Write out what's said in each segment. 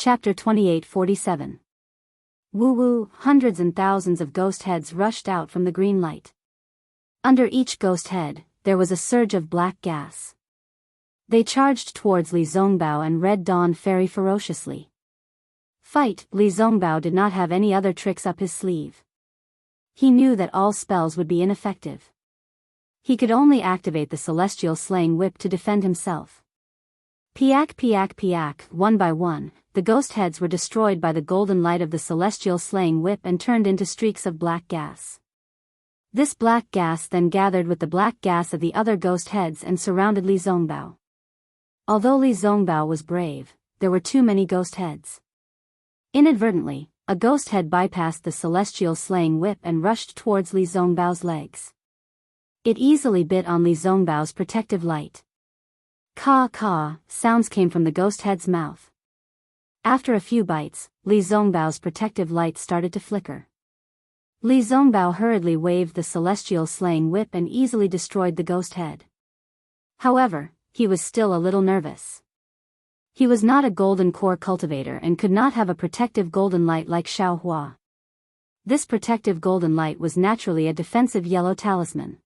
Chapter 2847. Woo-woo, hundreds and thousands of ghost heads rushed out from the green light. Under each ghost head, there was a surge of black gas. They charged towards Li Zongbao and Red Dawn very ferociously. Fight! Li Zongbao did not have any other tricks up his sleeve. He knew that all spells would be ineffective. He could only activate the celestial slaying whip to defend himself. Piak piak piak, one by one, the ghost heads were destroyed by the golden light of the celestial slaying whip and turned into streaks of black gas. This black gas then gathered with the black gas of the other ghost heads and surrounded Li Zongbao. Although Li Zongbao was brave, there were too many ghost heads. Inadvertently, a ghost head bypassed the celestial slaying whip and rushed towards Li Zongbao's legs. It easily bit on Li Zongbao's protective light. Caw-caw, sounds came from the ghost head's mouth. After a few bites, Li Zongbao's protective light started to flicker. Li Zongbao hurriedly waved the celestial slaying whip and easily destroyed the ghost head. However, he was still a little nervous. He was not a golden core cultivator and could not have a protective golden light like Xiaohua. This protective golden light was naturally a defensive yellow talisman.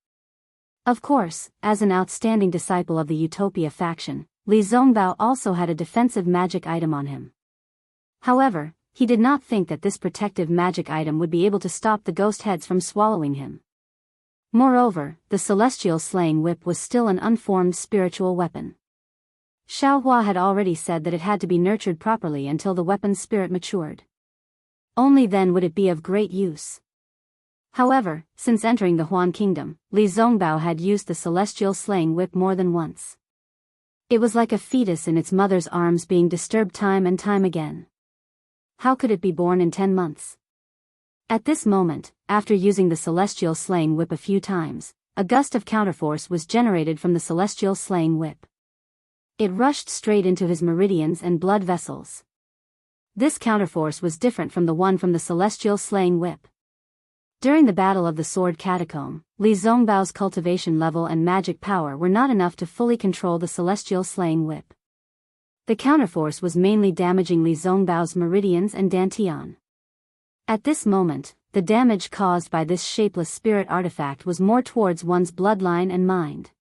Of course, as an outstanding disciple of the Utopia faction, Li Zongbao also had a defensive magic item on him. However, he did not think that this protective magic item would be able to stop the ghost heads from swallowing him. Moreover, the celestial slaying whip was still an unformed spiritual weapon. Xiaohua had already said that it had to be nurtured properly until the weapon's spirit matured. Only then would it be of great use. However, since entering the Huan Kingdom, Li Zongbao had used the celestial slaying whip more than once. It was like a fetus in its mother's arms being disturbed time and time again. How could it be born in 10 months? At this moment, after using the celestial slaying whip a few times, a gust of counterforce was generated from the celestial slaying whip. It rushed straight into his meridians and blood vessels. This counterforce was different from the one from the celestial slaying whip. During the Battle of the Sword Catacomb, Li Zongbao's cultivation level and magic power were not enough to fully control the celestial slaying whip. The counterforce was mainly damaging Li Zongbao's meridians and dantian. At this moment, the damage caused by this shapeless spirit artifact was more towards one's bloodline and mind.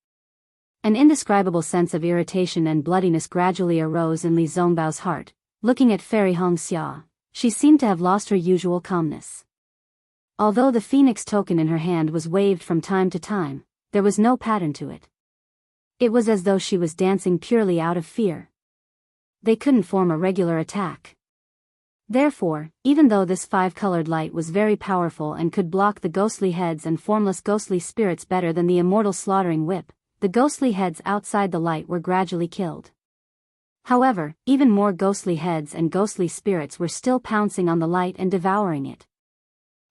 An indescribable sense of irritation and bloodiness gradually arose in Li Zongbao's heart. Looking at Fairy Xianxia, she seemed to have lost her usual calmness. Although the phoenix token in her hand was waved from time to time, there was no pattern to it. It was as though she was dancing purely out of fear. They couldn't form a regular attack. Therefore, even though this five-colored light was very powerful and could block the ghostly heads and formless ghostly spirits better than the immortal slaughtering whip, the ghostly heads outside the light were gradually killed. However, even more ghostly heads and ghostly spirits were still pouncing on the light and devouring it.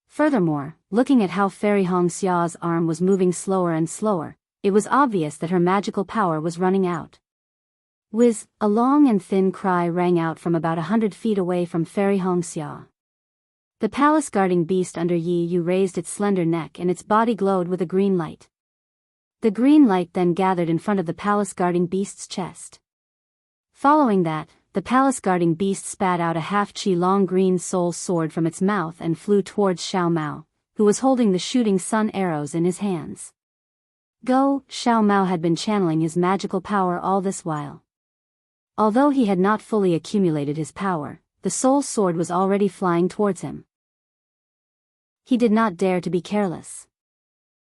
Furthermore, looking at how Fairy Xia's arm was moving slower and slower, it was obvious that her magical power was running out. Whiz, a long and thin cry rang out from about 100 feet away from Fairy Xia. The palace-guarding beast under Yi Yu raised its slender neck and its body glowed with a green light. The green light then gathered in front of the palace-guarding beast's chest. Following that, the palace-guarding beast spat out a half-chi long green soul sword from its mouth and flew towards Xiao Mao, who was holding the shooting sun arrows in his hands. Go! Xiao Mao had been channeling his magical power all this while. Although he had not fully accumulated his power, the soul sword was already flying towards him. He did not dare to be careless.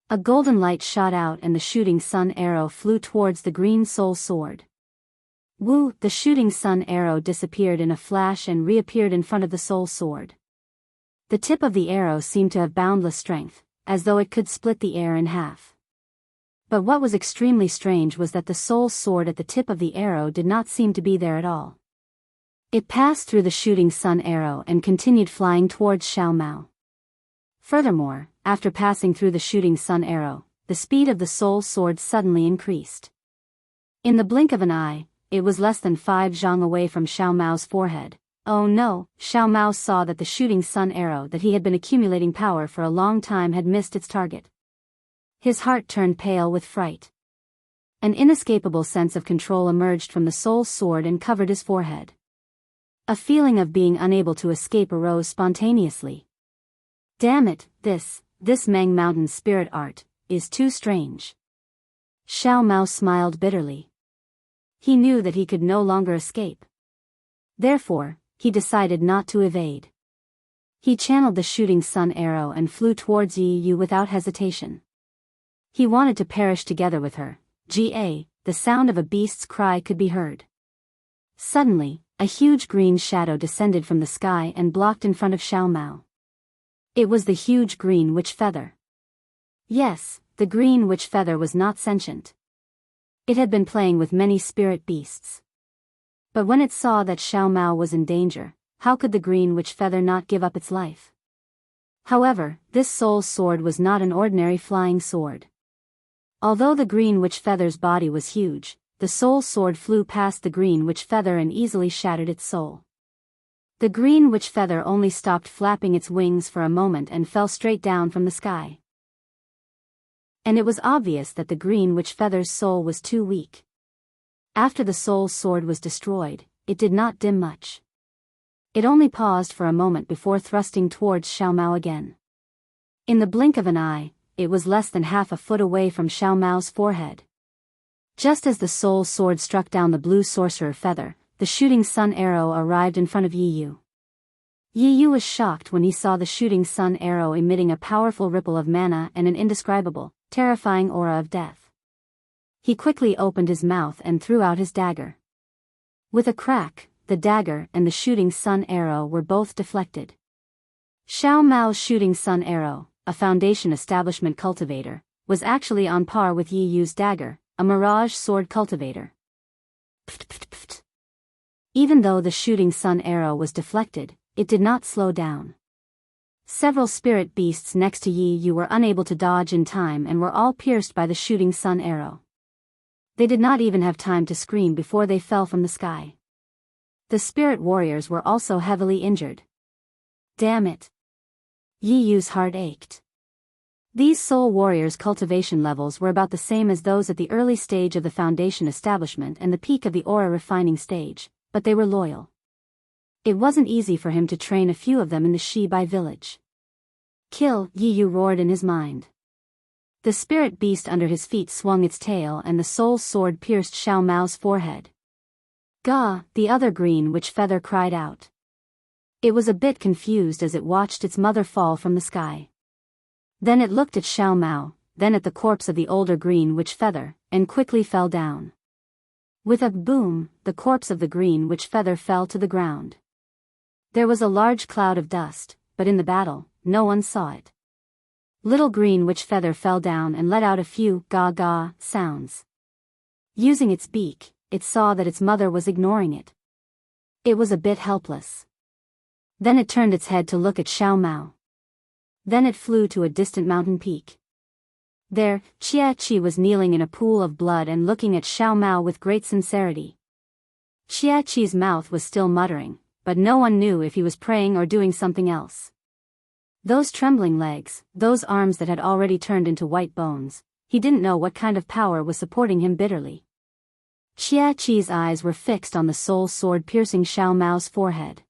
A golden light shot out and the shooting sun arrow flew towards the green soul sword. Woo! The shooting sun arrow disappeared in a flash and reappeared in front of the soul sword. The tip of the arrow seemed to have boundless strength, as though it could split the air in half. But what was extremely strange was that the soul sword at the tip of the arrow did not seem to be there at all. It passed through the shooting sun arrow and continued flying towards Xiao Mao. Furthermore, after passing through the shooting sun arrow, the speed of the soul sword suddenly increased. In the blink of an eye, it was less than 5 zhang away from Xiao Mao's forehead. Oh no! Xiao Mao saw that the shooting sun arrow that he had been accumulating power for a long time had missed its target. His heart turned pale with fright. An inescapable sense of control emerged from the soul sword and covered his forehead. A feeling of being unable to escape arose spontaneously. Damn it, this Meng Mountain spirit art is too strange. Xiao Mao smiled bitterly. He knew that he could no longer escape. Therefore, he decided not to evade. He channeled the shooting sun arrow and flew towards Yi Yu without hesitation. He wanted to perish together with her. The sound of a beast's cry could be heard. Suddenly, a huge green shadow descended from the sky and blocked in front of Xiao Mao. It was the huge green witch feather. Yes, the green witch feather was not sentient. It had been playing with many spirit beasts. But when it saw that Xiao Mao was in danger, how could the green witch feather not give up its life? However, this soul's sword was not an ordinary flying sword. Although the green witch feather's body was huge, the soul's sword flew past the green witch feather and easily shattered its soul. The green witch feather only stopped flapping its wings for a moment and fell straight down from the sky. And it was obvious that the green witch feather's soul was too weak. After the soul's sword was destroyed, it did not dim much. It only paused for a moment before thrusting towards Xiao Mao again. In the blink of an eye, it was less than half a foot away from Xiao Mao's forehead. Just as the soul's sword struck down the blue sorcerer feather, the shooting sun arrow arrived in front of Yi Yu. Yi Yu was shocked when he saw the shooting sun arrow emitting a powerful ripple of mana and an indescribable, terrifying aura of death. He quickly opened his mouth and threw out his dagger. With a crack, the dagger and the shooting sun arrow were both deflected. Xiao Mao's shooting sun arrow, a Foundation establishment cultivator, was actually on par with Yi Yu's dagger, a mirage sword cultivator. Pft, pft, pft. Even though the shooting sun arrow was deflected, it did not slow down. Several spirit beasts next to Yi Yu were unable to dodge in time and were all pierced by the shooting sun arrow. They did not even have time to scream before they fell from the sky. The spirit warriors were also heavily injured. Damn it! Yi Yu's heart ached. These soul warriors' cultivation levels were about the same as those at the early stage of the Foundation establishment and the peak of the aura refining stage, but they were loyal. It wasn't easy for him to train a few of them in the Shibai village. Kill, Yi Yu roared in his mind. The spirit beast under his feet swung its tail and the soul's sword pierced Xiao Mao's forehead. Gah, the other green witch feather cried out. It was a bit confused as it watched its mother fall from the sky. Then it looked at Xiao Mao, then at the corpse of the older green witch feather, and quickly fell down. With a boom, the corpse of the green witch feather fell to the ground. There was a large cloud of dust, but in the battle, no one saw it. Little green witch feather fell down and let out a few ga-ga sounds. Using its beak, it saw that its mother was ignoring it. It was a bit helpless. Then it turned its head to look at Xiao Mao. Then it flew to a distant mountain peak. There, Chia-Chi was kneeling in a pool of blood and looking at Xiao Mao with great sincerity. Chia-Chi's mouth was still muttering, but no one knew if he was praying or doing something else. Those trembling legs, those arms that had already turned into white bones, he didn't know what kind of power was supporting him bitterly. Chia-Chi's eyes were fixed on the soul sword piercing Xiao Mao's forehead.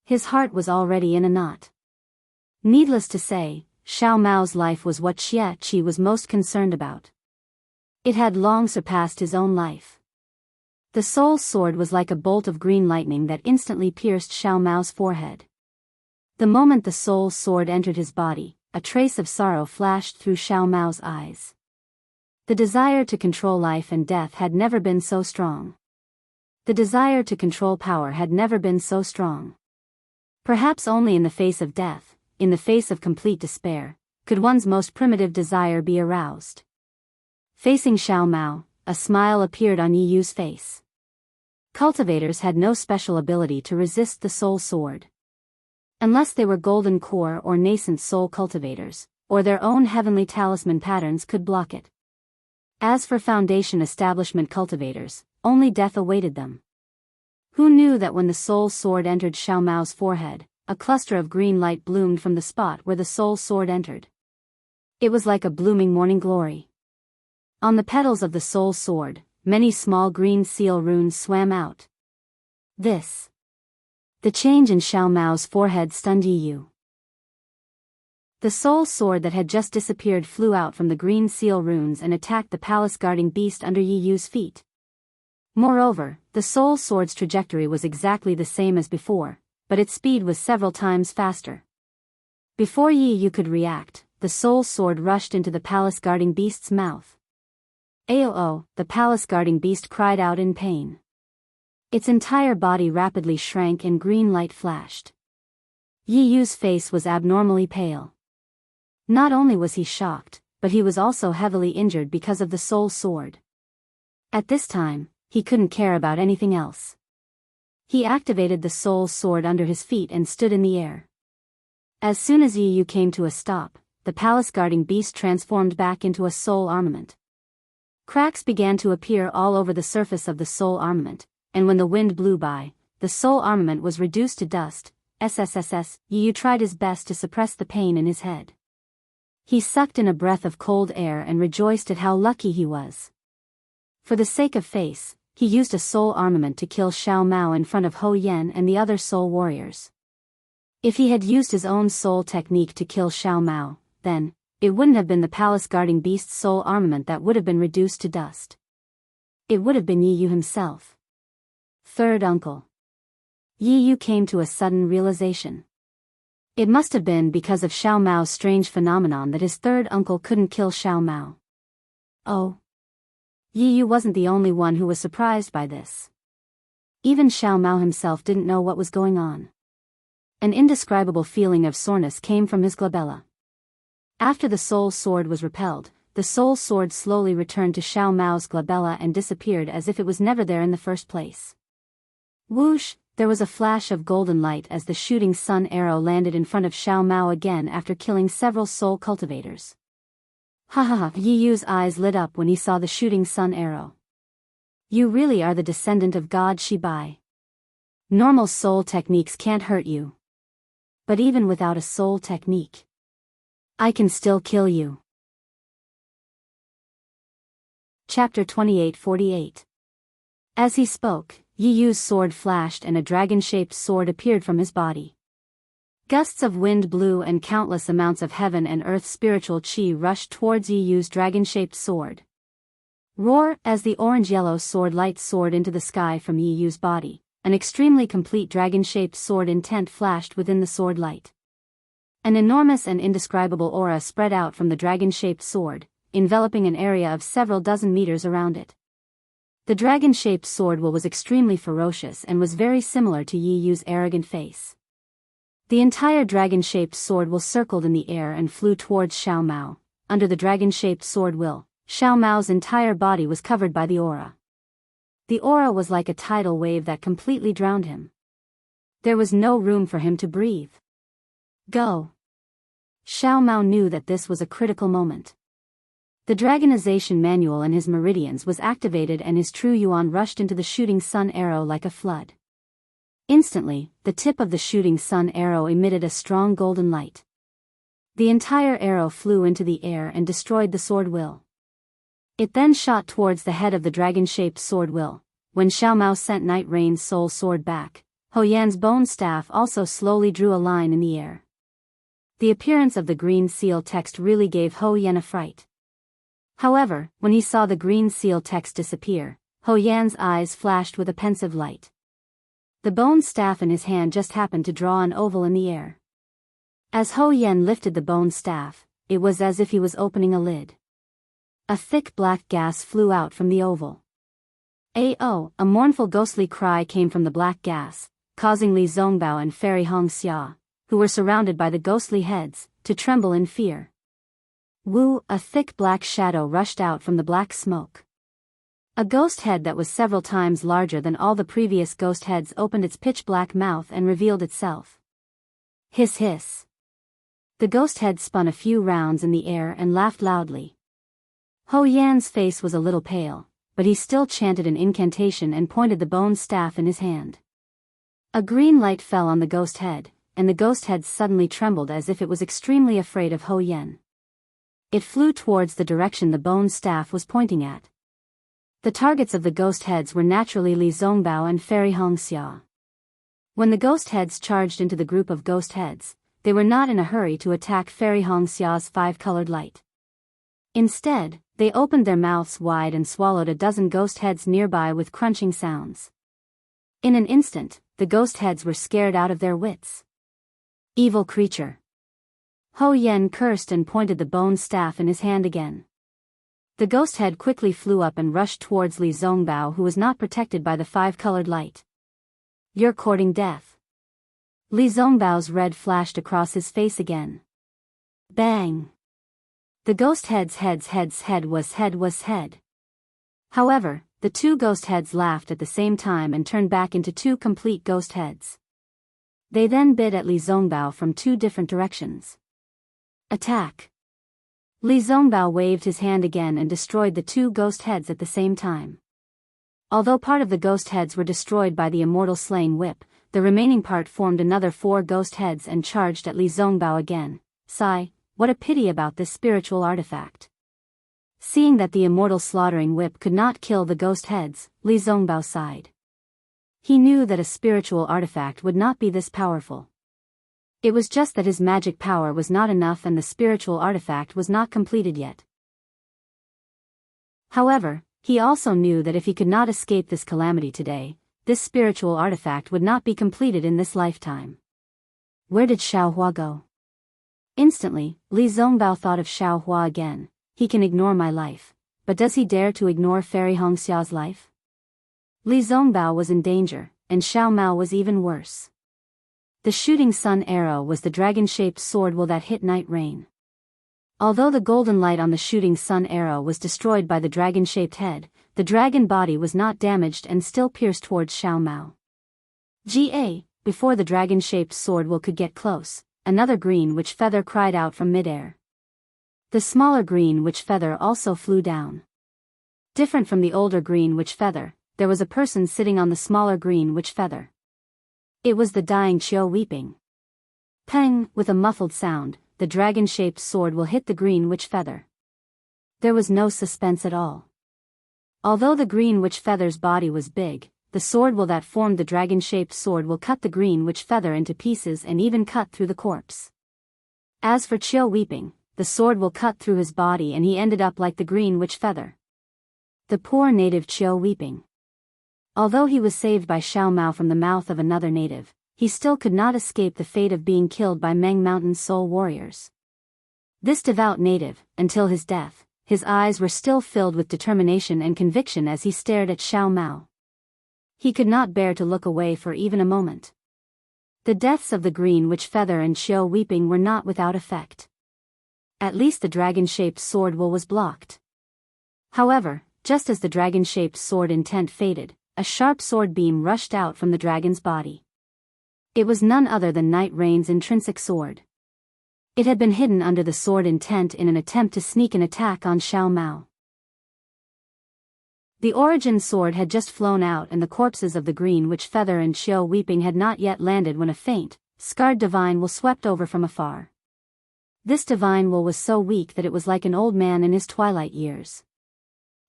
His heart was already in a knot. Needless to say, Xiao Mao's life was what Chia-Chi was most concerned about. It had long surpassed his own life. The soul sword was like a bolt of green lightning that instantly pierced Xiao Mao's forehead. The moment the soul sword entered his body, a trace of sorrow flashed through Xiao Mao's eyes. The desire to control life and death had never been so strong. The desire to control power had never been so strong. Perhaps only in the face of death, in the face of complete despair, could one's most primitive desire be aroused. Facing Xiao Mao, a smile appeared on Yi Yu's face. Cultivators had no special ability to resist the soul sword. Unless they were golden core or nascent soul cultivators, or their own heavenly talisman patterns could block it. As for Foundation establishment cultivators, only death awaited them. Who knew that when the soul sword entered Xiao Mao's forehead, a cluster of green light bloomed from the spot where the soul sword entered. It was like a blooming morning glory. On the petals of the soul sword, many small green seal runes swam out. This The change in Xiao Mao's forehead stunned Yi Yu. The soul sword that had just disappeared flew out from the green seal runes and attacked the palace-guarding beast under Yi Yu's feet. Moreover, the soul sword's trajectory was exactly the same as before, but its speed was several times faster. Before Yi Yu could react, the soul sword rushed into the palace-guarding beast's mouth. "Aoo!" the palace-guarding beast cried out in pain. Its entire body rapidly shrank and green light flashed. Yi Yu's face was abnormally pale. Not only was he shocked, but he was also heavily injured because of the soul sword. At this time, he couldn't care about anything else. He activated the soul sword under his feet and stood in the air. As soon as Yi Yu came to a stop, the palace-guarding beast transformed back into a soul armament. Cracks began to appear all over the surface of the soul armament, and when the wind blew by, the soul armament was reduced to dust. SSSS, Yi Yu tried his best to suppress the pain in his head. He sucked in a breath of cold air and rejoiced at how lucky he was. For the sake of face, he used a soul armament to kill Xiao Mao in front of Ho Yan and the other soul warriors. If he had used his own soul technique to kill Xiao Mao, then, it wouldn't have been the palace-guarding beast's soul armament that would have been reduced to dust. It would have been Yi Yu himself. Third uncle. Yi Yu came to a sudden realization. It must have been because of Xiao Mao's strange phenomenon that his third uncle couldn't kill Xiao Mao. Oh. Yi Yu wasn't the only one who was surprised by this. Even Xiao Mao himself didn't know what was going on. An indescribable feeling of soreness came from his glabella. After the soul sword was repelled, the soul sword slowly returned to Xiao Mao's glabella and disappeared as if it was never there in the first place. Whoosh! There was a flash of golden light as the shooting sun arrow landed in front of Xiao Mao again after killing several soul cultivators. Ha ha ha! Yi Yu's eyes lit up when he saw the shooting sun arrow. You really are the descendant of God Shibai. Normal soul techniques can't hurt you. But even without a soul technique, I can still kill you. Chapter 28:48. As he spoke, Yi Yu's sword flashed and a dragon-shaped sword appeared from his body. Gusts of wind blew and countless amounts of heaven and earth spiritual chi rushed towards Yi Yu's dragon-shaped sword. Roar! As the orange-yellow sword light soared into the sky from Yi Yu's body, an extremely complete dragon-shaped sword intent flashed within the sword light. An enormous and indescribable aura spread out from the dragon-shaped sword, enveloping an area of several dozen meters around it. The dragon-shaped sword was extremely ferocious and was very similar to Yi Yu's arrogant face. The entire dragon-shaped sword circled in the air and flew towards Xiao Mao. Under the dragon-shaped sword Xiao Mao's entire body was covered by the aura. The aura was like a tidal wave that completely drowned him. There was no room for him to breathe. Go! Xiao Mao knew that this was a critical moment. The dragonization manual in his meridians was activated and his true yuan rushed into the shooting sun arrow like a flood. Instantly, the tip of the shooting sun arrow emitted a strong golden light. The entire arrow flew into the air and destroyed the sword will. It then shot towards the head of the dragon-shaped sword will. When Xiao Mao sent Night Rain's soul sword back, Ho Yan's bone staff also slowly drew a line in the air. The appearance of the green seal text really gave Ho Yan a fright. However, when he saw the green seal text disappear, Ho Yan's eyes flashed with a pensive light. The bone staff in his hand just happened to draw an oval in the air. As Ho Yan lifted the bone staff, it was as if he was opening a lid. A thick black gas flew out from the oval. A mournful ghostly cry came from the black gas, causing Li Zongbao and Fairy Hongxia, who were surrounded by the ghostly heads, to tremble in fear. Woo! A thick black shadow rushed out from the black smoke. A ghost head that was several times larger than all the previous ghost heads opened its pitch-black mouth and revealed itself. Hiss hiss. The ghost head spun a few rounds in the air and laughed loudly. Ho Yan's face was a little pale, but he still chanted an incantation and pointed the bone staff in his hand. A green light fell on the ghost head, and the ghost head suddenly trembled as if it was extremely afraid of Ho Yan. It flew towards the direction the bone staff was pointing at. The targets of the ghost heads were naturally Li Zongbao and Fairy Hongxia. When the ghost heads charged into the group of ghost heads, they were not in a hurry to attack Fairy Hongxia's five-colored light. Instead, they opened their mouths wide and swallowed a dozen ghost heads nearby with crunching sounds. In an instant, the ghost heads were scared out of their wits. Evil creature. Ho Yen cursed and pointed the bone staff in his hand again. The ghost head quickly flew up and rushed towards Li Zongbao, who was not protected by the five-colored light. You're courting death. Li Zongbao's red flashed across his face again. Bang! The ghost head's head was head. However, the two ghost heads laughed at the same time and turned back into two complete ghost heads. They then bit at Li Zongbao from two different directions. Attack! Li Zongbao waved his hand again and destroyed the two ghost heads at the same time. Although part of the ghost heads were destroyed by the immortal slaying whip, the remaining part formed another 4 ghost heads and charged at Li Zongbao again. Sigh, what a pity about this spiritual artifact. Seeing that the immortal slaughtering whip could not kill the ghost heads, Li Zongbao sighed. He knew that a spiritual artifact would not be this powerful. It was just that his magic power was not enough and the spiritual artifact was not completed yet. However, he also knew that if he could not escape this calamity today, this spiritual artifact would not be completed in this lifetime. Where did Xiaohua go? Instantly, Li Zongbao thought of Xiaohua again. He can ignore my life, but does he dare to ignore Fairy Hongxia's life? Li Zongbao was in danger, and Xiao Mao was even worse. The shooting sun arrow was the dragon-shaped sword that hit Night Rain. Although the golden light on the shooting sun arrow was destroyed by the dragon-shaped head, the dragon body was not damaged and still pierced towards Xiao Mao. Before the dragon-shaped sword could get close, another green witch feather cried out from midair. The smaller green witch feather also flew down. Different from the older green witch feather, there was a person sitting on the smaller green witch feather. It was the dying Qiu weeping. Peng, with a muffled sound, the dragon-shaped sword hit the green witch feather. There was no suspense at all. Although the green witch feather's body was big, the sword that formed the dragon-shaped sword cut the green witch feather into pieces and even cut through the corpse. As for Qiu weeping, the sword cut through his body and he ended up like the green witch feather. The poor native Qiu weeping. Although he was saved by Xiao Mao from the mouth of another native, he still could not escape the fate of being killed by Meng Mountain's soul warriors. This devout native, until his death, his eyes were still filled with determination and conviction as he stared at Xiao Mao. He could not bear to look away for even a moment. The deaths of the green witch feather and Qiu weeping were not without effect. At least the dragon-shaped sword was blocked. However, just as the dragon-shaped sword intent faded, a sharp sword beam rushed out from the dragon's body. It was none other than Night Rain's intrinsic sword. It had been hidden under the sword intent in an attempt to sneak an attack on Xiao Mao. The origin sword had just flown out and the corpses of the green witch feather and Qiu weeping had not yet landed when a faint, scarred divine swept over from afar. This divine was so weak that it was like an old man in his twilight years.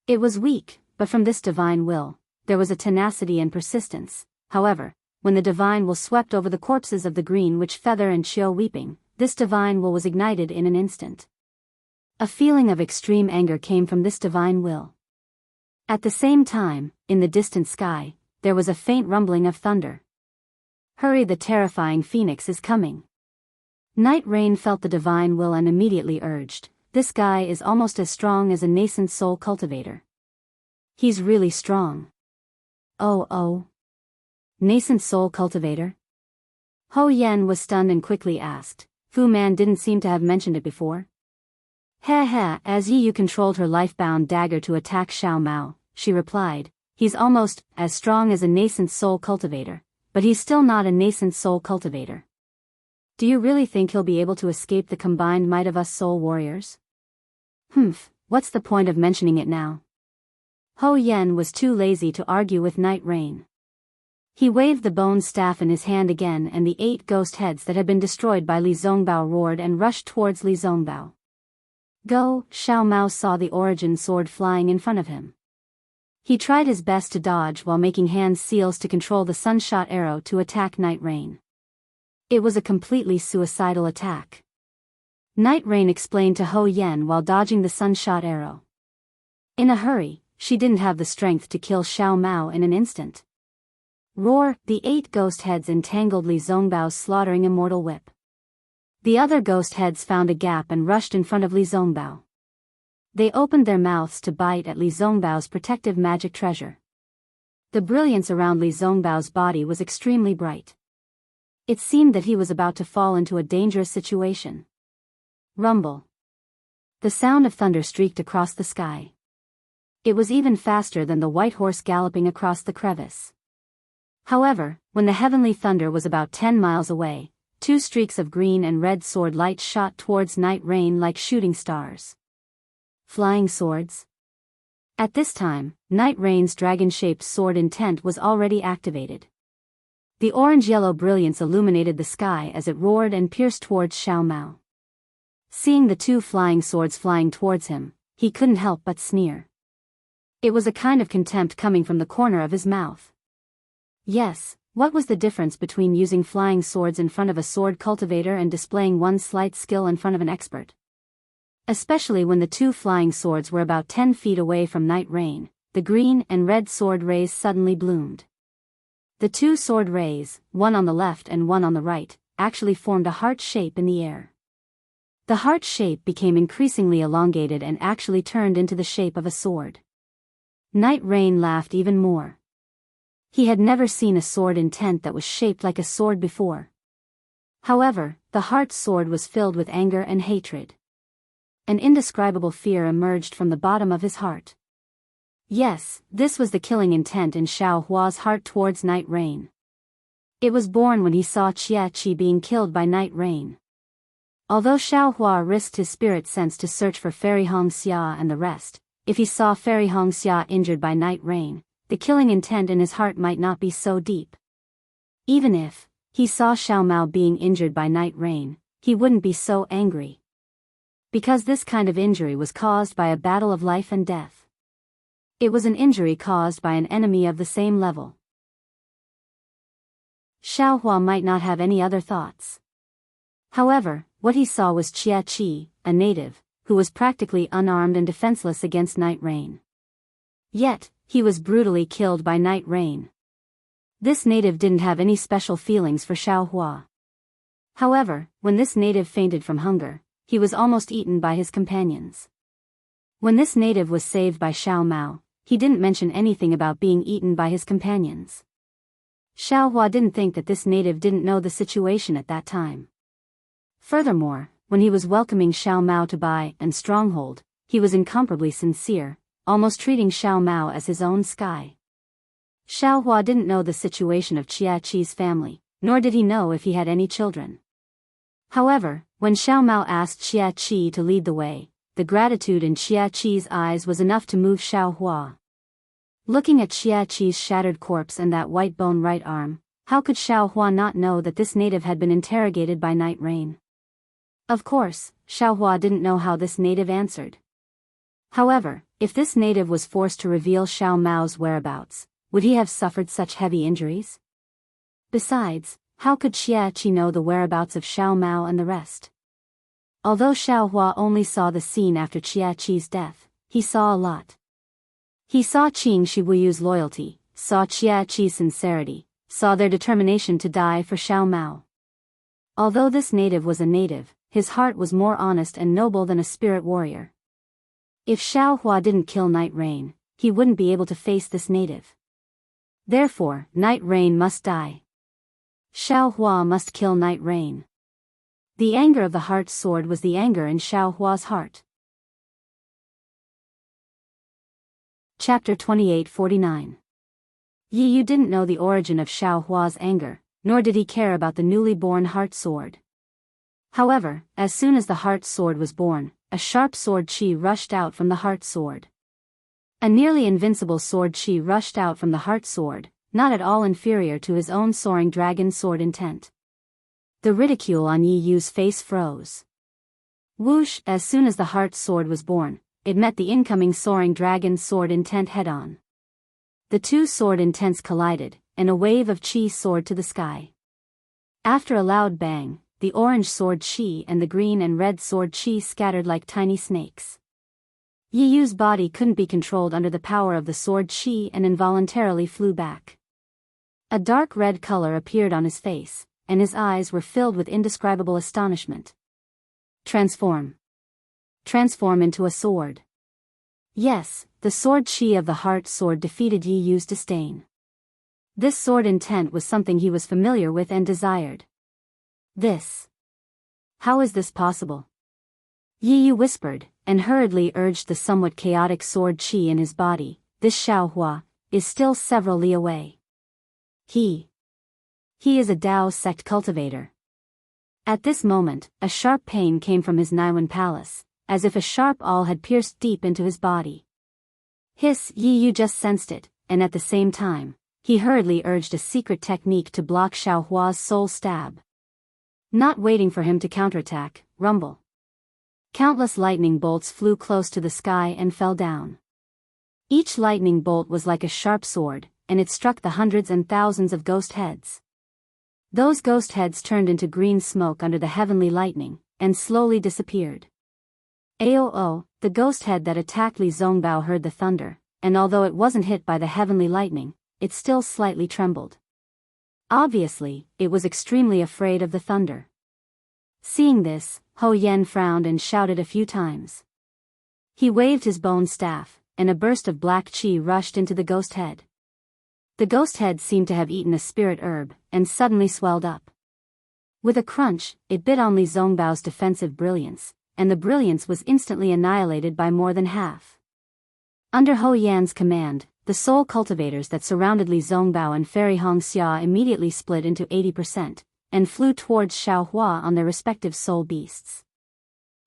It was weak, but from this divine will, there was a tenacity and persistence. However, when the divine swept over the corpses of the green witch feather and Qiu weeping, this divine was ignited in an instant. A feeling of extreme anger came from this divine will. At the same time, in the distant sky, there was a faint rumbling of thunder. Hurry, the terrifying phoenix is coming. Night Rain felt the divine will and immediately urged, this guy is almost as strong as a nascent soul cultivator. He's really strong. Oh. Nascent soul cultivator? Ho Yen was stunned and quickly asked, Fu Man didn't seem to have mentioned it before. As you controlled her life-bound dagger to attack Xiao Mao, she replied, he's almost as strong as a nascent soul cultivator, but he's still not a nascent soul cultivator. Do you really think he'll be able to escape the combined might of us soul warriors? What's the point of mentioning it now? Ho Yen was too lazy to argue with Night Rain. He waved the bone staff in his hand again and the 8 ghost heads that had been destroyed by Li Zongbao roared and rushed towards Li Zongbao. Go! Xiao Mao saw the origin sword flying in front of him. He tried his best to dodge while making hand seals to control the sunshot arrow to attack Night Rain. It was a completely suicidal attack. Night Rain explained to Ho Yen while dodging the sunshot arrow. In a hurry, she didn't have the strength to kill Xiao Mao in an instant. Roar! The 8 ghost heads entangled Li Zongbao's slaughtering immortal whip. The other ghost heads found a gap and rushed in front of Li Zongbao. They opened their mouths to bite at Li Zongbao's protective magic treasure. The brilliance around Li Zongbao's body was extremely bright. It seemed that he was about to fall into a dangerous situation. Rumble. The sound of thunder streaked across the sky. It was even faster than the white horse galloping across the crevice. However, when the heavenly thunder was about 10 miles away, 2 streaks of green and red sword light shot towards Night Rain like shooting stars. Flying swords? At this time, Night Rain's dragon-shaped sword intent was already activated. The orange-yellow brilliance illuminated the sky as it roared and pierced towards Xiao Mao. Seeing the 2 flying swords flying towards him, he couldn't help but sneer. It was a kind of contempt coming from the corner of his mouth. Yes, what was the difference between using flying swords in front of a sword cultivator and displaying one's slight skill in front of an expert? Especially when the 2 flying swords were about 10 feet away from Night Rain, the green and red sword rays suddenly bloomed. The 2 sword rays, one on the left and one on the right, actually formed a heart shape in the air. The heart shape became increasingly elongated and actually turned into the shape of a sword. Night Rain laughed even more. He had never seen a sword intent that was shaped like a sword before. However, the heart sword was filled with anger and hatred. An indescribable fear emerged from the bottom of his heart. Yes, this was the killing intent in Xiao Hua's heart towards Night Rain. It was born when he saw Jia Qi being killed by Night Rain. Although Xiao Hua risked his spirit sense to search for Fairy Hongxia and the rest, if he saw Fairy Hongxia injured by Night Rain, the killing intent in his heart might not be so deep. Even if he saw Xiao Mao being injured by Night Rain, he wouldn't be so angry. Because this kind of injury was caused by a battle of life and death. It was an injury caused by an enemy of the same level. Xiao Hua might not have any other thoughts. However, what he saw was Jia Qi, a native, who was practically unarmed and defenseless against Night Rain. Yet, he was brutally killed by Night Rain. This native didn't have any special feelings for Xiao Hua. However, when this native fainted from hunger, he was almost eaten by his companions. When this native was saved by Xiao Mao, he didn't mention anything about being eaten by his companions. Xiao Hua didn't think that this native didn't know the situation at that time. Furthermore, when he was welcoming Xiao Mao to Bai and Stronghold, he was incomparably sincere, almost treating Xiao Mao as his own sky. Xiao Hua didn't know the situation of Jia Qi's family, nor did he know if he had any children. However, when Xiao Mao asked Jia Qi to lead the way, the gratitude in Jia Qi's eyes was enough to move Xiao Hua. Looking at Jia Qi's shattered corpse and that white bone right arm, how could Xiao Hua not know that this native had been interrogated by Night Rain? Of course, Xiao Hua didn't know how this native answered. However, if this native was forced to reveal Xiao Mao's whereabouts, would he have suffered such heavy injuries? Besides, how could Jia Qi know the whereabouts of Xiao Mao and the rest? Although Xiao Hua only saw the scene after Jia Qi's death, he saw a lot. He saw Qing Shiwuyu's loyalty, saw Jia Qi's sincerity, saw their determination to die for Xiao Mao. Although this native was a native, his heart was more honest and noble than a spirit warrior. If Xiao Hua didn't kill Night Rain, he wouldn't be able to face this native. Therefore, Night Rain must die. Xiao Hua must kill Night Rain. The anger of the heart sword was the anger in Xiao Hua's heart. Chapter 2849. Yi Yu didn't know the origin of Xiao Hua's anger, nor did he care about the newly born heart sword. However, as soon as the heart sword was born, a sharp sword chi rushed out from the heart sword. A nearly invincible sword chi rushed out from the heart sword, not at all inferior to his own soaring dragon sword intent. The ridicule on Yi Yu's face froze. Whoosh! As soon as the heart sword was born, it met the incoming soaring dragon sword intent head-on. The two sword intents collided, and a wave of chi soared to the sky. After a loud bang, the orange sword chi and the green and red sword chi scattered like tiny snakes. Yi Yu's body couldn't be controlled under the power of the sword chi and involuntarily flew back. A dark red color appeared on his face, and his eyes were filled with indescribable astonishment. Transform. Transform into a sword. Yes, the sword chi of the heart sword defeated Yi Yu's disdain. This sword intent was something he was familiar with and desired. This. How is this possible? Yi Yu whispered, and hurriedly urged the somewhat chaotic sword chi in his body. This Xiaohua is still several li away. He is a Daoist sect cultivator. At this moment, a sharp pain came from his Naiwan palace, as if a sharp awl had pierced deep into his body. Hiss! Yi Yu just sensed it, and at the same time, he hurriedly urged a secret technique to block Xiaohua's soul stab. Not waiting for him to counterattack, rumble. Countless lightning bolts flew close to the sky and fell down. Each lightning bolt was like a sharp sword, and it struck the hundreds and thousands of ghost heads. Those ghost heads turned into green smoke under the heavenly lightning, and slowly disappeared. Aoo, the ghost head that attacked Li Zongbao heard the thunder, and although it wasn't hit by the heavenly lightning, it still slightly trembled. Obviously, it was extremely afraid of the thunder. Seeing this, Ho Yen frowned and shouted a few times. He waved his bone staff, and a burst of black chi rushed into the ghost head. The ghost head seemed to have eaten a spirit herb, and suddenly swelled up. With a crunch, it bit on Li Zongbao's defensive brilliance, and the brilliance was instantly annihilated by more than half. Under Ho Yan's command, the soul cultivators that surrounded Li Zongbao and Fairy Xianxia immediately split into 80%, and flew towards Xiaohua on their respective soul beasts.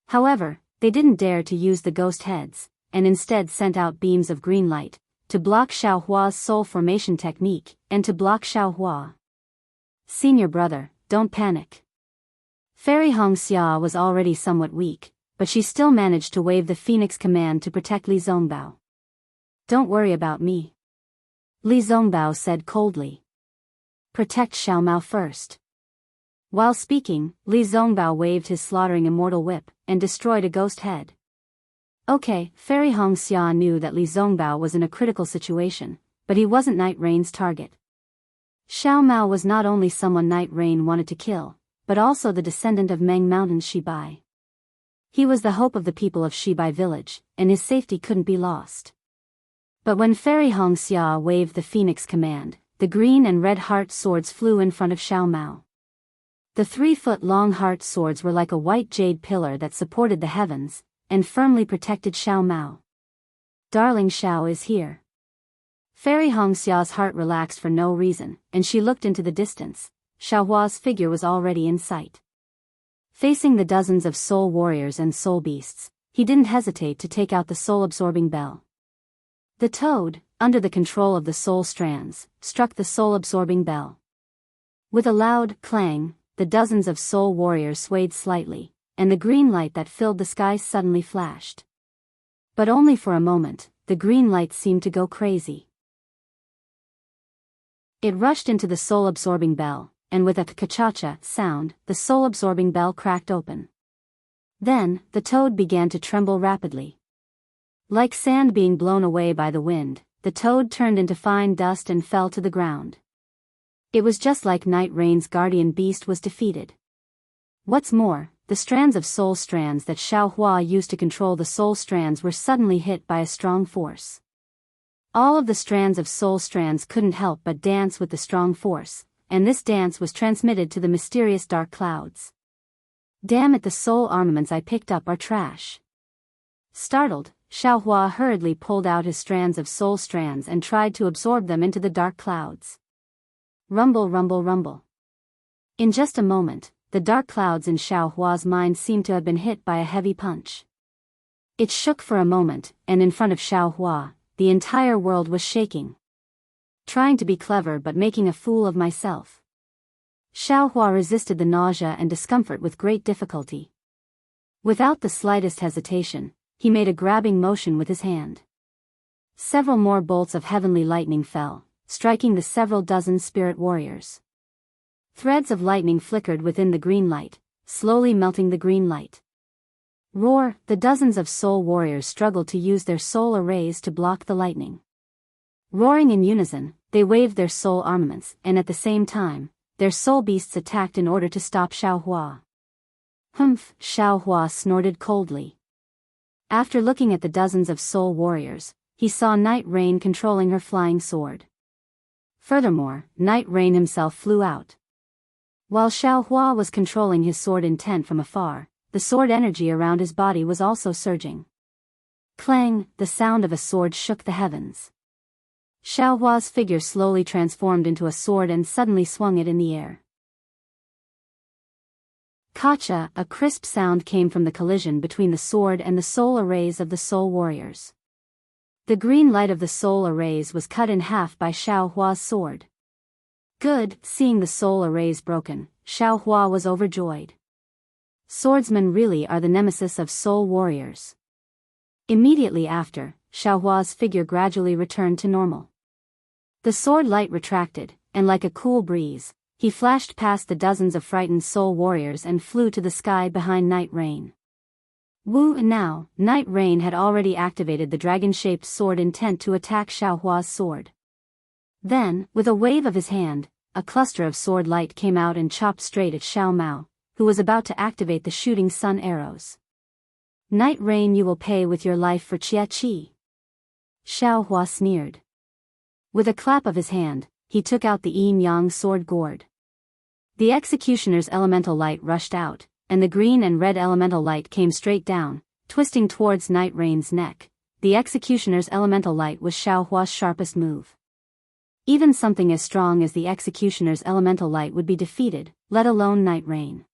However, they didn't dare to use the ghost heads, and instead sent out beams of green light, to block Xiaohua's soul formation technique, and to block Xiaohua. Senior brother, don't panic. Fairy Xianxia was already somewhat weak, but she still managed to wave the Phoenix command to protect Li Zongbao. Don't worry about me. Li Zongbao said coldly. Protect Xiaomao first. While speaking, Li Zongbao waved his slaughtering immortal whip, and destroyed a ghost head. Okay, Fairy Xianxia knew that Li Zongbao was in a critical situation, but he wasn't Night Rain's target. Xiaomao was not only someone Night Rain wanted to kill, but also the descendant of Meng Mountain's Shibai. He was the hope of the people of Shibai village, and his safety couldn't be lost. But when Fairy Xianxia waved the Phoenix command, the green and red heart swords flew in front of Xiaomao. The 3-foot-long heart swords were like a white jade pillar that supported the heavens, and firmly protected Xiaomao. Darling Xiao is here. Fairy Xiaoxia's heart relaxed for no reason, and she looked into the distance. Xiaohua's figure was already in sight. Facing the dozens of soul warriors and soul beasts, he didn't hesitate to take out the soul-absorbing bell. The toad, under the control of the soul strands, struck the soul-absorbing bell. With a loud clang, the dozens of soul warriors swayed slightly, and the green light that filled the sky suddenly flashed. But only for a moment, the green light seemed to go crazy. It rushed into the soul-absorbing bell, and with a ka-cha-cha sound, the soul-absorbing bell cracked open. Then, the toad began to tremble rapidly. Like sand being blown away by the wind, the toad turned into fine dust and fell to the ground. It was just like Night Rain's guardian beast was defeated. What's more, the strands of soul strands that Xiaohua used to control the soul strands were suddenly hit by a strong force. All of the strands of soul strands couldn't help but dance with the strong force, and this dance was transmitted to the mysterious dark clouds. Damn it, the soul armaments I picked up are trash. Startled, Xiaohua hurriedly pulled out his strands of soul strands and tried to absorb them into the dark clouds. Rumble, rumble, rumble. In just a moment, the dark clouds in Xiaohua's mind seemed to have been hit by a heavy punch. It shook for a moment, and in front of Xiaohua, the entire world was shaking. Trying to be clever but making a fool of myself. Xiaohua resisted the nausea and discomfort with great difficulty. Without the slightest hesitation, he made a grabbing motion with his hand. Several more bolts of heavenly lightning fell, striking the several dozen spirit warriors. Threads of lightning flickered within the green light, slowly melting the green light. Roar! The dozens of soul warriors struggled to use their soul arrays to block the lightning. Roaring in unison, they waved their soul armaments, and at the same time, their soul beasts attacked in order to stop Xiaohua. Humph! Xiaohua snorted coldly. After looking at the dozens of soul warriors, he saw Night Rain controlling her flying sword. Furthermore, Night Rain himself flew out. While Xiaohua was controlling his sword intent from afar, the sword energy around his body was also surging. Clang! The sound of a sword shook the heavens. Xiaohua's figure slowly transformed into a sword and suddenly swung it in the air. Kacha! A crisp sound came from the collision between the sword and the soul arrays of the soul warriors. The green light of the soul arrays was cut in half by Xiaohua's sword. Good! Seeing the soul arrays broken, Xiaohua was overjoyed. Swordsmen really are the nemesis of soul warriors. Immediately after, Xiaohua's figure gradually returned to normal. The sword light retracted, and like a cool breeze, he flashed past the dozens of frightened soul warriors and flew to the sky behind Night Rain. Woo! Now, Night Rain had already activated the dragon-shaped sword intent to attack Xiaohua's sword. Then, with a wave of his hand, a cluster of sword light came out and chopped straight at Xiao Mao, who was about to activate the shooting sun arrows. Night Rain, you will pay with your life for Chia Qi. Xiaohua sneered. With a clap of his hand, he took out the yin-yang sword gourd. The executioner's elemental light rushed out, and the green and red elemental light came straight down, twisting towards Night Rain's neck. The executioner's elemental light was Xiaohua's sharpest move. Even something as strong as the executioner's elemental light would be defeated, let alone Night Rain.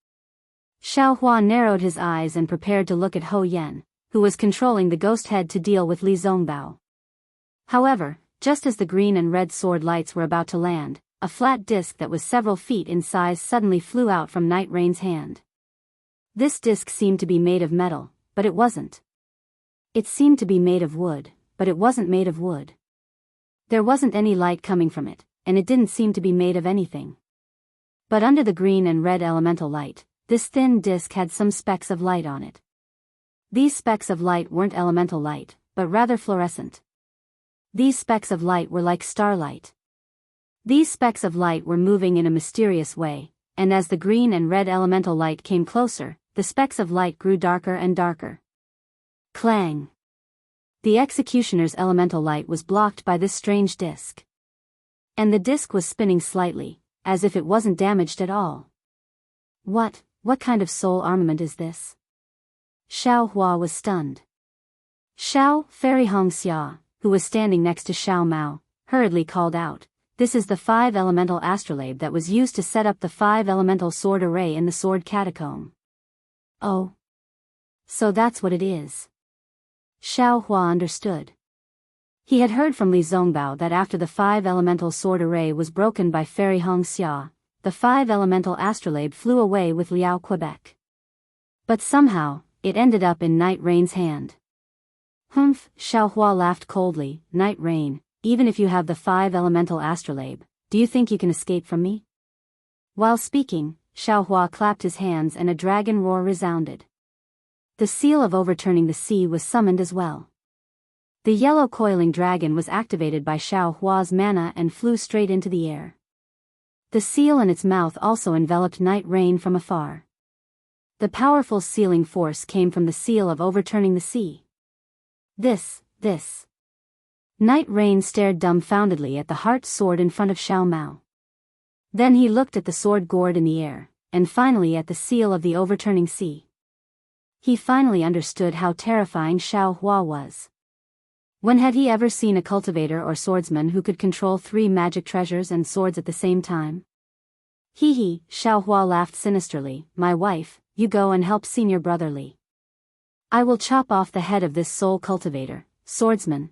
Xiaohua narrowed his eyes and prepared to look at Hou Yan, who was controlling the ghost head to deal with Li Zongbao. However, just as the green and red sword lights were about to land, a flat disc that was several feet in size suddenly flew out from Night Rain's hand. This disc seemed to be made of metal, but it wasn't. It seemed to be made of wood, but it wasn't made of wood. There wasn't any light coming from it, and it didn't seem to be made of anything. But under the green and red elemental light, this thin disc had some specks of light on it. These specks of light weren't elemental light, but rather fluorescent. These specks of light were like starlight. These specks of light were moving in a mysterious way, and as the green and red elemental light came closer, the specks of light grew darker and darker. Clang! The executioner's elemental light was blocked by this strange disc. And the disc was spinning slightly, as if it wasn't damaged at all. What kind of soul armament is this? Xiaohua was stunned. Fairy Xianxia, who was standing next to Xiao Mao, hurriedly called out, "This is the 5-elemental astrolabe that was used to set up the 5-elemental sword array in the sword catacomb." Oh. So that's what it is. Xiaohua understood. He had heard from Li Zongbao that after the 5-elemental sword array was broken by Fairy Xianxia, the 5-elemental astrolabe flew away with Liao Quebec. But somehow, it ended up in Night Rain's hand. Humph! Xiaohua laughed coldly. Night Rain, even if you have the 5-elemental astrolabe, do you think you can escape from me? While speaking, Xiaohua clapped his hands and a dragon roar resounded. The seal of overturning the sea was summoned as well. The yellow coiling dragon was activated by Xiaohua's mana and flew straight into the air. The seal in its mouth also enveloped Night Rain from afar. The powerful sealing force came from the seal of overturning the sea. This. Night Rain stared dumbfoundedly at the heart sword in front of Xiao Mao. Then he looked at the sword gourd in the air, and finally at the seal of the overturning sea. He finally understood how terrifying Xiaohua was. When had he ever seen a cultivator or swordsman who could control 3 magic treasures and swords at the same time? Hee, Xiaohua laughed sinisterly. "My wife, you go and help senior brother Li. I will chop off the head of this soul cultivator, swordsman.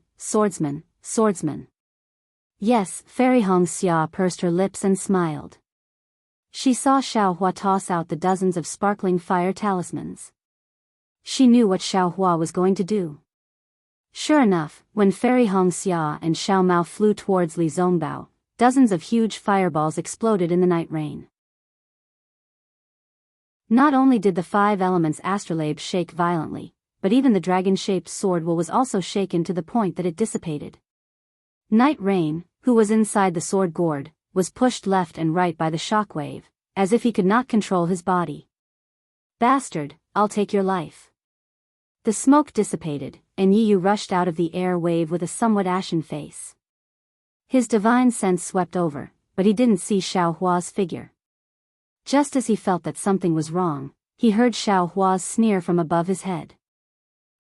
Yes, Fairy Xianxia pursed her lips and smiled. She saw Xiaohua toss out the dozens of sparkling fire talismans. She knew what Xiaohua was going to do. Sure enough, when Fairy Xianxia and Xiao Mao flew towards Li Zongbao, dozens of huge fireballs exploded in the night rain. Not only did the 5 elements astrolabe shake violently, but even the dragon-shaped sword will was also shaken to the point that it dissipated. Night Rain, who was inside the sword gourd, was pushed left and right by the shockwave, as if he could not control his body. Bastard, I'll take your life. The smoke dissipated, and Yi Yu rushed out of the air wave with a somewhat ashen face. His divine sense swept over, but he didn't see Xiao Hua's figure. Just as he felt that something was wrong, he heard Xiao Hua's sneer from above his head.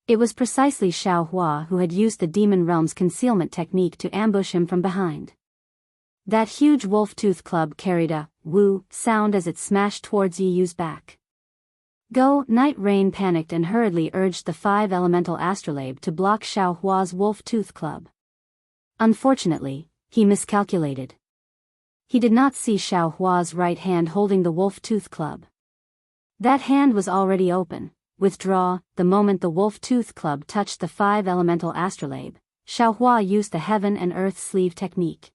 It was precisely Xiao Hua who had used the demon realm's concealment technique to ambush him from behind. That huge wolf-tooth club carried a woo sound as it smashed towards Yi Yu's back. Go! Night Rain panicked and hurriedly urged the 5 elemental astrolabe to block Xiao Hua's wolf-tooth club. Unfortunately, he miscalculated. He did not see Xiao Hua's right hand holding the wolf-tooth club. That hand was already open. Withdraw. The moment the wolf-tooth club touched the 5 elemental astrolabe, Xiao Hua used the heaven and earth sleeve technique.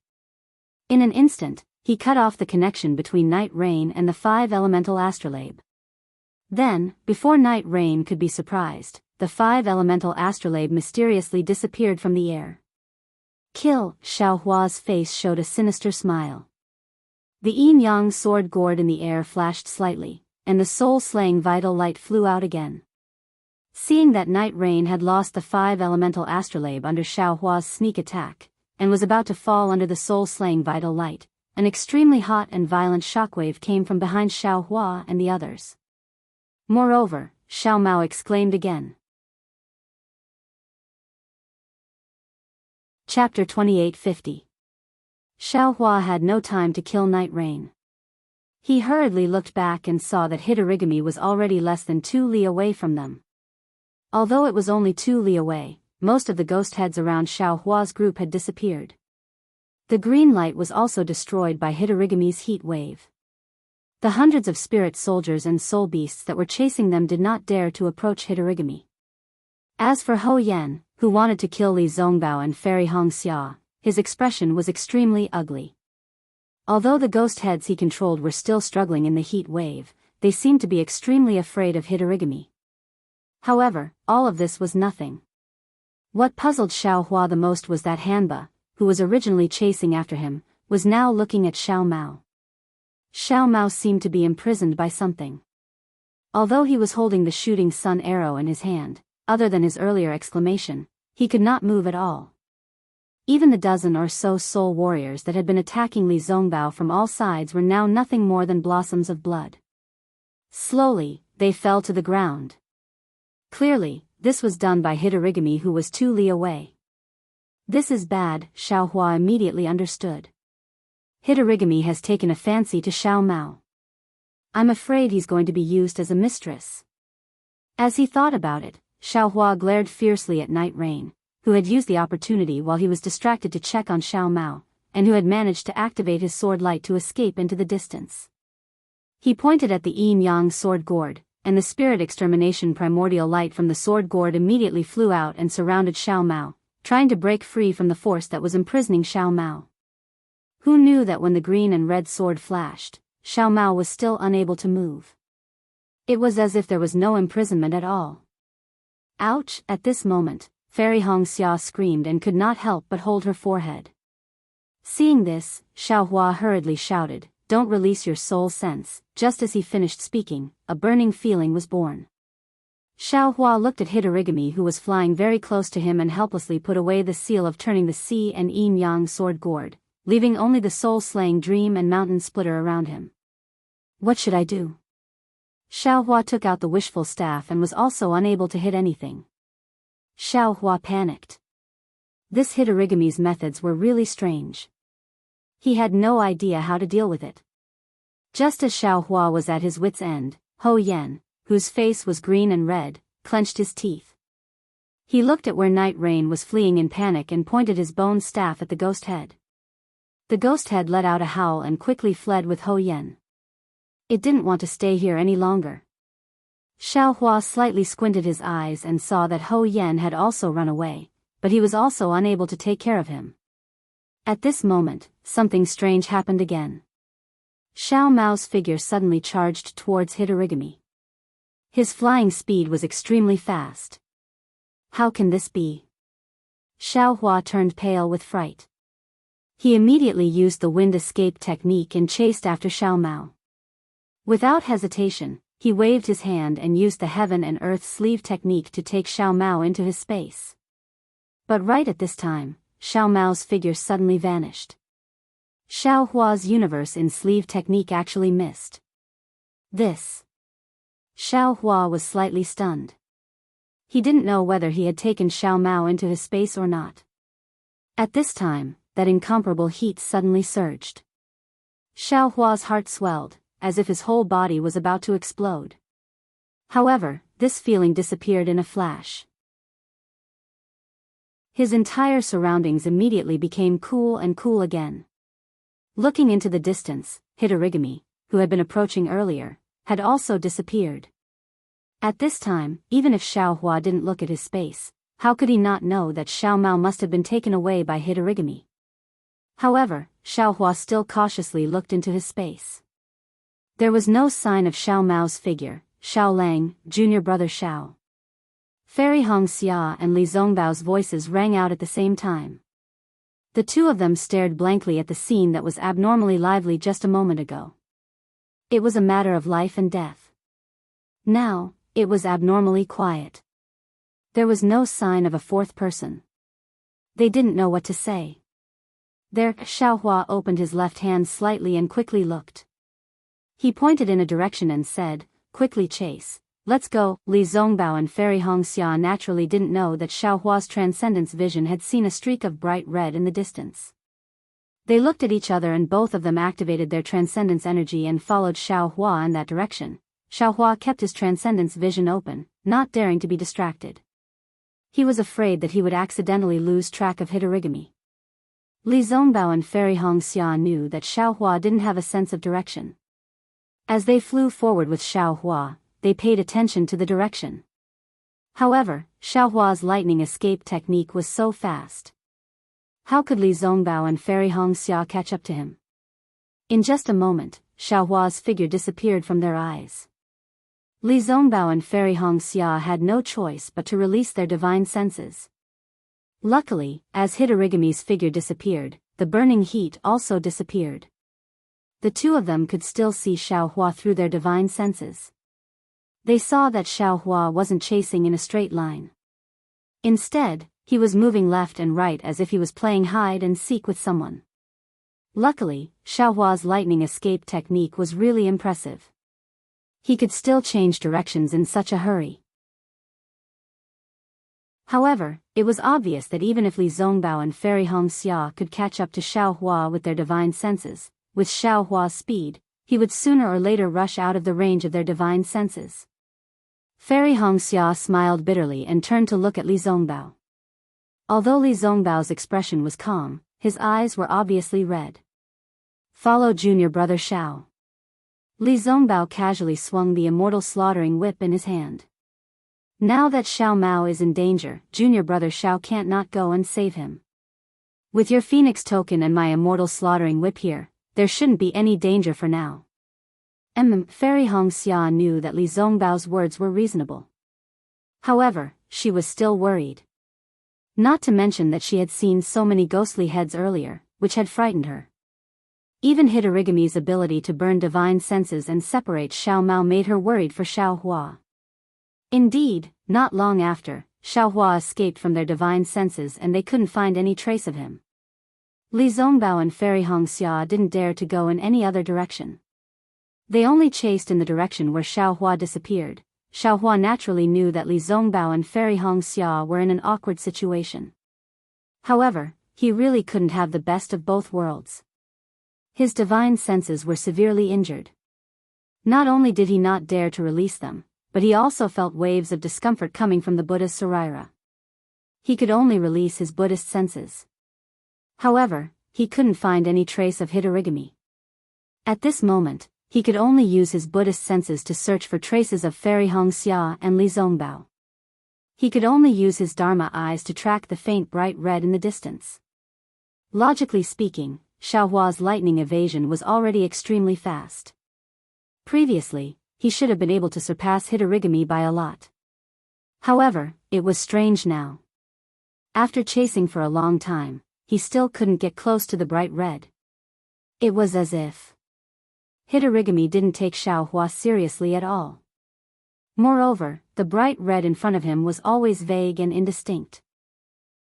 In an instant, he cut off the connection between Night Rain and the 5 elemental astrolabe. Then, before Night Rain could be surprised, the 5 elemental astrolabe mysteriously disappeared from the air. Kill! Xiao Hua's face showed a sinister smile. The yin-yang sword gourd in the air flashed slightly, and the soul-slaying vital light flew out again. Seeing that Night Rain had lost the 5 elemental astrolabe under Xiao Hua's sneak attack, and was about to fall under the soul-slaying vital light, an extremely hot and violent shockwave came from behind Xiao Hua and the others. Moreover, Xiao Mao exclaimed again. Chapter 2850. Xiao Hua had no time to kill Night Rain. He hurriedly looked back and saw that Hitorigami was already less than 2 li away from them. Although it was only 2 li away, most of the ghost heads around Xiao Hua's group had disappeared. The green light was also destroyed by Hitorigami's heat wave. The hundreds of spirit soldiers and soul beasts that were chasing them did not dare to approach Hitorigami. As for Hou Yan, who wanted to kill Li Zongbao and Fairy Xianxia, his expression was extremely ugly. Although the ghost heads he controlled were still struggling in the heat wave, they seemed to be extremely afraid of Hitorigami. However, all of this was nothing. What puzzled Xiao Hua the most was that Hanba, who was originally chasing after him, was now looking at Xiao Mao. Xiao Mao seemed to be imprisoned by something. Although he was holding the shooting sun arrow in his hand, other than his earlier exclamation, he could not move at all. Even the dozen or so soul warriors that had been attacking Li Zongbao from all sides were now nothing more than blossoms of blood. Slowly, they fell to the ground. Clearly, this was done by Hitorigami, who was 2 li away. This is bad, Xiao Hua immediately understood. Hitorigami has taken a fancy to Xiao Mao. I'm afraid he's going to be used as a mistress. As he thought about it, Xiao Hua glared fiercely at Night Rain, who had used the opportunity while he was distracted to check on Xiao Mao, and who had managed to activate his sword light to escape into the distance. He pointed at the yin-yang sword gourd, and the spirit extermination primordial light from the sword gourd immediately flew out and surrounded Xiao Mao, trying to break free from the force that was imprisoning Xiao Mao. Who knew that when the green and red sword flashed, Xiao Mao was still unable to move? It was as if there was no imprisonment at all. Ouch! At this moment, Fairy Xianxia screamed and could not help but hold her forehead. Seeing this, Xiao Hua hurriedly shouted, "Don't release your soul sense." Just as he finished speaking, a burning feeling was born. Xiao Hua looked at Hitorigami, who was flying very close to him, and helplessly put away the seal of turning the sea and yin-yang sword gourd, leaving only the soul-slaying dream and mountain splitter around him. What should I do? Xiao Hua took out the wishful staff and was also unable to hit anything. Xiao Hua panicked. This Hitorigami's methods were really strange. He had no idea how to deal with it. Just as Xiao Hua was at his wit's end, Hou Yan, whose face was green and red, clenched his teeth. He looked at where Night Rain was fleeing in panic and pointed his bone staff at the ghost head. The ghost head let out a howl and quickly fled with Hou Yan. It didn't want to stay here any longer. Xiao Hua slightly squinted his eyes and saw that Hou Yan had also run away, but he was also unable to take care of him. At this moment, something strange happened again. Xiao Mao's figure suddenly charged towards Hitorigami. His flying speed was extremely fast. How can this be? Xiao Hua turned pale with fright. He immediately used the wind escape technique and chased after Xiao Mao. Without hesitation, he waved his hand and used the heaven and earth sleeve technique to take Xiao Mao into his space. But right at this time, Xiao Mao's figure suddenly vanished. Xiao Hua's universe in sleeve technique actually missed. This. Xiao Hua was slightly stunned. He didn't know whether he had taken Xiao Mao into his space or not. At this time, that incomparable heat suddenly surged. Xiao Hua's heart swelled, as if his whole body was about to explode. However, this feeling disappeared in a flash. His entire surroundings immediately became cool and cool again. Looking into the distance, Hitorigami, who had been approaching earlier, had also disappeared. At this time, even if Xiao Hua didn't look at his space, how could he not know that Xiao Mao must have been taken away by Hitorigami? However, Xiao Hua still cautiously looked into his space. There was no sign of Xiao Mao's figure. Xiao Lang, junior brother Xiao. Fairy Xianxia and Li Zongbao's voices rang out at the same time. The two of them stared blankly at the scene that was abnormally lively just a moment ago. It was a matter of life and death. Now, it was abnormally quiet. There was no sign of a fourth person. They didn't know what to say. There, Xiao Hua opened his left hand slightly and quickly looked. He pointed in a direction and said, "Quickly chase. Let's go." Li Zongbao and Fairy Hongxia naturally didn't know that Xiao Hua's transcendence vision had seen a streak of bright red in the distance. They looked at each other and both of them activated their transcendence energy and followed Xiao Hua in that direction. Xiao Hua kept his transcendence vision open, not daring to be distracted. He was afraid that he would accidentally lose track of Hitorigami. Li Zongbao and Fairy Hongxia knew that Xiao Hua didn't have a sense of direction. As they flew forward with Xiao Hua, they paid attention to the direction. However, Xiao Hua's lightning escape technique was so fast. How could Li Zongbao and Fairy Hongxia catch up to him? In just a moment, Xiao Hua's figure disappeared from their eyes. Li Zongbao and Fairy Hongxia had no choice but to release their divine senses. Luckily, as Hitorigami's figure disappeared, the burning heat also disappeared. The two of them could still see Xiao Hua through their divine senses. They saw that Xiao Hua wasn't chasing in a straight line. Instead, he was moving left and right as if he was playing hide and seek with someone. Luckily, Xiao Hua's lightning escape technique was really impressive. He could still change directions in such a hurry. However, it was obvious that even if Li Zongbao and Fairy Hongxia could catch up to Xiao Hua with their divine senses, with Xiao Hua's speed, he would sooner or later rush out of the range of their divine senses. Fairy Hongxia smiled bitterly and turned to look at Li Zongbao. Although Li Zongbao's expression was calm, his eyes were obviously red. "Follow junior brother Xiao." Li Zongbao casually swung the immortal slaughtering whip in his hand. Now that Xiao Mao is in danger, junior brother Xiao can't not go and save him. With your phoenix token and my immortal slaughtering whip here, there shouldn't be any danger for now. Fairy Hongxia knew that Li Zongbao's words were reasonable. However, she was still worried. Not to mention that she had seen so many ghostly heads earlier, which had frightened her. Even Hitorigami's ability to burn divine senses and separate Xiao Mao made her worried for Xiao Hua. Indeed, not long after, Xiao Hua escaped from their divine senses and they couldn't find any trace of him. Li Zongbao and Fairy Hongxia didn't dare to go in any other direction. They only chased in the direction where Xiao Hua disappeared. Xiao Hua naturally knew that Li Zongbao and Fairy Hongxia were in an awkward situation. However, he really couldn't have the best of both worlds. His divine senses were severely injured. Not only did he not dare to release them, but he also felt waves of discomfort coming from the Buddha's Saraira. He could only release his Buddhist senses. However, he couldn't find any trace of Hitorigami. At this moment, he could only use his Buddhist senses to search for traces of Fairy Hongxia and Li Zongbao. He could only use his Dharma eyes to track the faint bright red in the distance. Logically speaking, Xiaohua's lightning evasion was already extremely fast. Previously, he should have been able to surpass Hitorigami by a lot. However, it was strange now. After chasing for a long time, he still couldn't get close to the bright red. It was as if Hitorigami didn't take Xiaohua seriously at all. Moreover, the bright red in front of him was always vague and indistinct.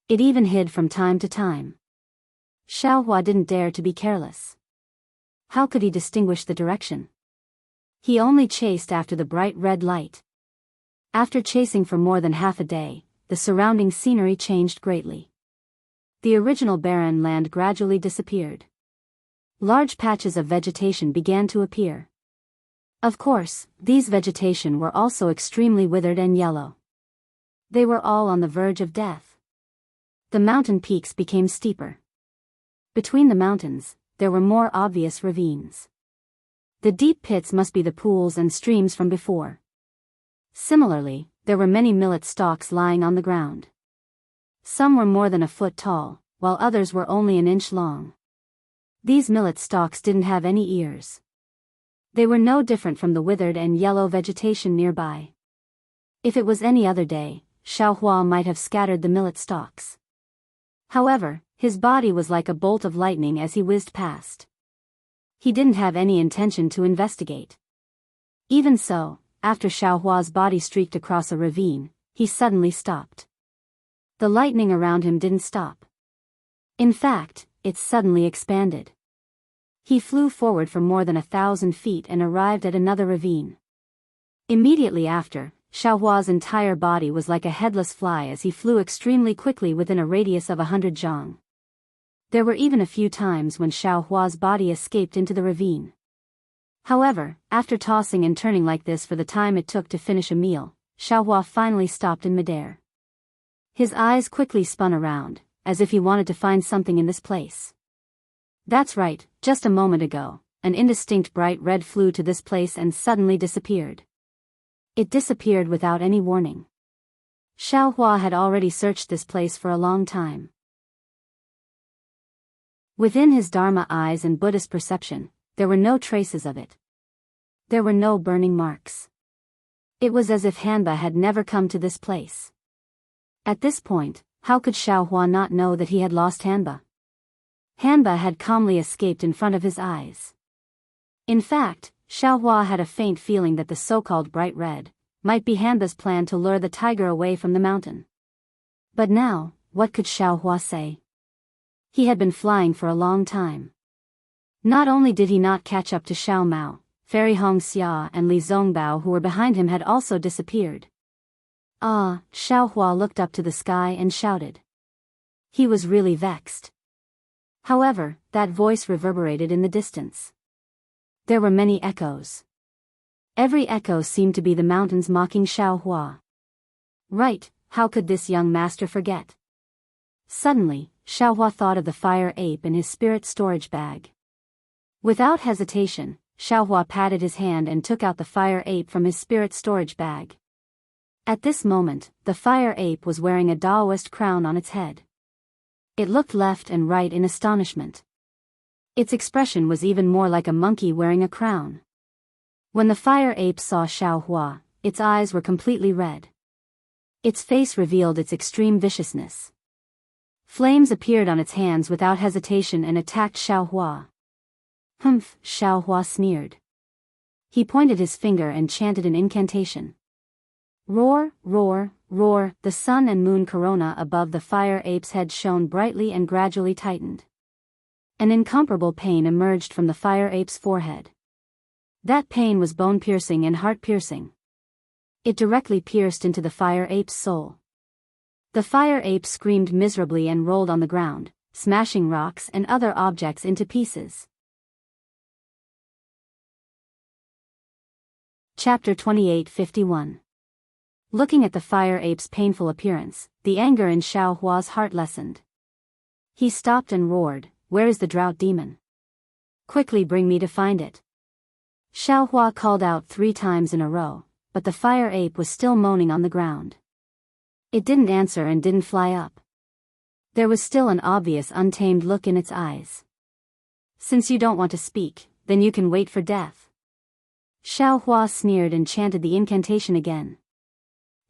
It even hid from time to time. Xiaohua didn't dare to be careless. How could he distinguish the direction? He only chased after the bright red light. After chasing for more than half a day, the surrounding scenery changed greatly. The original barren land gradually disappeared. Large patches of vegetation began to appear. Of course, these vegetation were also extremely withered and yellow. They were all on the verge of death. The mountain peaks became steeper. Between the mountains, there were more obvious ravines. The deep pits must be the pools and streams from before. Similarly, there were many millet stalks lying on the ground. Some were more than a foot tall, while others were only an inch long. These millet stalks didn't have any ears. They were no different from the withered and yellow vegetation nearby. If it was any other day, Xiaohua might have scattered the millet stalks. However, his body was like a bolt of lightning as he whizzed past. He didn't have any intention to investigate. Even so, after Xiaohua's body streaked across a ravine, he suddenly stopped. The lightning around him didn't stop. In fact, it suddenly expanded. He flew forward for more than 1,000 feet and arrived at another ravine. Immediately after, Xiaohua's entire body was like a headless fly as he flew extremely quickly within a radius of 100 zhang. There were even a few times when Xiaohua's body escaped into the ravine. However, after tossing and turning like this for the time it took to finish a meal, Xiaohua finally stopped in midair. His eyes quickly spun around, as if he wanted to find something in this place. That's right, just a moment ago, an indistinct bright red flew to this place and suddenly disappeared. It disappeared without any warning. Xiaohua had already searched this place for a long time. Within his Dharma eyes and Buddhist perception, there were no traces of it. There were no burning marks. It was as if Hanba had never come to this place. At this point, how could Xiaohua not know that he had lost Hanba? Hanba had calmly escaped in front of his eyes. In fact, Xiaohua had a faint feeling that the so-called bright red might be Hanba's plan to lure the tiger away from the mountain. But now, what could Xiaohua say? He had been flying for a long time. Not only did he not catch up to Xiao Mao, Fairy Hong Xia and Li Zongbao who were behind him had also disappeared. Xiaohua looked up to the sky and shouted. He was really vexed. However, that voice reverberated in the distance. There were many echoes. Every echo seemed to be the mountains mocking Xiaohua. Right, how could this young master forget? Suddenly, Xiaohua thought of the fire ape in his spirit storage bag. Without hesitation, Xiaohua patted his hand and took out the fire ape from his spirit storage bag. At this moment, the fire ape was wearing a Daoist crown on its head. It looked left and right in astonishment. Its expression was even more like a monkey wearing a crown. When the fire ape saw Xiaohua, its eyes were completely red. Its face revealed its extreme viciousness. Flames appeared on its hands without hesitation and attacked Xiaohua. Humph, Xiaohua sneered. He pointed his finger and chanted an incantation. Roar, roar, roar, the sun and moon corona above the fire ape's head shone brightly and gradually tightened. An incomparable pain emerged from the fire ape's forehead. That pain was bone-piercing and heart-piercing. It directly pierced into the fire ape's soul. The fire ape screamed miserably and rolled on the ground, smashing rocks and other objects into pieces. Chapter 28:51. Looking at the fire ape's painful appearance, the anger in Xiaohua's heart lessened. He stopped and roared, "Where is the drought demon? Quickly bring me to find it." Xiaohua called out 3 times in a row, but the fire ape was still moaning on the ground. It didn't answer and didn't fly up. There was still an obvious untamed look in its eyes. Since you don't want to speak, then you can wait for death. Xiaohua sneered and chanted the incantation again.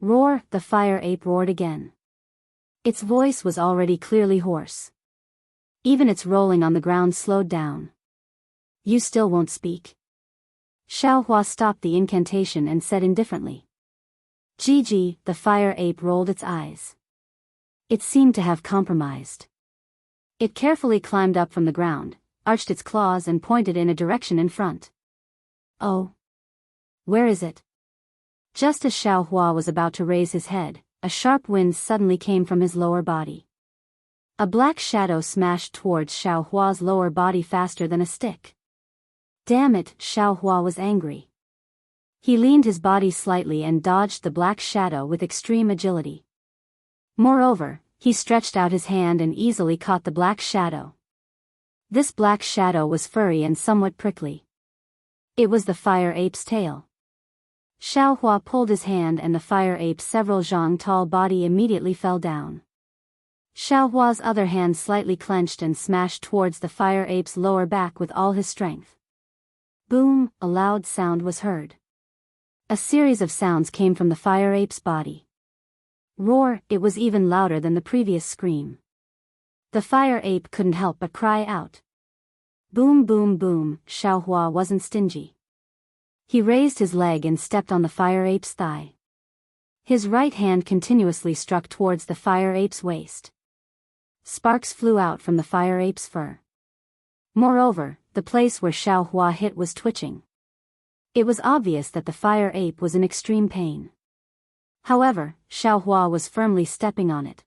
Roar, the fire ape roared again. Its voice was already clearly hoarse. Even its rolling on the ground slowed down. You still won't speak? Xiaohua stopped the incantation and said indifferently. Gigi, the fire ape rolled its eyes. It seemed to have compromised. It carefully climbed up from the ground, arched its claws and pointed in a direction in front. Oh. Where is it? Just as Xiaohua was about to raise his head, a sharp wind suddenly came from his lower body. A black shadow smashed towards Xiaohua's lower body faster than a stick. Damn it, Xiaohua was angry. He leaned his body slightly and dodged the black shadow with extreme agility. Moreover, he stretched out his hand and easily caught the black shadow. This black shadow was furry and somewhat prickly. It was the fire ape's tail. Xiaohua pulled his hand and the fire ape's several zhang tall body immediately fell down. Xiaohua's other hand slightly clenched and smashed towards the fire ape's lower back with all his strength. Boom, a loud sound was heard. A series of sounds came from the fire ape's body. Roar, it was even louder than the previous scream. The fire ape couldn't help but cry out. Boom boom boom, Xiaohua wasn't stingy. He raised his leg and stepped on the fire ape's thigh. His right hand continuously struck towards the fire ape's waist. Sparks flew out from the fire ape's fur. Moreover, the place where Xiaohua hit was twitching. It was obvious that the fire ape was in extreme pain. However, Xiaohua was firmly stepping on it.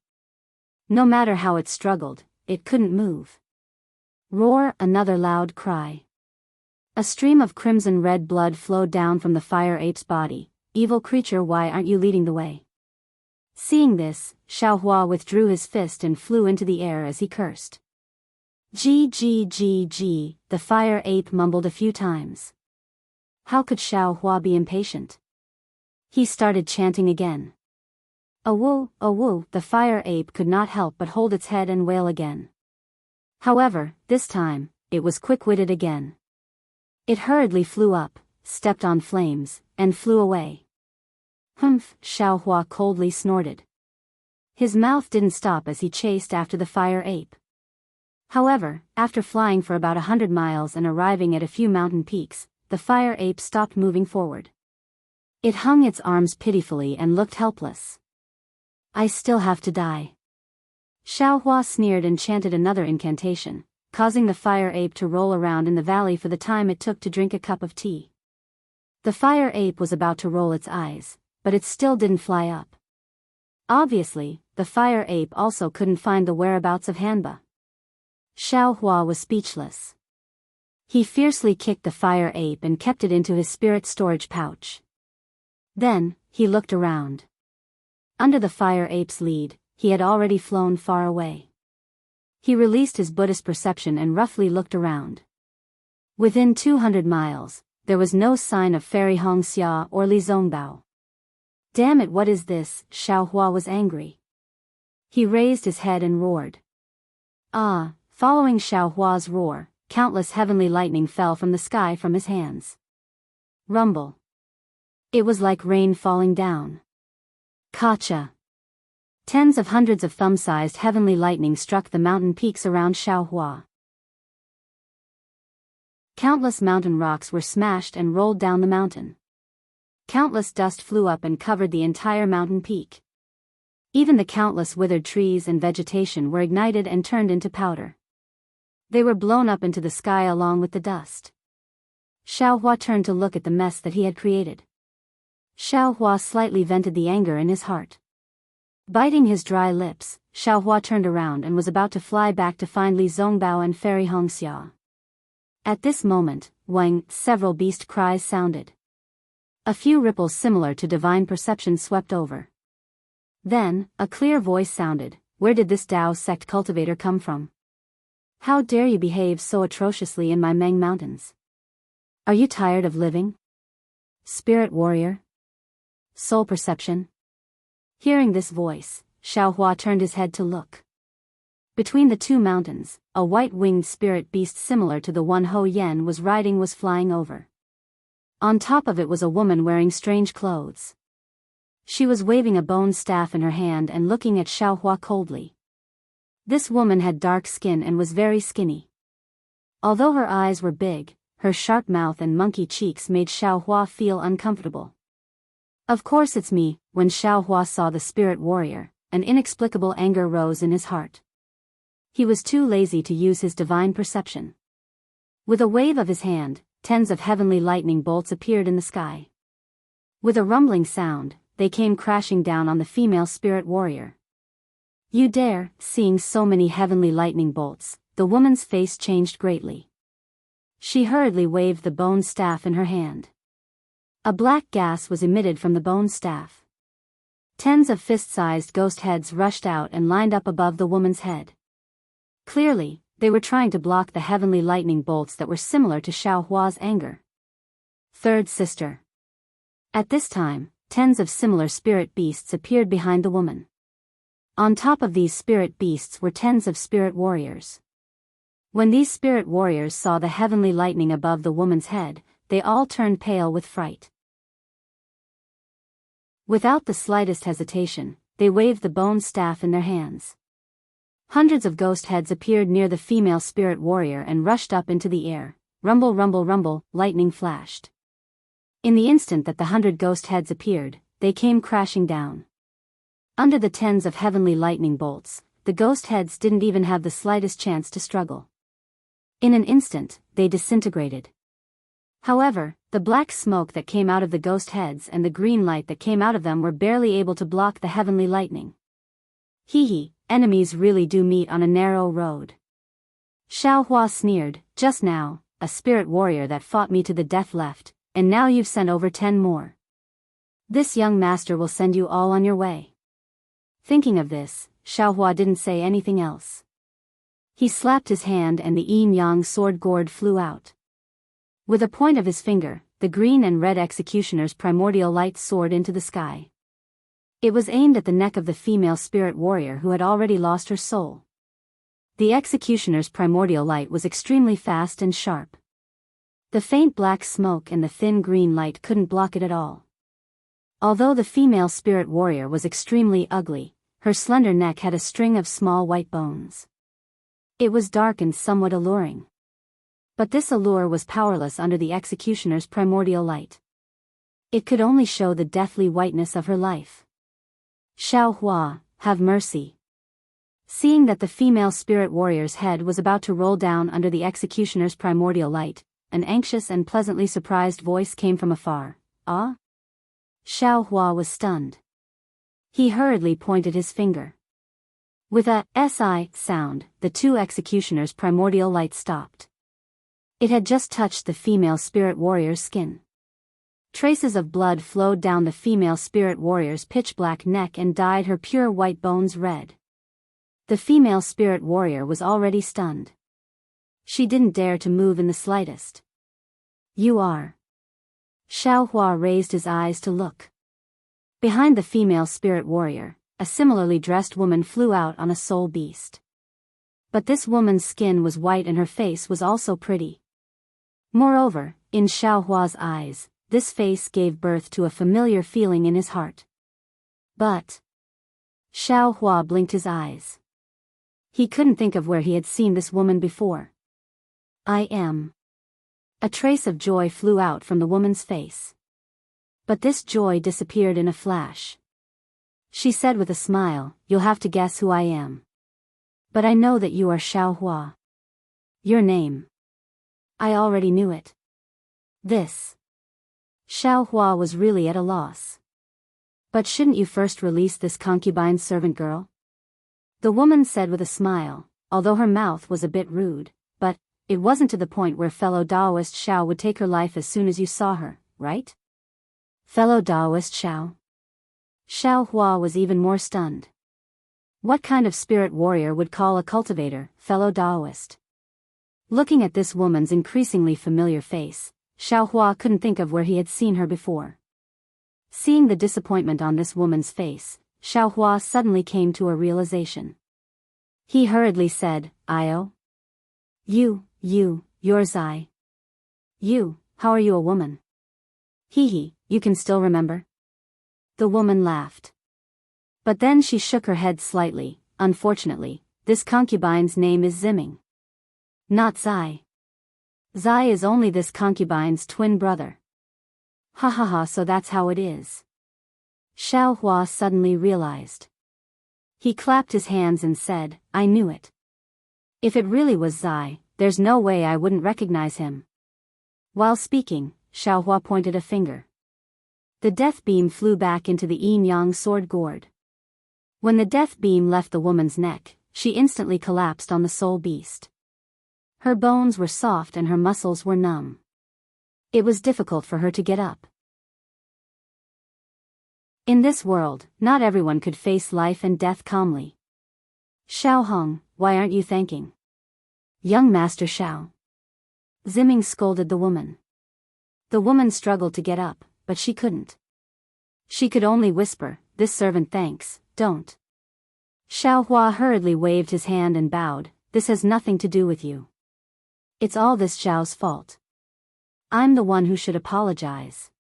No matter how it struggled, it couldn't move. Roar, another loud cry. A stream of crimson-red blood flowed down from the fire ape's body. Evil creature, why aren't you leading the way? Seeing this, Xiaohua withdrew his fist and flew into the air as he cursed. G, the fire ape mumbled a few times. How could Xiaohua be impatient? He started chanting again. Awoo, the fire ape could not help but hold its head and wail again. However, this time, it was quick-witted again. It hurriedly flew up, stepped on flames, and flew away. Humph, Xiaohua coldly snorted. His mouth didn't stop as he chased after the fire ape. However, after flying for about 100 miles and arriving at a few mountain peaks, the fire ape stopped moving forward. It hung its arms pitifully and looked helpless. I still have to die. Xiaohua sneered and chanted another incantation, causing the fire ape to roll around in the valley for the time it took to drink a cup of tea. The fire ape was about to roll its eyes, but it still didn't fly up. Obviously, the fire ape also couldn't find the whereabouts of Hanba. Xiaohua was speechless. He fiercely kicked the fire ape and kept it into his spirit storage pouch. Then, he looked around. Under the fire ape's lead, he had already flown far away. He released his Buddhist perception and roughly looked around. Within 200 miles, there was no sign of Fairy Hongxia or Li Zongbao. Damn it, what is this? Xiaohua was angry. He raised his head and roared. Ah, following Xiaohua's roar, countless heavenly lightning fell from the sky from his hands. Rumble. It was like rain falling down. Kacha. Tens of hundreds of thumb-sized heavenly lightning struck the mountain peaks around Xiaohua. Countless mountain rocks were smashed and rolled down the mountain. Countless dust flew up and covered the entire mountain peak. Even the countless withered trees and vegetation were ignited and turned into powder. They were blown up into the sky along with the dust. Xiaohua turned to look at the mess that he had created. Xiaohua slightly vented the anger in his heart. Biting his dry lips, Xiaohua turned around and was about to fly back to find Li Zongbao and Fairy Hongxia. At this moment, several beast cries sounded. A few ripples similar to divine perception swept over. Then, a clear voice sounded, where did this Dao sect cultivator come from? How dare you behave so atrociously in my Meng Mountains? Are you tired of living? Spirit warrior? Soul perception? Hearing this voice, Xiaohua turned his head to look. Between the two mountains, a white-winged spirit beast similar to the one Ho Yen was riding was flying over. On top of it was a woman wearing strange clothes. She was waving a bone staff in her hand and looking at Xiaohua coldly. This woman had dark skin and was very skinny. Although her eyes were big, her sharp mouth and monkey cheeks made Xiaohua feel uncomfortable. Of course it's me. When Xiaohua saw the spirit warrior, an inexplicable anger rose in his heart. He was too lazy to use his divine perception. With a wave of his hand, tens of heavenly lightning bolts appeared in the sky. With a rumbling sound, they came crashing down on the female spirit warrior. You dare! Seeing so many heavenly lightning bolts, the woman's face changed greatly. She hurriedly waved the bone staff in her hand. A black gas was emitted from the bone staff. Tens of fist-sized ghost heads rushed out and lined up above the woman's head. Clearly, they were trying to block the heavenly lightning bolts that were similar to Xiaohua's anger. Third sister. At this time, tens of similar spirit beasts appeared behind the woman. On top of these spirit beasts were tens of spirit warriors. When these spirit warriors saw the heavenly lightning above the woman's head, they all turned pale with fright. Without the slightest hesitation, they waved the bone staff in their hands. Hundreds of ghost heads appeared near the female spirit warrior and rushed up into the air. Rumble, rumble, rumble, lightning flashed. In the instant that the 100 ghost heads appeared, they came crashing down. Under the tens of heavenly lightning bolts, the ghost heads didn't even have the slightest chance to struggle. In an instant, they disintegrated. However, the black smoke that came out of the ghost heads and the green light that came out of them were barely able to block the heavenly lightning. Hee, enemies really do meet on a narrow road. Xiaohua sneered. Just now, a spirit warrior that fought me to the death left, and now you've sent over 10 more. This young master will send you all on your way. Thinking of this, Xiaohua didn't say anything else. He slapped his hand and the yin-yang sword gourd flew out. With a point of his finger, the green and red executioner's primordial light soared into the sky. It was aimed at the neck of the female spirit warrior who had already lost her soul. The executioner's primordial light was extremely fast and sharp. The faint black smoke and the thin green light couldn't block it at all. Although the female spirit warrior was extremely ugly, her slender neck had a string of small white bones. It was dark and somewhat alluring. But this allure was powerless under the executioner's primordial light. It could only show the deathly whiteness of her life. Xiaohua, have mercy. Seeing that the female spirit warrior's head was about to roll down under the executioner's primordial light, an anxious and pleasantly surprised voice came from afar. Ah? Xiaohua was stunned. He hurriedly pointed his finger. With a "si" sound, the two executioners' primordial light stopped. It had just touched the female spirit warrior's skin. Traces of blood flowed down the female spirit warrior's pitch-black neck and dyed her pure white bones red. The female spirit warrior was already stunned. She didn't dare to move in the slightest. You are. Xiaohua raised his eyes to look. Behind the female spirit warrior, a similarly dressed woman flew out on a soul beast. But this woman's skin was white and her face was also pretty. Moreover, in Xiaohua's eyes, this face gave birth to a familiar feeling in his heart. But Xiaohua blinked his eyes. He couldn't think of where he had seen this woman before. I am. A trace of joy flew out from the woman's face. But this joy disappeared in a flash. She said with a smile, "You'll have to guess who I am. But I know that you are Xiaohua. Your name. I already knew it." This. Xiaohua was really at a loss. But shouldn't you first release this concubine servant girl? The woman said with a smile, although her mouth was a bit rude, but it wasn't to the point where fellow Daoist Xiao would take her life as soon as you saw her, right? Fellow Daoist Xiao? Xiaohua was even more stunned. What kind of spirit warrior would call a cultivator fellow Daoist? Looking at this woman's increasingly familiar face, Xiaohua couldn't think of where he had seen her before. Seeing the disappointment on this woman's face, Xiaohua suddenly came to a realization. He hurriedly said, "Io? You're Zai. How are you a woman? Hee, you can still remember?" The woman laughed. But then she shook her head slightly. "Unfortunately, this concubine's name is Ziming. Not Zai. Zai is only this concubine's twin brother." "Ha ha ha, so that's how it is." Xiaohua suddenly realized. He clapped his hands and said, "I knew it. If it really was Zai, there's no way I wouldn't recognize him." While speaking, Xiaohua pointed a finger. The death beam flew back into the yin-yang sword gourd. When the death beam left the woman's neck, she instantly collapsed on the soul beast. Her bones were soft and her muscles were numb. It was difficult for her to get up. In this world, not everyone could face life and death calmly. "Xiao Hong, why aren't you thanking young Master Xiao?" Ziming scolded the woman. The woman struggled to get up, but she couldn't. She could only whisper, "This servant thanks, don't." Xiaohua hurriedly waved his hand and bowed, "This has nothing to do with you. It's all this Xiao's fault. I'm the one who should apologize."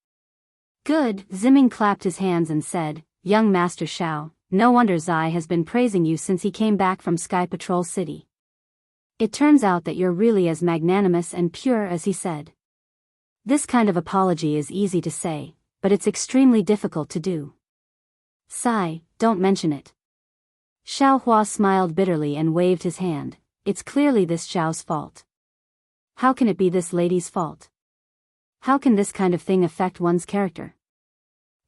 "Good," Ziming clapped his hands and said, "Young Master Xiao, no wonder Zai has been praising you since he came back from Sky Patrol City. It turns out that you're really as magnanimous and pure as he said." This kind of apology is easy to say, but it's extremely difficult to do. "Sigh, don't mention it." Xiaohua smiled bitterly and waved his hand. "It's clearly this Xiao's fault. How can it be this lady's fault? How can this kind of thing affect one's character?"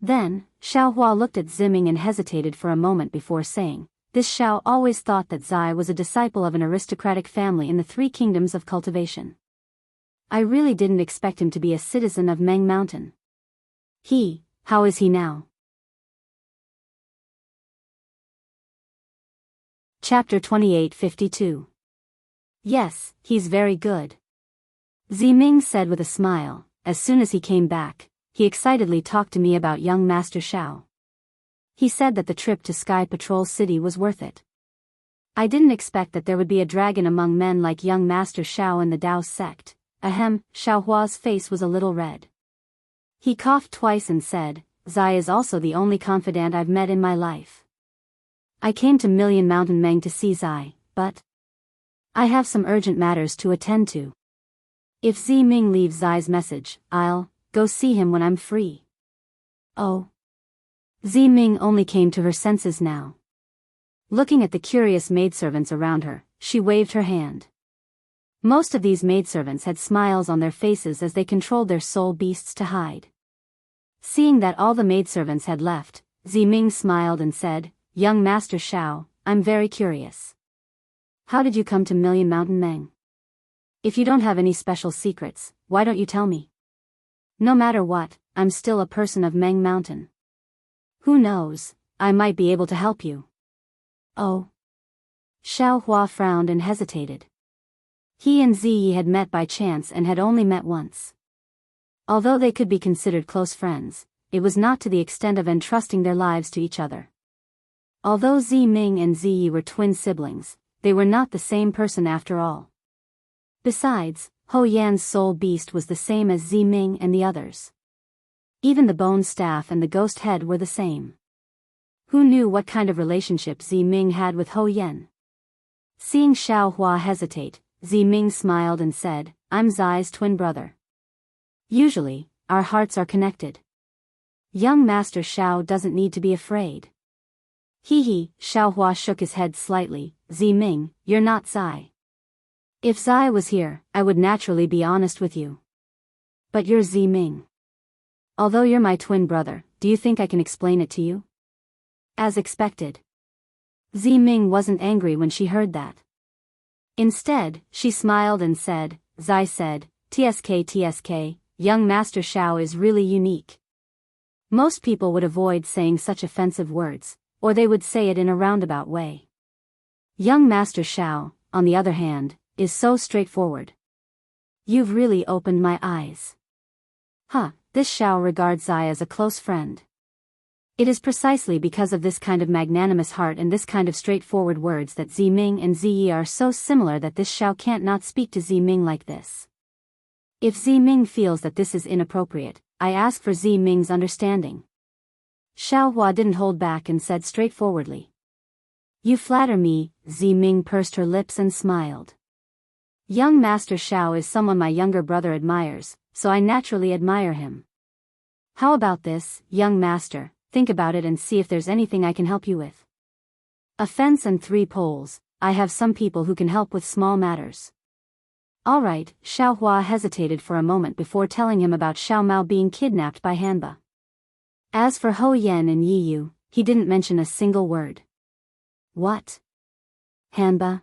Then, Xiaohua looked at Ziming and hesitated for a moment before saying, "This Xiao always thought that Zai was a disciple of an aristocratic family in the Three Kingdoms of Cultivation. I really didn't expect him to be a citizen of Meng Mountain. How is he now?" Chapter 2852. "Yes, he's very good," Ziming said with a smile. "As soon as he came back, he excitedly talked to me about young Master Xiao. He said that the trip to Sky Patrol City was worth it. I didn't expect that there would be a dragon among men like young Master Xiao in the Daoist sect." Ahem, Xiaohua's face was a little red. He coughed twice and said, "Zai is also the only confidant I've met in my life. I came to Million Mountain Meng to see Zai, but I have some urgent matters to attend to. If Ziming leaves Zai's message, I'll go see him when I'm free." "Oh." Ziming only came to her senses now. Looking at the curious maidservants around her, she waved her hand. Most of these maidservants had smiles on their faces as they controlled their soul beasts to hide. Seeing that all the maidservants had left, Ziming smiled and said, "Young Master Xiao, I'm very curious. How did you come to Million Mountain Meng? If you don't have any special secrets, why don't you tell me? No matter what, I'm still a person of Meng Mountain. Who knows, I might be able to help you." "Oh." Xiaohua frowned and hesitated. He and Ziyi had met by chance and had only met once. Although they could be considered close friends, it was not to the extent of entrusting their lives to each other. Although Ziming and Ziyi were twin siblings, they were not the same person after all. Besides, Ho Yan's soul beast was the same as Ziming and the others. Even the bone staff and the ghost head were the same. Who knew what kind of relationship Ziming had with Ho Yan? Seeing Xiaohua hesitate, Ziming smiled and said, "I'm Zai's twin brother. Usually, our hearts are connected. Young Master Xiao doesn't need to be afraid." Xiaohua shook his head slightly. "Ziming, you're not Zai. If Zai was here, I would naturally be honest with you. But you're Ziming. Although you're my twin brother, do you think I can explain it to you?" As expected. Ziming wasn't angry when she heard that. Instead, she smiled and said, "Zai said, TSK, young Master Xiao is really unique." Most people would avoid saying such offensive words, or they would say it in a roundabout way. Young Master Xiao, on the other hand, is so straightforward. You've really opened my eyes. This Xiao regards Zai as a close friend. It is precisely because of this kind of magnanimous heart and this kind of straightforward words that Ziming and Ziyi are so similar that this Xiao can't not speak to Ziming like this. If Ziming feels that this is inappropriate, I ask for Ziming's understanding. Xiao Hua didn't hold back and said straightforwardly. You flatter me. Ziming pursed her lips and smiled. Young Master Xiao is someone my younger brother admires, so I naturally admire him. How about this, young master? Think about it and see if there's anything I can help you with. A fence and 3 poles. I have some people who can help with small matters. All right. Xiao Hua hesitated for a moment before telling him about Xiao Mao being kidnapped by Hanba. As for Ho Yan and Yi Yu, he didn't mention a single word. What? Hanba?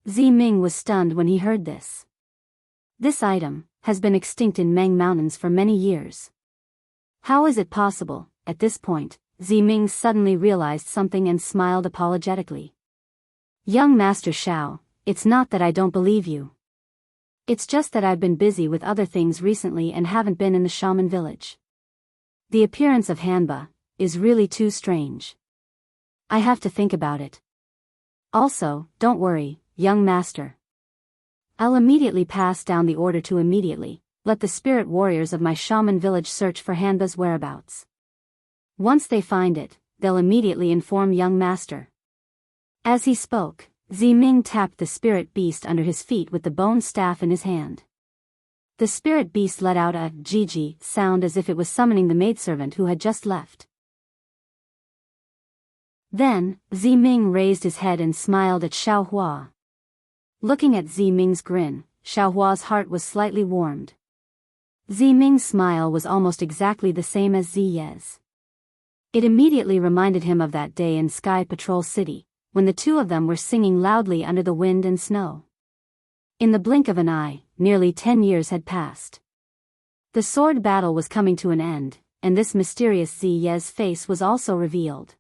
Ziming was stunned when he heard this. This item has been extinct in Meng Mountains for many years. How is it possible? At this point, Ziming suddenly realized something and smiled apologetically. Young Master Xiao, it's not that I don't believe you. It's just that I've been busy with other things recently and haven't been in the shaman village. The appearance of Hanba is really too strange. I have to think about it. Also, don't worry, young master. I'll immediately pass down the order to immediately let the spirit warriors of my shaman village search for Hanba's whereabouts. Once they find it, they'll immediately inform young master. As he spoke, Ziming tapped the spirit beast under his feet with the bone staff in his hand. The spirit beast let out a "Gigi" sound as if it was summoning the maidservant who had just left. Then, Ziming raised his head and smiled at Xiao Hua. Looking at Ziming's grin, Xiao Hua's heart was slightly warmed. Ziming's smile was almost exactly the same as Ziye's. It immediately reminded him of that day in Sky Patrol City, when the two of them were singing loudly under the wind and snow. In the blink of an eye, nearly 10 years had passed. The sword battle was coming to an end, and this mysterious Ziye's face was also revealed.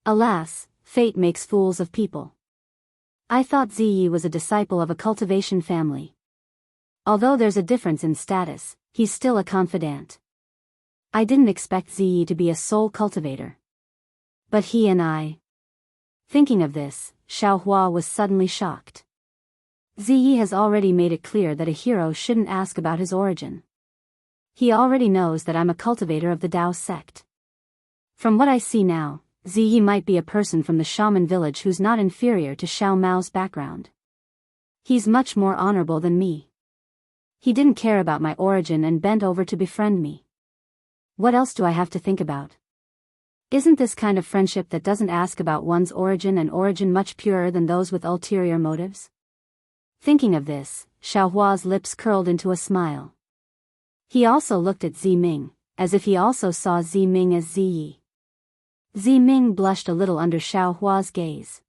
Alas, fate makes fools of people. I thought Ziyi was a disciple of a cultivation family. Although there's a difference in status, he's still a confidant. I didn't expect Ziyi to be a soul cultivator. But he and I. Thinking of this, Xiao Hua was suddenly shocked. Ziyi has already made it clear that a hero shouldn't ask about his origin. He already knows that I'm a cultivator of the Dao sect. From what I see now, Ziyi might be a person from the shaman village who's not inferior to Xiao Mao's background. He's much more honorable than me. He didn't care about my origin and bent over to befriend me. What else do I have to think about? Isn't this kind of friendship that doesn't ask about one's origin and origin much purer than those with ulterior motives? Thinking of this, Xiao Hua's lips curled into a smile. He also looked at Ziming, as if he also saw Ziming as Ziyi. Ziming blushed a little under Xiao Hua's gaze.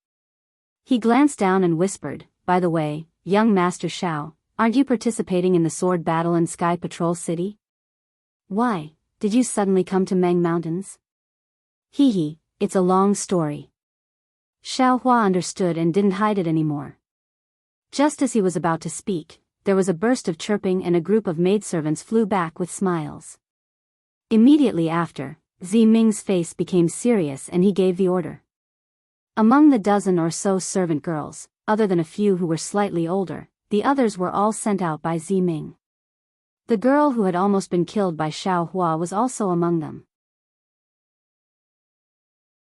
He glanced down and whispered, by the way, young Master Xiao, aren't you participating in the sword battle in Sky Patrol City? Why? Did you suddenly come to Meng Mountains? Hee, it's a long story. Xiao Hua understood and didn't hide it anymore. Just as he was about to speak, there was a burst of chirping and a group of maidservants flew back with smiles. Immediately after, Ziming's face became serious and he gave the order. Among the dozen or so servant girls, other than a few who were slightly older, the others were all sent out by Ziming. The girl who had almost been killed by Xiao Hua was also among them.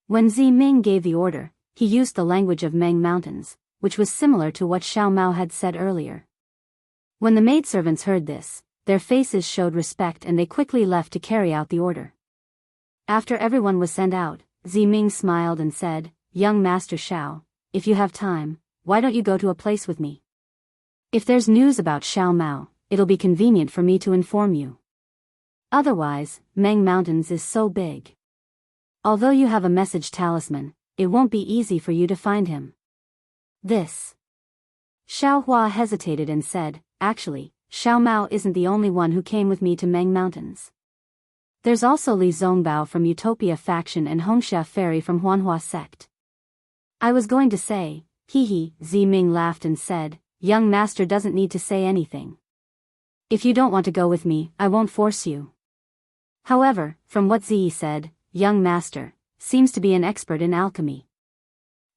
When Ziming gave the order, he used the language of Meng Mountains, which was similar to what Xiao Mao had said earlier. When the maidservants heard this, their faces showed respect and they quickly left to carry out the order. After everyone was sent out, Ziming smiled and said, Young Master Xiao, if you have time, why don't you go to a place with me? If there's news about Xiao Mao, it'll be convenient for me to inform you. Otherwise, Meng Mountains is so big. Although you have a message talisman, it won't be easy for you to find him. This. Xiao Hua hesitated and said, Actually, Xiao Mao isn't the only one who came with me to Meng Mountains. There's also Li Zongbao from Utopia faction and Hongxia Fairy from Huanhua sect. I was going to say, Ziming laughed and said, Young Master doesn't need to say anything. If you don't want to go with me, I won't force you. However, from what Ziyi said, young master, seems to be an expert in alchemy.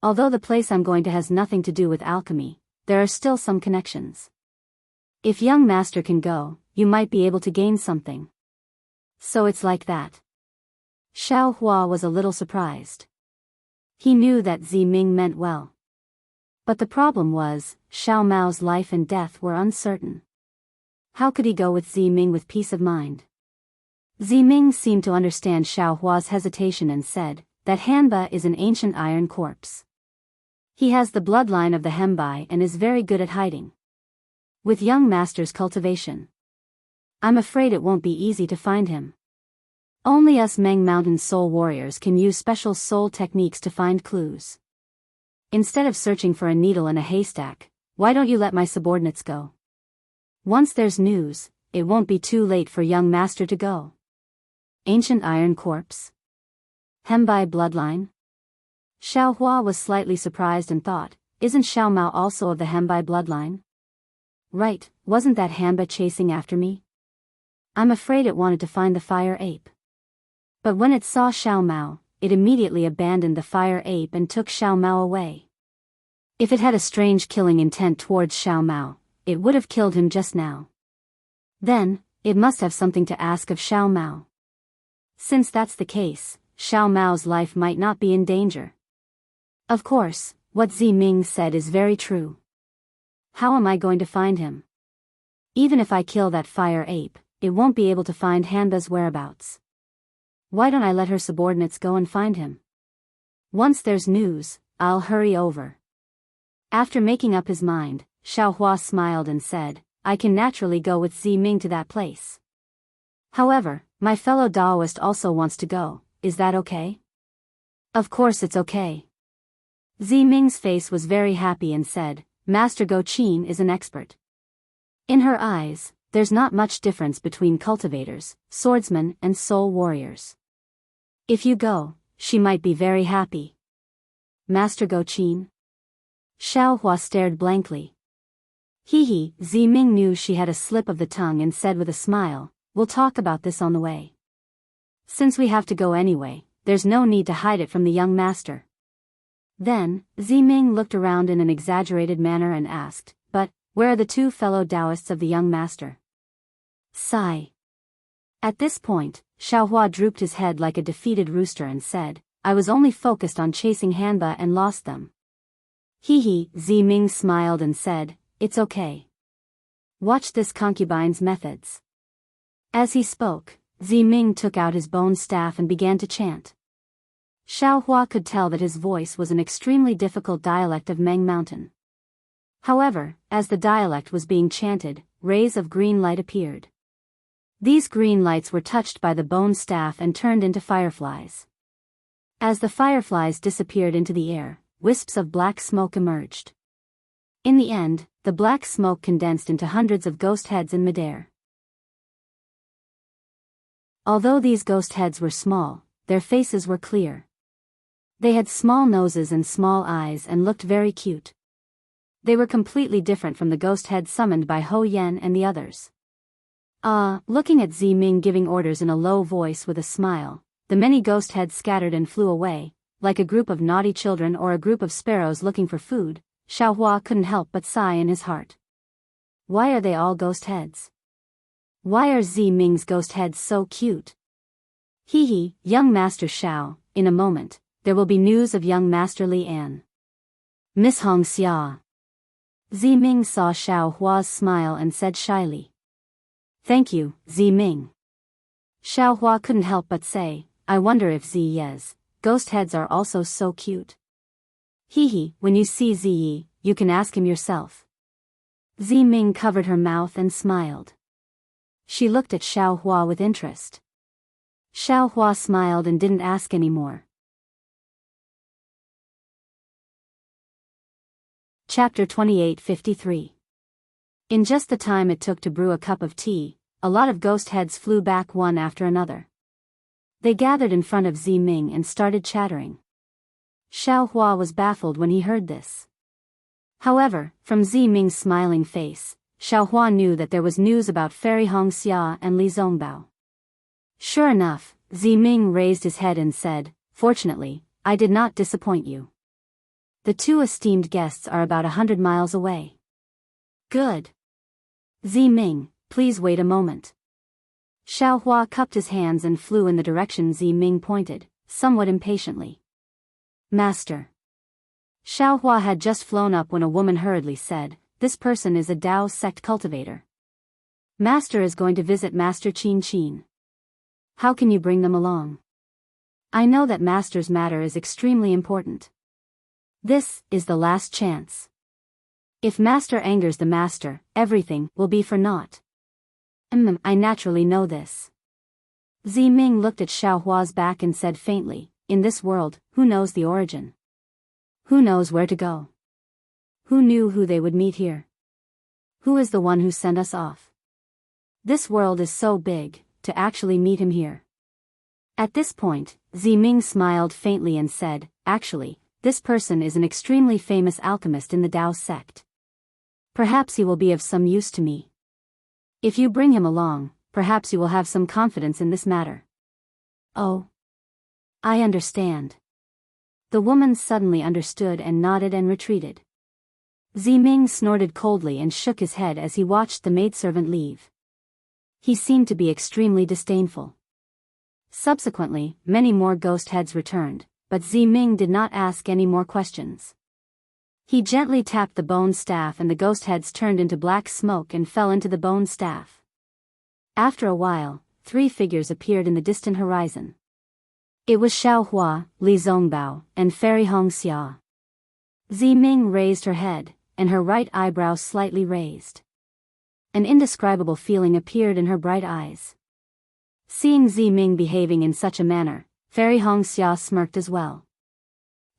Although the place I'm going to has nothing to do with alchemy, there are still some connections. If young master can go, you might be able to gain something. So it's like that. Xiao Hua was a little surprised. He knew that Zi Ming meant well. But the problem was, Xiao Mao's life and death were uncertain. How could he go with Zi Ming with peace of mind? Zi Ming seemed to understand Xiao Hua's hesitation and said, that Hanba is an ancient iron corpse. He has the bloodline of the Hembai and is very good at hiding. With young master's cultivation, I'm afraid it won't be easy to find him. Only us Meng Mountain soul warriors can use special soul techniques to find clues. Instead of searching for a needle in a haystack, why don't you let my subordinates go? Once there's news, it won't be too late for young master to go. Ancient iron corpse? Hembai bloodline? Xiao Hua was slightly surprised and thought, isn't Xiao Mao also of the Hembai bloodline? Right, wasn't that Hanba chasing after me? I'm afraid it wanted to find the fire ape. But when it saw Xiao Mao, it immediately abandoned the fire ape and took Xiao Mao away. If it had a strange killing intent towards Xiao Mao, it would have killed him just now. Then, it must have something to ask of Xiao Mao. Since that's the case, Xiao Mao's life might not be in danger. Of course, what Zi Ming said is very true. How am I going to find him? Even if I kill that fire ape, it won't be able to find Hanba's whereabouts. Why don't I let her subordinates go and find him? Once there's news, I'll hurry over. After making up his mind, Xiao Hua smiled and said, I can naturally go with Zi Ming to that place. However, my fellow Daoist also wants to go, is that okay? Of course it's okay. Zi Ming's face was very happy and said, Master Go Qin is an expert. In her eyes, there's not much difference between cultivators, swordsmen and soul warriors. If you go, she might be very happy. Master Go Qin? Xiao Hua stared blankly. Zi Ming knew she had a slip of the tongue and said with a smile, we'll talk about this on the way. Since we have to go anyway, there's no need to hide it from the young master. Then, Zi Ming looked around in an exaggerated manner and asked, but, where are the two fellow Daoists of the young master? Sigh. At this point, Xiao Hua drooped his head like a defeated rooster and said, I was only focused on chasing Hanba and lost them. Zi Ming smiled and said, it's okay. Watch this concubine's methods. As he spoke, Zi Ming took out his bone staff and began to chant. Xiao Hua could tell that his voice was an extremely difficult dialect of Meng Mountain. However, as the dialect was being chanted, rays of green light appeared. These green lights were touched by the bone staff and turned into fireflies. As the fireflies disappeared into the air, wisps of black smoke emerged. In the end, the black smoke condensed into hundreds of ghost heads in midair. Although these ghost heads were small, their faces were clear. They had small noses and small eyes and looked very cute. They were completely different from the ghost heads summoned by Ho Yen and the others. Looking at Zi Ming giving orders in a low voice with a smile, the many ghost heads scattered and flew away, like a group of naughty children or a group of sparrows looking for food. Xiao Hua couldn't help but sigh in his heart. Why are they all ghost heads? Why are Zi Ming's ghost heads so cute? Young Master Xiao, in a moment, there will be news of young Master Li An. Miss Hong Xia. Zi Ming saw Xiao Hua's smile and said shyly. Thank you, Zi Ming. Xiao Hua couldn't help but say, I wonder if Zi Ye's ghost heads are also so cute. When you see Zi Yi, you can ask him yourself. Zi Ming covered her mouth and smiled. She looked at Xiao Hua with interest. Xiao Hua smiled and didn't ask any more. Chapter 28:53. In just the time it took to brew a cup of tea, a lot of ghost heads flew back one after another. They gathered in front of Zi Ming and started chattering. Xiao Hua was baffled when he heard this. However, from Zi Ming's smiling face, Xiao Hua knew that there was news about Fairy Hong Xia and Li Zongbao. Sure enough, Ziming raised his head and said, "Fortunately, I did not disappoint you. The two esteemed guests are about 100 miles away." "Good. Ziming, please wait a moment." Xiaohua cupped his hands and flew in the direction Ziming pointed, somewhat impatiently. "Master." Xiaohua had just flown up when a woman hurriedly said, "This person is a Dao sect cultivator. Master is going to visit Master Qin Qin. How can you bring them along? I know that Master's matter is extremely important. This is the last chance. If Master angers the Master, everything will be for naught." I naturally know this." Ziming looked at Xiaohua's back and said faintly, "In this world, who knows the origin? Who knows where to go? Who knew who they would meet here? Who is the one who sent us off? This world is so big, to actually meet him here." At this point, Ziming smiled faintly and said, "Actually, this person is an extremely famous alchemist in the Dao sect. Perhaps he will be of some use to me. If you bring him along, perhaps you will have some confidence in this matter." "Oh. I understand." The woman suddenly understood and nodded and retreated. Ziming snorted coldly and shook his head as he watched the maidservant leave. He seemed to be extremely disdainful. Subsequently, many more ghost heads returned, but Ziming did not ask any more questions. He gently tapped the bone staff and the ghost heads turned into black smoke and fell into the bone staff. After a while, 3 figures appeared in the distant horizon. It was Xiaohua, Li Zongbao, and Fairy Hongxia. Ziming raised her head, and her right eyebrow slightly raised. An indescribable feeling appeared in her bright eyes. Seeing Ziming behaving in such a manner, Fairy Hongxia smirked as well.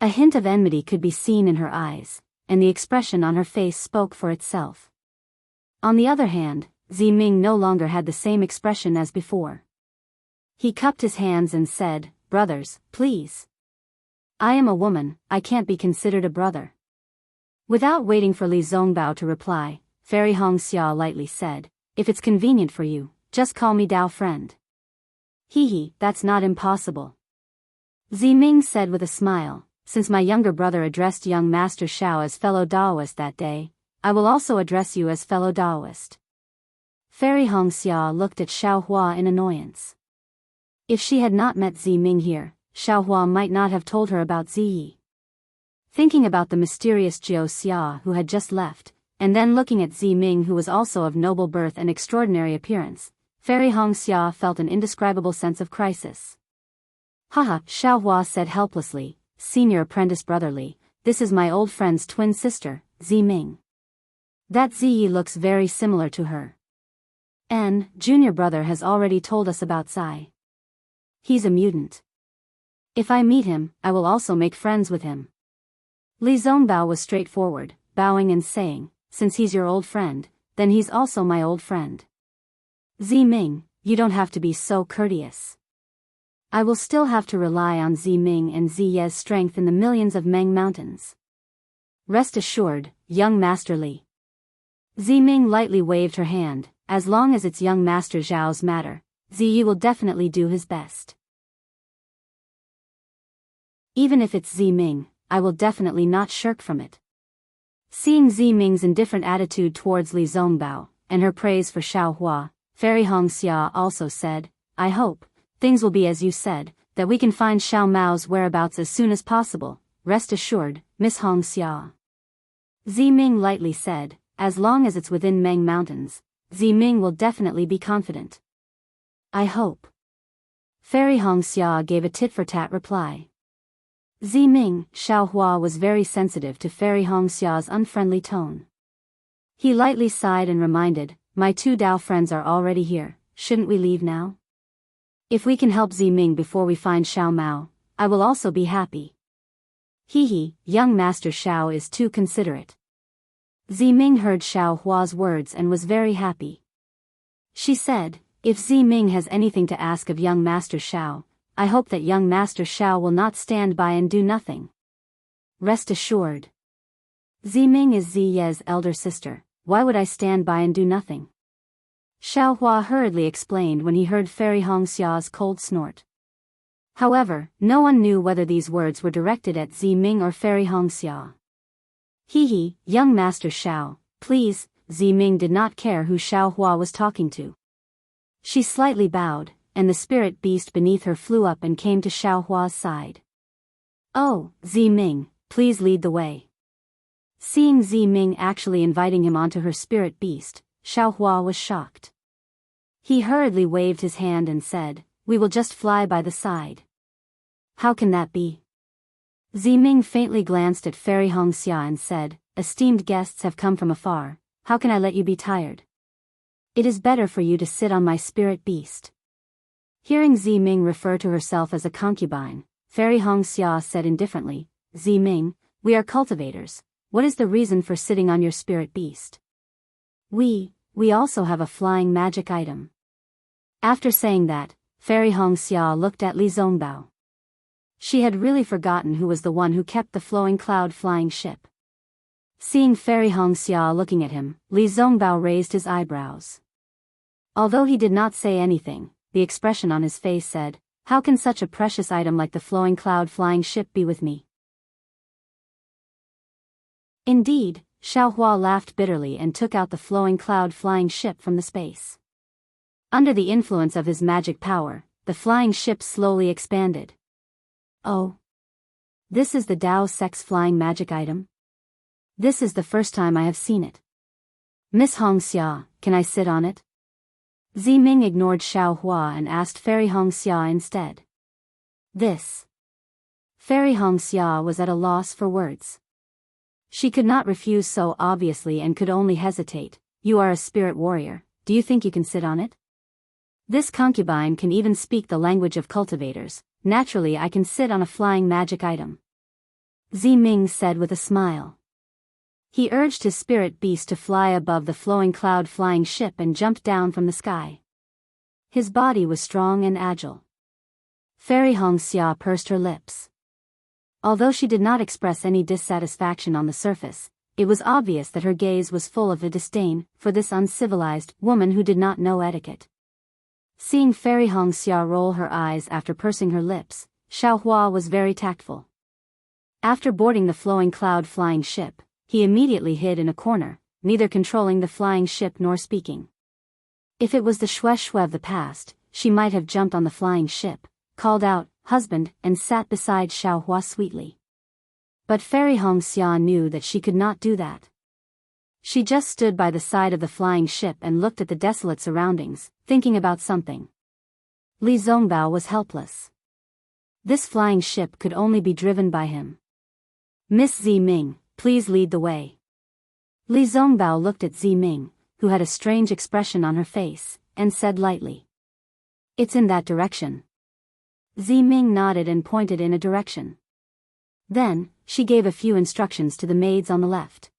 A hint of enmity could be seen in her eyes, and the expression on her face spoke for itself. On the other hand, Ziming no longer had the same expression as before. He cupped his hands and said, "Brothers, please. I am a woman, I can't be considered a brother." Without waiting for Li Zongbao to reply, Fairy Hongxia lightly said, "If it's convenient for you, just call me Dao friend." "Hee, that's not impossible." Ziming said with a smile, "Since my younger brother addressed young Master Xiao as fellow Daoist that day, I will also address you as fellow Daoist." Fairy Hongxia looked at Xiaohua in annoyance. If she had not met Ziming here, Xiaohua might not have told her about Ziyi. Thinking about the mysterious Jiao Xia who had just left, and then looking at Ziming who was also of noble birth and extraordinary appearance, Fairy Hongxia felt an indescribable sense of crisis. "Haha," Xiaohua said helplessly, "Senior apprentice brotherly, this is my old friend's twin sister, Ziming. That Ziyi looks very similar to her. And, junior brother has already told us about Zai. He's a mutant. If I meet him, I will also make friends with him." Li Zongbao was straightforward, bowing and saying, "Since he's your old friend, then he's also my old friend. Ziming, you don't have to be so courteous. I will still have to rely on Ziming and Ziye's strength in the millions of Meng Mountains. Rest assured, young Master Li." Ziming lightly waved her hand, "As long as it's young Master Zhao's matter, Ziyi will definitely do his best. Even if it's Ziming, I will definitely not shirk from it." Seeing Ziming's indifferent attitude towards Li Zongbao, and her praise for Xiaohua, Fairy Hongxia also said, "I hope, things will be as you said, that we can find Xiao Mao's whereabouts as soon as possible. Rest assured, Miss Hongxia." Ziming lightly said, "As long as it's within Meng Mountains, Ziming will definitely be confident." "I hope." Fairy Hongxia gave a tit-for-tat reply. Ziming, Xiaohua was very sensitive to Fairy Hongxia's unfriendly tone. He lightly sighed and reminded, "My 2 Dao friends are already here, shouldn't we leave now? If we can help Ziming before we find Xiao Mao, I will also be happy." "Hee, young Master Xiao is too considerate." Ziming heard Xiaohua's words and was very happy. She said, "If Ziming has anything to ask of young Master Xiao, I hope that young Master Xiao will not stand by and do nothing. Rest assured. Ziming is Ziye's elder sister, why would I stand by and do nothing?" Xiaohua hurriedly explained when he heard Fairy Hongxia's cold snort. However, no one knew whether these words were directed at Ziming or Fairy Xianxia. He, young Master Xiao, please. Ziming did not care who Xiao Hua was talking to. She slightly bowed, and the spirit beast beneath her flew up and came to Xiao Hua's side. Oh, Ziming, please lead the way. Seeing Ziming actually inviting him onto her spirit beast, Xiao Hua was shocked. He hurriedly waved his hand and said, "We will just fly by the side." "How can that be?" Ziming faintly glanced at Fairy Xianxia and said, "Esteemed guests have come from afar, how can I let you be tired? It is better for you to sit on my spirit beast." Hearing Ziming refer to herself as a concubine, Fairy Xianxia said indifferently, "Ziming, we are cultivators, what is the reason for sitting on your spirit beast?" We also have a flying magic item." After saying that, Fairy Xianxia looked at Li Zongbao. She had really forgotten who was the one who kept the flowing cloud flying ship. Seeing Fairy Xianxia looking at him, Li Zongbao raised his eyebrows. Although he did not say anything, the expression on his face said, "How can such a precious item like the flowing cloud flying ship be with me?" Indeed, Xiao Hua laughed bitterly and took out the flowing cloud flying ship from the space. Under the influence of his magic power, the flying ship slowly expanded. "Oh. This is the Daoist flying magic item? This is the first time I have seen it. Miss Xianxia, can I sit on it?" Ziming ignored Xiao Hua and asked Fairy Xianxia instead. This. Fairy Xianxia was at a loss for words. She could not refuse so obviously and could only hesitate. "You are a spirit warrior, do you think you can sit on it?" "This concubine can even speak the language of cultivators, naturally I can sit on a flying magic item," Ziming said with a smile. He urged his spirit beast to fly above the flowing cloud flying ship and jumped down from the sky. His body was strong and agile. Fairy Xianxia pursed her lips. Although she did not express any dissatisfaction on the surface, it was obvious that her gaze was full of a disdain for this uncivilized woman who did not know etiquette. Seeing Fairy Xianxia roll her eyes after pursing her lips, Xiao Hua was very tactful. After boarding the flowing cloud flying ship, he immediately hid in a corner, neither controlling the flying ship nor speaking. If it was the Shui of the past, she might have jumped on the flying ship, called out, "Husband," and sat beside Xiao Hua sweetly. But Fairy Xianxia knew that she could not do that. She just stood by the side of the flying ship and looked at the desolate surroundings, thinking about something. Li Zongbao was helpless. This flying ship could only be driven by him. "Miss Ziming, please lead the way." Li Zongbao looked at Ziming, who had a strange expression on her face, and said lightly, "It's in that direction." Ziming nodded and pointed in a direction. Then, she gave a few instructions to the maids on the left.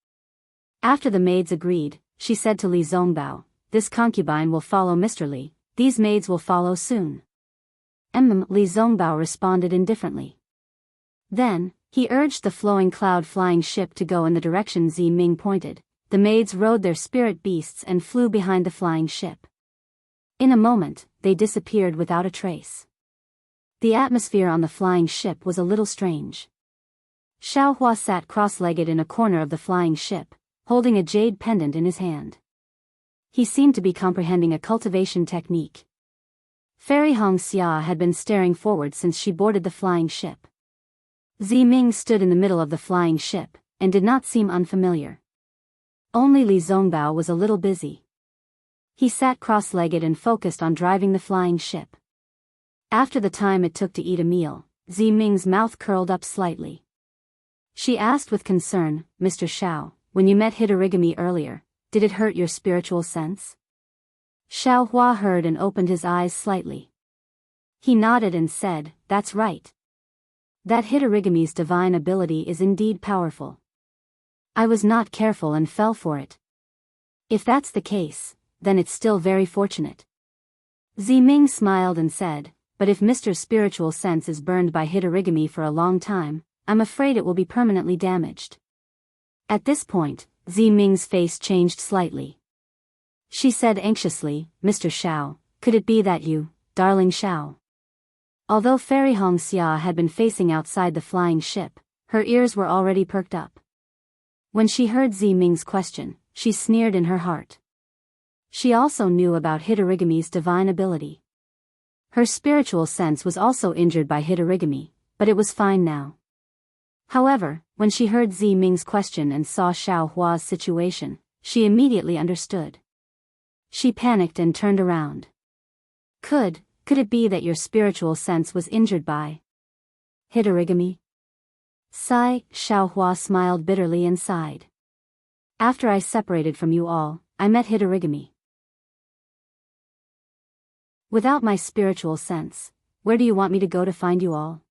After the maids agreed, she said to Li Zongbao, "This concubine will follow Mr. Li, these maids will follow soon." Li Zongbao responded indifferently. Then, he urged the flowing cloud flying ship to go in the direction Ziming pointed. The maids rode their spirit beasts and flew behind the flying ship. In a moment, they disappeared without a trace. The atmosphere on the flying ship was a little strange. Xiao Hua sat cross-legged in a corner of the flying ship, holding a jade pendant in his hand. He seemed to be comprehending a cultivation technique. Fairy Xianxia had been staring forward since she boarded the flying ship. Ziming stood in the middle of the flying ship, and did not seem unfamiliar. Only Li Zongbao was a little busy. He sat cross-legged and focused on driving the flying ship. After the time it took to eat a meal, Ziming's mouth curled up slightly. She asked with concern, "Mr. Xiao, when you met Hitorigami earlier, did it hurt your spiritual sense?" Xiao Hua heard and opened his eyes slightly. He nodded and said, "That's right. That Hitorigami's divine ability is indeed powerful. I was not careful and fell for it. If that's the case, then it's still very fortunate." Ziming smiled and said, "But if Mr. Spiritual Sense is burned by Hitorigami for a long time, I'm afraid it will be permanently damaged." At this point, Ziming's face changed slightly. She said anxiously, "Mr. Xiao, could it be that you, darling Xiao?" Although Fairy Xianxia had been facing outside the flying ship, her ears were already perked up. When she heard Ming's question, she sneered in her heart. She also knew about Hitorigami's divine ability. Her spiritual sense was also injured by Hitorigami, but it was fine now. However, when she heard Ming's question and saw Xiao Hua's situation, she immediately understood. She panicked and turned around. Could it be that your spiritual sense was injured by Hitorigami? Sigh, Xiao Hua smiled bitterly and sighed. After I separated from you all, I met Hitorigami. Without my spiritual sense, where do you want me to go to find you all?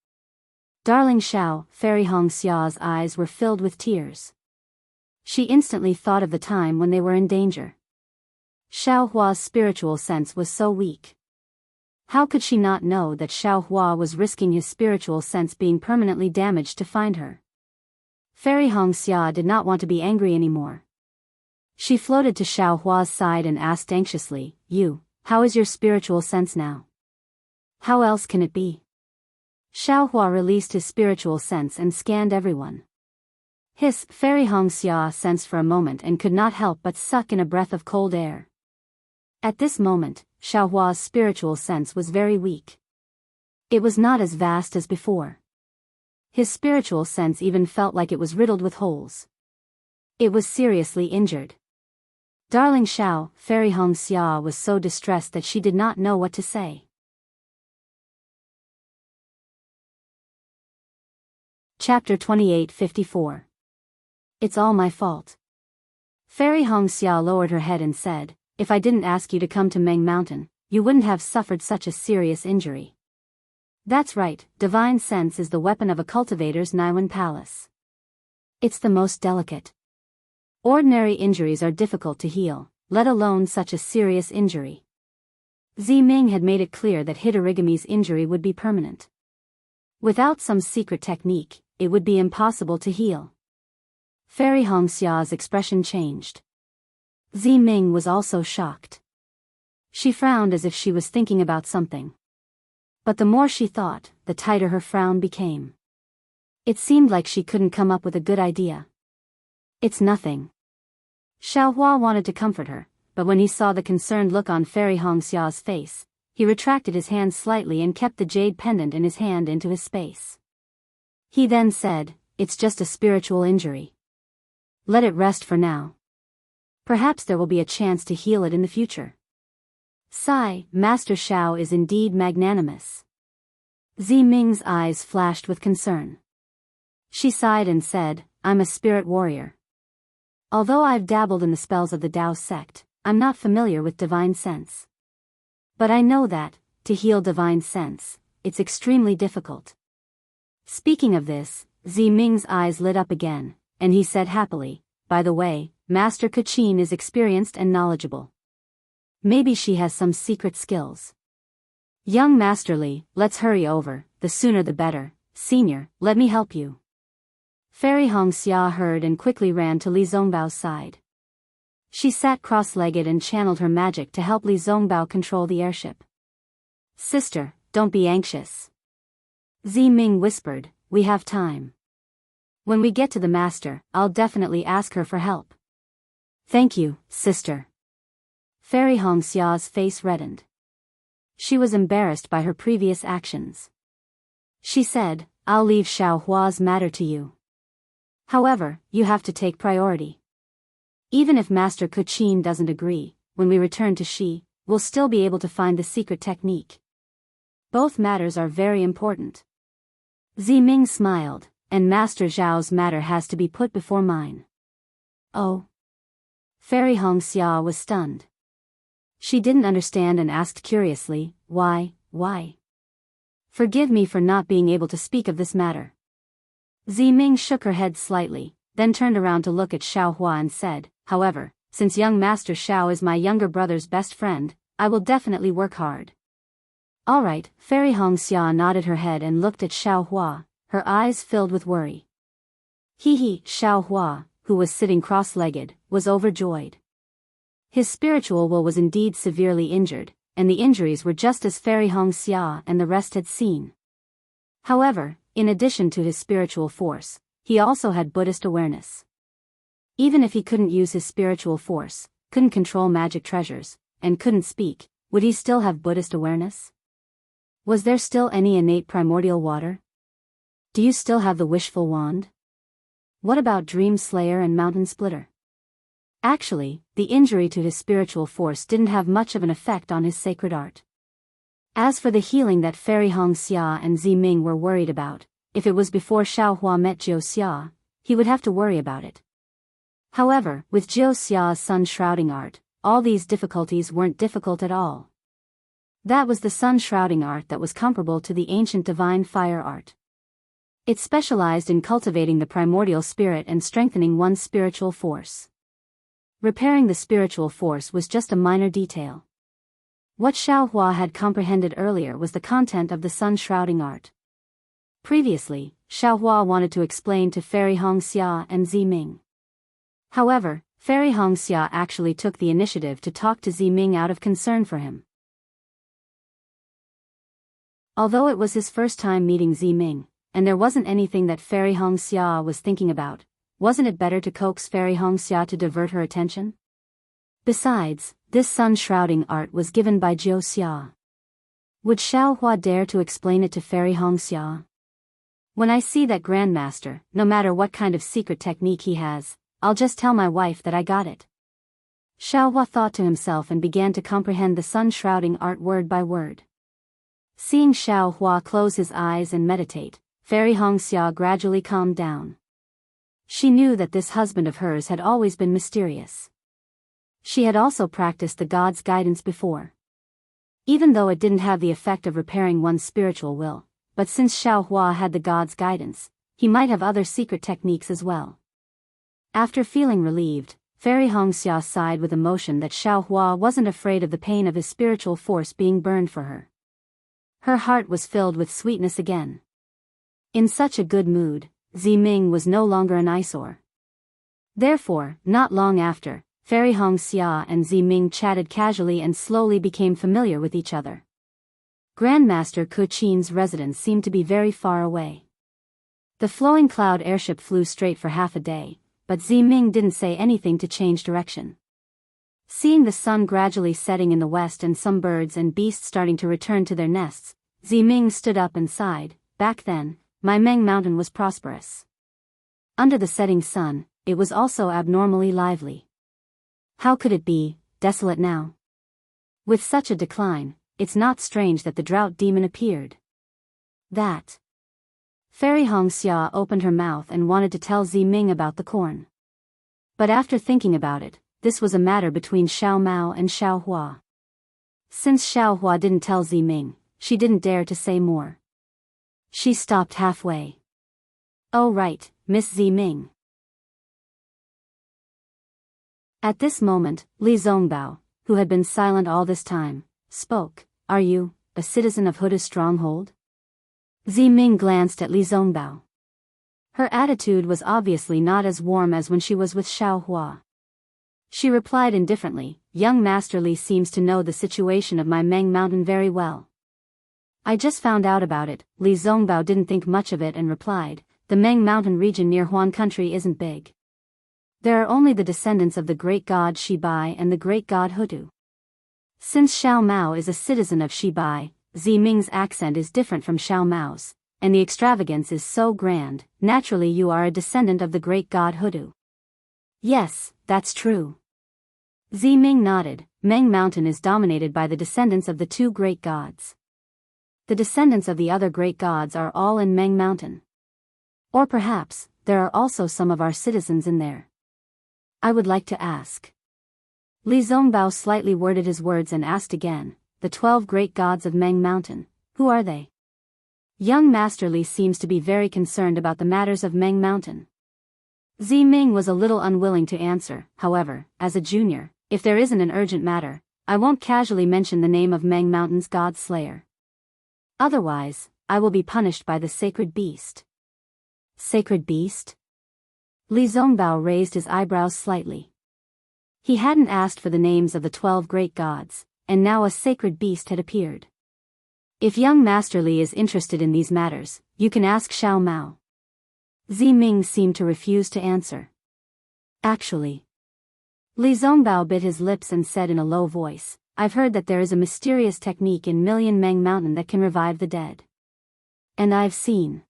Darling Xiao, Fairy Xia's eyes were filled with tears. She instantly thought of the time when they were in danger. Xiao Hua's spiritual sense was so weak. How could she not know that Xiao Hua was risking his spiritual sense being permanently damaged to find her? Fairy Xianxia did not want to be angry anymore. She floated to Xiao Hua's side and asked anxiously, how is your spiritual sense now? How else can it be? Xiao Hua released his spiritual sense and scanned everyone. Fairy Xianxia sensed for a moment and could not help but suck in a breath of cold air. At this moment, Xiao Hua's spiritual sense was very weak. It was not as vast as before. His spiritual sense even felt like it was riddled with holes. It was seriously injured. Darling Xiao, Fairy Xianxia was so distressed that she did not know what to say. Chapter 28:54. It's all my fault. Fairy Xianxia lowered her head and said, if I didn't ask you to come to Meng Mountain, you wouldn't have suffered such a serious injury. That's right, divine sense is the weapon of a cultivator's Naiwan palace. It's the most delicate. Ordinary injuries are difficult to heal, let alone such a serious injury. Ming had made it clear that Hitorigami's injury would be permanent. Without some secret technique, it would be impossible to heal. Fairy Xia's expression changed. Ming was also shocked. She frowned as if she was thinking about something. But the more she thought, the tighter her frown became. It seemed like she couldn't come up with a good idea. It's nothing. Xiao Hua wanted to comfort her, but when he saw the concerned look on Fairy Xia's face, he retracted his hand slightly and kept the jade pendant in his hand into his space. He then said, it's just a spiritual injury. Let it rest for now. Perhaps there will be a chance to heal it in the future. Sigh, Master Xiao is indeed magnanimous. Ming's eyes flashed with concern. She sighed and said, I'm a spirit warrior. Although I've dabbled in the spells of the Daoist sect, I'm not familiar with divine sense. But I know that, to heal divine sense, it's extremely difficult. Speaking of this, Ming's eyes lit up again, and he said happily, by the way, Master Kachin is experienced and knowledgeable. Maybe she has some secret skills. Young Master Li, let's hurry over, the sooner the better. Senior, let me help you. Fairy Xianxia heard and quickly ran to Li Zongbao's side. She sat cross-legged and channeled her magic to help Li Zongbao control the airship. Sister, don't be anxious. Ming whispered, we have time. When we get to the master, I'll definitely ask her for help. Thank you, sister. Fairy Xia's face reddened. She was embarrassed by her previous actions. She said, I'll leave Xiao Hua's matter to you. However, you have to take priority. Even if Master Kachin doesn't agree, when we return to Shi, we'll still be able to find the secret technique. Both matters are very important. Ming smiled, and Master Zhao's matter has to be put before mine. Oh. Fairy Xianxia was stunned. She didn't understand and asked curiously, why? Forgive me for not being able to speak of this matter. Ming shook her head slightly, then turned around to look at Xiao Hua and said, however, since young Master Xiao is my younger brother's best friend, I will definitely work hard. Alright, Fairy Xianxia nodded her head and looked at Xiao Hua, her eyes filled with worry. Xiao Hua, who was sitting cross-legged, was overjoyed. His spiritual will was indeed severely injured, and the injuries were just as Fairy Xianxia and the rest had seen. However, in addition to his spiritual force, he also had Buddhist awareness. Even if he couldn't use his spiritual force, couldn't control magic treasures, and couldn't speak, would he still have Buddhist awareness? Was there still any innate primordial water? Do you still have the wishful wand? What about Dream Slayer and Mountain Splitter? Actually, the injury to his spiritual force didn't have much of an effect on his sacred art. As for the healing that Fairy Xianxia and Ziming were worried about, if it was before Xiaohua met Jiuxia, he would have to worry about it. However, with Jiuxia's sun shrouding art, all these difficulties weren't difficult at all. That was the sun shrouding art that was comparable to the ancient divine fire art. It specialized in cultivating the primordial spirit and strengthening one's spiritual force. Repairing the spiritual force was just a minor detail. What Xiaohua had comprehended earlier was the content of the sun shrouding art. Previously, Xiaohua wanted to explain to Fairy Xianxia and Ziming. However, Fairy Xianxia actually took the initiative to talk to Ziming out of concern for him. Although it was his first time meeting Ziming, and there wasn't anything that Fairy Xianxia was thinking about, wasn't it better to coax Fairy Xianxia to divert her attention? Besides, this sun shrouding art was given by Jiuxia. Would Xiaohua dare to explain it to Fairy Xianxia? When I see that Grandmaster, no matter what kind of secret technique he has, I'll just tell my wife that I got it. Xiaohua thought to himself and began to comprehend the sun shrouding art word by word. Seeing Xiaohua close his eyes and meditate, Fairy Xianxia gradually calmed down. She knew that this husband of hers had always been mysterious. She had also practiced the god's guidance before. Even though it didn't have the effect of repairing one's spiritual will, but since Xiaohua had the god's guidance, he might have other secret techniques as well. After feeling relieved, Fairy Xianxia sighed with emotion that Xiaohua wasn't afraid of the pain of his spiritual force being burned for her. Her heart was filled with sweetness again. In such a good mood, Ziming was no longer an eyesore. Therefore, not long after, Fairy Xianxia and Ziming chatted casually and slowly became familiar with each other. Grandmaster Kuqin's residence seemed to be very far away. The flowing cloud airship flew straight for half a day, but Ziming didn't say anything to change direction. Seeing the sun gradually setting in the west and some birds and beasts starting to return to their nests, Ziming stood up and sighed. Back then, my Meng Mountain was prosperous. Under the setting sun, it was also abnormally lively. How could it be desolate now? With such a decline, it's not strange that the drought demon appeared. That. Fairy Xianxia opened her mouth and wanted to tell Ziming about the corn. But after thinking about it, this was a matter between Xiao Mao and Xiaohua. Since Xiaohua didn't tell Ziming, she didn't dare to say more. She stopped halfway. Oh right, Miss Ziming. At this moment, Li Zongbao, who had been silent all this time, spoke. Are you a citizen of Huda's stronghold? Ziming glanced at Li Zongbao. Her attitude was obviously not as warm as when she was with Xiaohua. She replied indifferently, Young Master Li seems to know the situation of my Meng Mountain very well. I just found out about it. Li Zongbao didn't think much of it and replied, the Meng Mountain region near Huan country isn't big. There are only the descendants of the great god Shibai and the great god Hudu. Since Xiao Mao is a citizen of Shibai, Ziming's accent is different from Xiao Mao's, and the extravagance is so grand. Naturally you are a descendant of the great god Hudu. Yes, that's true. Ziming nodded. Meng Mountain is dominated by the descendants of the two great gods. The descendants of the other great gods are all in Meng Mountain. Or perhaps, there are also some of our citizens in there. I would like to ask. Li Zongbao slightly worded his words and asked again, the 12 great gods of Meng Mountain, who are they? Young Master Li seems to be very concerned about the matters of Meng Mountain. Ziming was a little unwilling to answer. However, as a junior, if there isn't an urgent matter, I won't casually mention the name of Meng Mountain's god slayer. Otherwise, I will be punished by the sacred beast. Sacred beast? Li Zongbao raised his eyebrows slightly. He hadn't asked for the names of the 12 great gods, and now a sacred beast had appeared. If young Master Li is interested in these matters, you can ask Xiao Mao. Ziming seemed to refuse to answer. Actually. Li Zongbao bit his lips and said in a low voice, I've heard that there is a mysterious technique in Million Meng Mountain that can revive the dead. And I've seen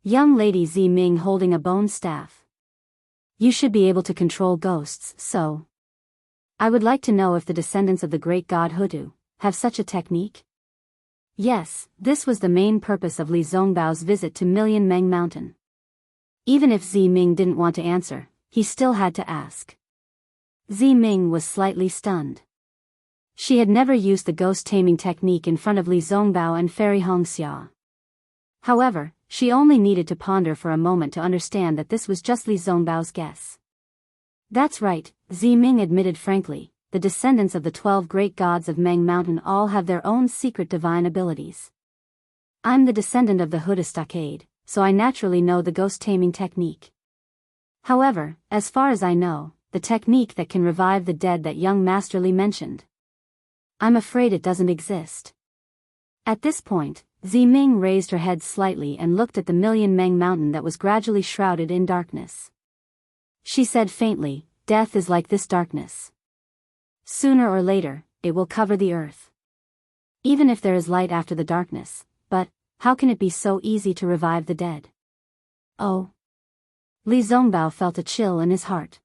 young lady Ziming holding a bone staff. You should be able to control ghosts, so I would like to know if the descendants of the great god Hutu have such a technique? Yes, this was the main purpose of Li Zongbao's visit to Million Meng Mountain. Even if Ziming didn't want to answer, he still had to ask. Ziming was slightly stunned. She had never used the ghost-taming technique in front of Li Zongbao and Fairy Hongxia. However, she only needed to ponder for a moment to understand that this was just Li Zongbao's guess. That's right, Ziming admitted frankly, the descendants of the 12 great gods of Meng Mountain all have their own secret divine abilities. I'm the descendant of the Huda stockade, so I naturally know the ghost-taming technique. However, as far as I know, the technique that can revive the dead that young Master Li mentioned, I'm afraid it doesn't exist. At this point, Ziming raised her head slightly and looked at the Million Meng Mountain that was gradually shrouded in darkness. She said faintly, death is like this darkness. Sooner or later, it will cover the earth. Even if there is light after the darkness, but how can it be so easy to revive the dead? Oh. Li Zongbao felt a chill in his heart.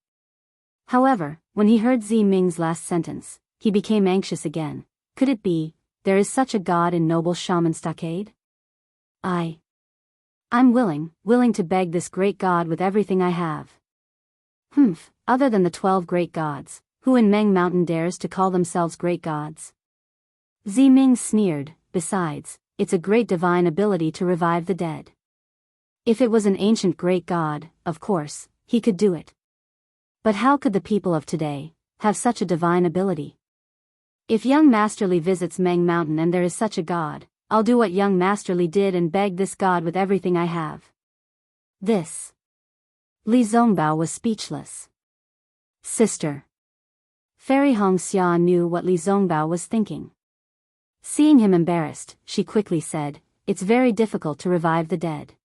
However, when he heard Ziming's last sentence, he became anxious again. Could it be, there is such a god in noble shaman stockade? I'm willing to beg this great god with everything I have. Other than the 12 great gods, who in Meng Mountain dares to call themselves great gods? Ziming sneered, besides, it's a great divine ability to revive the dead. If it was an ancient great god, of course, he could do it. But how could the people of today have such a divine ability? If young Master Li visits Meng Mountain and there is such a god, I'll do what young Master Li did and beg this god with everything I have. This. Li Zongbao was speechless. Sister. Fairy Hongxia knew what Li Zongbao was thinking. Seeing him embarrassed, she quickly said, it's very difficult to revive the dead.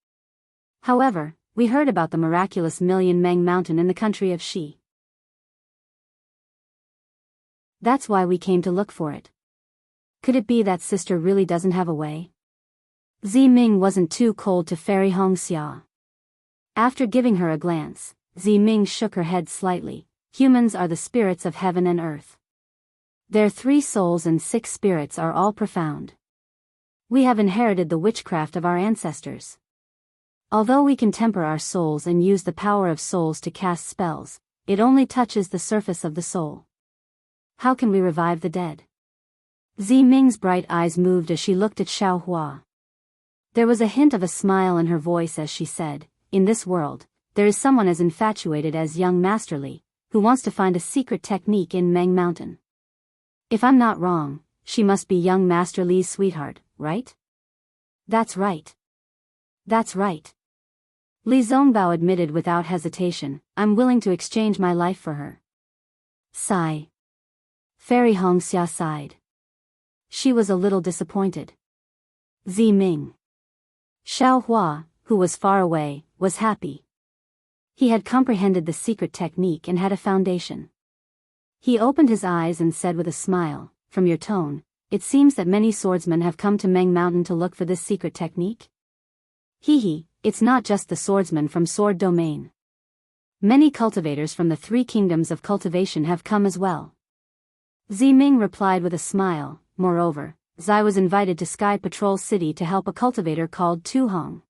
However, we heard about the miraculous Million Meng Mountain in the country of Shi. That's why we came to look for it. Could it be that sister really doesn't have a way? Ziming wasn't too cold to Fairy Hongxia. After giving her a glance, Ziming shook her head slightly. Humans are the spirits of heaven and earth. Their 3 souls and 6 spirits are all profound. We have inherited the witchcraft of our ancestors. Although we can temper our souls and use the power of souls to cast spells, it only touches the surface of the soul. How can we revive the dead? Ziming's bright eyes moved as she looked at Xiao Hua. There was a hint of a smile in her voice as she said, in this world, there is someone as infatuated as young Master Li, who wants to find a secret technique in Meng Mountain. If I'm not wrong, she must be young Master Li's sweetheart, right? That's right. That's right. Li Zongbao admitted without hesitation, I'm willing to exchange my life for her. Sigh. Fairy Hongxia sighed. She was a little disappointed. Ziming. Xiao Hua, who was far away, was happy. He had comprehended the secret technique and had a foundation. He opened his eyes and said with a smile, from your tone, it seems that many swordsmen have come to Meng Mountain to look for this secret technique? It's not just the swordsmen from Sword Domain. Many cultivators from the 3 kingdoms of cultivation have come as well. Ziming replied with a smile. Moreover, Zai was invited to Sky Patrol City to help a cultivator called Tu Hong.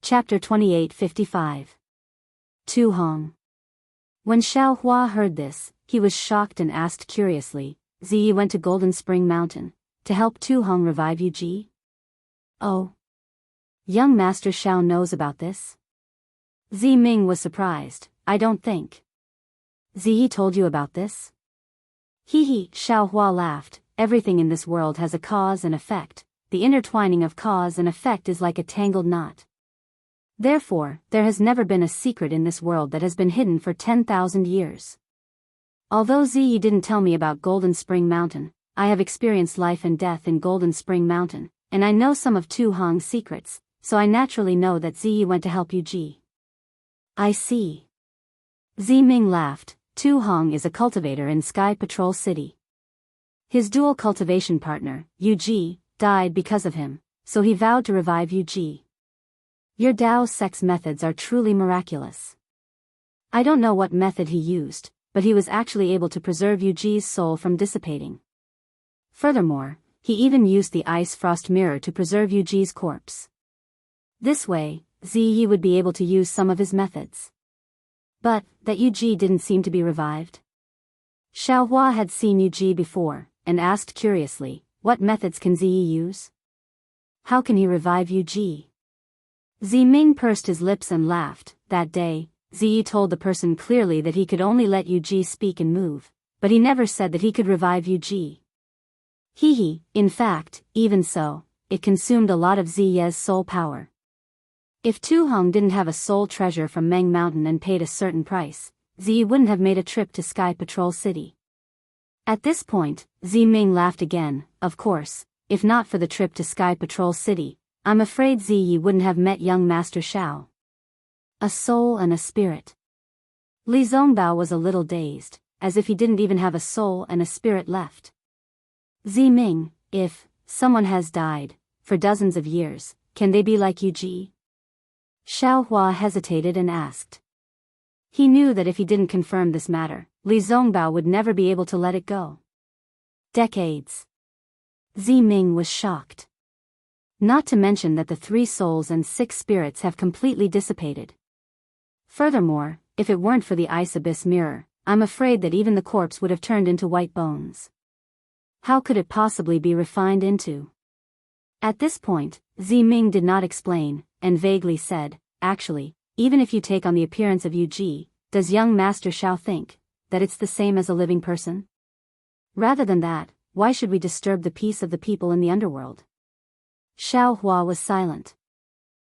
Chapter 2855. Tu Hong. When Xiao Hua heard this, he was shocked and asked curiously, Ziyi went to Golden Spring Mountain to help Tu Hong revive Ji? Oh. Young Master Xiao knows about this? Ziming was surprised. I don't think Ziyi told you about this? Xiao Hua laughed. Everything in this world has a cause and effect. The intertwining of cause and effect is like a tangled knot. Therefore, there has never been a secret in this world that has been hidden for 10,000 years. Although Ziyi didn't tell me about Golden Spring Mountain, I have experienced life and death in Golden Spring Mountain, and I know some of Tu Hong's secrets, so I naturally know that Ziyi went to help Yu Ji. I see. Zi Ming laughed. Tu Hong is a cultivator in Sky Patrol City. His dual cultivation partner, Yu Ji, died because of him, so he vowed to revive Yu Ji. Your Dao sex methods are truly miraculous. I don't know what method he used, but he was actually able to preserve Yu Ji's soul from dissipating. Furthermore, he even used the ice frost mirror to preserve Yu Ji's corpse. This way, Ziyi would be able to use some of his methods. But, that Yu Ji didn't seem to be revived? Xiaohua had seen Yu Ji before, and asked curiously, what methods can Ziyi use? How can he revive Yu Ji? Zi Ming pursed his lips and laughed. That day, Ziyi told the person clearly that he could only let Yu Ji speak and move, but he never said that he could revive Yu Ji. In fact, even so, it consumed a lot of Ziye's soul power. If Tu Hong didn't have a soul treasure from Meng Mountain and paid a certain price, Ziyi wouldn't have made a trip to Sky Patrol City. At this point, Zi Ming laughed again. Of course, if not for the trip to Sky Patrol City, I'm afraid Ziyi wouldn't have met young Master Xiao. A soul and a spirit. Li Zongbao was a little dazed, as if he didn't even have a soul and a spirit left. Zi Ming, if someone has died for dozens of years, can they be like Yu Ji? Xiaohua hesitated and asked. He knew that if he didn't confirm this matter, Li Zongbao would never be able to let it go. Decades. Zi Ming was shocked. Not to mention that the 3 souls and 6 spirits have completely dissipated. Furthermore, if it weren't for the ice abyss mirror, I'm afraid that even the corpse would have turned into white bones. How could it possibly be refined into? At this point, Zi Ming did not explain, and vaguely said, actually, even if you take on the appearance of Yu Ji, does young Master Xiao think that it's the same as a living person? Rather than that, why should we disturb the peace of the people in the underworld? Xiaohua was silent.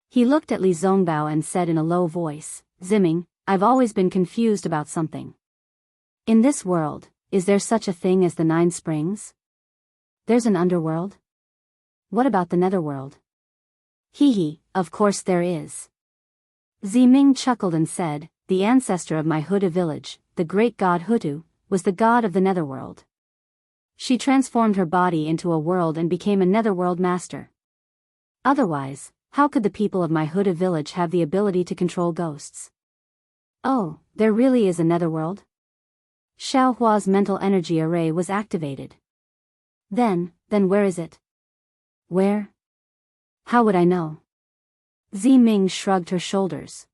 He looked at Li Zongbao and said in a low voice, Ziming, I've always been confused about something. In this world, is there such a thing as the 9 springs? There's an underworld? What about the netherworld? Of course there is. Zi Ming chuckled and said, the ancestor of my Huda village, the great god Hutu, was the god of the netherworld. She transformed her body into a world and became a netherworld master. Otherwise, how could the people of my Huda village have the ability to control ghosts? Oh, there really is a netherworld? Xiaohua's mental energy array was activated. Then where is it? Where? How would I know? Zi Ming shrugged her shoulders.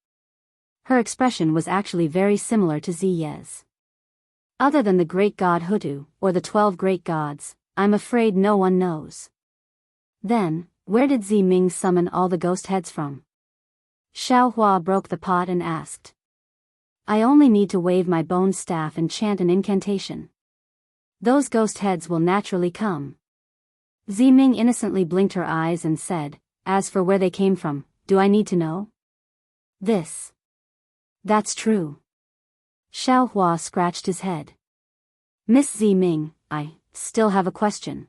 Her expression was actually very similar to Ziye's. Other than the great god Hutu, or the 12 great gods, I'm afraid no one knows. Then, where did Zi Ming summon all the ghost heads from? Xiaohua broke the pot and asked. I only need to wave my bone staff and chant an incantation. Those ghost heads will naturally come. Zi Ming innocently blinked her eyes and said, as for where they came from, do I need to know? That's true. Xiaohua scratched his head. Miss Zi Ming, I still have a question.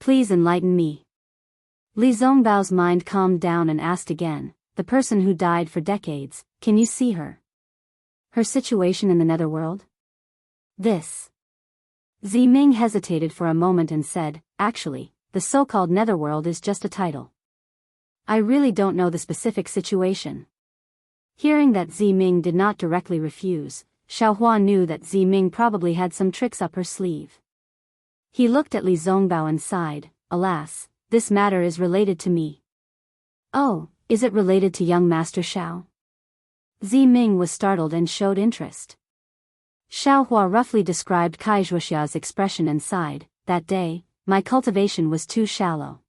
Please enlighten me. Li Zongbao's mind calmed down and asked again, the person who died for decades, can you see her? Her situation in the netherworld? Zi Ming hesitated for a moment and said, actually, the so-called netherworld is just a title. I really don't know the specific situation. Hearing that Zi Ming did not directly refuse, Xiaohua knew that Zi Ming probably had some tricks up her sleeve. He looked at Li Zongbao and sighed, alas, this matter is related to me. Oh, is it related to young Master Xiao? Zi Ming was startled and showed interest. Xiaohua roughly described Kai Zhuoxia's expression and sighed, that day, my cultivation was too shallow.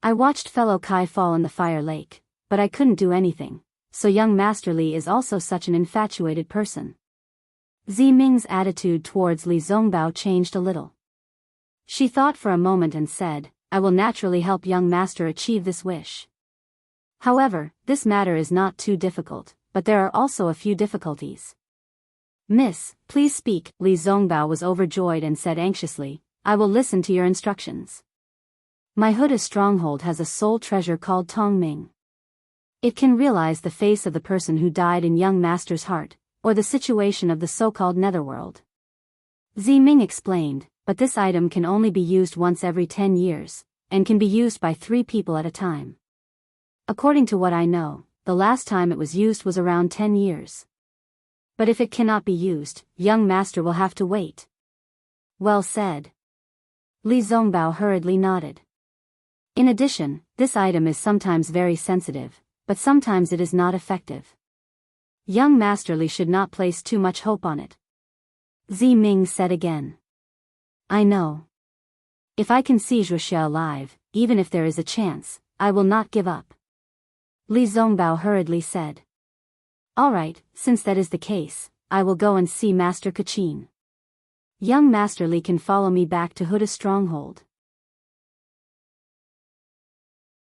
I watched fellow Kai fall in the fire lake, but I couldn't do anything, so young Master Li is also such an infatuated person. Zi Ming's attitude towards Li Zongbao changed a little. She thought for a moment and said, I will naturally help young master achieve this wish. However, this matter is not too difficult, but there are also a few difficulties. Miss, please speak. Li Zongbao was overjoyed and said anxiously, I will listen to your instructions. My Huda stronghold has a soul treasure called Tongming. It can realize the face of the person who died in young master's heart, or the situation of the so-called netherworld. Ziming explained, but this item can only be used once every 10 years, and can be used by 3 people at a time. According to what I know, the last time it was used was around 10 years. But if it cannot be used, young master will have to wait. Well said. Li Zongbao hurriedly nodded. In addition, this item is sometimes very sensitive, but sometimes it is not effective. Young Master Li should not place too much hope on it. Ziming said again. I know. If I can see Wuxia alive, even if there is a chance, I will not give up. Li Zongbao hurriedly said. Alright, since that is the case, I will go and see Master Kachin. Young Master Li can follow me back to Huda stronghold.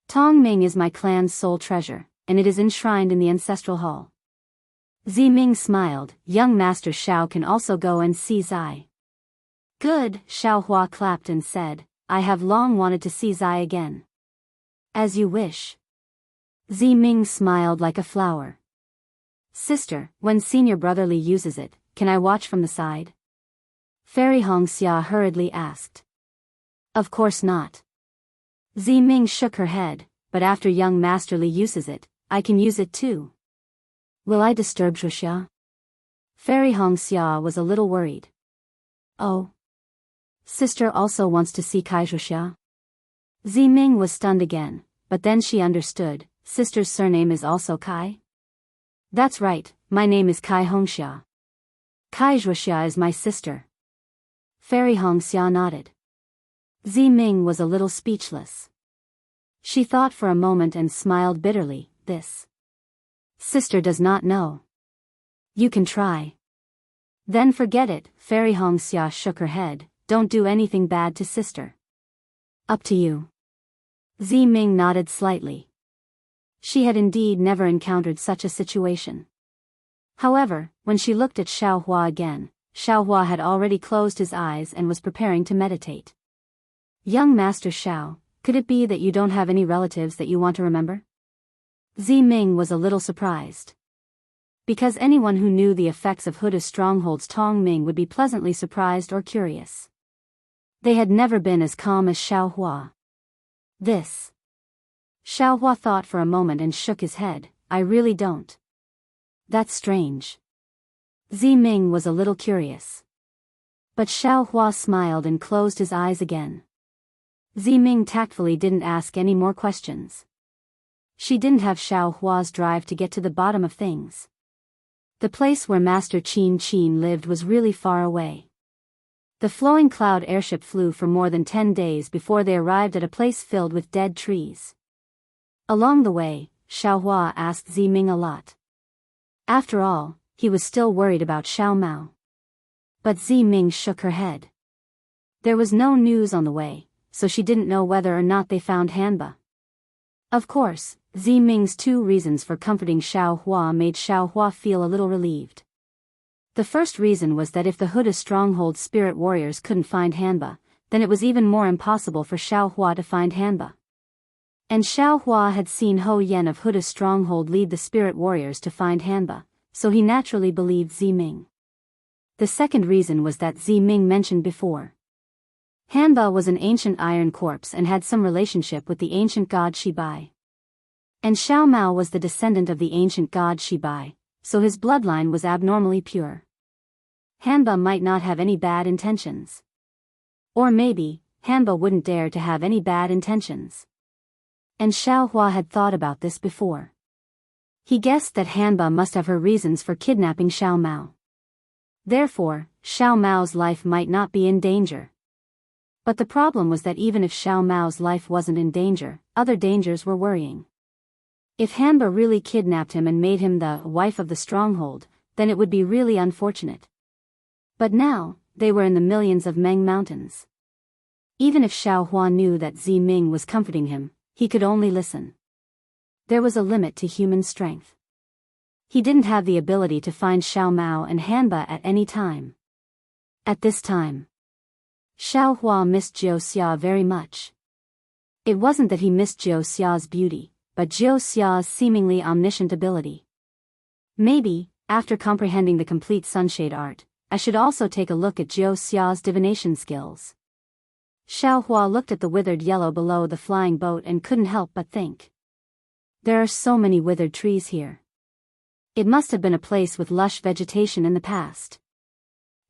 Tongming is my clan's sole treasure, and it is enshrined in the ancestral hall. Ziming smiled. Young Master Xiao can also go and see Zai. Good, Xiao Hua clapped and said, I have long wanted to see Zai again. As you wish. Ziming smiled like a flower. Sister, when senior brother Li uses it, can I watch from the side? Fairy Xianxia hurriedly asked. Of course not. Ziming shook her head, but after young Master Li uses it, I can use it too. Will I disturb Wuxia? Fairy Xianxia was a little worried. Oh. Sister also wants to see Kai Wuxia? Ziming was stunned again, but then she understood, sister's surname is also Kai? That's right, my name is Kai Hongxia. Kai Wuxia is my sister. Fairy Xianxia nodded. Ziming was a little speechless. She thought for a moment and smiled bitterly, this. Sister does not know. You can try. Then forget it, Fairy Xianxia shook her head, don't do anything bad to sister. Up to you. Ziming nodded slightly. She had indeed never encountered such a situation. However, when she looked at Xiao Hua again, Xiao Hua had already closed his eyes and was preparing to meditate. Young Master Xiao, could it be that you don't have any relatives that you want to remember? Ziming was a little surprised. Because anyone who knew the effects of Huda's stronghold's Tongming would be pleasantly surprised or curious. They had never been as calm as Xiao Hua. This. Xiao Hua thought for a moment and shook his head, I really don't. That's strange. Ziming was a little curious. But Xiao Hua smiled and closed his eyes again. Ziming tactfully didn't ask any more questions. She didn't have Xiao Hua's drive to get to the bottom of things. The place where Master Qin lived was really far away. The flowing cloud airship flew for more than 10 days before they arrived at a place filled with dead trees. Along the way, Xiao Hua asked Ziming a lot. After all, he was still worried about Xiao Mao. But Ziming shook her head. There was no news on the way, so she didn't know whether or not they found Hanba. Of course, Ziming's 2 reasons for comforting Xiao Hua made Xiao Hua feel a little relieved. The first reason was that if the Huda stronghold spirit warriors couldn't find Hanba, then it was even more impossible for Xiao Hua to find Hanba. And Xiao Hua had seen Ho Yen of Huda stronghold lead the spirit warriors to find Hanba, so he naturally believed Ziming. The second reason was that Ziming mentioned before. Hanba was an ancient iron corpse and had some relationship with the ancient god Shibai. And Xiao Mao was the descendant of the ancient god Shibai, so his bloodline was abnormally pure. Hanba might not have any bad intentions. Or maybe, Hanba wouldn't dare to have any bad intentions. And Xiao Hua had thought about this before. He guessed that Hanba must have her reasons for kidnapping Xiao Mao. Therefore, Xiao Mao's life might not be in danger. But the problem was that even if Xiao Mao's life wasn't in danger, other dangers were worrying. If Hanba really kidnapped him and made him the wife of the stronghold, then it would be really unfortunate. But now, they were in the millions of Meng Mountains. Even if Xiao Hua knew that Zi Ming was comforting him, he could only listen. There was a limit to human strength. He didn't have the ability to find Xiao Mao and Hanba at any time. At this time, Xiao Hua missed Jiao Xia very much. It wasn't that he missed Jiao Xia's beauty, but Jiao Xia's seemingly omniscient ability. Maybe, after comprehending the complete sunshade art, I should also take a look at Jiao Xia's divination skills. Xiao Hua looked at the withered yellow below the flying boat and couldn't help but think. There are so many withered trees here. It must have been a place with lush vegetation in the past.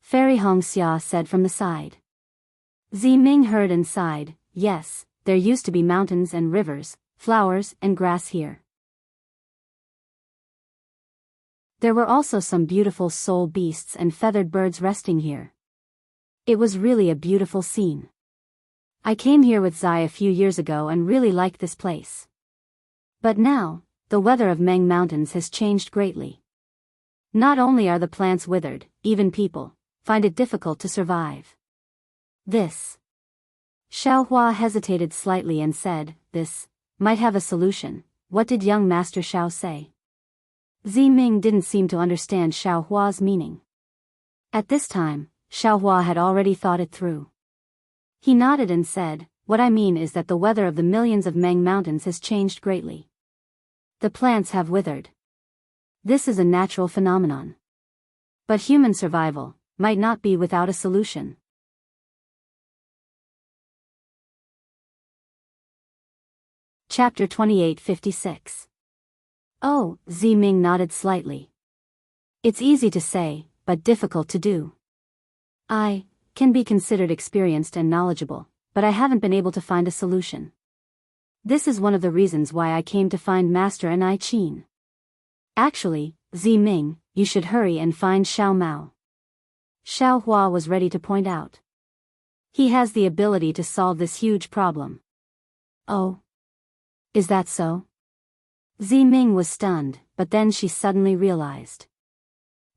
Fairy Hongxia said from the side. Zi Ming heard and sighed. Yes, there used to be mountains and rivers, flowers and grass here. There were also some beautiful soul beasts and feathered birds resting here. It was really a beautiful scene. I came here with Zai a few years ago and really liked this place. But now, the weather of Meng Mountains has changed greatly. Not only are the plants withered, even people find it difficult to survive. This. Xiao Hua hesitated slightly and said, this might have a solution. What did young Master Xiao say? Zi Ming didn't seem to understand Xiao Hua's meaning. At this time, Xiao Hua had already thought it through. He nodded and said, what I mean is that the weather of the millions of Meng Mountains has changed greatly. The plants have withered. This is a natural phenomenon. But human survival might not be without a solution. Chapter 2856. Oh, Zi Ming nodded slightly. It's easy to say, but difficult to do. I can be considered experienced and knowledgeable, but I haven't been able to find a solution. This is one of the reasons why I came to find Master and I Qin. Actually, Zi Ming, you should hurry and find Xiao Mao. Xiao Hua was ready to point out. He has the ability to solve this huge problem. Oh. Is that so? Zi Ming was stunned, but then she suddenly realized.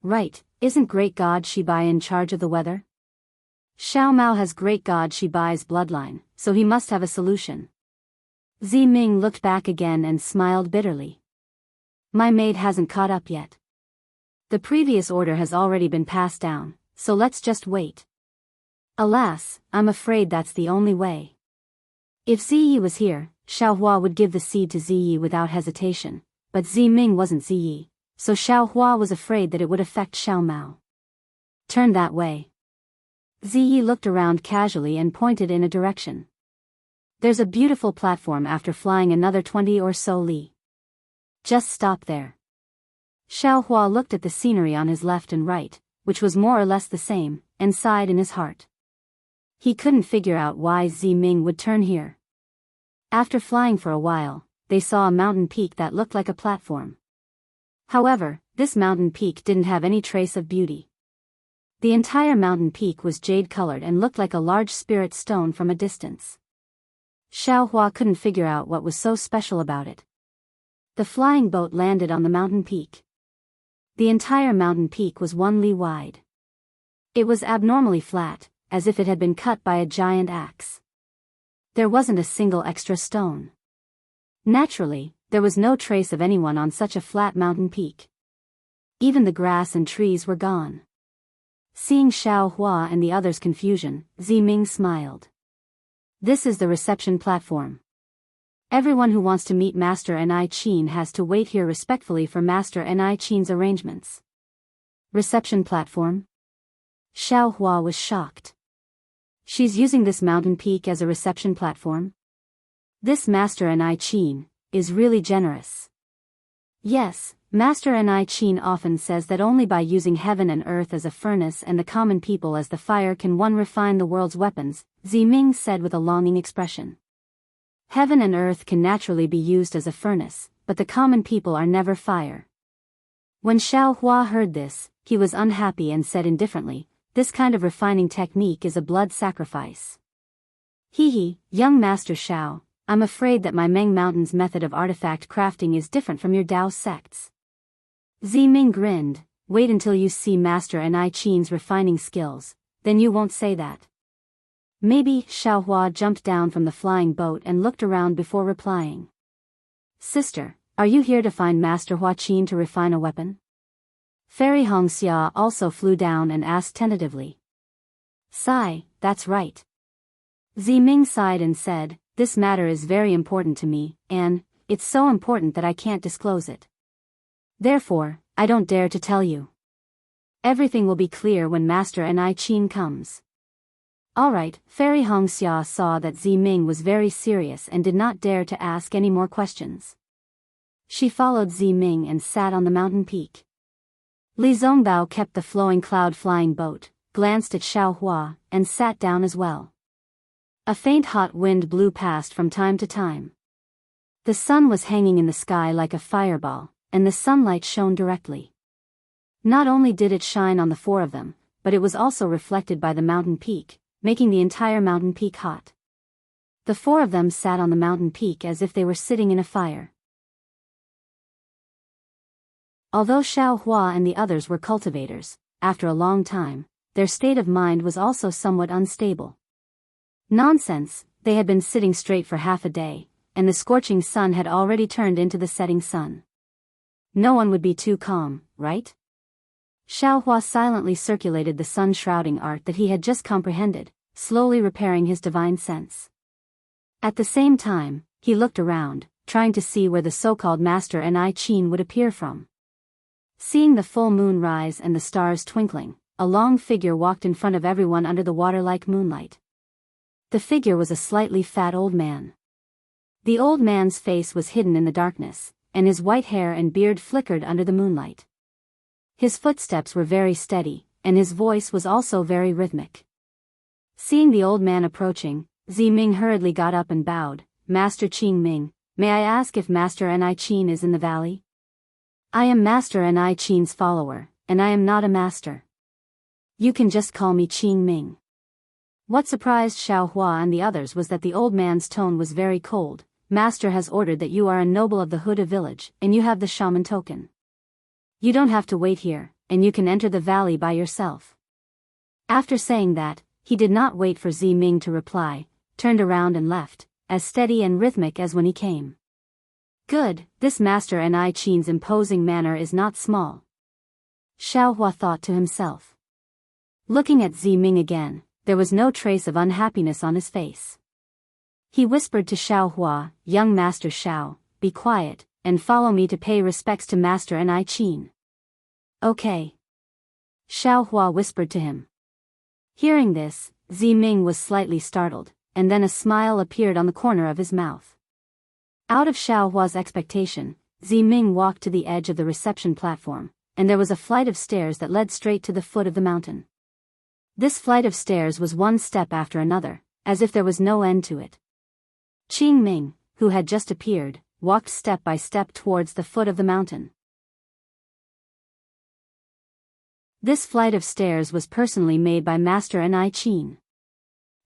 Right, isn't Great God Shibai in charge of the weather? Xiao Mao has Great God Shibai's bloodline, so he must have a solution. Zi Ming looked back again and smiled bitterly. My maid hasn't caught up yet. The previous order has already been passed down, so let's just wait. Alas, I'm afraid that's the only way. If Ziyi was here, Xiao Hua would give the seed to Ziyi without hesitation, but Zi Ming wasn't Ziyi, so Xiao Hua was afraid that it would affect Xiao Mao. Turn that way. Ziyi looked around casually and pointed in a direction. There's a beautiful platform after flying another 20 or so li. Just stop there. Xiao Hua looked at the scenery on his left and right, which was more or less the same, and sighed in his heart. He couldn't figure out why Zi Ming would turn here. After flying for a while, they saw a mountain peak that looked like a platform. However, this mountain peak didn't have any trace of beauty. The entire mountain peak was jade-colored and looked like a large spirit stone from a distance. Xiao Hua couldn't figure out what was so special about it. The flying boat landed on the mountain peak. The entire mountain peak was 1 li wide. It was abnormally flat, as if it had been cut by a giant axe. There wasn't a single extra stone. Naturally, there was no trace of anyone on such a flat mountain peak. Even the grass and trees were gone. Seeing Xiao Hua and the others' confusion, Zi Ming smiled. This is the reception platform. Everyone who wants to meet Master Ni Qin has to wait here respectfully for Master Ni Qin's arrangements. Reception platform? Xiao Hua was shocked. She's using this mountain peak as a reception platform? This Master Ni Qin is really generous. Yes, Master Ni Qin often says that only by using heaven and earth as a furnace and the common people as the fire can one refine the world's weapons, Zi Ming said with a longing expression. Heaven and earth can naturally be used as a furnace, but the common people are never fire. When Xiao Hua heard this, he was unhappy and said indifferently, this kind of refining technique is a blood sacrifice. Hee, young Master Xiao, I'm afraid that my Meng Mountain's method of artifact crafting is different from your Dao sect's. Zi Ming grinned, wait until you see Master Ni Qin's refining skills, then you won't say that. Maybe. Xiaohua jumped down from the flying boat and looked around before replying. Sister, are you here to find Master Hua Qin to refine a weapon? Fairy Hongxia also flew down and asked tentatively. Sigh, that's right. Ziming sighed and said, this matter is very important to me, and it's so important that I can't disclose it. Therefore, I don't dare to tell you. Everything will be clear when Master Ni Qin comes. Alright. Fairy Hongxia saw that Ziming was very serious and did not dare to ask any more questions. She followed Ziming and sat on the mountain peak. Li Zongbao kept the flowing cloud-flying boat, glanced at Xiaohua, and sat down as well. A faint hot wind blew past from time to time. The sun was hanging in the sky like a fireball, and the sunlight shone directly. Not only did it shine on the four of them, but it was also reflected by the mountain peak, making the entire mountain peak hot. The four of them sat on the mountain peak as if they were sitting in a fire. Although Xiaohua and the others were cultivators, after a long time, their state of mind was also somewhat unstable. Nonsense, they had been sitting straight for half a day, and the scorching sun had already turned into the setting sun. No one would be too calm, right? Xiaohua silently circulated the sun-shrouding art that he had just comprehended, slowly repairing his divine sense. At the same time, he looked around, trying to see where the so-called Master Ni Qin would appear from. Seeing the full moon rise and the stars twinkling, a long figure walked in front of everyone under the water like moonlight. The figure was a slightly fat old man. The old man's face was hidden in the darkness, and his white hair and beard flickered under the moonlight. His footsteps were very steady, and his voice was also very rhythmic. Seeing the old man approaching, Ziming hurriedly got up and bowed. Master Qing Ming, may I ask if Master Ni Qin is in the valley? I am Master Ni Qin's follower, and I am not a master. You can just call me Qing Ming. What surprised Xiaohua and the others was that the old man's tone was very cold. Master has ordered that you are a noble of the Huda village, and you have the shaman token. You don't have to wait here, and you can enter the valley by yourself. After saying that, he did not wait for Ziming to reply, turned around and left, as steady and rhythmic as when he came. Good, this Master Ni Qin's imposing manner is not small. Xiaohua thought to himself. Looking at Ziming again, there was no trace of unhappiness on his face. He whispered to Xiaohua, young Master Xiao, be quiet, and follow me to pay respects to Master Ni Qin. Okay. Xiaohua whispered to him. Hearing this, Ziming was slightly startled, and then a smile appeared on the corner of his mouth. Out of Xiaohua's expectation, Ziming walked to the edge of the reception platform, and there was a flight of stairs that led straight to the foot of the mountain. This flight of stairs was one step after another, as if there was no end to it. Qing Ming, who had just appeared, walked step by step towards the foot of the mountain. This flight of stairs was personally made by Master Ni Qin.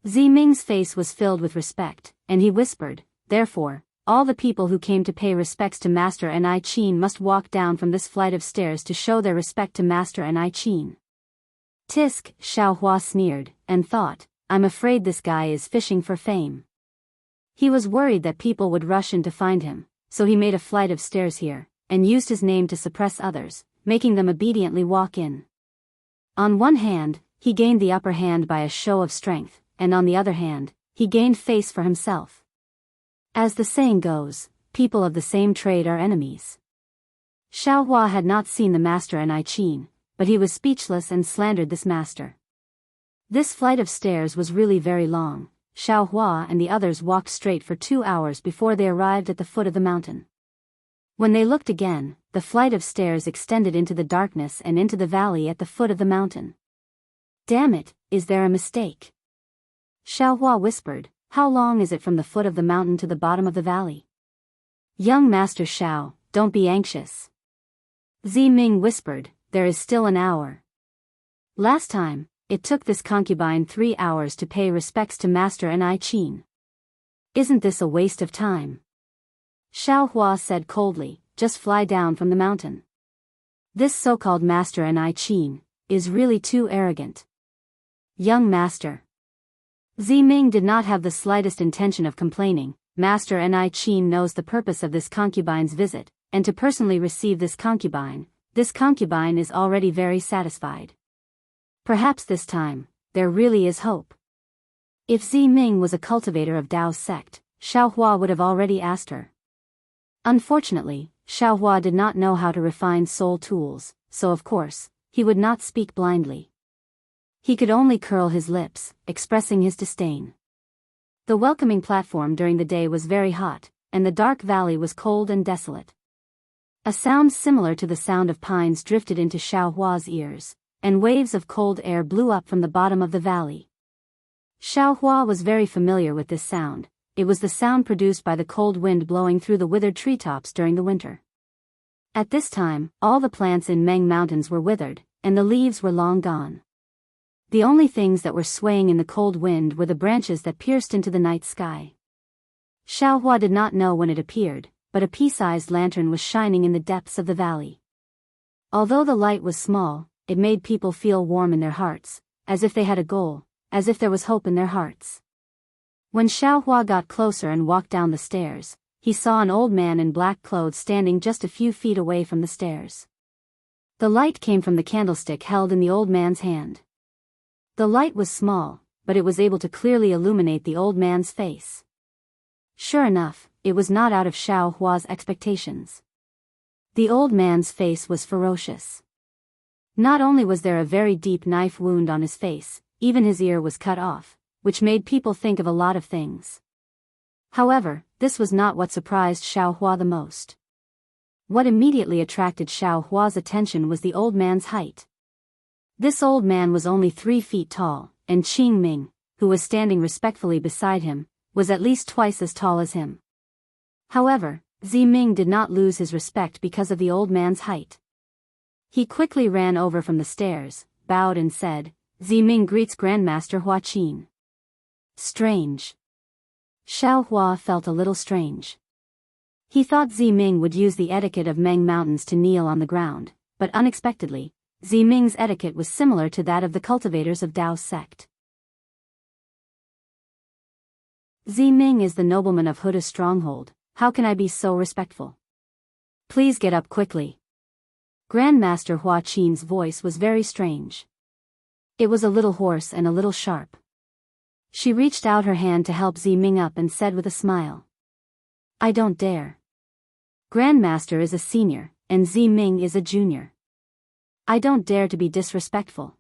Ziming's face was filled with respect, and he whispered, therefore, all the people who came to pay respects to Master Ni Qin must walk down from this flight of stairs to show their respect to Master Ni Qin. Tisk, Xiaohua sneered, and thought, I'm afraid this guy is fishing for fame. He was worried that people would rush in to find him, so he made a flight of stairs here, and used his name to suppress others, making them obediently walk in. On one hand, he gained the upper hand by a show of strength, and on the other hand, he gained face for himself. As the saying goes, people of the same trade are enemies. Xiaohua had not seen the Master Ni Qin, but he was speechless and slandered this master. This flight of stairs was really very long. Xiaohua and the others walked straight for 2 hours before they arrived at the foot of the mountain. When they looked again, the flight of stairs extended into the darkness and into the valley at the foot of the mountain. Damn it, is there a mistake? Xiaohua whispered, how long is it from the foot of the mountain to the bottom of the valley? Young Master Xiao, don't be anxious. Ziming whispered, there is still an hour. Last time, it took this concubine 3 hours to pay respects to Master Ni Qin. Isn't this a waste of time? Xiaohua said coldly, just fly down from the mountain. This so-called Master Ni Qin is really too arrogant. Young Master. Ziming did not have the slightest intention of complaining. Master Ni Qin knows the purpose of this concubine's visit, and to personally receive this concubine is already very satisfied. Perhaps this time, there really is hope. If Ziming was a cultivator of Dao's sect, Xiaohua would have already asked her. Unfortunately, Xiaohua did not know how to refine soul tools, so of course, he would not speak blindly. He could only curl his lips, expressing his disdain. The welcoming platform during the day was very hot, and the dark valley was cold and desolate. A sound similar to the sound of pines drifted into Xiaohua's ears, and waves of cold air blew up from the bottom of the valley. Xiaohua was very familiar with this sound. It was the sound produced by the cold wind blowing through the withered treetops during the winter. At this time, all the plants in Meng Mountains were withered, and the leaves were long gone. The only things that were swaying in the cold wind were the branches that pierced into the night sky. Xiaohua did not know when it appeared, but a pea-sized lantern was shining in the depths of the valley. Although the light was small, it made people feel warm in their hearts, as if they had a goal, as if there was hope in their hearts. When Xiaohua got closer and walked down the stairs, he saw an old man in black clothes standing just a few feet away from the stairs. The light came from the candlestick held in the old man's hand. The light was small, but it was able to clearly illuminate the old man's face. Sure enough, it was not out of Xiaohua's expectations. The old man's face was ferocious. Not only was there a very deep knife wound on his face, even his ear was cut off, which made people think of a lot of things. However, this was not what surprised Xiaohua the most. What immediately attracted Xiaohua's attention was the old man's height. This old man was only 3 feet tall, and Qing Ming, who was standing respectfully beside him, was at least twice as tall as him. However, Ziming did not lose his respect because of the old man's height. He quickly ran over from the stairs, bowed and said, "Ziming greets Grandmaster Hua Qin." Strange. Xiaohua felt a little strange. He thought Ziming would use the etiquette of Meng Mountains to kneel on the ground, but unexpectedly, Ziming's etiquette was similar to that of the cultivators of Dao's sect. Ziming is the nobleman of Huda's stronghold. How can I be so respectful? Please get up quickly. Grandmaster Hua Qin's voice was very strange. It was a little hoarse and a little sharp. She reached out her hand to help Ziming up and said with a smile, "I don't dare. Grandmaster is a senior, and Ziming is a junior. I don't dare to be disrespectful."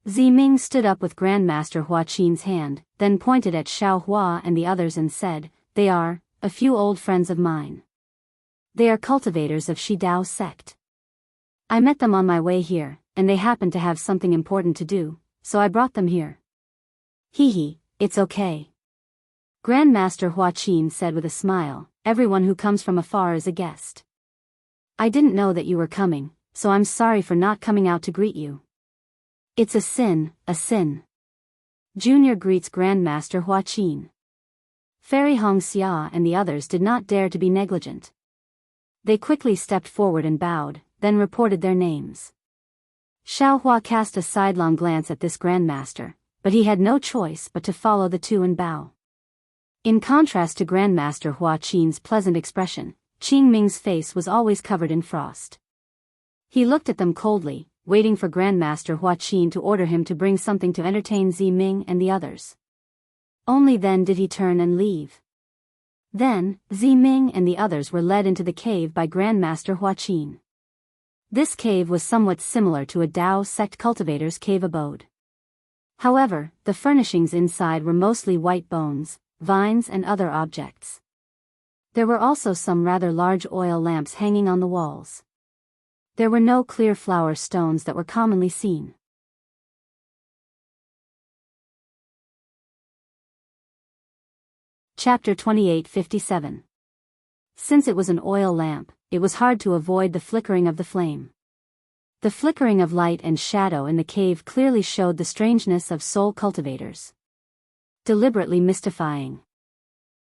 Ziming stood up with Grandmaster Hua Qin's hand, then pointed at Xiaohua and the others and said, "They are a few old friends of mine. They are cultivators of Dao's sect. I met them on my way here, and they happened to have something important to do, so I brought them here." "Hee, it's okay." Grandmaster Hua Qin said with a smile, "Everyone who comes from afar is a guest. I didn't know that you were coming, so I'm sorry for not coming out to greet you." "It's a sin, a sin." Junior greets Grandmaster Hua Qin. Fairy Hongxia and the others did not dare to be negligent. They quickly stepped forward and bowed, then reported their names. Xiaohua cast a sidelong glance at this Grandmaster, but he had no choice but to follow the two and bow. In contrast to Grandmaster Hua Qin's pleasant expression, Qing Ming's face was always covered in frost. He looked at them coldly, waiting for Grandmaster Hua Qin to order him to bring something to entertain Ziming and the others. Only then did he turn and leave. Then, Ziming and the others were led into the cave by Grandmaster Hua Qin. This cave was somewhat similar to a Dao sect cultivator's cave abode. However, the furnishings inside were mostly white bones, vines and other objects. There were also some rather large oil lamps hanging on the walls. There were no clear flower stones that were commonly seen. Chapter 2857. Since it was an oil lamp, it was hard to avoid the flickering of the flame. The flickering of light and shadow in the cave clearly showed the strangeness of soul cultivators. Deliberately mystifying.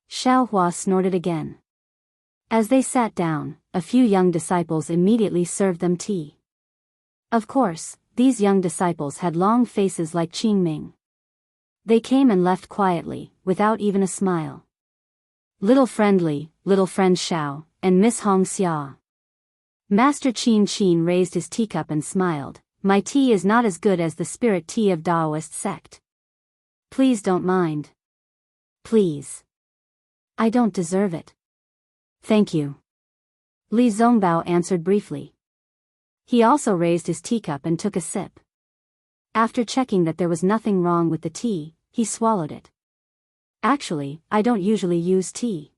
Xiaohua snorted again. As they sat down, a few young disciples immediately served them tea. Of course, these young disciples had long faces like Qing Ming. They came and left quietly, without even a smile. Little friend Xiao, and Miss Hong Xia. Master Qin raised his teacup and smiled. My tea is not as good as the spirit tea of Daoist sect. Please don't mind. Please. I don't deserve it. Thank you. Li Zongbao answered briefly. He also raised his teacup and took a sip. After checking that there was nothing wrong with the tea, he swallowed it. Actually, I don't usually use tea.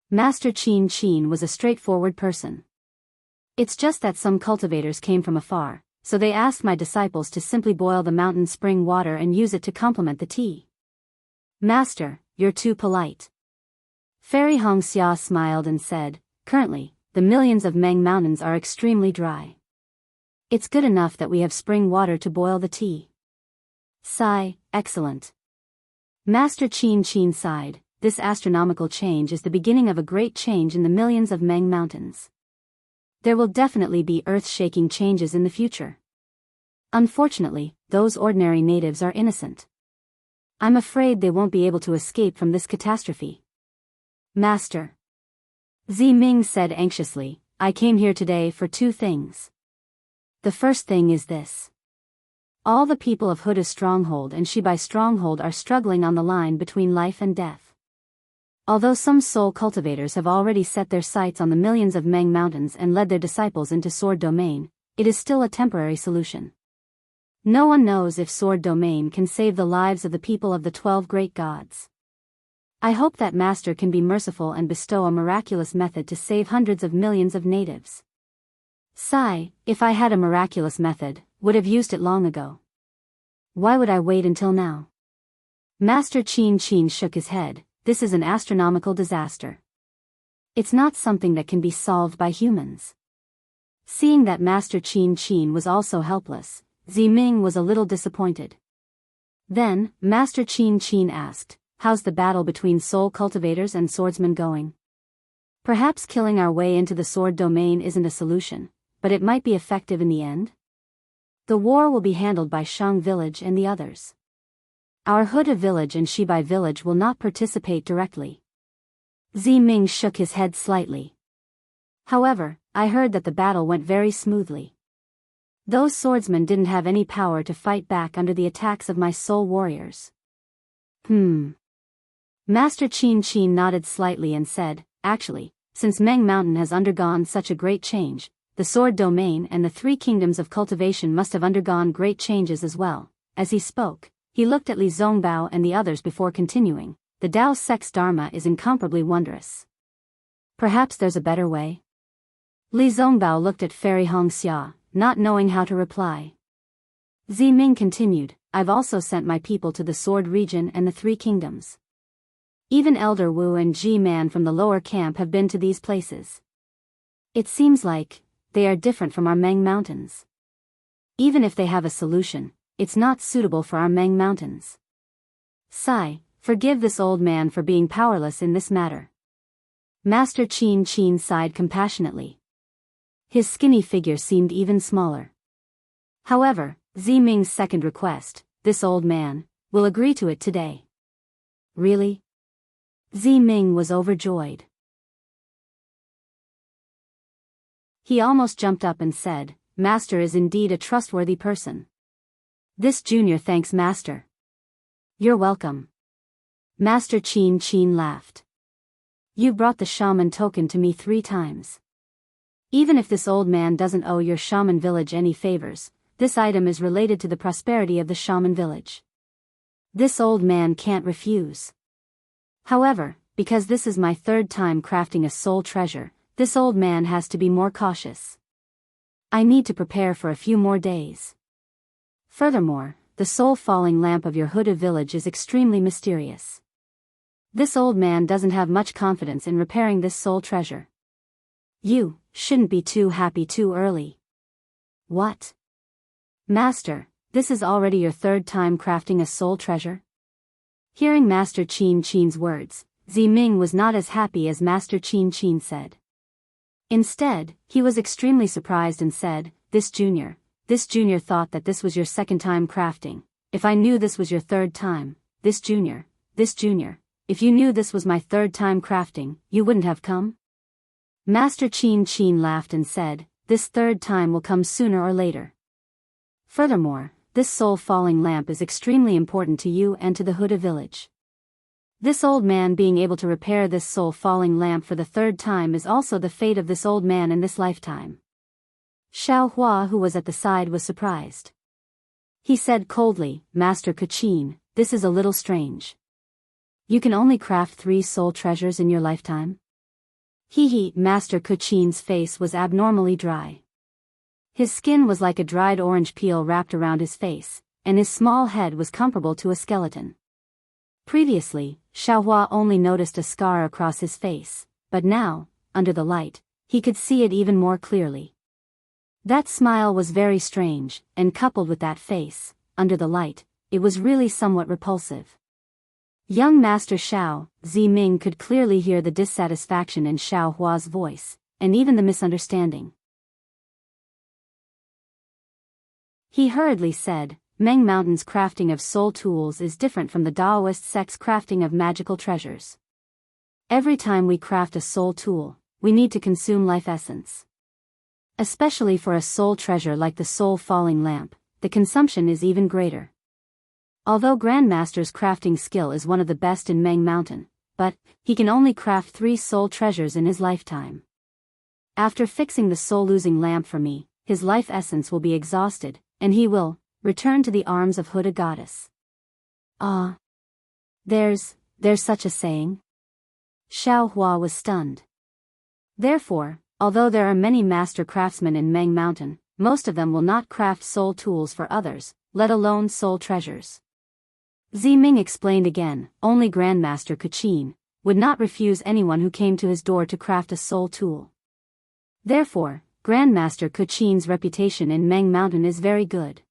Master Qin was a straightforward person. It's just that some cultivators came from afar, so they asked my disciples to simply boil the mountain spring water and use it to complement the tea. Master, you're too polite. Fairy Hong Xia smiled and said, currently, the millions of Meng mountains are extremely dry. It's good enough that we have spring water to boil the tea. Sigh, excellent. Master Qin sighed, this astronomical change is the beginning of a great change in the millions of Meng mountains. There will definitely be earth-shaking changes in the future. Unfortunately, those ordinary natives are innocent. I'm afraid they won't be able to escape from this catastrophe. Master. Ming said anxiously, I came here today for two things. The first thing is this. All the people of Huda Stronghold and Shibai Stronghold are struggling on the line between life and death. Although some soul cultivators have already set their sights on the millions of Meng mountains and led their disciples into Sword Domain, it is still a temporary solution. No one knows if Sword Domain can save the lives of the people of the 12 great gods. I hope that Master can be merciful and bestow a miraculous method to save hundreds of millions of natives. Sigh, if I had a miraculous method, would have used it long ago. Why would I wait until now? Master Qin shook his head. This is an astronomical disaster. It's not something that can be solved by humans. Seeing that Master Qin was also helpless, Ming was a little disappointed. Then, Master Qin asked, how's the battle between soul cultivators and swordsmen going? Perhaps killing our way into the sword domain isn't a solution, but it might be effective in the end? The war will be handled by Shang village and the others. Our Huda village and Shibai village will not participate directly. Ming shook his head slightly. However, I heard that the battle went very smoothly. Those swordsmen didn't have any power to fight back under the attacks of my soul warriors. Master Qin nodded slightly and said, actually, since Meng Mountain has undergone such a great change, the sword domain and the 3 kingdoms of cultivation must have undergone great changes as well. As he spoke, he looked at Li Zongbao and the others before continuing, the Dao sect's dharma is incomparably wondrous. Perhaps there's a better way? Li Zongbao looked at Fairy Hong Xia, not knowing how to reply. Ming continued, I've also sent my people to the Sword region and the 3 kingdoms. Even Elder Wu and Ji Man from the lower camp have been to these places. It seems like they are different from our Meng mountains. Even if they have a solution, it's not suitable for our Meng mountains. Sigh, forgive this old man for being powerless in this matter. Master Qin sighed compassionately. His skinny figure seemed even smaller. However, Ming's second request, this old man, will agree to it today. Really? Ming was overjoyed. He almost jumped up and said, Master is indeed a trustworthy person. This junior thanks Master. You're welcome. Master Qin laughed. You brought the shaman token to me 3 times. Even if this old man doesn't owe your shaman village any favors, this item is related to the prosperity of the shaman village. This old man can't refuse. However, because this is my 3rd time crafting a soul treasure, this old man has to be more cautious. I need to prepare for a few more days. Furthermore, the soul-falling lamp of your Huda village is extremely mysterious. This old man doesn't have much confidence in repairing this soul treasure. You shouldn't be too happy too early. What? Master, this is already your 3rd time crafting a soul treasure? Hearing Master Qin's words, Ming was not as happy as Master Qin said. Instead, he was extremely surprised and said, This junior thought that this was your 2nd time crafting. if I knew this was your third time, this junior, if you knew this was my third time crafting, you wouldn't have come? Master Qin laughed and said, this third time will come sooner or later. Furthermore, this soul-falling lamp is extremely important to you and to the Huda village. This old man being able to repair this soul-falling lamp for the third time is also the fate of this old man in this lifetime. Xiao Hua, who was at the side, was surprised. He said coldly, Master Qin, this is a little strange. You can only craft 3 soul treasures in your lifetime? Master Qin's face was abnormally dry. His skin was like a dried orange peel wrapped around his face, and his small head was comparable to a skeleton. Previously, Xiao Hua only noticed a scar across his face, but now, under the light, he could see it even more clearly. That smile was very strange, and coupled with that face, under the light, it was really somewhat repulsive. Young Master Xiao, Ziming could clearly hear the dissatisfaction in Xiao Hua's voice, and even the misunderstanding. He hurriedly said, Meng Mountain's crafting of soul tools is different from the Daoist sect's crafting of magical treasures. Every time we craft a soul tool, we need to consume life essence. Especially for a soul treasure like the soul-falling lamp, the consumption is even greater. Although Grandmaster's crafting skill is one of the best in Meng Mountain, but he can only craft 3 soul treasures in his lifetime. After fixing the soul-losing lamp for me, his life essence will be exhausted, and he will return to the arms of Huda goddess. Ah. There's such a saying? Xiao Hua was stunned. Therefore, although there are many master craftsmen in Meng Mountain, most of them will not craft soul tools for others, let alone soul treasures. Ziming explained again, only Grandmaster Qin would not refuse anyone who came to his door to craft a soul tool. Therefore, Grandmaster Qin's reputation in Meng Mountain is very good.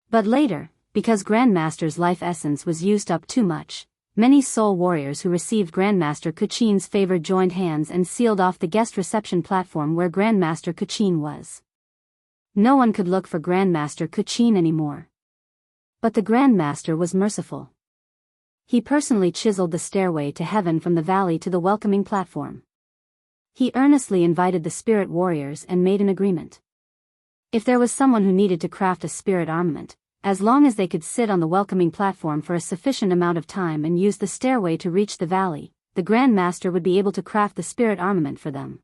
But later, because Grandmaster's life essence was used up too much, many soul warriors who received Grandmaster Qin's favor joined hands and sealed off the guest reception platform where Grandmaster Qin was. No one could look for Grandmaster Qin anymore. But the Grandmaster was merciful. He personally chiseled the stairway to heaven from the valley to the welcoming platform. He earnestly invited the spirit warriors and made an agreement. If there was someone who needed to craft a spirit armament, as long as they could sit on the welcoming platform for a sufficient amount of time and use the stairway to reach the valley, the Grandmaster would be able to craft the spirit armament for them.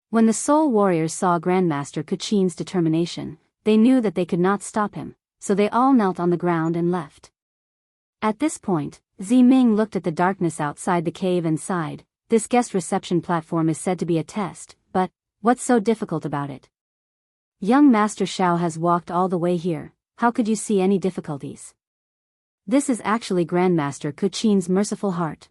When the soul warriors saw Grandmaster Qin's determination, they knew that they could not stop him, so they all knelt on the ground and left. At this point, Ziming looked at the darkness outside the cave and sighed. This guest reception platform is said to be a test, but what's so difficult about it? Young Master Xiao has walked all the way here, how could you see any difficulties? This is actually Grandmaster Qin's merciful heart.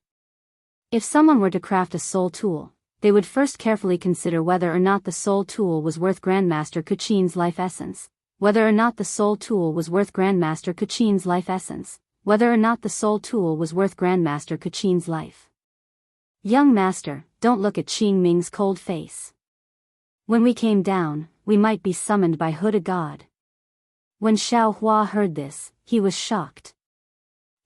If someone were to craft a soul tool, they would first carefully consider whether or not the soul tool was worth Grandmaster Qin's life essence, whether or not the soul tool was worth Grandmaster Qin's life essence, whether or not the soul tool was worth Grandmaster Qin's life. Young Master, don't look at Qing Ming's cold face. When we came down, we might be summoned by Huda God. When Xiao Hua heard this, he was shocked.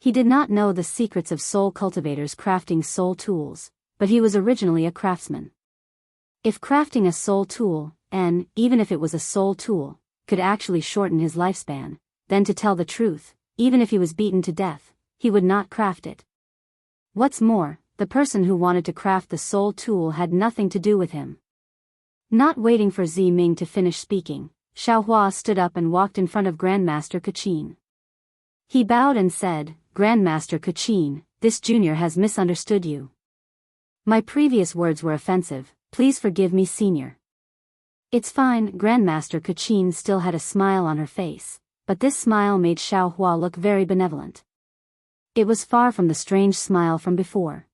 He did not know the secrets of soul cultivators crafting soul tools, but he was originally a craftsman. If crafting a soul tool, and even if it was a soul tool, could actually shorten his lifespan, then to tell the truth, even if he was beaten to death, he would not craft it. What's more, the person who wanted to craft the soul tool had nothing to do with him. Not waiting for Ziming to finish speaking, Xiao Hua stood up and walked in front of Grandmaster Qin. He bowed and said, Grandmaster Qin, this junior has misunderstood you. My previous words were offensive, please forgive me, senior. It's fine. Grandmaster Qin still had a smile on her face, but this smile made Xiao Hua look very benevolent. It was far from the strange smile from before.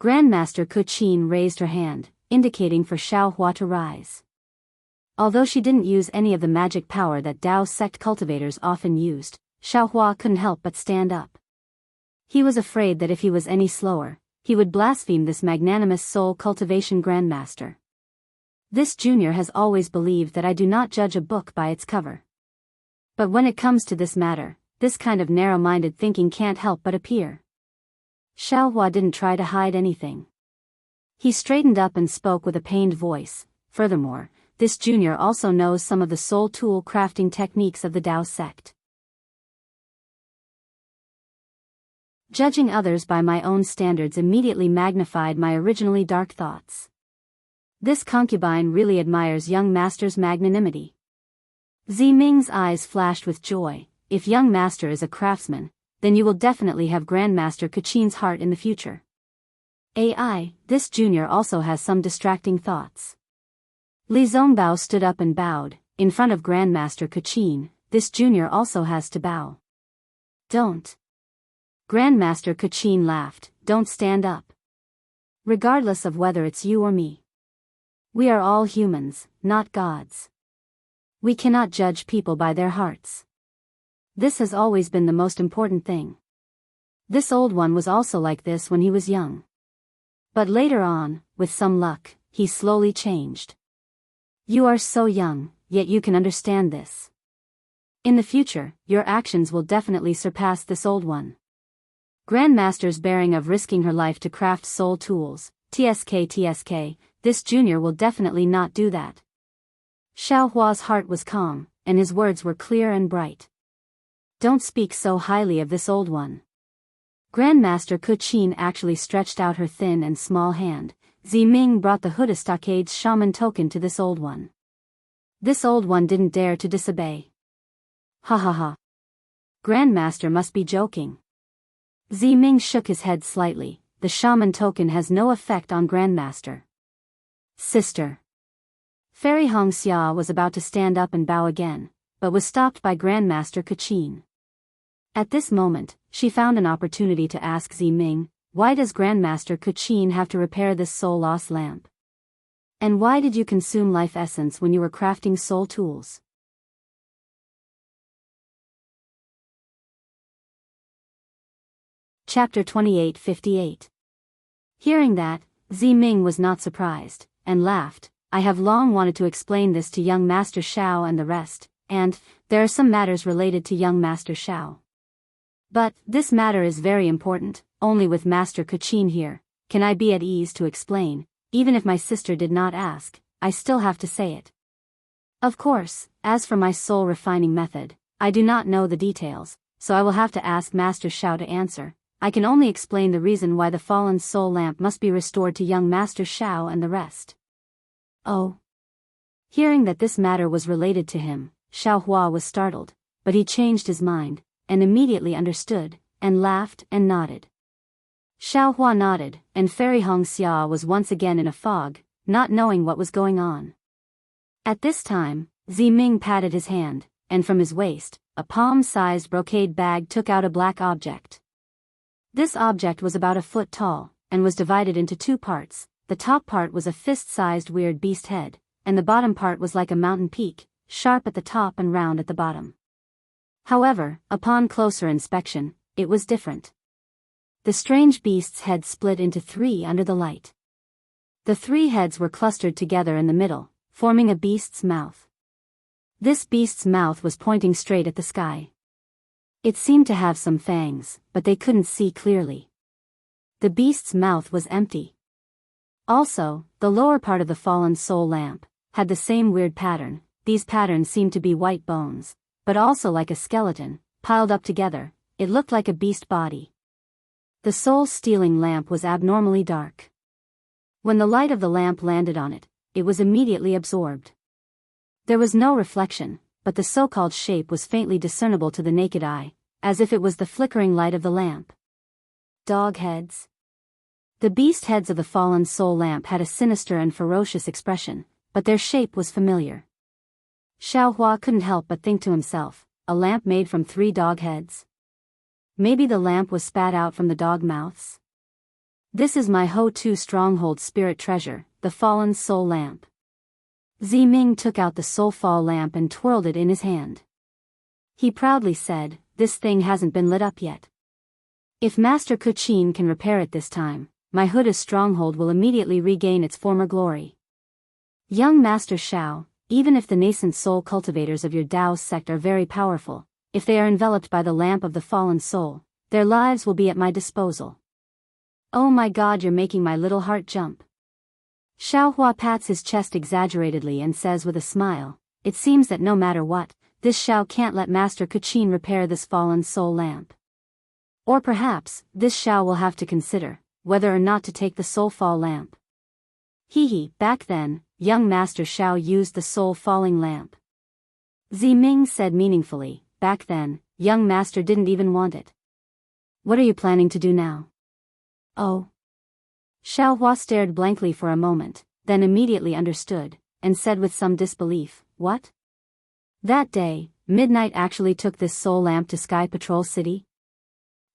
Grandmaster Qin raised her hand, indicating for Xiao Hua to rise. Although she didn't use any of the magic power that Dao sect cultivators often used, Xiao Hua couldn't help but stand up. He was afraid that if he was any slower, he would blaspheme this magnanimous soul cultivation grandmaster. This junior has always believed that I do not judge a book by its cover. But when it comes to this matter, this kind of narrow-minded thinking can't help but appear. Xiaohua didn't try to hide anything. He straightened up and spoke with a pained voice. Furthermore, this junior also knows some of the soul tool crafting techniques of the Dao sect. Judging others by my own standards immediately magnified my originally dark thoughts. This concubine really admires young master's magnanimity. Ziming's eyes flashed with joy. If young master is a craftsman, then you will definitely have Grandmaster Kachin's heart in the future. AI, this junior also has some distracting thoughts. Li Zongbao stood up and bowed. In front of Grandmaster Kachin, this junior also has to bow. Don't. Grandmaster Kachin laughed. Don't stand up. Regardless of whether it's you or me. We are all humans, not gods. We cannot judge people by their hearts. This has always been the most important thing. This old one was also like this when he was young. But later on, with some luck, he slowly changed. You are so young, yet you can understand this. In the future, your actions will definitely surpass this old one. Grandmaster's bearing of risking her life to craft soul tools, TSK, this junior will definitely not do that. Xiaohua's heart was calm, and his words were clear and bright. Don't speak so highly of this old one. Grandmaster Kuqin actually stretched out her thin and small hand. Ziming brought the Huda Stockade's shaman token to this old one. This old one didn't dare to disobey. Ha ha ha. Grandmaster must be joking. Ziming shook his head slightly. The shaman token has no effect on Grandmaster. Sister. Fairy Hongxia was about to stand up and bow again, but was stopped by Grandmaster Kachin. At this moment, she found an opportunity to ask Ziming, why does Grandmaster Kachin have to repair this soul-loss lamp? And why did you consume life essence when you were crafting soul tools? Chapter 28:58. Hearing that, Ziming was not surprised, and laughed. I have long wanted to explain this to young Master Xiao and the rest, and there are some matters related to young Master Xiao. But this matter is very important. Only with Master Kachin here can I be at ease to explain. Even if my sister did not ask, I still have to say it. Of course, as for my soul refining method, I do not know the details, so I will have to ask Master Xiao to answer. I can only explain the reason why the fallen soul lamp must be restored to young Master Xiao and the rest. Oh. Hearing that this matter was related to him, Xiaohua was startled, but he changed his mind, and immediately understood, and laughed and nodded. Xiaohua nodded, and Fairy Hongxia was once again in a fog, not knowing what was going on. At this time, Ziming patted his hand, and from his waist, a palm-sized brocade bag took out a black object. This object was about a foot tall, and was divided into two parts. The top part was a fist-sized weird beast head, and the bottom part was like a mountain peak, sharp at the top and round at the bottom. However, upon closer inspection, it was different. The strange beast's head split into three under the light. The three heads were clustered together in the middle, forming a beast's mouth. This beast's mouth was pointing straight at the sky. It seemed to have some fangs, but they couldn't see clearly. The beast's mouth was empty. Also, the lower part of the fallen soul lamp had the same weird pattern. These patterns seemed to be white bones, but also like a skeleton, piled up together. It looked like a beast body. The soul-stealing lamp was abnormally dark. When the light of the lamp landed on it, it was immediately absorbed. There was no reflection, but the so-called shape was faintly discernible to the naked eye, as if it was the flickering light of the lamp. Dog heads. The beast heads of the fallen soul lamp had a sinister and ferocious expression, but their shape was familiar. Xiaohua couldn't help but think to himself, a lamp made from three dog heads? Maybe the lamp was spat out from the dog mouths? This is my Ho-Tu stronghold spirit treasure, the fallen soul lamp. Ziming took out the soul-fall lamp and twirled it in his hand. He proudly said, this thing hasn't been lit up yet. If Master Kuqin can repair it this time, my Huda stronghold will immediately regain its former glory. Young Master Xiao, even if the nascent soul cultivators of your Daoist sect are very powerful, if they are enveloped by the lamp of the fallen soul, their lives will be at my disposal. Oh my God, you're making my little heart jump. Xiaohua pats his chest exaggeratedly and says with a smile, it seems that no matter what, this Xiao can't let Master Kuchin repair this fallen soul lamp. Or perhaps, this Xiao will have to consider whether or not to take the soul fall lamp. Back then, young Master Xiao used the soul falling lamp. Ziming said meaningfully, back then, young Master didn't even want it. What are you planning to do now? Oh. Xiaohua stared blankly for a moment, then immediately understood, and said with some disbelief, what? That day, Midnight actually took this soul lamp to Sky Patrol City?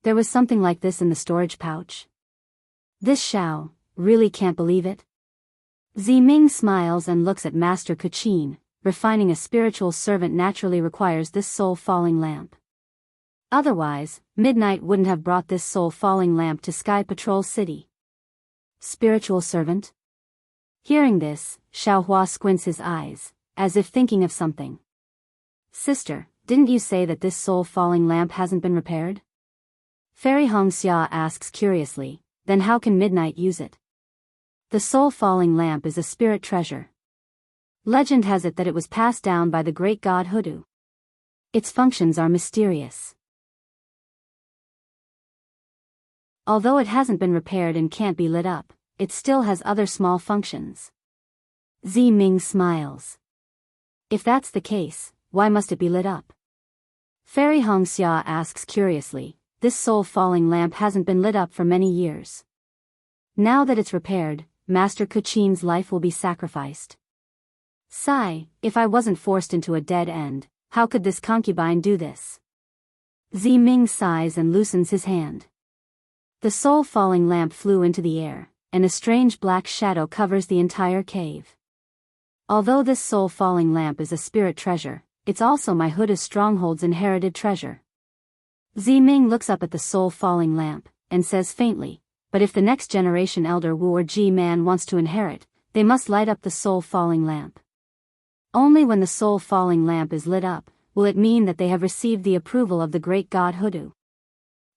There was something like this in the storage pouch. This Xiao really can't believe it? Ziming smiles and looks at Master Kuchin. Refining a spiritual servant naturally requires this soul-falling lamp. Otherwise, Midnight wouldn't have brought this soul-falling lamp to Sky Patrol City. Spiritual servant? Hearing this, Xiaohua squints his eyes, as if thinking of something. Sister, didn't you say that this soul-falling lamp hasn't been repaired? Fairy Hongxia asks curiously, then how can Midnight use it? The soul-falling lamp is a spirit treasure. Legend has it that it was passed down by the great god Hoodoo. Its functions are mysterious. Although it hasn't been repaired and can't be lit up, it still has other small functions. Ziming smiles. If that's the case, why must it be lit up? Fairy Hongxia asks curiously, this soul-falling lamp hasn't been lit up for many years. Now that it's repaired, Master Kuchin's life will be sacrificed. Sigh, if I wasn't forced into a dead end, how could this concubine do this? Ziming sighs and loosens his hand. The soul-falling lamp flew into the air, and a strange black shadow covers the entire cave. Although this soul-falling lamp is a spirit treasure, it's also my Hoodoo stronghold's inherited treasure. Ziming looks up at the soul-falling lamp, and says faintly, but if the next generation Elder Wu or G-Man wants to inherit, they must light up the soul-falling lamp. Only when the soul-falling lamp is lit up, will it mean that they have received the approval of the great god Hoodoo.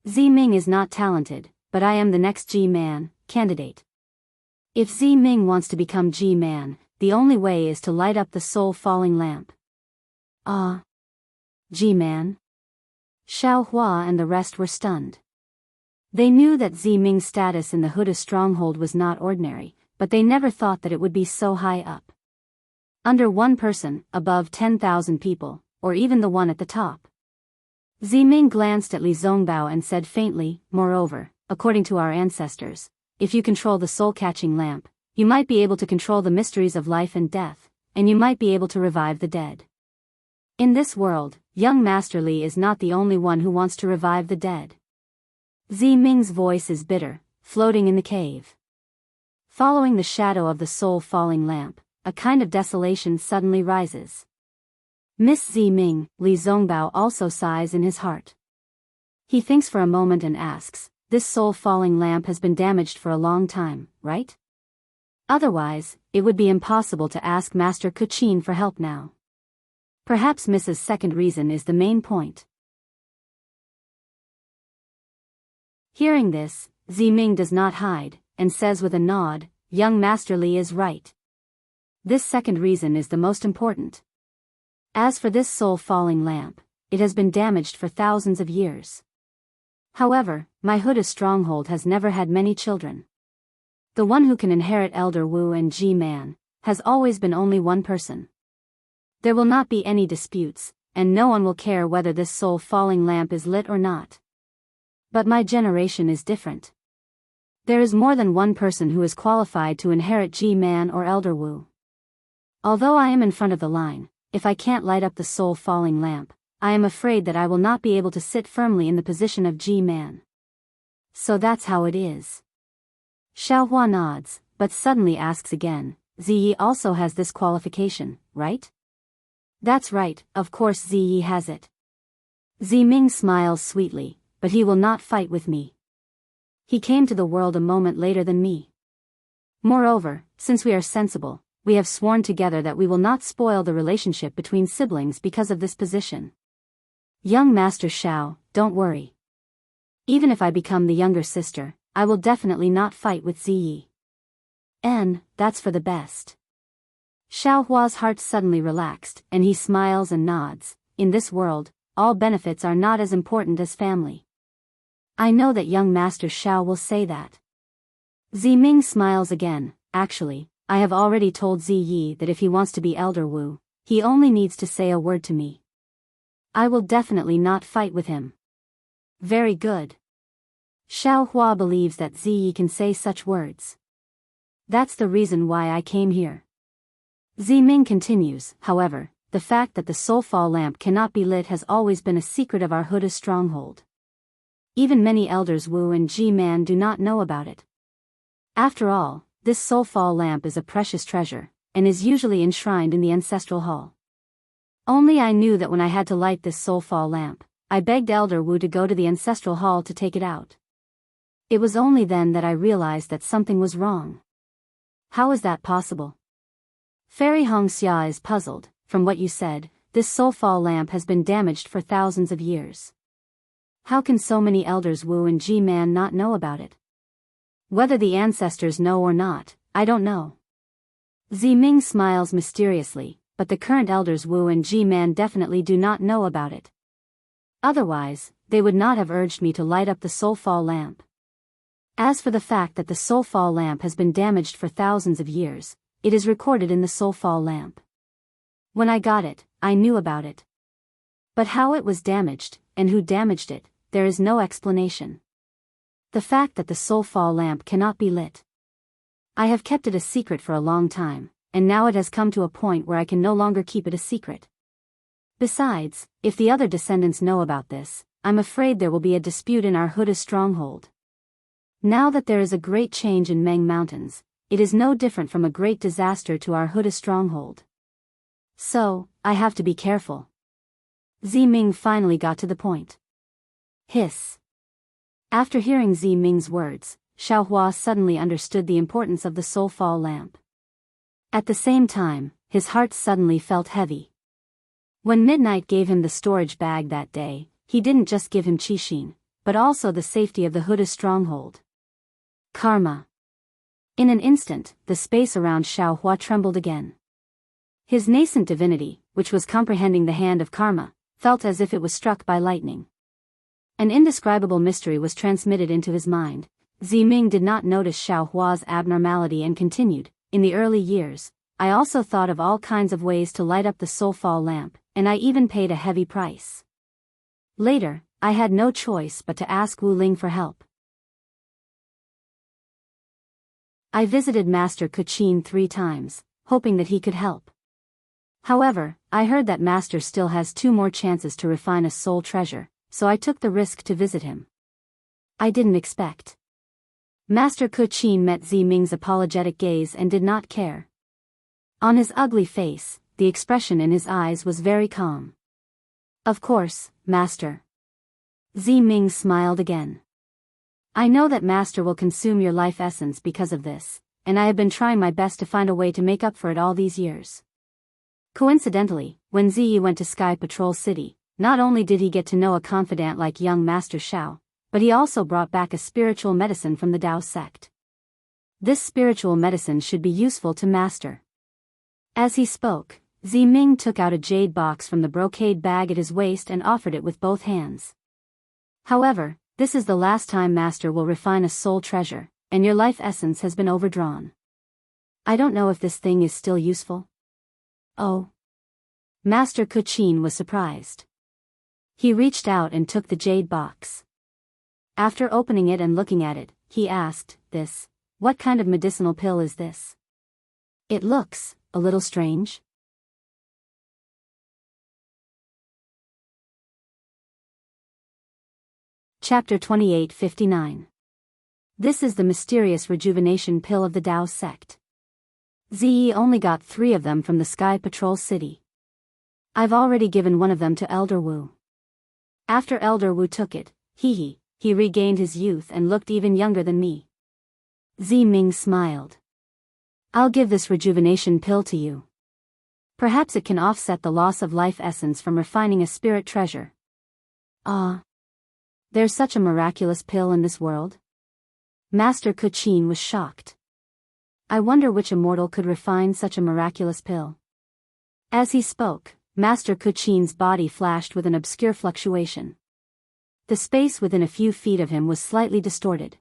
Ziming is not talented, but I am the next G-Man candidate. If Ziming wants to become G-Man, the only way is to light up the soul-falling lamp. G-Man? Xiaohua and the rest were stunned. They knew that Ziming's status in the Hoodoo stronghold was not ordinary, but they never thought that it would be so high up. Under one person, above 10,000 people, or even the one at the top. Ziming glanced at Li Zongbao and said faintly, moreover, according to our ancestors, if you control the soul-catching lamp, you might be able to control the mysteries of life and death, and you might be able to revive the dead. In this world, young Master Li is not the only one who wants to revive the dead. Ziming's voice is bitter, floating in the cave. Following the shadow of the soul-falling lamp, a kind of desolation suddenly rises. Miss Ziming, Li Zongbao also sighs in his heart. He thinks for a moment and asks, this soul-falling lamp has been damaged for a long time, right? Otherwise, it would be impossible to ask Master Kuchin for help now. Perhaps Mrs. second reason is the main point. Hearing this, Ziming does not hide, and says with a nod, young Master Li is right. This second reason is the most important. As for this soul-falling lamp, it has been damaged for thousands of years. However, my Hoodoo stronghold has never had many children. The one who can inherit Elder Wu and G-Man, has always been only one person. There will not be any disputes, and no one will care whether this soul-falling lamp is lit or not. But my generation is different. There is more than one person who is qualified to inherit G-Man or Elder Wu. Although I am in front of the line, if I can't light up the soul-falling lamp, I am afraid that I will not be able to sit firmly in the position of G-Man. So that's how it is. Xiaohua nods, but suddenly asks again, Ziyi also has this qualification, right? That's right, of course Ziyi has it. Ziming smiles sweetly, but he will not fight with me. He came to the world a moment later than me. Moreover, since we are sensible, we have sworn together that we will not spoil the relationship between siblings because of this position. Young Master Xiao, don't worry. Even if I become the younger sister, I will definitely not fight with Ziyi. And that's for the best. Xiao Hua's heart suddenly relaxed, and he smiles and nods. In this world, all benefits are not as important as family. I know that young Master Xiao will say that. Ziming smiles again. Actually, I have already told Ziyi that if he wants to be Elder Wu, he only needs to say a word to me. I will definitely not fight with him. Very good. Xiao Hua believes that Ziyi can say such words. That's the reason why I came here. Ziming continues. However, the fact that the soulfall lamp cannot be lit has always been a secret of our Huda stronghold. Even many elders Wu and Ji-man do not know about it. After all, this soulfall lamp is a precious treasure, and is usually enshrined in the ancestral hall. Only I knew that when I had to light this soulfall lamp, I begged Elder Wu to go to the ancestral hall to take it out. It was only then that I realized that something was wrong. How is that possible? Fairy Hongxia is puzzled. From what you said, this soulfall lamp has been damaged for thousands of years. How can so many elders Wu and Ji-man not know about it? Whether the ancestors know or not, I don't know. Ziming smiles mysteriously, but the current elders Wu and Ji-man definitely do not know about it. Otherwise, they would not have urged me to light up the soulfall lamp. As for the fact that the soulfall lamp has been damaged for thousands of years, it is recorded in the soulfall lamp. When I got it, I knew about it. But how it was damaged, and who damaged it, there is no explanation. The fact that the soulfall lamp cannot be lit. I have kept it a secret for a long time, and now it has come to a point where I can no longer keep it a secret. Besides, if the other descendants know about this, I'm afraid there will be a dispute in our Huda stronghold. Now that there is a great change in Meng Mountains, it is no different from a great disaster to our Huda stronghold. So, I have to be careful. Ziming finally got to the point. Hiss. After hearing Ziming's words, Xiao Hua suddenly understood the importance of the soulfall lamp. At the same time, his heart suddenly felt heavy. When Midnight gave him the storage bag that day, he didn't just give him Qixin, but also the safety of the Huda stronghold. Karma. In an instant, the space around Xiao Hua trembled again. His nascent divinity, which was comprehending the hand of karma, felt as if it was struck by lightning. An indescribable mystery was transmitted into his mind. Ziming did not notice Xiao Hua's abnormality and continued. In the early years, I also thought of all kinds of ways to light up the soulfall lamp, and I even paid a heavy price. Later, I had no choice but to ask Wu Ling for help. I visited Master Kuchin 3 times, hoping that he could help. However, I heard that Master still has 2 more chances to refine a soul treasure, so I took the risk to visit him. I didn't expect. Master Kuchin met Ziming's apologetic gaze and did not care. On his ugly face, the expression in his eyes was very calm. Of course, Master. Ziming smiled again. I know that Master will consume your life essence because of this, and I have been trying my best to find a way to make up for it all these years. Coincidentally, when Ziyi went to Sky Patrol City, not only did he get to know a confidant like young Master Xiao, but he also brought back a spiritual medicine from the Dao sect. This spiritual medicine should be useful to Master. As he spoke, Ziming took out a jade box from the brocade bag at his waist and offered it with both hands. However, this is the last time Master will refine a soul treasure, and your life essence has been overdrawn. I don't know if this thing is still useful. Oh. Master Kuchin was surprised. He reached out and took the jade box. After opening it and looking at it, he asked, what kind of medicinal pill is this? It looks a little strange. Chapter 2859. This is the mysterious rejuvenation pill of the Dao sect. Ziyi only got 3 of them from the Sky Patrol City. I've already given one of them to Elder Wu. After Elder Wu took it, he regained his youth and looked even younger than me. Ziming smiled. I'll give this rejuvenation pill to you. Perhaps it can offset the loss of life essence from refining a spirit treasure. Ah. There's such a miraculous pill in this world? Master Kuchin was shocked. I wonder which immortal could refine such a miraculous pill. As he spoke, Master Kuchin's body flashed with an obscure fluctuation. The space within a few feet of him was slightly distorted.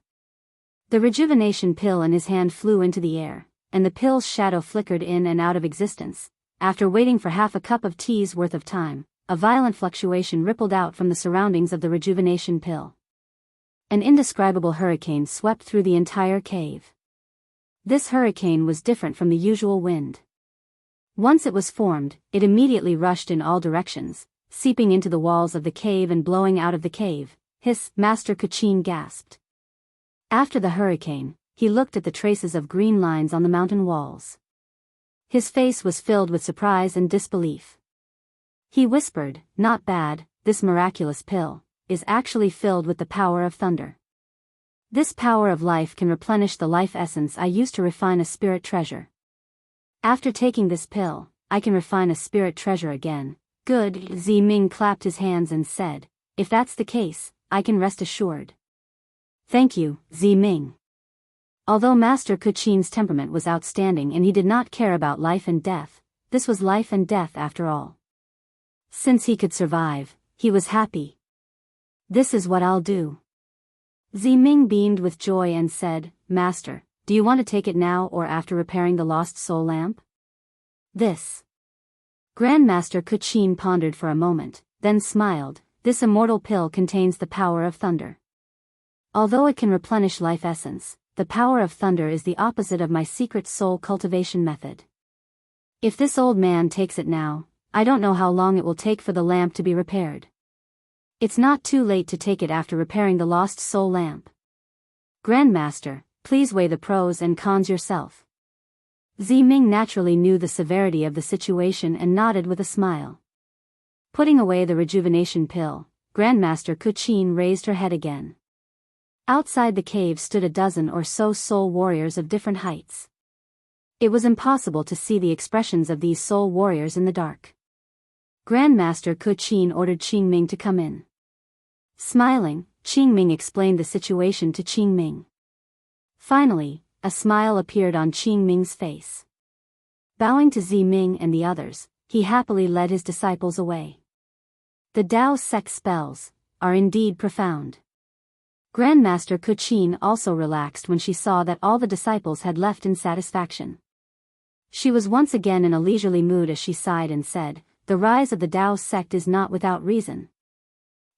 The rejuvenation pill in his hand flew into the air, and the pill's shadow flickered in and out of existence. After waiting for half a cup of tea's worth of time, a violent fluctuation rippled out from the surroundings of the rejuvenation pill. An indescribable hurricane swept through the entire cave. This hurricane was different from the usual wind. Once it was formed, it immediately rushed in all directions, seeping into the walls of the cave and blowing out of the cave. Hiss, Master Kuchin gasped. After the hurricane, he looked at the traces of green lines on the mountain walls. His face was filled with surprise and disbelief. He whispered, "Not bad, this miraculous pill is actually filled with the power of thunder. This power of life can replenish the life essence I used to refine a spirit treasure. After taking this pill, I can refine a spirit treasure again." Good, Ziming clapped his hands and said, "If that's the case, I can rest assured." Thank you, Ziming. Although Master Kuchin's temperament was outstanding and he did not care about life and death, this was life and death after all. Since he could survive, he was happy. This is what I'll do. Ziming beamed with joy and said, "Master, do you want to take it now or after repairing the lost soul lamp?" This. Grandmaster Kuchin pondered for a moment, then smiled. This immortal pill contains the power of thunder. Although it can replenish life essence, the power of thunder is the opposite of my secret soul cultivation method. If this old man takes it now, I don't know how long it will take for the lamp to be repaired. It's not too late to take it after repairing the lost soul lamp. Grandmaster, please weigh the pros and cons yourself. Ziming naturally knew the severity of the situation and nodded with a smile. Putting away the rejuvenation pill, Grandmaster Kuchin raised her head again. Outside the cave stood a dozen or so soul warriors of different heights. It was impossible to see the expressions of these soul warriors in the dark. Grandmaster Kuchin ordered Qingming to come in. Smiling, Qingming explained the situation to Qingming. Finally, a smile appeared on Qingming's face. Bowing to Ziming and the others, he happily led his disciples away. The Dao sect spells are indeed profound. Grandmaster Kuchin also relaxed when she saw that all the disciples had left in satisfaction. She was once again in a leisurely mood as she sighed and said, "The rise of the Dao sect is not without reason."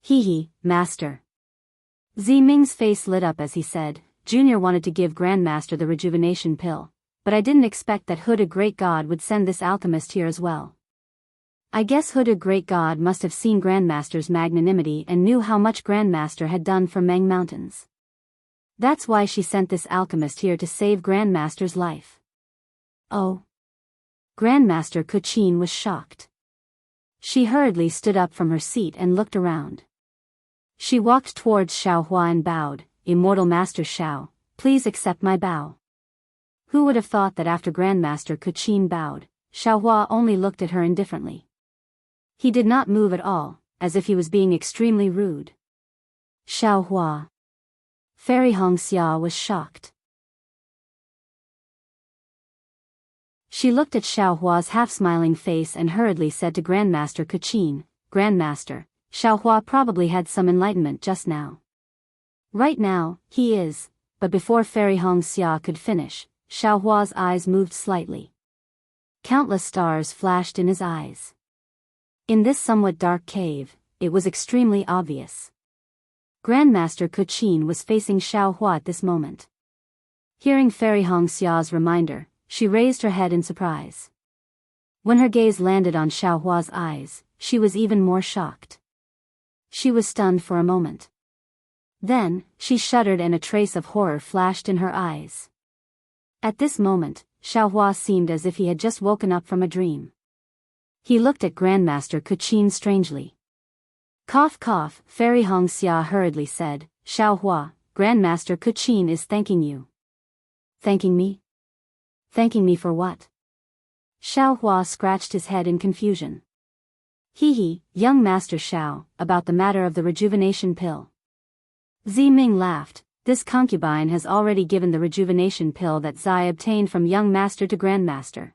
Hee, Master. Ziming's face lit up as he said, "Junior wanted to give Grandmaster the rejuvenation pill, but I didn't expect that Hooded Great God would send this alchemist here as well. I guess Hooded Great God must have seen Grandmaster's magnanimity and knew how much Grandmaster had done for Meng Mountains. That's why she sent this alchemist here to save Grandmaster's life." Oh. Grandmaster Kuchin was shocked. She hurriedly stood up from her seat and looked around. She walked towards Xiaohua and bowed, "Immortal Master Xiao, please accept my bow." Who would have thought that after Grandmaster Kuchin bowed, Xiaohua only looked at her indifferently. He did not move at all, as if he was being extremely rude. Xiaohua. Fairy Xianxia was shocked. She looked at Xiaohua's half-smiling face and hurriedly said to Grandmaster Kuchin, "Grandmaster, Xiaohua probably had some enlightenment just now." "Right now, he is," but before Fairy Xianxia could finish, Xiaohua's eyes moved slightly. Countless stars flashed in his eyes. In this somewhat dark cave, it was extremely obvious. Grandmaster Kuchin was facing Xiaohua at this moment. Hearing Fairy Xiaoxia's reminder, she raised her head in surprise. When her gaze landed on Xiaohua's eyes, she was even more shocked. She was stunned for a moment. Then, she shuddered and a trace of horror flashed in her eyes. At this moment, Xiaohua seemed as if he had just woken up from a dream. He looked at Grandmaster Kuchin strangely. Cough cough, Fairy Xianxia hurriedly said, "Xiaohua, Grandmaster Kuchin is thanking you." "Thanking me? Thanking me for what?" Xiaohua scratched his head in confusion. Hee, young Master Xiao, about the matter of the rejuvenation pill. Ziming laughed. This concubine has already given the rejuvenation pill that Zai obtained from young master to grandmaster.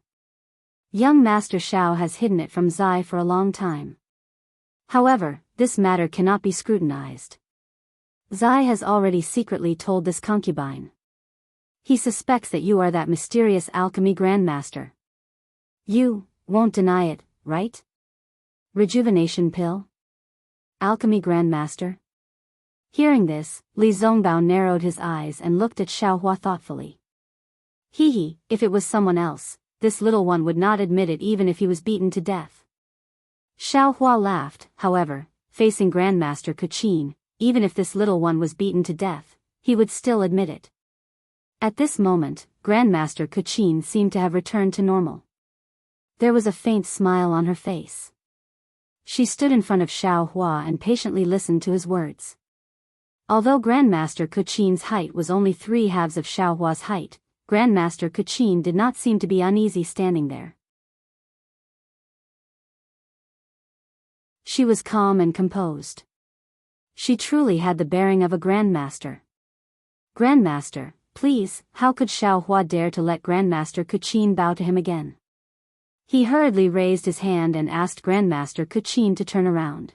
Young Master Xiao has hidden it from Zai for a long time. However, this matter cannot be scrutinized. Zai has already secretly told this concubine. He suspects that you are that mysterious alchemy grandmaster. You won't deny it, right? Rejuvenation pill? Alchemy grandmaster? Hearing this, Li Zongbao narrowed his eyes and looked at Xiaohua thoughtfully. Hee, if it was someone else, this little one would not admit it even if he was beaten to death. Xiaohua laughed, however, facing Grandmaster Kuchin, even if this little one was beaten to death, he would still admit it. At this moment, Grandmaster Kuchin seemed to have returned to normal. There was a faint smile on her face. She stood in front of Xiaohua and patiently listened to his words. Although Grandmaster Kuchin's height was only 3/2 of Xiaohua's height, Grandmaster Kuchin did not seem to be uneasy standing there. She was calm and composed. She truly had the bearing of a grandmaster. Grandmaster, please, how could Xiaohua dare to let Grandmaster Kuchin bow to him again? He hurriedly raised his hand and asked Grandmaster Kuchin to turn around.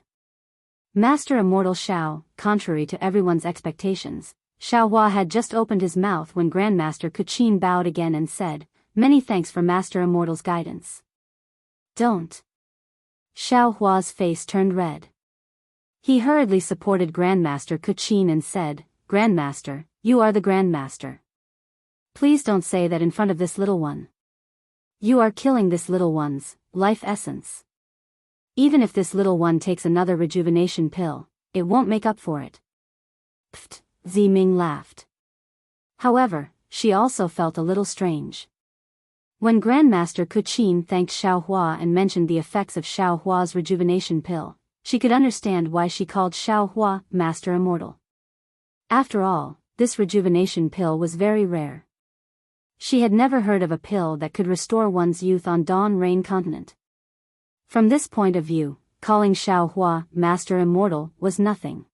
Master Immortal Xiao, contrary to everyone's expectations, Xiaohua had just opened his mouth when Grandmaster Kuchin bowed again and said, "Many thanks for Master Immortal's guidance." Don't. Xiaohua's face turned red. He hurriedly supported Grandmaster Kuchin and said, "Grandmaster, you are the Grandmaster. Please don't say that in front of this little one. You are killing this little one's life essence. Even if this little one takes another rejuvenation pill, it won't make up for it." Pfft, Ziming laughed. However, she also felt a little strange. When Grandmaster Kuchin thanked Xiaohua and mentioned the effects of Xiaohua's rejuvenation pill, she could understand why she called Xiaohua Master Immortal. After all, this rejuvenation pill was very rare. She had never heard of a pill that could restore one's youth on Dawn Rain Continent. From this point of view, calling Xiaohua Master Immortal was nothing.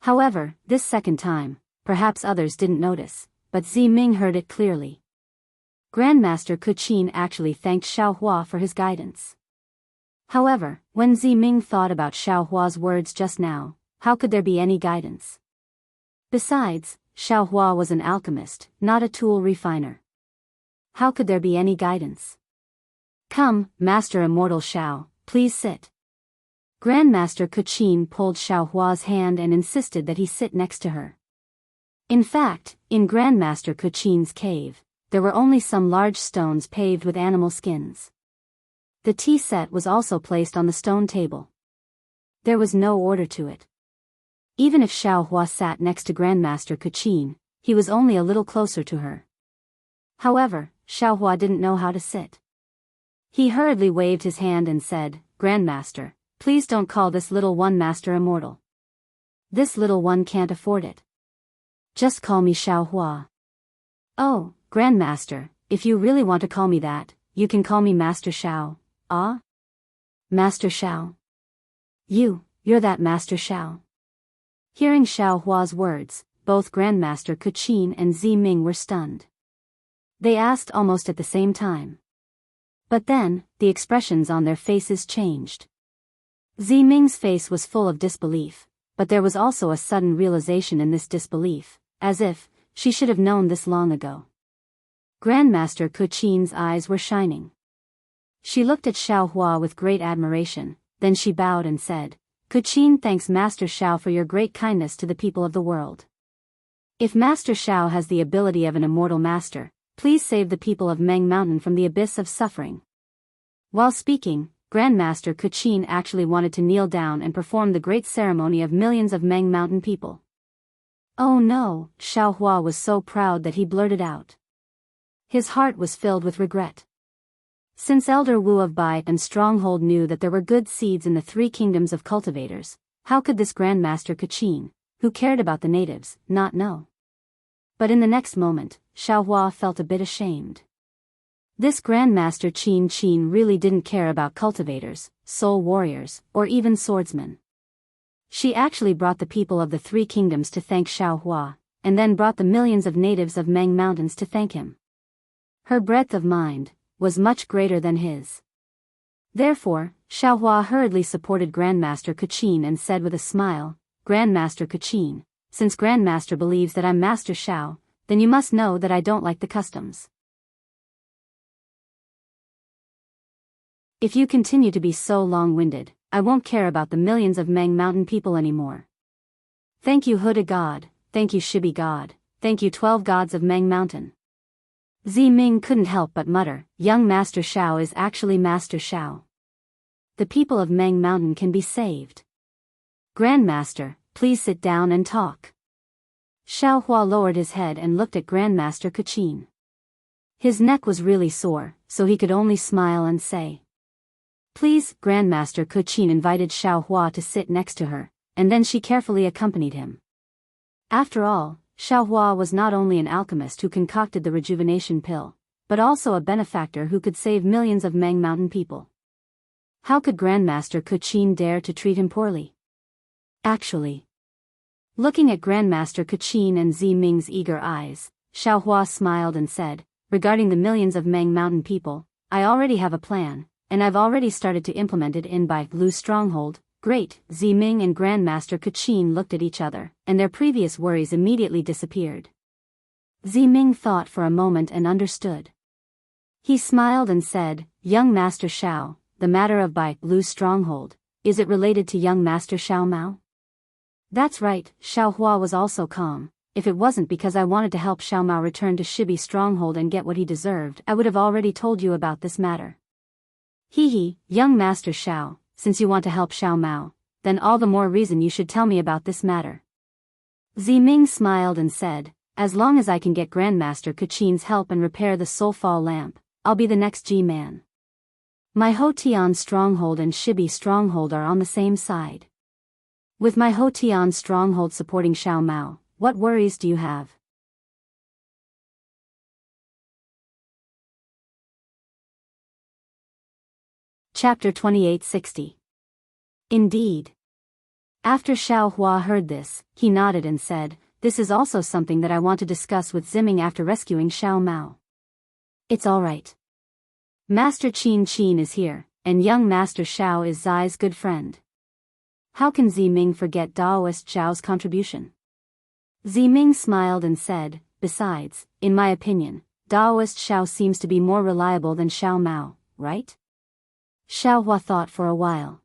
However, this second time, perhaps others didn't notice, but Ziming heard it clearly. Grandmaster Kuchin actually thanked Xiaohua for his guidance. However, when Ziming thought about Xiaohua's words just now, how could there be any guidance? Besides, Xiaohua was an alchemist, not a tool refiner. How could there be any guidance? "Come, Master Immortal Xiao, please sit." Grandmaster Kuchin pulled Xiaohua's hand and insisted that he sit next to her. In fact, in Grandmaster Kuchin's cave, there were only some large stones paved with animal skins. The tea set was also placed on the stone table. There was no order to it. Even if Xiaohua sat next to Grandmaster Kuchin, he was only a little closer to her. However, Xiaohua didn't know how to sit. He hurriedly waved his hand and said, "Grandmaster, please don't call this little one Master Immortal. This little one can't afford it. Just call me Xiaohua." "Oh, Grandmaster, if you really want to call me that, you can call me Master Xiao." "Ah? Master Xiao? You're that Master Xiao?" Hearing Xiaohua's words, both Grandmaster Kuchin and Ziming were stunned. They asked almost at the same time. But then, the expressions on their faces changed. Ziming's face was full of disbelief, but there was also a sudden realization in this disbelief, as if she should have known this long ago. Grandmaster Kuchin's eyes were shining. She looked at Xiaohua with great admiration, then she bowed and said, "Kuchin thanks Master Xiao for your great kindness to the people of the world. If Master Xiao has the ability of an immortal master, please save the people of Meng Mountain from the abyss of suffering." While speaking, Grandmaster Kuchin actually wanted to kneel down and perform the great ceremony of millions of Meng Mountain people. "Oh no," Xiaohua was so proud that he blurted out. His heart was filled with regret. Since Elder Wu of Bai and Stronghold knew that there were good seeds in the 3 kingdoms of cultivators, how could this Grandmaster Kuchin, who cared about the natives, not know? But in the next moment, Xiaohua felt a bit ashamed. This Grandmaster Qin really didn't care about cultivators, soul warriors, or even swordsmen. She actually brought the people of the Three Kingdoms to thank Xiaohua, and then brought the millions of natives of Meng Mountains to thank him. Her breadth of mind was much greater than his. Therefore, Xiaohua hurriedly supported Grandmaster Qin and said with a smile, "Grandmaster Qin, since Grandmaster believes that I'm Master Xiao, then you must know that I don't like the customs. If you continue to be so long-winded, I won't care about the millions of Meng Mountain people anymore. Thank you Huda God, thank you Shibi God, thank you 12 gods of Meng Mountain." Ziming couldn't help but mutter, "Young Master Xiao is actually Master Xiao. The people of Meng Mountain can be saved. Grandmaster, please sit down and talk." Xiaohua lowered his head and looked at Grandmaster Qin. His neck was really sore, so he could only smile and say, "Please." Grandmaster Qin invited Xiaohua to sit next to her, and then she carefully accompanied him. After all, Xiaohua was not only an alchemist who concocted the rejuvenation pill, but also a benefactor who could save millions of Meng Mountain people. How could Grandmaster Qin dare to treat him poorly? Actually, looking at Grandmaster Qin and Ziming's eager eyes, Xiaohua smiled and said, "Regarding the millions of Meng Mountain people, I already have a plan, and I've already started to implement it in Bai Lu Stronghold." "Great." Ziming and Grandmaster Qin looked at each other, and their previous worries immediately disappeared. Ziming thought for a moment and understood. He smiled and said, "Young Master Xiao, the matter of Bai Lu Stronghold, is it related to young Master Xiao Mao?" "That's right." Xiaohua was also calm. "If it wasn't because I wanted to help Xiao Mao return to Shibi Stronghold and get what he deserved, I would have already told you about this matter." "Hee, young Master Xiao, since you want to help Xiao Mao, then all the more reason you should tell me about this matter." Ziming smiled and said, "As long as I can get Grandmaster Qin's help and repair the Soulfall lamp, I'll be the next G-man. My Hotian Stronghold and Shibi Stronghold are on the same side. With my Hotian Stronghold supporting Xiao Mao, what worries do you have?" Chapter 2860. Indeed. After Xiaohua heard this, he nodded and said, "This is also something that I want to discuss with Ziming after rescuing Xiao Mao." "It's all right. Master Qin is here, and young Master Xiao is Zai's good friend. How can Ziming forget Daoist Xiao's contribution?" Ziming smiled and said, "Besides, in my opinion, Daoist Xiao seems to be more reliable than Xiao Mao, right?" Xiaohua thought for a while.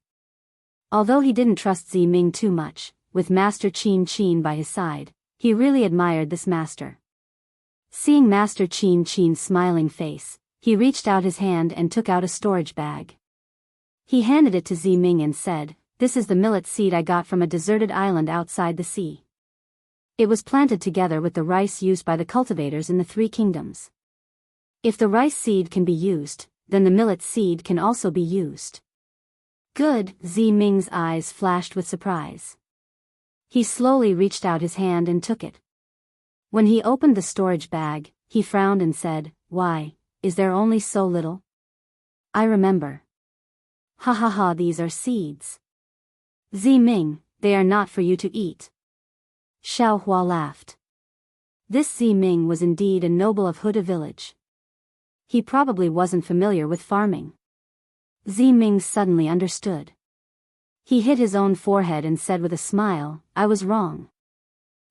Although he didn't trust Ziming too much, with Master Qin by his side, he really admired this master. Seeing Master Qin's smiling face, he reached out his hand and took out a storage bag. He handed it to Ziming and said, "This is the millet seed I got from a deserted island outside the sea. It was planted together with the rice used by the cultivators in the Three Kingdoms. If the rice seed can be used, then the millet seed can also be used." "Good." Ziming's eyes flashed with surprise. He slowly reached out his hand and took it. When he opened the storage bag, he frowned and said, "Why, is there only so little?" "I remember. Ha ha ha, these are seeds. Ziming, they are not for you to eat." Xiaohua laughed. This Ziming was indeed a noble of Huda village. He probably wasn't familiar with farming. Ziming suddenly understood. He hit his own forehead and said with a smile, "I was wrong."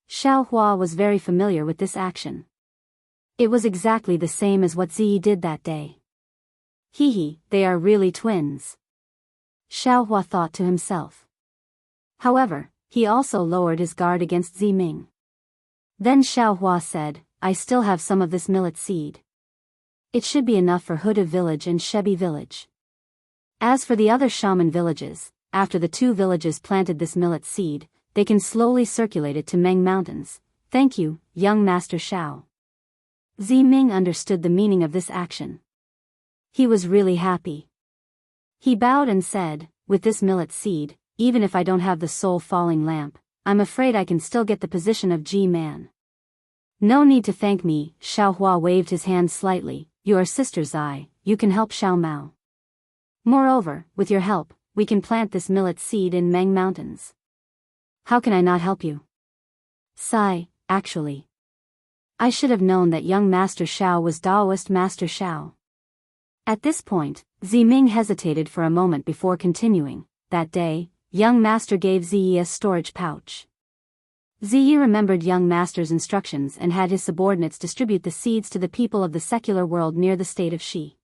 Xiaohua was very familiar with this action. It was exactly the same as what Zi did that day. Hee, they are really twins. Xiaohua thought to himself. However, he also lowered his guard against Ziming. Then Xiaohua said, "I still have some of this millet seed. It should be enough for Huda village and Shebi village. As for the other shaman villages, after the two villages planted this millet seed, they can slowly circulate it to Meng Mountains. Thank you, young Master Xiao." Ziming understood the meaning of this action. He was really happy. He bowed and said, "With this millet seed, even if I don't have the soul falling lamp, I'm afraid I can still get the position of G-man." "No need to thank me." Xiaohua waved his hand slightly. you are Sister Zai, you can help Xiao Mao. Moreover, with your help, we can plant this millet seed in Meng Mountains. How can I not help you? Sai, actually. I should have known that young Master Xiao was Daoist Master Xiao. At this point, Ziming hesitated for a moment before continuing. That day, young Master gave Ziyi a storage pouch. Ziyi remembered young Master's instructions and had his subordinates distribute the seeds to the people of the secular world near the state of Shi.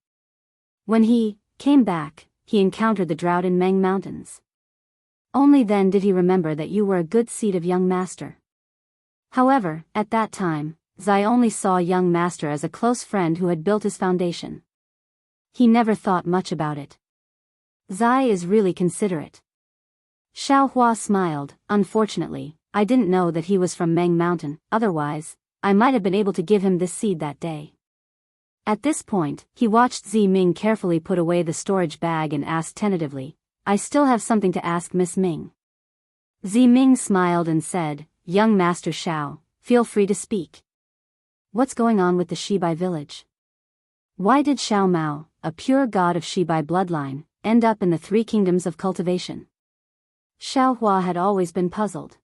When he came back, he encountered the drought in Meng Mountains. Only then did he remember that you were a good seed of young Master. However, at that time, Zai only saw young Master as a close friend who had built his foundation. He never thought much about it. Zai is really considerate. Xiao Hua smiled. Unfortunately, I didn't know that he was from Meng Mountain, otherwise, I might have been able to give him this seed that day. At this point, he watched Ziming carefully put away the storage bag and asked tentatively, I still have something to ask Miss Ming. Ziming smiled and said, Young Master Xiao, feel free to speak. What's going on with the Shibai village? Why did Xiao Mao, a pure god of Shibai bloodline, end up in the three kingdoms of cultivation? Xiao Hua had always been puzzled.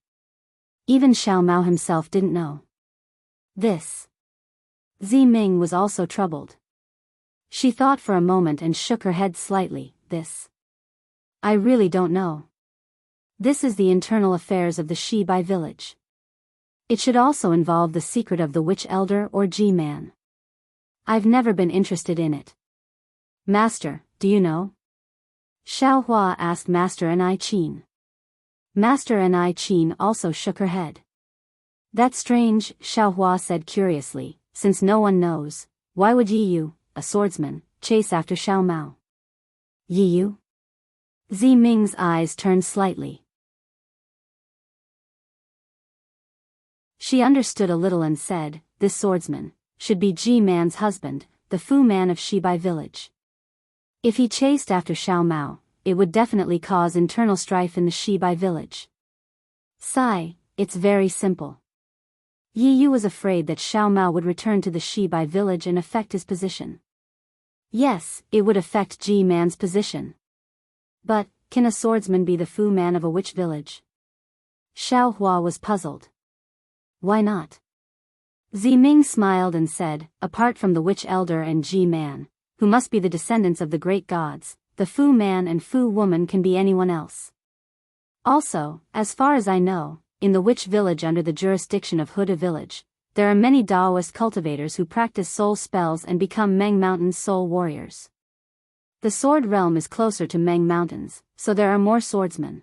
Even Xiao Mao himself didn't know. This. Ziming was also troubled. She thought for a moment and shook her head slightly. This. I really don't know. This is the internal affairs of the Shibai village. It should also involve the secret of the witch elder or G-man. I've never been interested in it. Master, do you know? Xiao Hua asked Master Ni Qin. Master Ni Qin also shook her head. That's strange, Xiao Hua said curiously, since no one knows, why would Yiyu, a swordsman, chase after Xiao Mao? Yiyu? Ziming's eyes turned slightly. She understood a little and said, this swordsman should be Ji-man's husband, the Fu man of Shibai village. If he chased after Xiao Mao, it would definitely cause internal strife in the Shibai village. Sai, it's very simple. Yiyu was afraid that Xiao Mao would return to the Shibai village and affect his position. Yes, it would affect Ji-man's position. But, can a swordsman be the Fu man of a witch village? Xiao Hua was puzzled. Why not? Ziming smiled and said, apart from the witch elder and Ji-man, who must be the descendants of the great gods, the Fu man and Fu woman can be anyone else. Also, as far as I know, in the witch village under the jurisdiction of Huda village, there are many Daoist cultivators who practice soul spells and become Meng Mountains soul warriors. The sword realm is closer to Meng Mountains, so there are more swordsmen.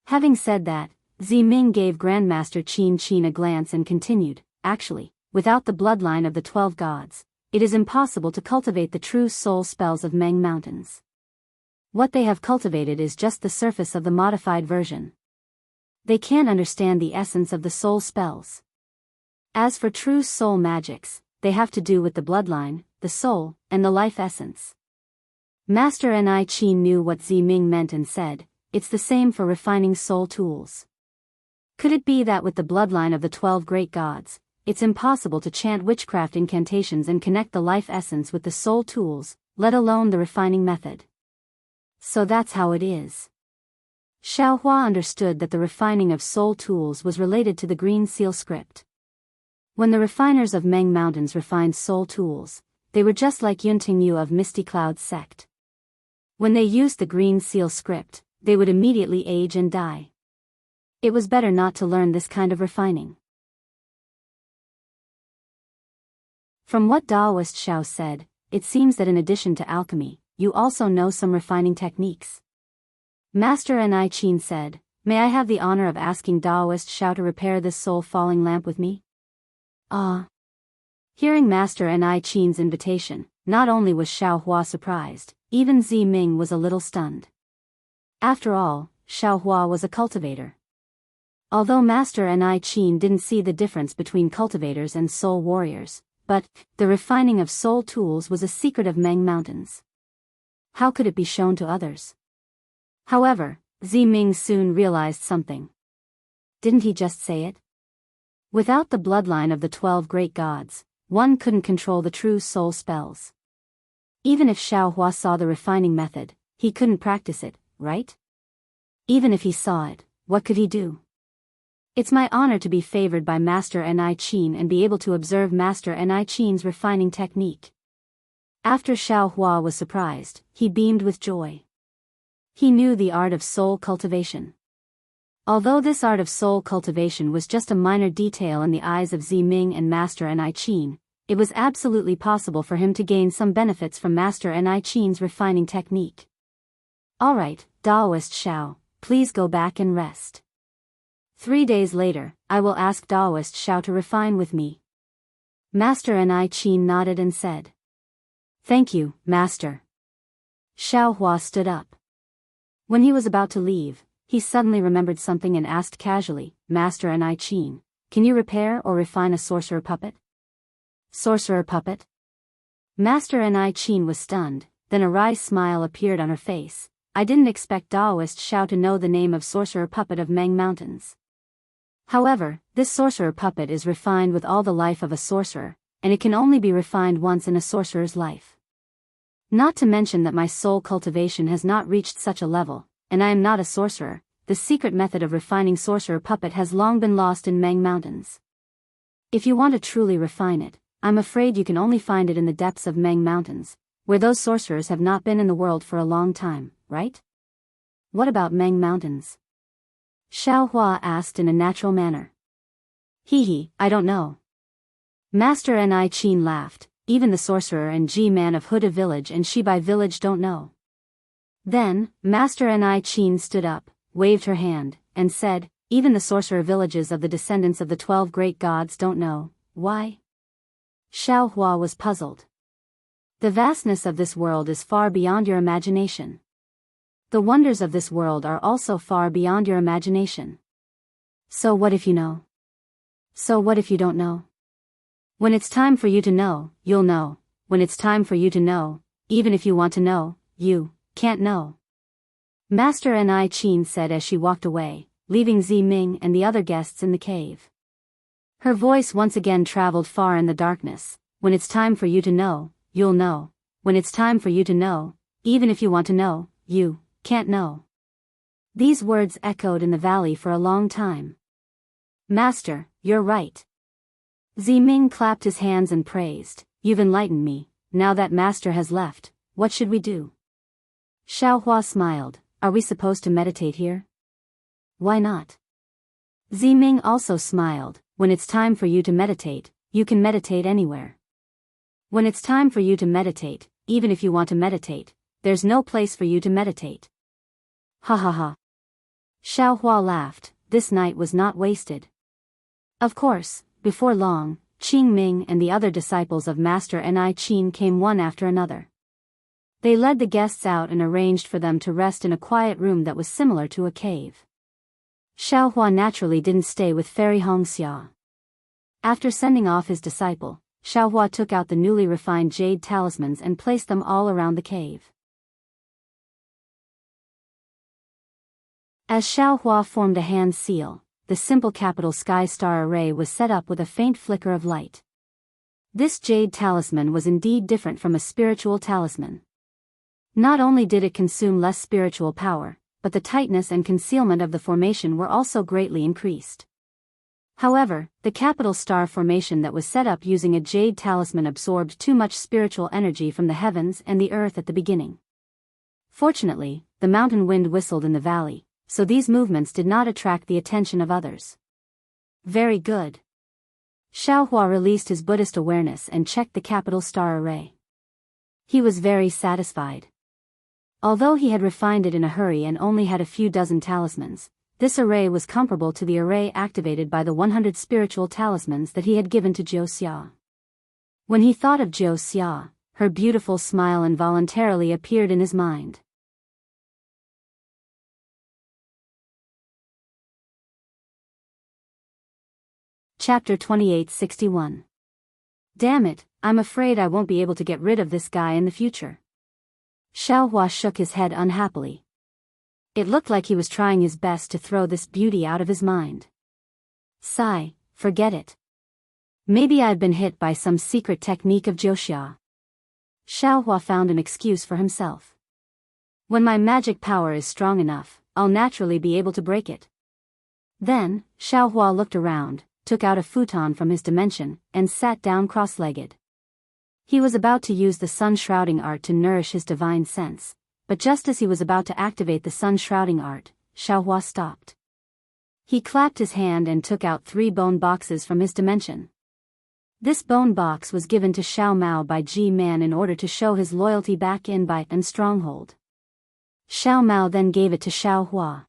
Having said that, Ziming gave Grandmaster Qin a glance and continued, actually, without the bloodline of the 12 gods, it is impossible to cultivate the true soul spells of Meng Mountains. What they have cultivated is just the surface of the modified version. They can't understand the essence of the soul spells. As for true soul magics, they have to do with the bloodline, the soul, and the life essence. Master Ni Qin knew what Ziming meant and said, it's the same for refining soul tools. Could it be that with the bloodline of the 12 great gods, it's impossible to chant witchcraft incantations and connect the life essence with the soul tools, let alone the refining method? So that's how it is. Xiao Hua understood that the refining of soul tools was related to the Green Seal script. When the refiners of Meng Mountains refined soul tools, they were just like Yuntingyu of Misty Cloud's sect. When they used the Green Seal script, they would immediately age and die. It was better not to learn this kind of refining. From what Daoist Xiao said, it seems that in addition to alchemy, you also know some refining techniques. Master Ni Qin said, may I have the honor of asking Daoist Xiao to repair this soul-falling lamp with me? Hearing Master Ni Qin's invitation, not only was Xiao Hua surprised, even Ziming was a little stunned. After all, Xiao Hua was a cultivator. Although Master Ni Qin didn't see the difference between cultivators and soul warriors, but the refining of soul tools was a secret of Meng Mountains. How could it be shown to others? However, Ziming soon realized something. Didn't he just say it? Without the bloodline of the 12 great gods, one couldn't control the true soul spells. Even if Xiaohua saw the refining method, he couldn't practice it, right? Even if he saw it, what could he do? It's my honor to be favored by Master Ni Qin and be able to observe Master Ni Qin's refining technique. After Xiaohua was surprised, he beamed with joy. He knew the art of soul cultivation. Although this art of soul cultivation was just a minor detail in the eyes of Ziming and Master Ni Qin, it was absolutely possible for him to gain some benefits from Master Ni Qin's refining technique. Alright, Daoist Xiao, please go back and rest. 3 days later, I will ask Daoist Xiao to refine with me. Master Ni Qin nodded and said. Thank you, Master. Xiaohua stood up. When he was about to leave, he suddenly remembered something and asked casually, Master Ni Qin, can you repair or refine a sorcerer puppet? Sorcerer puppet? Master Ni Qin was stunned, then a wry smile appeared on her face. I didn't expect Daoist Xiao to know the name of sorcerer puppet of Meng Mountains. However, this sorcerer puppet is refined with all the life of a sorcerer, and it can only be refined once in a sorcerer's life. Not to mention that my soul cultivation has not reached such a level, and I am not a sorcerer. The secret method of refining sorcerer puppet has long been lost in Meng Mountains. If you want to truly refine it, I'm afraid you can only find it in the depths of Meng Mountains, where those sorcerers have not been in the world for a long time, right? What about Meng Mountains? Xiaohua asked in a natural manner. I don't know. Master Ni Qin laughed. Even the sorcerer and G-man of Huda village and Shibai village don't know. Then, Master Ni Qin stood up, waved her hand, and said, even the sorcerer villages of the descendants of the 12 great gods don't know. Why? Xiaohua was puzzled. The vastness of this world is far beyond your imagination. The wonders of this world are also far beyond your imagination. So what if you know? So what if you don't know? When it's time for you to know, you'll know. When it's time for you to know, even if you want to know, you can't know. Master Ni Qin said as she walked away, leaving Ziming and the other guests in the cave. Her voice once again traveled far in the darkness. When it's time for you to know, you'll know. When it's time for you to know, even if you want to know, you can't know. These words echoed in the valley for a long time. Master, you're right. Ziming clapped his hands and praised, you've enlightened me. Now that Master has left, what should we do? Xiaohua smiled, are we supposed to meditate here? Why not? Ziming also smiled, when it's time for you to meditate, you can meditate anywhere. When it's time for you to meditate, even if you want to meditate, there's no place for you to meditate. Ha ha ha. Xiaohua laughed, this night was not wasted. Of course, before long, Qingming and the other disciples of Master Ni Qin came one after another. They led the guests out and arranged for them to rest in a quiet room that was similar to a cave. Xiaohua naturally didn't stay with Fairy Hongxia. After sending off his disciple, Xiaohua took out the newly refined jade talismans and placed them all around the cave. As Xiaohua formed a hand seal, the simple capital sky star array was set up with a faint flicker of light. This jade talisman was indeed different from a spiritual talisman. Not only did it consume less spiritual power, but the tightness and concealment of the formation were also greatly increased. However, the capital star formation that was set up using a jade talisman absorbed too much spiritual energy from the heavens and the earth at the beginning. Fortunately, the mountain wind whistled in the valley, so these movements did not attract the attention of others. Very good. Xiaohua released his Buddhist awareness and checked the capital star array. He was very satisfied. Although he had refined it in a hurry and only had a few dozen talismans, this array was comparable to the array activated by the 100 spiritual talismans that he had given to Jiuxia. When he thought of Jiuxia, her beautiful smile involuntarily appeared in his mind. Chapter 2861. Damn it, I'm afraid I won't be able to get rid of this guy in the future. Xiaohua shook his head unhappily. It looked like he was trying his best to throw this beauty out of his mind. Sigh, forget it. Maybe I've been hit by some secret technique of Jiuxia. Xiaohua found an excuse for himself. When my magic power is strong enough, I'll naturally be able to break it. Then, Xiaohua looked around, took out a futon from his dimension, and sat down cross-legged. He was about to use the sun-shrouding art to nourish his divine sense, but just as he was about to activate the sun-shrouding art, Xiaohua stopped. He clapped his hand and took out 3 bone boxes from his dimension. This bone box was given to Xiao Mao by Ji Man in order to show his loyalty back in Bai and stronghold. Xiao Mao then gave it to Xiaohua.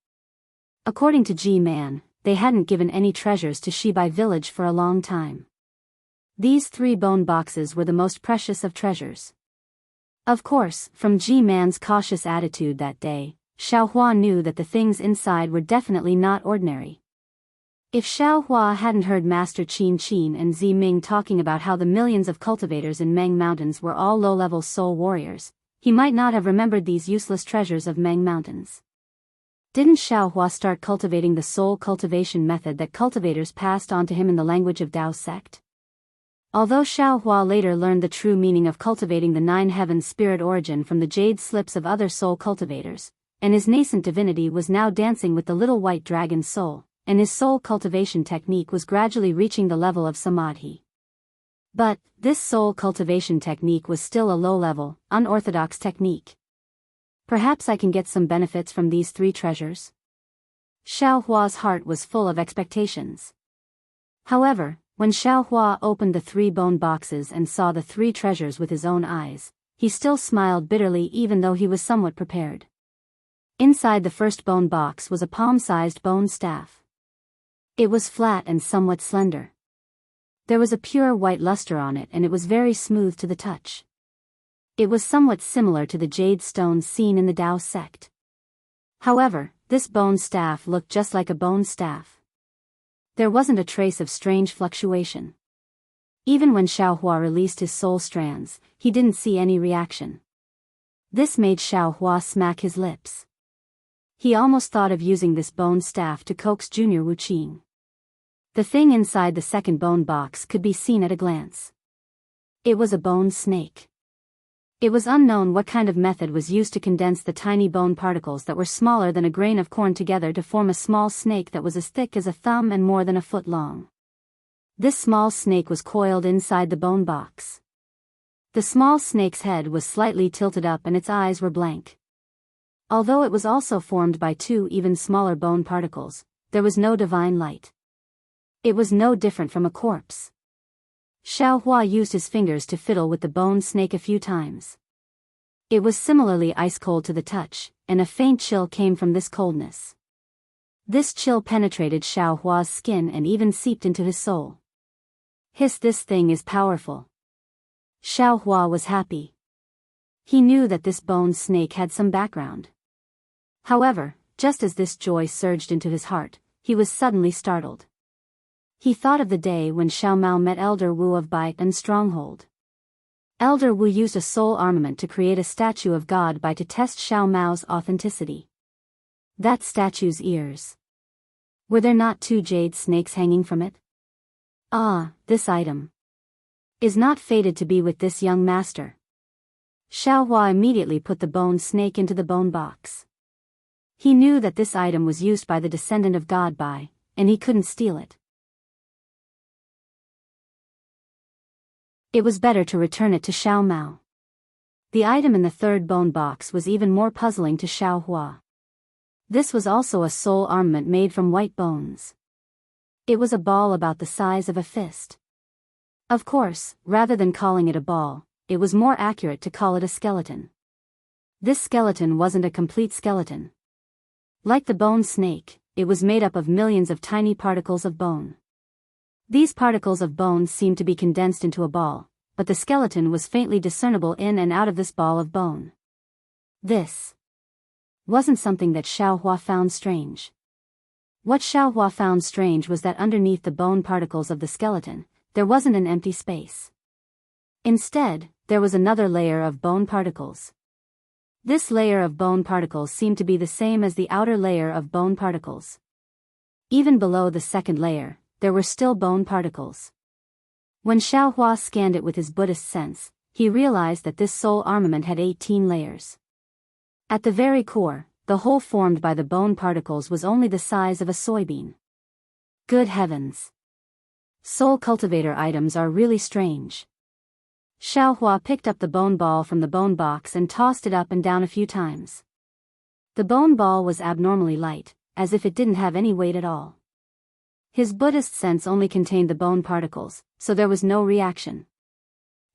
According to Ji Man, they hadn't given any treasures to Shibai village for a long time. These 3 bone boxes were the most precious of treasures. Of course, from Ji Man's cautious attitude that day, Xiaohua knew that the things inside were definitely not ordinary. If Xiaohua hadn't heard Master Qin Qin and Zi Ming talking about how the millions of cultivators in Meng Mountains were all low-level soul warriors, he might not have remembered these useless treasures of Meng Mountains. Didn't Xiaohua start cultivating the soul cultivation method that cultivators passed on to him in the language of Dao sect? Although Xiaohua later learned the true meaning of cultivating the 9 heavens spirit origin from the jade slips of other soul cultivators, and his nascent divinity was now dancing with the little white dragon's soul, and his soul cultivation technique was gradually reaching the level of samadhi. But, this soul cultivation technique was still a low-level, unorthodox technique. Perhaps I can get some benefits from these 3 treasures? Xiaohua's heart was full of expectations. However, when Xiaohua opened the 3 bone boxes and saw the 3 treasures with his own eyes, he still smiled bitterly even though he was somewhat prepared. Inside the first bone box was a palm-sized bone staff. It was flat and somewhat slender. There was a pure white luster on it and it was very smooth to the touch. It was somewhat similar to the jade stones seen in the Dao sect. However, this bone staff looked just like a bone staff. There wasn't a trace of strange fluctuation. Even when Xiaohua released his soul strands, he didn't see any reaction. This made Xiaohua smack his lips. He almost thought of using this bone staff to coax Junior Wuqing. The thing inside the second bone box could be seen at a glance. It was a bone snake. It was unknown what kind of method was used to condense the tiny bone particles that were smaller than a grain of corn together to form a small snake that was as thick as a thumb and more than a foot long. This small snake was coiled inside the bone box. The small snake's head was slightly tilted up and its eyes were blank. Although it was also formed by 2 even smaller bone particles, there was no divine light. It was no different from a corpse. Xiaohua used his fingers to fiddle with the bone snake a few times. It was similarly ice-cold to the touch, and a faint chill came from this coldness. This chill penetrated Xiaohua's skin and even seeped into his soul. This thing is powerful. Xiaohua was happy. He knew that this bone snake had some background. However, just as this joy surged into his heart, he was suddenly startled. He thought of the day when Xiao Mao met Elder Wu of Bai and Stronghold. Elder Wu used a soul armament to create a statue of God Bai to test Xiao Mao's authenticity. That statue's ears. Were there not 2 jade snakes hanging from it? Ah, this item is not fated to be with this young master. Xiaohua immediately put the bone snake into the bone box. He knew that this item was used by the descendant of God Bai, and he couldn't steal it. It was better to return it to Xiao Mao. The item in the 3rd bone box was even more puzzling to Xiaohua. This was also a soul armament made from white bones. It was a ball about the size of a fist. Of course, rather than calling it a ball, it was more accurate to call it a skeleton. This skeleton wasn't a complete skeleton. Like the bone snake, it was made up of millions of tiny particles of bone. These particles of bone seemed to be condensed into a ball, but the skeleton was faintly discernible in and out of this ball of bone. This wasn't something that Xiaohua found strange. What Xiaohua found strange was that underneath the bone particles of the skeleton, there wasn't an empty space. Instead, there was another layer of bone particles. This layer of bone particles seemed to be the same as the outer layer of bone particles. Even below the second layer, there were still bone particles. When Xiaohua scanned it with his Buddhist sense, he realized that this soul armament had 18 layers. At the very core, the hole formed by the bone particles was only the size of a soybean. Good heavens! Soul cultivator items are really strange. Xiaohua picked up the bone ball from the bone box and tossed it up and down a few times. The bone ball was abnormally light, as if it didn't have any weight at all. His Buddhist sense only contained the bone particles, so there was no reaction.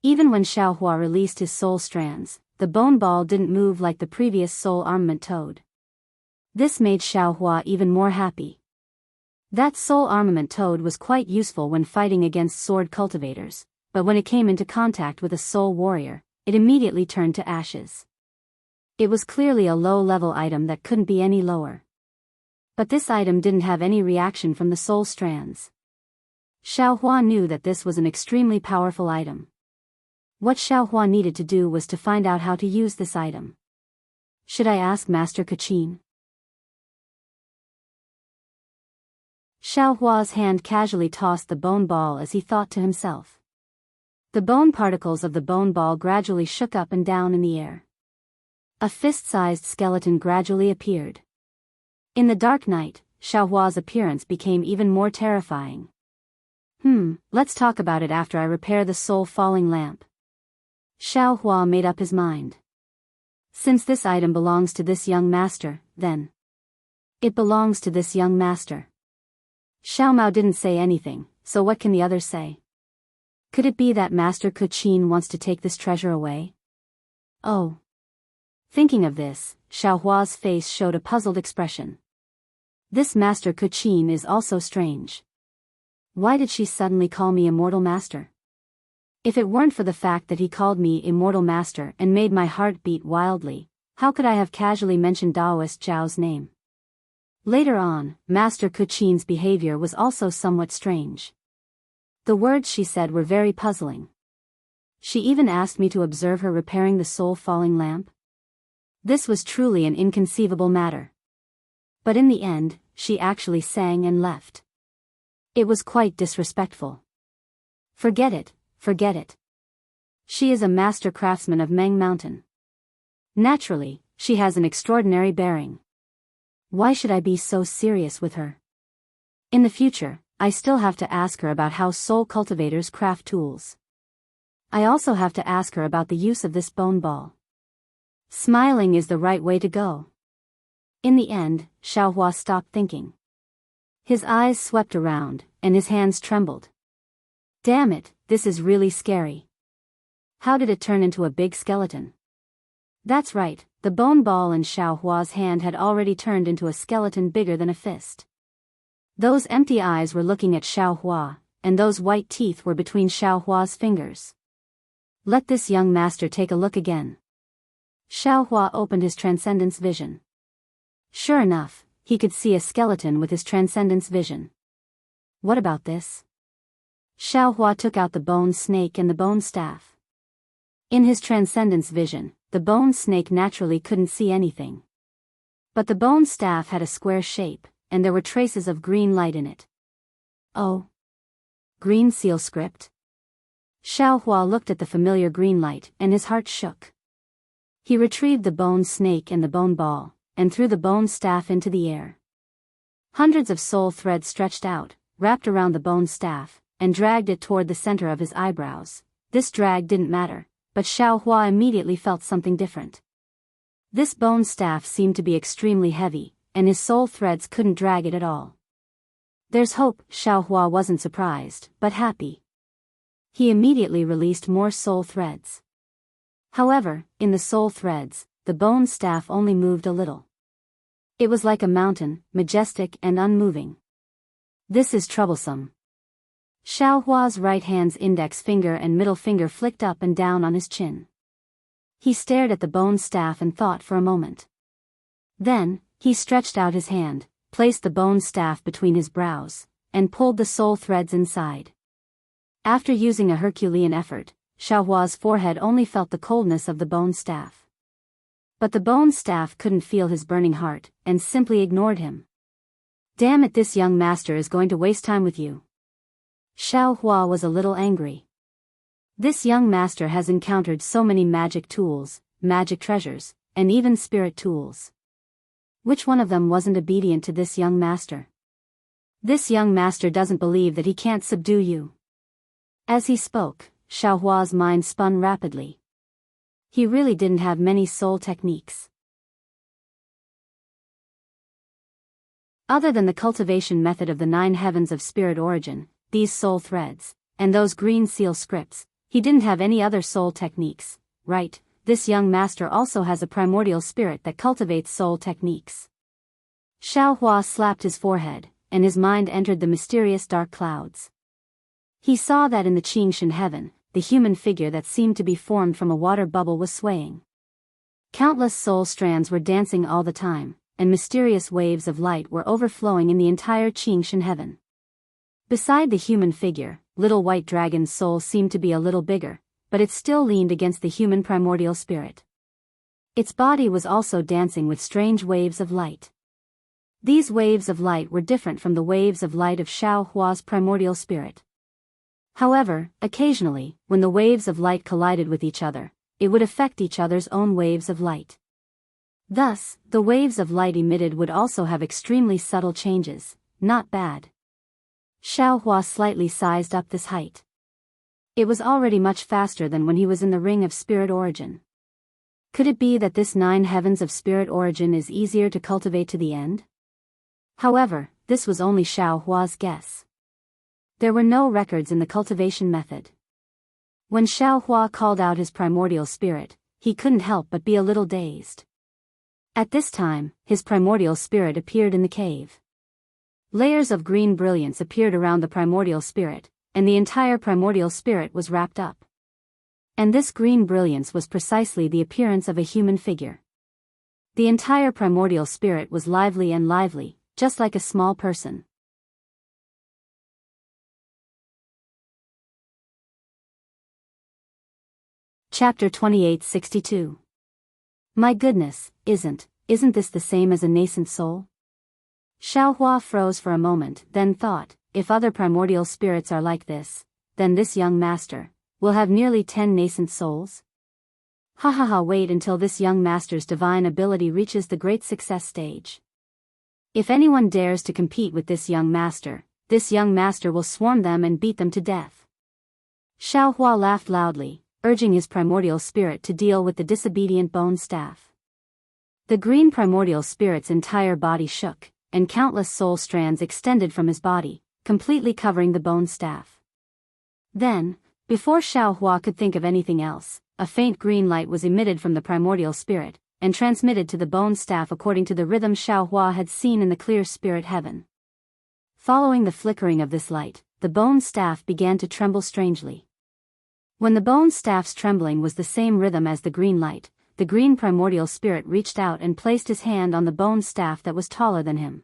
Even when Xiaohua released his soul strands, the bone ball didn't move like the previous soul armament toad. This made Xiaohua even more happy. That soul armament toad was quite useful when fighting against sword cultivators, but when it came into contact with a soul warrior, it immediately turned to ashes. It was clearly a low-level item that couldn't be any lower. But this item didn't have any reaction from the soul strands. Xiaohua knew that this was an extremely powerful item. What Xiaohua needed to do was to find out how to use this item. Should I ask Master Kachin? Xiaohua's hand casually tossed the bone ball as he thought to himself. The bone particles of the bone ball gradually shook up and down in the air. A fist-sized skeleton gradually appeared. In the dark night, Xiaohua's appearance became even more terrifying. Let's talk about it after I repair the soul-falling lamp. Xiaohua made up his mind. Since this item belongs to this young master, then it belongs to this young master. Xiaomao didn't say anything, so what can the others say? Could it be that Master Kachin wants to take this treasure away? Oh. Thinking of this, Xiaohua's face showed a puzzled expression. This Master Kachin is also strange. Why did she suddenly call me Immortal Master? If it weren't for the fact that he called me Immortal Master and made my heart beat wildly, how could I have casually mentioned Daoist Zhao's name? Later on, Master Kachin's behavior was also somewhat strange. The words she said were very puzzling. She even asked me to observe her repairing the soul-falling lamp. This was truly an inconceivable matter. But in the end, she actually sang and left. It was quite disrespectful. Forget it. Forget it. She is a master craftsman of Meng Mountain. Naturally, she has an extraordinary bearing. Why should I be so serious with her? In the future, I still have to ask her about how soul cultivators craft tools. I also have to ask her about the use of this bone ball. Smiling is the right way to go. In the end, Xiaohua stopped thinking. His eyes swept around, and his hands trembled. Damn it, this is really scary. How did it turn into a big skeleton? That's right, the bone ball in Xiaohua's hand had already turned into a skeleton bigger than a fist. Those empty eyes were looking at Xiaohua, and those white teeth were between Xiaohua's fingers. Let this young master take a look again. Xiaohua opened his transcendence vision. Sure enough, he could see a skeleton with his transcendence vision. What about this? Xiaohua took out the bone snake and the bone staff. In his transcendence vision, the bone snake naturally couldn't see anything. But the bone staff had a square shape, and there were traces of green light in it. Oh. Green seal script? Xiaohua looked at the familiar green light and his heart shook. He retrieved the bone snake and the bone ball, and threw the bone staff into the air. Hundreds of soul threads stretched out, wrapped around the bone staff, and dragged it toward the center of his eyebrows. This drag didn't matter, but Xiaohua immediately felt something different. This bone staff seemed to be extremely heavy, and his soul threads couldn't drag it at all. There's hope. Xiaohua wasn't surprised, but happy. He immediately released more soul threads. However, in the soul threads, the bone staff only moved a little. It was like a mountain, majestic and unmoving. This is troublesome. Xiaohua's right hand's index finger and middle finger flicked up and down on his chin. He stared at the bone staff and thought for a moment. Then, he stretched out his hand, placed the bone staff between his brows, and pulled the soul threads inside. After using a Herculean effort, Xiaohua's forehead only felt the coldness of the bone staff. But the bone staff couldn't feel his burning heart, and simply ignored him. Damn it, this young master is going to waste time with you. Xiao Hua was a little angry. This young master has encountered so many magic tools, magic treasures, and even spirit tools. Which one of them wasn't obedient to this young master? This young master doesn't believe that he can't subdue you. As he spoke, Xiao Hua's mind spun rapidly. He really didn't have many soul techniques. Other than the cultivation method of the 9 heavens of spirit origin, these soul threads, and those green seal scripts, he didn't have any other soul techniques, right? This young master also has a primordial spirit that cultivates soul techniques. Xiao Hua slapped his forehead, and his mind entered the mysterious dark clouds. He saw that in the Qingshan heaven, the human figure that seemed to be formed from a water bubble was swaying. Countless soul strands were dancing all the time, and mysterious waves of light were overflowing in the entire Qingshan heaven. Beside the human figure, little white dragon's soul seemed to be a little bigger, but it still leaned against the human primordial spirit. Its body was also dancing with strange waves of light. These waves of light were different from the waves of light of Xiao Hua's primordial spirit. However, occasionally, when the waves of light collided with each other, it would affect each other's own waves of light. Thus, the waves of light emitted would also have extremely subtle changes. Not bad. Xiao Hua slightly sized up this height. It was already much faster than when he was in the ring of spirit origin. Could it be that this 9 heavens of spirit origin is easier to cultivate to the end? However, this was only Xiao Hua's guess. There were no records in the cultivation method. When Xiao Hua called out his primordial spirit, he couldn't help but be a little dazed. At this time, his primordial spirit appeared in the cave. Layers of green brilliance appeared around the primordial spirit, and the entire primordial spirit was wrapped up. And this green brilliance was precisely the appearance of a human figure. The entire primordial spirit was lively, just like a small person. Chapter 2862. My goodness, isn't this the same as a nascent soul? Xiao Hua froze for a moment, then thought, if other primordial spirits are like this, then this young master will have nearly 10 nascent souls? Wait until this young master's divine ability reaches the great success stage. If anyone dares to compete with this young master will swarm them and beat them to death. Xiao Hua laughed loudly, urging his primordial spirit to deal with the disobedient bone staff. The green primordial spirit's entire body shook, and countless soul strands extended from his body, completely covering the bone staff. Then, before Xiao Hua could think of anything else, a faint green light was emitted from the primordial spirit, and transmitted to the bone staff according to the rhythm Xiao Hua had seen in the clear spirit heaven. Following the flickering of this light, the bone staff began to tremble strangely. When the bone staff's trembling was the same rhythm as the green light, the green primordial spirit reached out and placed his hand on the bone staff that was taller than him.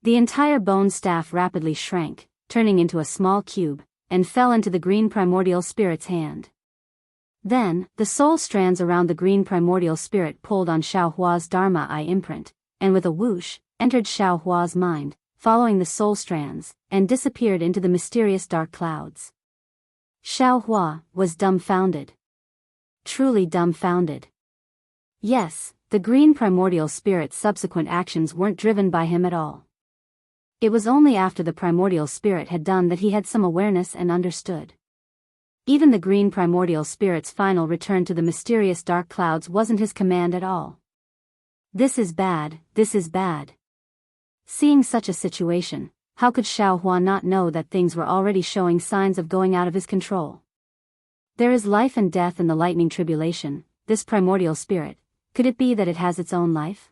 The entire bone staff rapidly shrank, turning into a small cube, and fell into the green primordial spirit's hand. Then, the soul strands around the green primordial spirit pulled on Xiao Hua's Dharma Eye imprint, and with a whoosh, entered Xiao Hua's mind, following the soul strands, and disappeared into the mysterious dark clouds. Xiao Hua was dumbfounded. Truly dumbfounded. Yes, the green primordial spirit's subsequent actions weren't driven by him at all. It was only after the primordial spirit had done that he had some awareness and understood. Even the green primordial spirit's final return to the mysterious dark clouds wasn't his command at all. This is bad. Seeing such a situation, how could Xiao Hua not know that things were already showing signs of going out of his control? There is life and death in the lightning tribulation, this primordial spirit, could it be that it has its own life?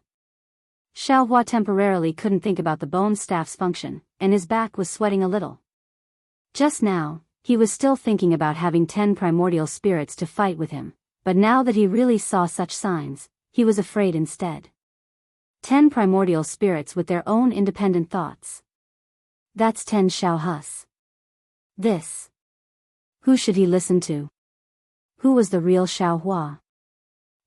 Xiao Hua temporarily couldn't think about the bone staff's function, and his back was sweating a little. Just now, he was still thinking about having 10 primordial spirits to fight with him, but now that he really saw such signs, he was afraid instead. 10 primordial spirits with their own independent thoughts. That's 10 Xiao Hus. This. Who should he listen to? Who was the real Xiao Hua?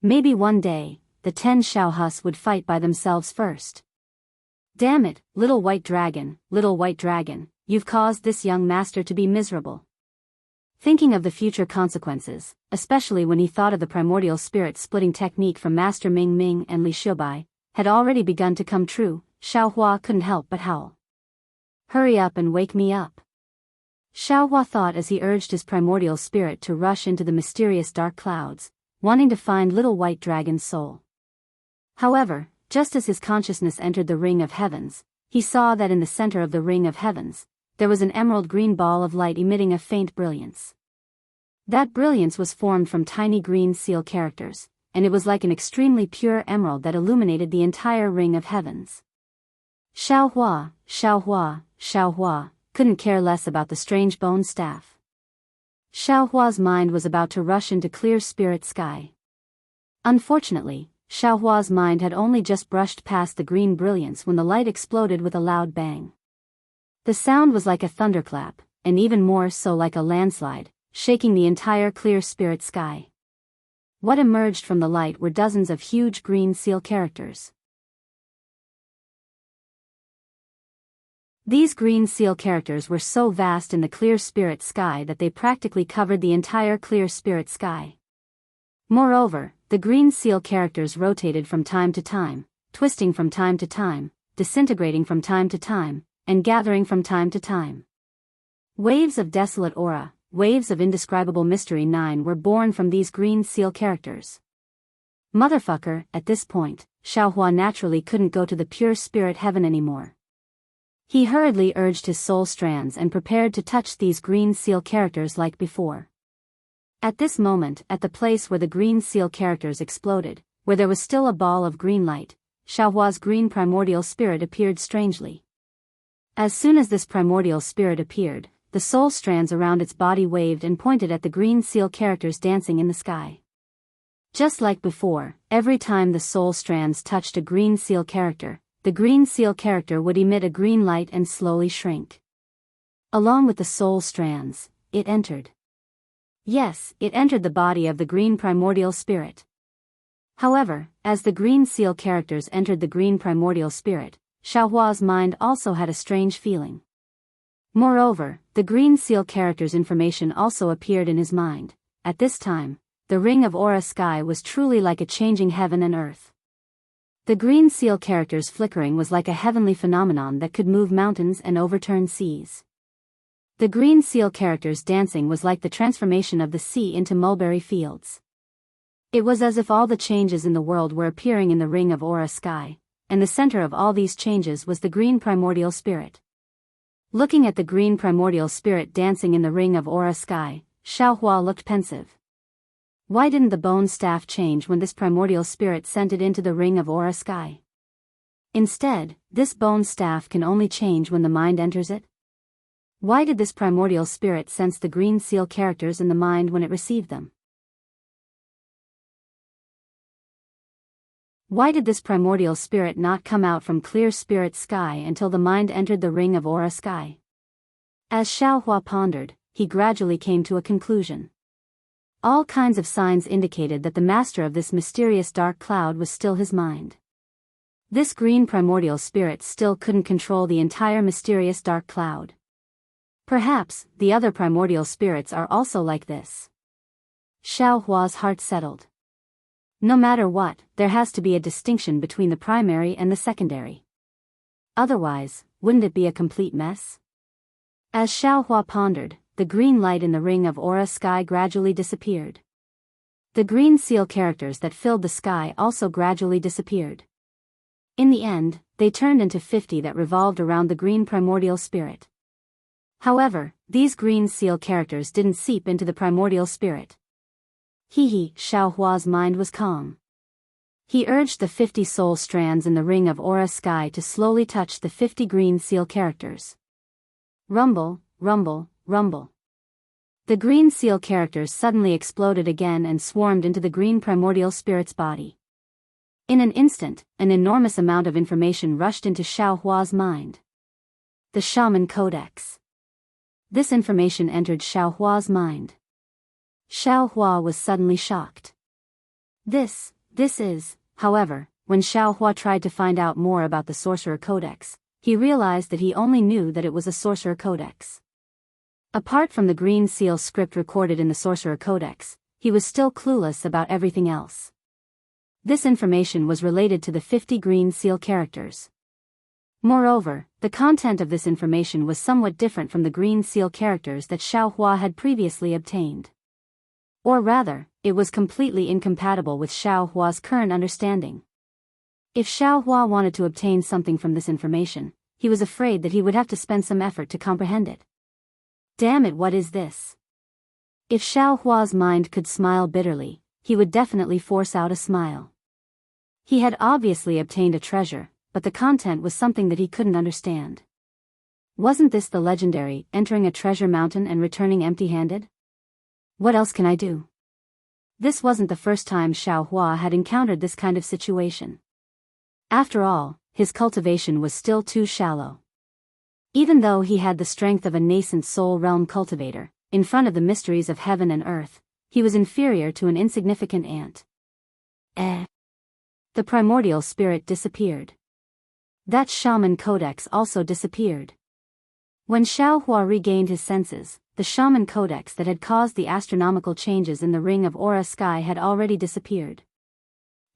Maybe one day, the 10 Xiao Hus would fight by themselves first. Damn it, little white dragon, you've caused this young master to be miserable." Thinking of the future consequences, especially when he thought of the primordial spirit splitting technique from Master Ming Ming and Li Xiubai, had already begun to come true, Xiao Hua couldn't help but howl. "Hurry up and wake me up," Xiao Hua thought as he urged his primordial spirit to rush into the mysterious dark clouds, wanting to find little white dragon's soul. However, just as his consciousness entered the ring of heavens, he saw that in the center of the ring of heavens, there was an emerald green ball of light emitting a faint brilliance. That brilliance was formed from tiny green seal characters, and it was like an extremely pure emerald that illuminated the entire ring of heavens. Xiao Hua, Xiao Hua, Xiao Hua couldn't care less about the strange bone staff. Xiao Hua's mind was about to rush into clear spirit sky. Unfortunately, Xiao Hua's mind had only just brushed past the green brilliance when the light exploded with a loud bang. The sound was like a thunderclap, and even more so like a landslide, shaking the entire clear spirit sky. What emerged from the light were dozens of huge green seal characters. These green seal characters were so vast in the clear spirit sky that they practically covered the entire clear spirit sky. Moreover, the green seal characters rotated from time to time, twisting from time to time, disintegrating from time to time, and gathering from time to time. Waves of desolate aura, waves of indescribable mystery 9 were born from these green seal characters. Motherfucker, at this point, Xiao Hua naturally couldn't go to the pure spirit heaven anymore. He hurriedly urged his soul strands and prepared to touch these green seal characters like before. At this moment, at the place where the green seal characters exploded, where there was still a ball of green light, Xiao Hua's green primordial spirit appeared strangely. As soon as this primordial spirit appeared, the soul strands around its body waved and pointed at the green seal characters dancing in the sky. Just like before, every time the soul strands touched a green seal character, the green seal character would emit a green light and slowly shrink. Along with the soul strands, it entered. Yes, it entered the body of the green primordial spirit. However, as the green seal characters entered the green primordial spirit, Xiao Hua's mind also had a strange feeling. Moreover, the green seal character's information also appeared in his mind. At this time, the ring of aura sky was truly like a changing heaven and earth. The green seal character's flickering was like a heavenly phenomenon that could move mountains and overturn seas. The green seal character's dancing was like the transformation of the sea into mulberry fields. It was as if all the changes in the world were appearing in the ring of aura sky, and the center of all these changes was the green primordial spirit. Looking at the green primordial spirit dancing in the ring of aura sky, Xiao Hua looked pensive. Why didn't the bone staff change when this primordial spirit sent it into the ring of aura sky? Instead, this bone staff can only change when the mind enters it? Why did this primordial spirit sense the green seal characters in the mind when it received them? Why did this primordial spirit not come out from clear spirit sky until the mind entered the ring of aura sky? As Xiao Hua pondered, he gradually came to a conclusion. All kinds of signs indicated that the master of this mysterious dark cloud was still his mind. This green primordial spirit still couldn't control the entire mysterious dark cloud. Perhaps, the other primordial spirits are also like this. Xiao Hua's heart settled. No matter what, there has to be a distinction between the primary and the secondary. Otherwise, wouldn't it be a complete mess? As Xiao Hua pondered, the green light in the ring of aura sky gradually disappeared. The green seal characters that filled the sky also gradually disappeared. In the end, they turned into 50 that revolved around the green primordial spirit. However, these green seal characters didn't seep into the primordial spirit. Xiao Hua's mind was calm. He urged the 50 soul strands in the ring of aura sky to slowly touch the 50 green seal characters. Rumble, rumble, rumble. The green seal characters suddenly exploded again and swarmed into the green primordial spirit's body. In an instant, an enormous amount of information rushed into Xiao Hua's mind. The Shaman Codex. This information entered Xiao Hua's mind. Xiao Hua was suddenly shocked. This is, however, when Xiao Hua tried to find out more about the Sorcerer Codex, he realized that he only knew that it was a Sorcerer Codex. Apart from the green seal script recorded in the Sorcerer Codex, he was still clueless about everything else. This information was related to the 50 green seal characters. Moreover, the content of this information was somewhat different from the green seal characters that Xiao Hua had previously obtained. Or rather, it was completely incompatible with Xiao Hua's current understanding. If Xiao Hua wanted to obtain something from this information, he was afraid that he would have to spend some effort to comprehend it. Damn it, what is this? If Xiao Hua's mind could smile bitterly, he would definitely force out a smile. He had obviously obtained a treasure, but the content was something that he couldn't understand. Wasn't this the legendary entering a treasure mountain and returning empty-handed? What else can I do? This wasn't the first time Xiao Hua had encountered this kind of situation. After all, his cultivation was still too shallow. Even though he had the strength of a nascent soul realm cultivator, in front of the mysteries of heaven and earth, he was inferior to an insignificant ant. The primordial spirit disappeared. That shaman codex also disappeared. When Xiao Hua regained his senses, the shaman codex that had caused the astronomical changes in the ring of aura sky had already disappeared.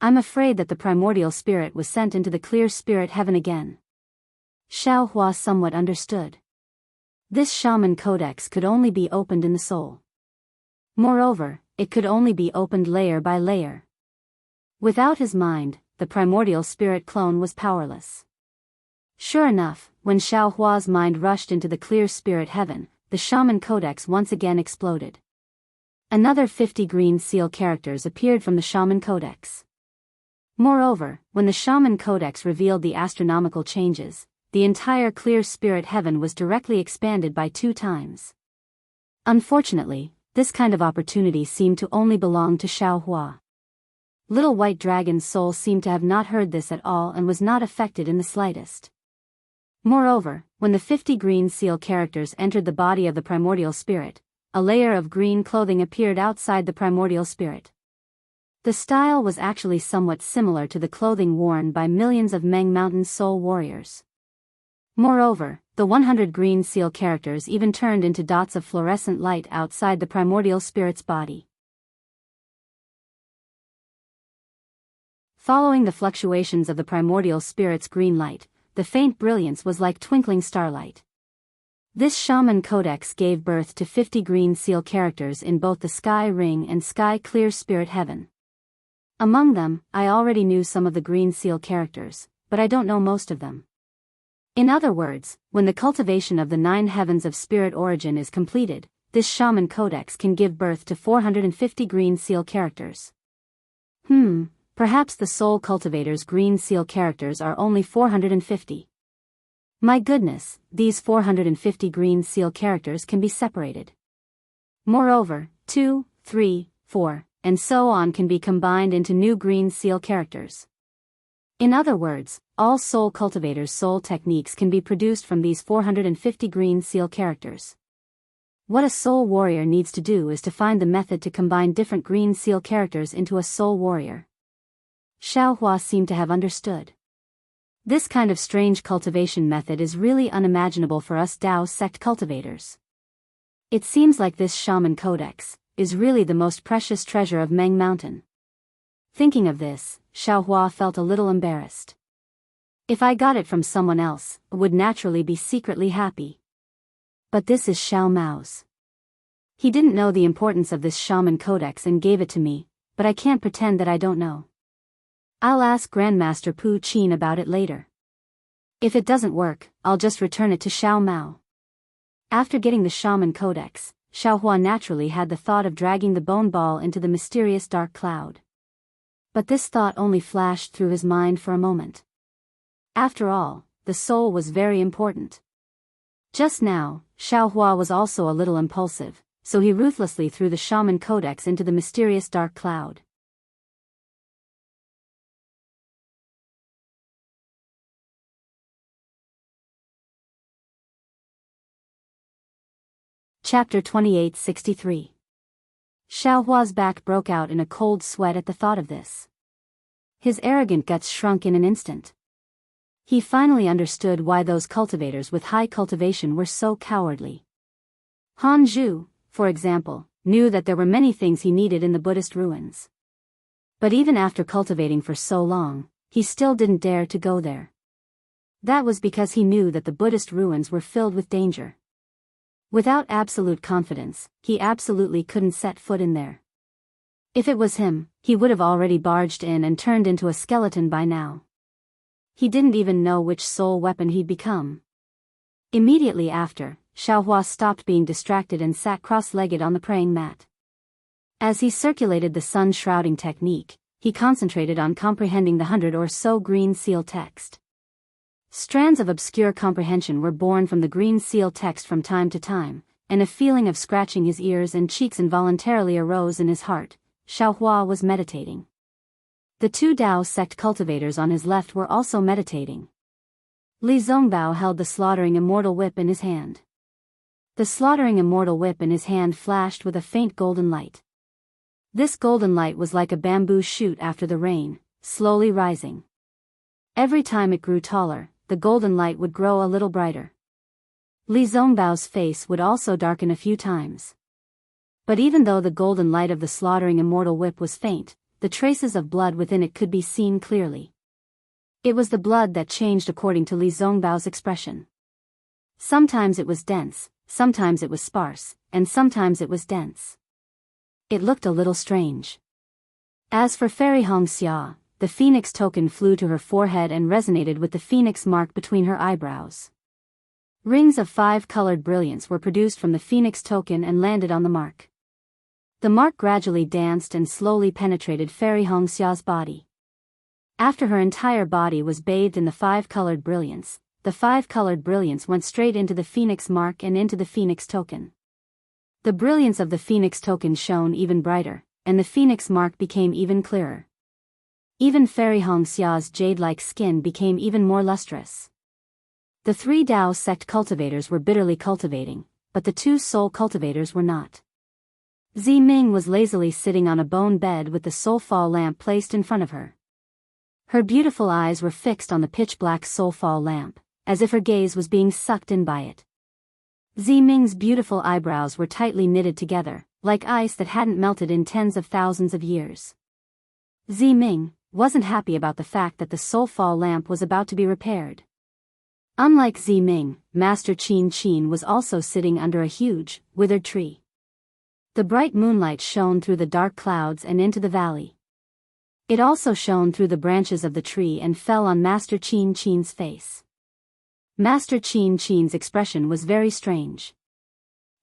I'm afraid that the primordial spirit was sent into the clear spirit heaven again. Xiao Hua somewhat understood. This shaman codex could only be opened in the soul. Moreover, it could only be opened layer by layer. Without his mind, the primordial spirit clone was powerless. Sure enough, when Xiao Hua's mind rushed into the clear spirit heaven, the shaman codex once again exploded. Another 50 green seal characters appeared from the shaman codex. Moreover, when the shaman codex revealed the astronomical changes, the entire clear spirit heaven was directly expanded by 2 times. Unfortunately, this kind of opportunity seemed to only belong to Xiao Hua. Little White Dragon's soul seemed to have not heard this at all and was not affected in the slightest. Moreover, when the 50 green seal characters entered the body of the primordial spirit, a layer of green clothing appeared outside the primordial spirit. The style was actually somewhat similar to the clothing worn by millions of Meng Mountain soul warriors. Moreover, the 100 green seal characters even turned into dots of fluorescent light outside the primordial spirit's body. Following the fluctuations of the primordial spirit's green light, the faint brilliance was like twinkling starlight. This shaman codex gave birth to 50 green seal characters in both the sky ring and sky clear spirit heaven. Among them, I already knew some of the green seal characters, but I don't know most of them. In other words, when the cultivation of the 9 heavens of spirit origin is completed, this shaman codex can give birth to 450 green seal characters. Perhaps the soul cultivator's green seal characters are only 450. My goodness, these 450 green seal characters can be separated. Moreover, 2, 3, 4, and so on can be combined into new green seal characters. In other words, all soul cultivators' soul techniques can be produced from these 450 green seal characters. What a soul warrior needs to do is to find the method to combine different green seal characters into a soul warrior. Xiao Hua seemed to have understood. This kind of strange cultivation method is really unimaginable for us Dao sect cultivators. It seems like this shaman codex is really the most precious treasure of Meng Mountain. Thinking of this, Xiao Hua felt a little embarrassed. If I got it from someone else, I would naturally be secretly happy. But this is Xiao Mao's. He didn't know the importance of this shaman codex and gave it to me, but I can't pretend that I don't know. I'll ask Grandmaster Pu Qin about it later. If it doesn't work, I'll just return it to Xiao Mao. After getting the shaman codex, Xiao Hua naturally had the thought of dragging the bone ball into the mysterious dark cloud. But this thought only flashed through his mind for a moment. After all, the soul was very important. Just now, Xiao Hua was also a little impulsive, so he ruthlessly threw the shaman codex into the mysterious dark cloud. Chapter 2863. Xiao Hua's back broke out in a cold sweat at the thought of this. His arrogant guts shrunk in an instant. He finally understood why those cultivators with high cultivation were so cowardly. Han Zhu, for example, knew that there were many things he needed in the Buddhist ruins. But even after cultivating for so long, he still didn't dare to go there. That was because he knew that the Buddhist ruins were filled with danger. Without absolute confidence, he absolutely couldn't set foot in there. If it was him, he would have already barged in and turned into a skeleton by now. He didn't even know which soul weapon he'd become. Immediately after, Xiaohua stopped being distracted and sat cross-legged on the praying mat. As he circulated the sun shrouding technique, he concentrated on comprehending the 100 or so green seal text. Strands of obscure comprehension were born from the green seal text from time to time, and a feeling of scratching his ears and cheeks involuntarily arose in his heart. Xiaohua was meditating. The two Dao sect cultivators on his left were also meditating. Li Zongbao held the slaughtering immortal whip in his hand. The slaughtering immortal whip in his hand flashed with a faint golden light. This golden light was like a bamboo shoot after the rain, slowly rising. Every time it grew taller, the golden light would grow a little brighter. Li Zongbao's face would also darken a few times. But even though the golden light of the slaughtering immortal whip was faint, the traces of blood within it could be seen clearly. It was the blood that changed according to Li Zongbao's expression. Sometimes it was dense, sometimes it was sparse, and sometimes it was dense. It looked a little strange. As for Fairy Xianxia, the phoenix token flew to her forehead and resonated with the phoenix mark between her eyebrows. Rings of 5-colored brilliance were produced from the phoenix token and landed on the mark. The mark gradually danced and slowly penetrated Fairy Xianxia's body. After her entire body was bathed in the 5-colored brilliance, the 5-colored brilliance went straight into the phoenix mark and into the phoenix token. The brilliance of the phoenix token shone even brighter, and the phoenix mark became even clearer. Even Fairy Xiaoxia's jade-like skin became even more lustrous. The 3 Dao sect cultivators were bitterly cultivating, but the 2 soul cultivators were not. Ziming was lazily sitting on a bone bed with the soulfall lamp placed in front of her. Her beautiful eyes were fixed on the pitch-black soulfall lamp, as if her gaze was being sucked in by it. Ziming's beautiful eyebrows were tightly knitted together, like ice that hadn't melted in tens of thousands of years. Ziming wasn't happy about the fact that the soulfall lamp was about to be repaired. Unlike Ziming, Master Qin was also sitting under a huge, withered tree. The bright moonlight shone through the dark clouds and into the valley. It also shone through the branches of the tree and fell on Master Qin's face. Master Qin's expression was very strange.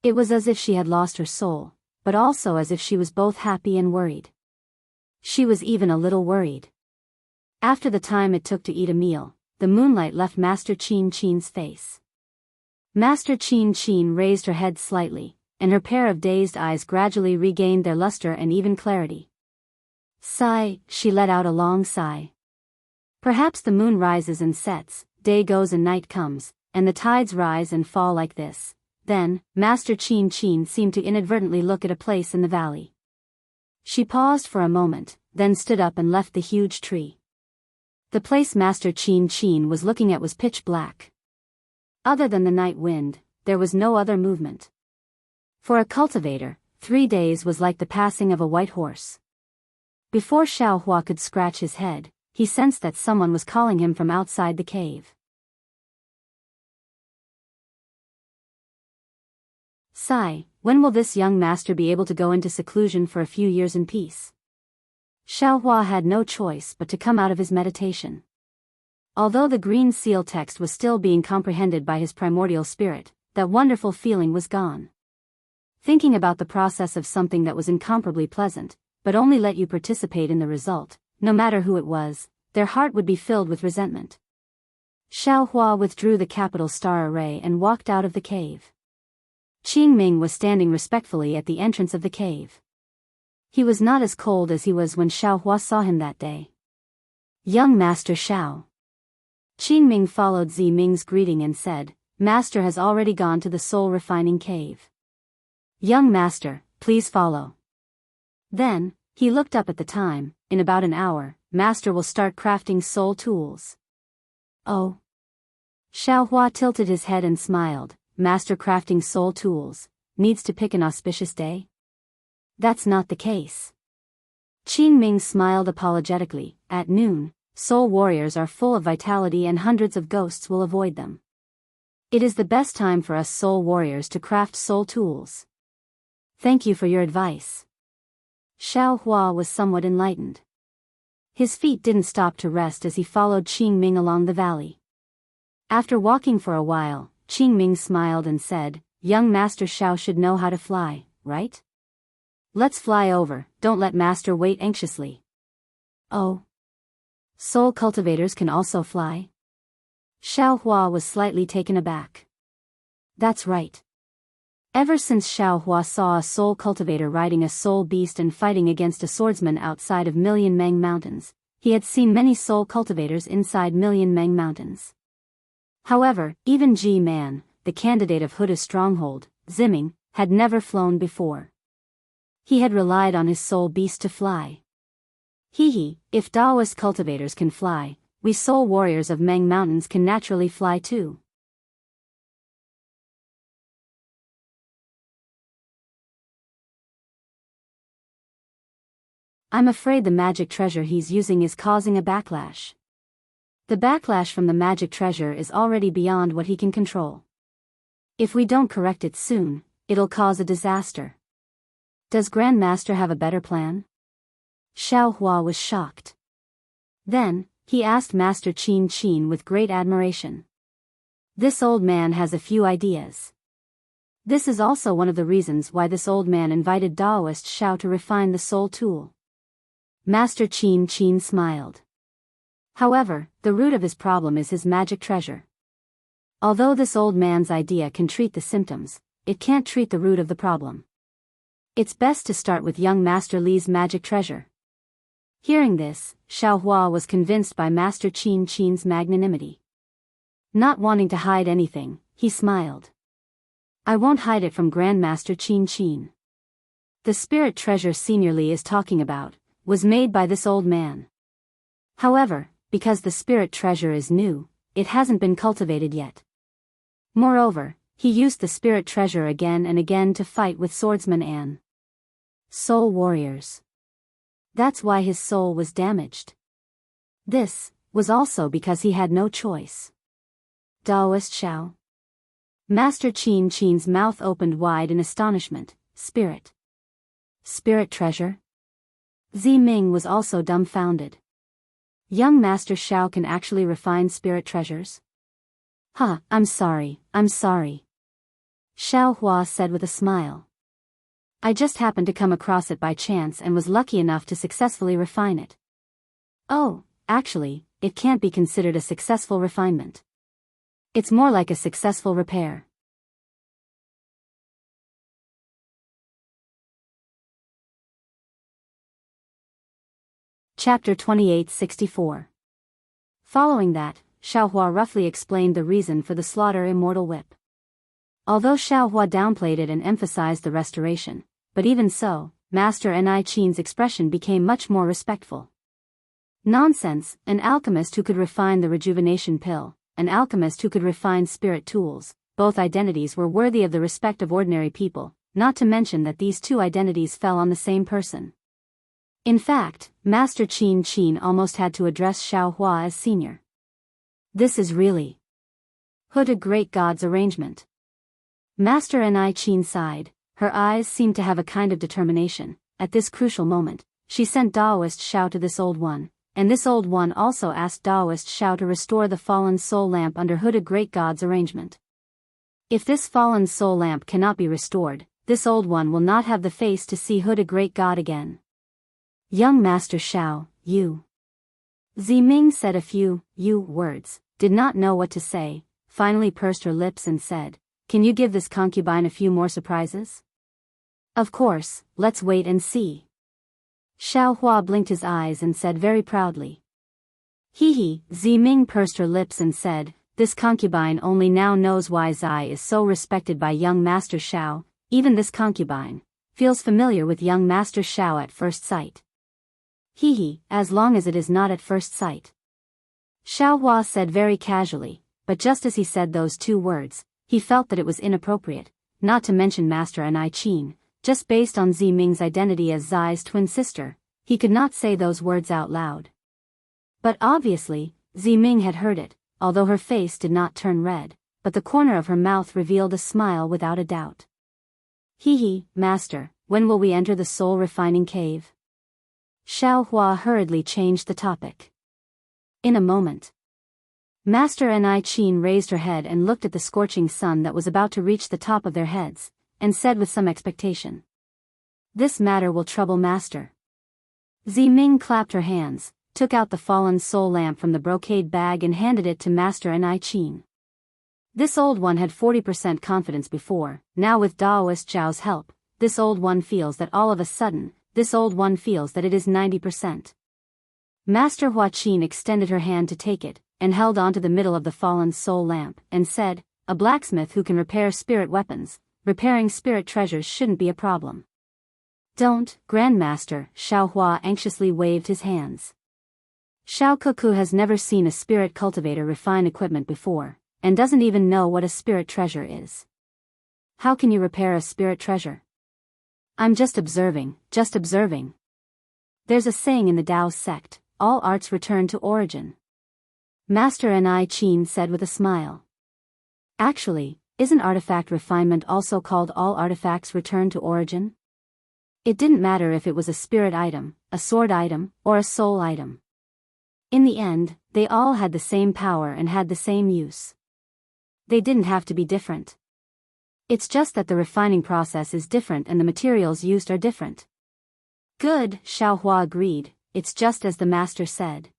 It was as if she had lost her soul, but also as if she was both happy and worried. She was even a little worried. After the time it took to eat a meal, the moonlight left Master Qin's face. Master Qin raised her head slightly, and her pair of dazed eyes gradually regained their luster and even clarity. Sigh, she let out a long sigh. Perhaps the moon rises and sets, day goes and night comes, and the tides rise and fall like this. Then, Master Qin seemed to inadvertently look at a place in the valley. She paused for a moment, then stood up and left the huge tree. The place Master Qin was looking at was pitch black. Other than the night wind, there was no other movement. For a cultivator, 3 days was like the passing of a white horse. Before Xiaohua could scratch his head, he sensed that someone was calling him from outside the cave. Sigh, when will this young master be able to go into seclusion for a few years in peace? Xiaohua had no choice but to come out of his meditation. Although the green seal text was still being comprehended by his primordial spirit, that wonderful feeling was gone. Thinking about the process of something that was incomparably pleasant, but only let you participate in the result, no matter who it was, their heart would be filled with resentment. Xiaohua withdrew the capital star array and walked out of the cave. Qingming was standing respectfully at the entrance of the cave. He was not as cold as he was when Xiaohua saw him that day. Young Master Xiao. Qingming followed Ziming's greeting and said, Master has already gone to the soul-refining cave. Young Master, please follow. Then, he looked up at the time. In about an hour, Master will start crafting soul tools. Oh. Xiaohua tilted his head and smiled. Master crafting soul tools, needs to pick an auspicious day? That's not the case. Qin Ming smiled apologetically. At noon, soul warriors are full of vitality and hundreds of ghosts will avoid them. It is the best time for us soul warriors to craft soul tools. Thank you for your advice. Xiaohua was somewhat enlightened. His feet didn't stop to rest as he followed Qin Ming along the valley. After walking for a while, Qin Ming smiled and said, Young Master Xiao should know how to fly, right? Let's fly over, don't let Master wait anxiously. Oh. Soul cultivators can also fly? Xiaohua was slightly taken aback. That's right. Ever since Xiaohua saw a soul cultivator riding a soul beast and fighting against a swordsman outside of Million Meng Mountains, he had seen many soul cultivators inside Million Meng Mountains. However, even Ji-Man, the candidate of Huda's stronghold, Ziming, had never flown before. He had relied on his soul beast to fly. If Daoist cultivators can fly, we soul warriors of Meng Mountains can naturally fly too. I'm afraid the magic treasure he's using is causing a backlash. The backlash from the magic treasure is already beyond what he can control. If we don't correct it soon, it'll cause a disaster. Does Grandmaster have a better plan? Xiaohua was shocked. Then, he asked Master Qin with great admiration. This old man has a few ideas. This is also one of the reasons why this old man invited Daoist Xiao to refine the soul tool. Master Qin smiled. However, the root of his problem is his magic treasure. Although this old man's idea can treat the symptoms, it can't treat the root of the problem. It's best to start with young Master Li's magic treasure. Hearing this, Xiaohua was convinced by Master Qin's magnanimity. Not wanting to hide anything, he smiled. I won't hide it from Grandmaster Qin. The spirit treasure Senior Li is talking about was made by this old man. However, because the spirit treasure is new, it hasn't been cultivated yet. Moreover, he used the spirit treasure again and again to fight with swordsmen and soul warriors. That's why his soul was damaged. This was also because he had no choice. Daoist Xiao. Master Qin's mouth opened wide in astonishment. Spirit treasure? Ziming was also dumbfounded. Young Master Xiao can actually refine spirit treasures? I'm sorry. Xiaohua said with a smile. I just happened to come across it by chance and was lucky enough to successfully refine it. Oh, actually, it can't be considered a successful refinement. It's more like a successful repair. Chapter 2864. Following that, Xiaohua roughly explained the reason for the slaughter immortal whip. Although Xiaohua downplayed it and emphasized the restoration, but even so, Master Qin's expression became much more respectful. Nonsense, an alchemist who could refine the rejuvenation pill, an alchemist who could refine spirit tools, both identities were worthy of the respect of ordinary people, not to mention that these two identities fell on the same person. In fact, Master Qin almost had to address Xiaohua as senior. This is really Huda Great God's arrangement. Master Qin sighed, her eyes seemed to have a kind of determination. At this crucial moment, she sent Daoist Xiao to this old one, and this old one also asked Daoist Xiao to restore the fallen soul lamp under Huda Great God's arrangement. If this fallen soul lamp cannot be restored, this old one will not have the face to see Huda Great God again. Young Master Xiao, you. Ziming said a few words, did not know what to say, finally pursed her lips and said, Can you give this concubine a few more surprises? Of course, let's wait and see. Xiaohua blinked his eyes and said very proudly. Ziming pursed her lips and said, This concubine only now knows why Zai is so respected by young Master Xiao, even this concubine feels familiar with young Master Xiao at first sight. As long as it is not at first sight. Xiaohua said very casually, but just as he said those two words, he felt that it was inappropriate, not to mention Master and I Qin, just based on Zi Ming's identity as Zai's twin sister, he could not say those words out loud. But obviously, Zi Ming had heard it, although her face did not turn red, but the corner of her mouth revealed a smile without a doubt. Hee, Master, when will we enter the soul refining cave? Xiaohua hurriedly changed the topic. In a moment. Master and I Qin raised her head and looked at the scorching sun that was about to reach the top of their heads, and said with some expectation. This matter will trouble Master. Zi Ming clapped her hands, took out the fallen soul lamp from the brocade bag and handed it to Master and I Qin. This old one had 40% confidence before, now with Daoist Zhao's help, this old one feels that all of a sudden, this old one feels that it is 90%. Master Hua Qin extended her hand to take it, and held onto the middle of the fallen soul lamp, and said, a blacksmith who can repair spirit weapons, repairing spirit treasures shouldn't be a problem. Don't, Grandmaster, Xiaohua anxiously waved his hands. Xiao Kuku has never seen a spirit cultivator refine equipment before, and doesn't even know what a spirit treasure is. How can you repair a spirit treasure? I'm just observing, just observing. There's a saying in the Dao sect, all arts return to origin. Master and I Qin said with a smile. Actually, isn't artifact refinement also called all artifacts return to origin? It didn't matter if it was a spirit item, a sword item, or a soul item. In the end, they all had the same power and had the same use. They didn't have to be different. It's just that the refining process is different and the materials used are different. Good, Xiaohua agreed, it's just as the master said.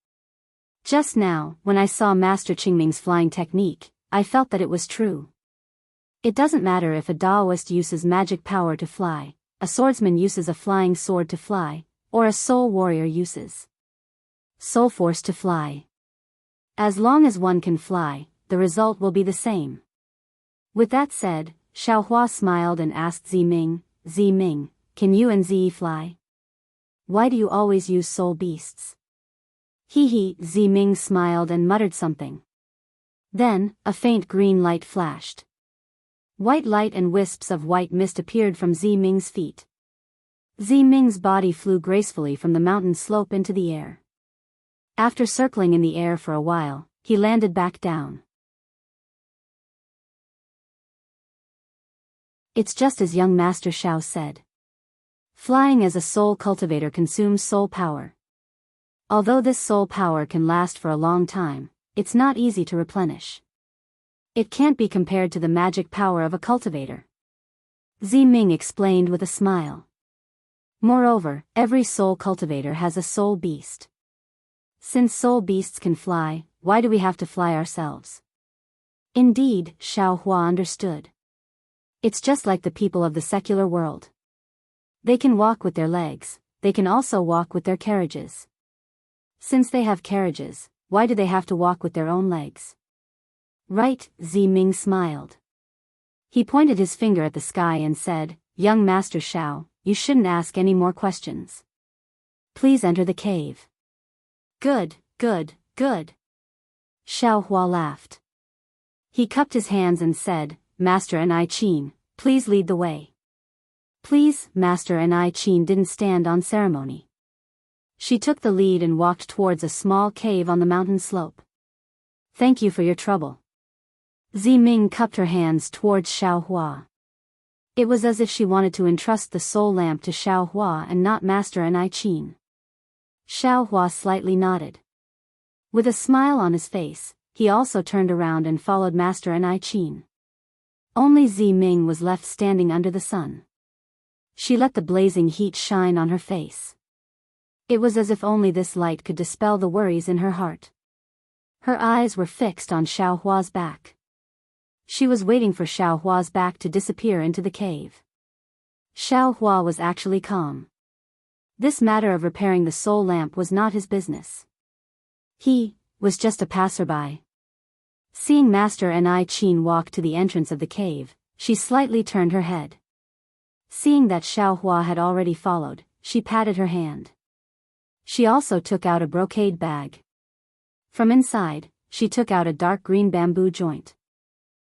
Just now, when I saw Master Qingming's flying technique, I felt that it was true. It doesn't matter if a Daoist uses magic power to fly, a swordsman uses a flying sword to fly, or a soul warrior uses soul force to fly. As long as one can fly, the result will be the same. With that said, Xiaohua smiled and asked Zi Ming, can you and Zi fly? Why do you always use soul beasts? Zi Ming smiled and muttered something. Then, a faint green light flashed. White light and wisps of white mist appeared from Zi Ming's feet. Zi Ming's body flew gracefully from the mountain slope into the air. After circling in the air for a while, he landed back down. It's just as young Master Xiao said. Flying as a soul cultivator consumes soul power. Although this soul power can last for a long time, it's not easy to replenish. It can't be compared to the magic power of a cultivator. Zi Ming explained with a smile. Moreover, every soul cultivator has a soul beast. Since soul beasts can fly, why do we have to fly ourselves? Indeed, Xiaohua understood. It's just like the people of the secular world. They can walk with their legs, they can also walk with their carriages. Since they have carriages, why do they have to walk with their own legs? Right, Zi Ming smiled. He pointed his finger at the sky and said, Young Master Xiao, you shouldn't ask any more questions. Please enter the cave. Good. Xiaohua laughed. He cupped his hands and said, Master and I Qin, please lead the way. Please, Master and I Qin didn't stand on ceremony. She took the lead and walked towards a small cave on the mountain slope. Thank you for your trouble. Zi Ming cupped her hands towards Xiaohua. It was as if she wanted to entrust the soul lamp to Xiaohua and not Master and I Qin. Xiaohua slightly nodded. With a smile on his face, he also turned around and followed Master and I Qin. Only Zi Ming was left standing under the sun. She let the blazing heat shine on her face. It was as if only this light could dispel the worries in her heart. Her eyes were fixed on Xiaohua's back. She was waiting for Xiaohua's back to disappear into the cave. Xiaohua was actually calm. This matter of repairing the soul lamp was not his business. He was just a passerby. Seeing Master and I Qin walk to the entrance of the cave, she slightly turned her head. Seeing that Xiaohua had already followed, she patted her hand. She also took out a brocade bag. From inside, she took out a dark green bamboo joint.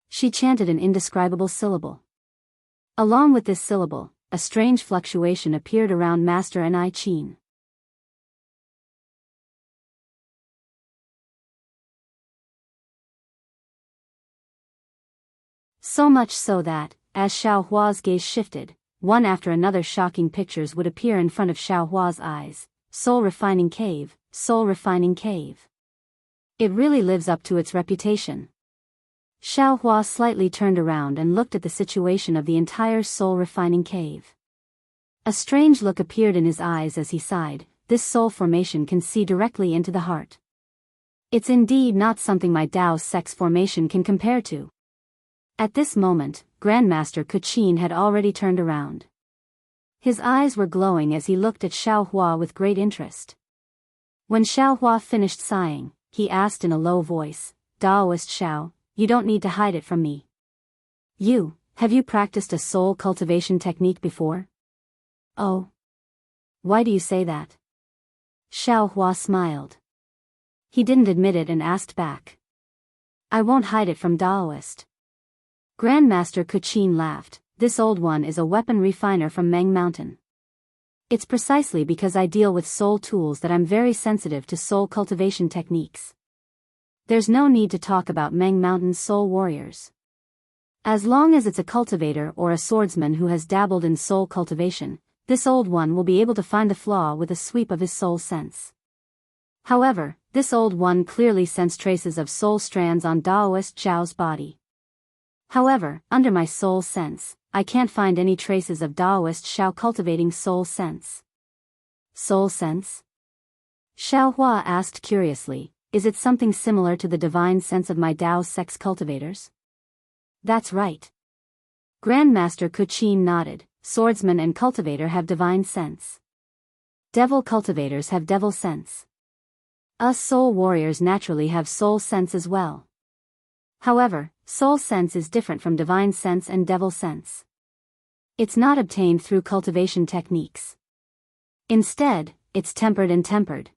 She chanted an indescribable syllable. Along with this syllable, a strange fluctuation appeared around Master and I Qin. So much so that, as Xiao Hua's gaze shifted, one after another shocking pictures would appear in front of Xiao Hua's eyes. Soul refining cave, soul refining cave. It really lives up to its reputation. Xiao Hua slightly turned around and looked at the situation of the entire soul refining cave. A strange look appeared in his eyes as he sighed. This soul formation can see directly into the heart. It's indeed not something my Daoist sex formation can compare to. At this moment, Grandmaster Kuqin had already turned around. His eyes were glowing as he looked at Xiao Hua with great interest. When Xiao Hua finished sighing, he asked in a low voice, "Daoist Xiao, you don't need to hide it from me. Have you practiced a soul cultivation technique before?" "Oh. Why do you say that?" Xiao Hua smiled. He didn't admit it and asked back. "I won't hide it from Daoist." Grandmaster Kuqin laughed. "This old one is a weapon refiner from Meng Mountain. It's precisely because I deal with soul tools that I'm very sensitive to soul cultivation techniques. There's no need to talk about Meng Mountain's soul warriors. As long as it's a cultivator or a swordsman who has dabbled in soul cultivation, this old one will be able to find the flaw with a sweep of his soul sense. However, this old one clearly sensed traces of soul strands on Daoist Zhao's body. However, under my soul sense, I can't find any traces of Daoist Xiao cultivating soul sense." "Soul sense?" Xiao Hua asked curiously. "Is it something similar to the divine sense of my Dao sex cultivators?" "That's right." Grandmaster Kuqin nodded. "Swordsman and cultivator have divine sense. Devil cultivators have devil sense. Us soul warriors naturally have soul sense as well. However, soul sense is different from divine sense and devil sense. It's not obtained through cultivation techniques. Instead, it's tempered and tempered.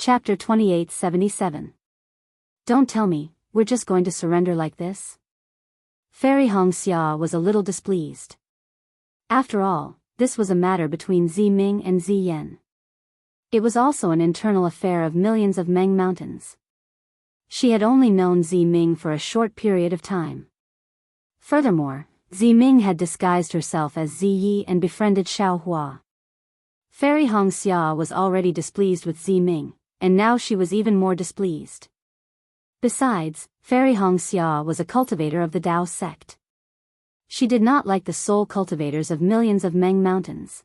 Chapter 2877. Don't tell me, we're just going to surrender like this? Fairy Xianxia was a little displeased. After all, this was a matter between Ziming and Ziyan. It was also an internal affair of millions of Meng mountains. She had only known Ziming for a short period of time. Furthermore, Ziming had disguised herself as Ziyi and befriended Xiaohua. Fairy Xianxia was already displeased with Ziming, and now she was even more displeased. Besides, Fairy Xianxia was a cultivator of the Dao sect. She did not like the soul cultivators of millions of Meng mountains.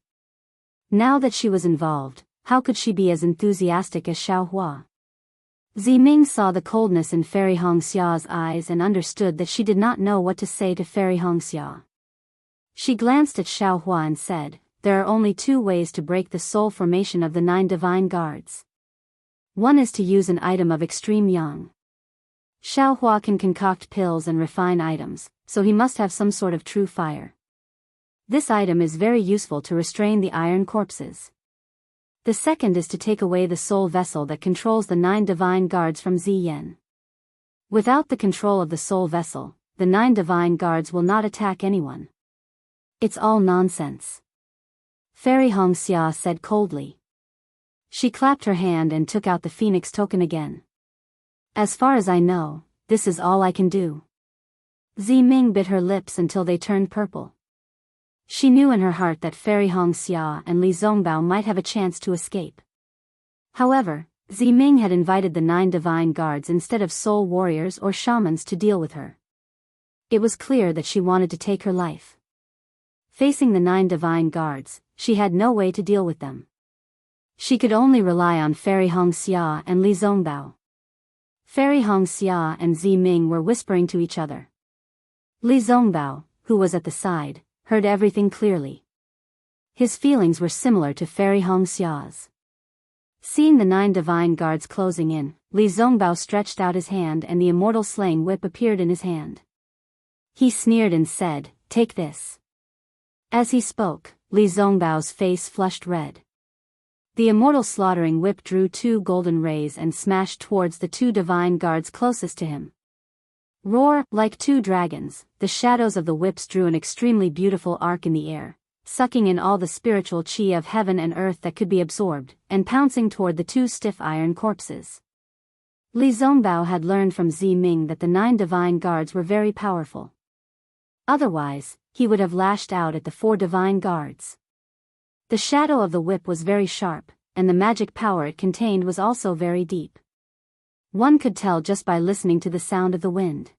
Now that she was involved, how could she be as enthusiastic as Xiaohua? Ziming saw the coldness in Fairy Xianxia's eyes and understood that she did not know what to say to Fairy Xianxia. She glanced at Xiaohua and said, "There are only two ways to break the soul formation of the 9 divine guards. One is to use an item of extreme yang. Xiaohua can concoct pills and refine items, so he must have some sort of true fire. This item is very useful to restrain the iron corpses. The second is to take away the soul vessel that controls the 9 divine guards from Ziyan. Without the control of the soul vessel, the 9 divine guards will not attack anyone. It's all nonsense," Fairy Xianxia said coldly. She clapped her hand and took out the phoenix token again. "As far as I know, this is all I can do." Ziming bit her lips until they turned purple. She knew in her heart that Fairy Xianxia and Li Zongbao might have a chance to escape. However, Ziming had invited the 9 divine guards instead of soul warriors or shamans to deal with her. It was clear that she wanted to take her life. Facing the 9 divine guards, she had no way to deal with them. She could only rely on Fairy Xianxia and Li Zongbao. Fairy Xianxia and Ziming were whispering to each other. Li Zongbao, who was at the side, heard everything clearly. His feelings were similar to Fairy Xianxia's. Seeing the 9 divine guards closing in, Li Zongbao stretched out his hand and the immortal slaying whip appeared in his hand. He sneered and said, "Take this." As he spoke, Li Zongbao's face flushed red. The immortal slaughtering whip drew 2 golden rays and smashed towards the 2 divine guards closest to him. Roar, like 2 dragons, the shadows of the whips drew an extremely beautiful arc in the air, sucking in all the spiritual chi of heaven and earth that could be absorbed, and pouncing toward the 2 stiff iron corpses. Li Zongbao had learned from Ziming that the 9 divine guards were very powerful. Otherwise, he would have lashed out at the 4 divine guards. The shadow of the whip was very sharp, and the magic power it contained was also very deep. One could tell just by listening to the sound of the wind.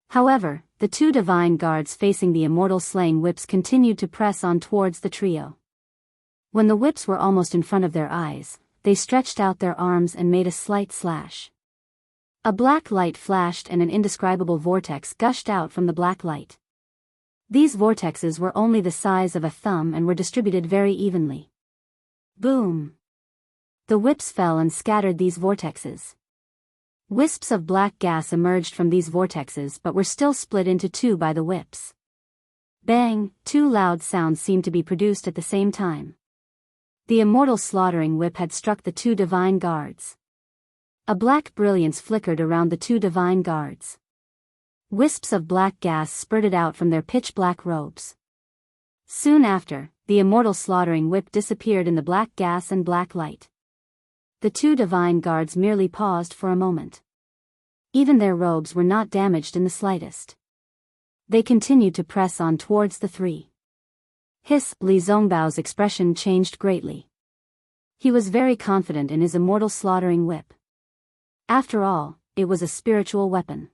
However, the 2 divine guards facing the immortal slaying whips continued to press on towards the trio. When the whips were almost in front of their eyes, they stretched out their arms and made a slight slash. A black light flashed and an indescribable vortex gushed out from the black light. These vortexes were only the size of a thumb and were distributed very evenly. Boom! The whips fell and scattered these vortexes. Wisps of black gas emerged from these vortexes but were still split into 2 by the whips. Bang! 2 loud sounds seemed to be produced at the same time. The immortal slaughtering whip had struck the 2 divine guards. A black brilliance flickered around the 2 divine guards. Wisps of black gas spurted out from their pitch-black robes. Soon after, the immortal slaughtering whip disappeared in the black gas and black light. The 2 divine guards merely paused for a moment. Even their robes were not damaged in the slightest. They continued to press on towards the 3. Hiss! Li Zongbao's expression changed greatly. He was very confident in his immortal slaughtering whip. After all, it was a spiritual weapon.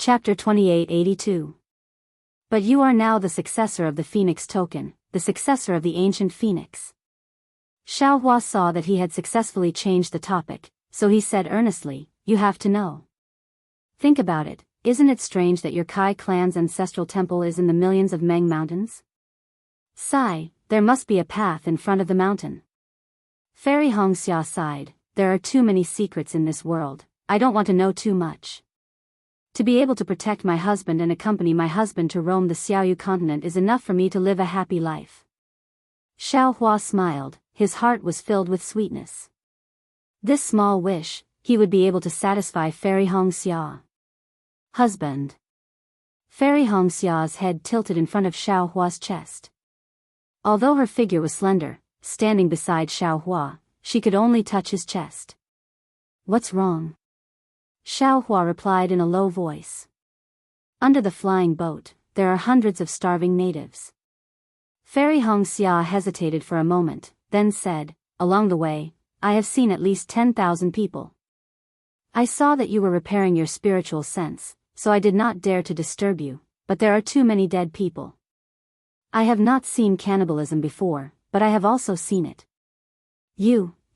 Chapter 2882. But you are now the successor of the Phoenix token, the successor of the ancient Phoenix. Xiaohua saw that he had successfully changed the topic, so he said earnestly, you have to know. Think about it, isn't it strange that your Kai clan's ancestral temple is in the millions of Meng mountains? Sigh, there must be a path in front of the mountain. Fairy Xianxia sighed, there are too many secrets in this world, I don't want to know too much. To be able to protect my husband and accompany my husband to roam the Xiaoyu continent is enough for me to live a happy life. Xiaohua smiled, his heart was filled with sweetness. This small wish, he would be able to satisfy Fairy Xianxia. Husband. Fairy Xianxia's head tilted in front of Xiaohua's chest. Although her figure was slender, standing beside Xiaohua, she could only touch his chest. What's wrong? Xiaohua replied in a low voice. Under the flying boat, there are hundreds of starving natives. Fairy Xianxia hesitated for a moment, then said, along the way, I have seen at least 10,000 people. I saw that you were repairing your spiritual sense, so I did not dare to disturb you, but there are too many dead people. I have not seen cannibalism before, but I have also seen it.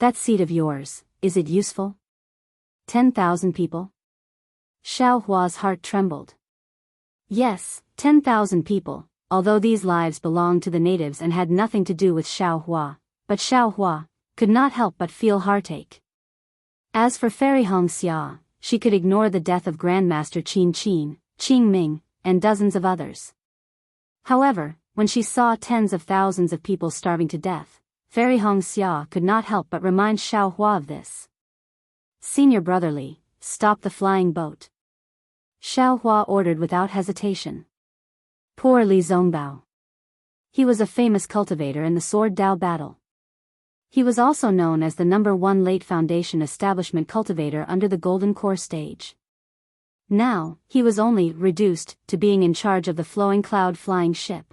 That seed of yours, is it useful? 10,000 people? Xiaohua's heart trembled. Yes, 10,000 people, although these lives belonged to the natives and had nothing to do with Xiaohua, but Xiaohua could not help but feel heartache. As for Fairy Xianxia, she could ignore the death of Grandmaster Qing Ming, and dozens of others. However, when she saw tens of thousands of people starving to death, Fairy Xianxia could not help but remind Xiaohua of this. Senior Brotherly, stop the flying boat. Xiaohua ordered without hesitation. Poor Li Zongbao. He was a famous cultivator in the sword Dao battle. He was also known as the #1 late Foundation establishment cultivator under the Golden Core stage. Now, he was only reduced to being in charge of the flowing cloud flying ship.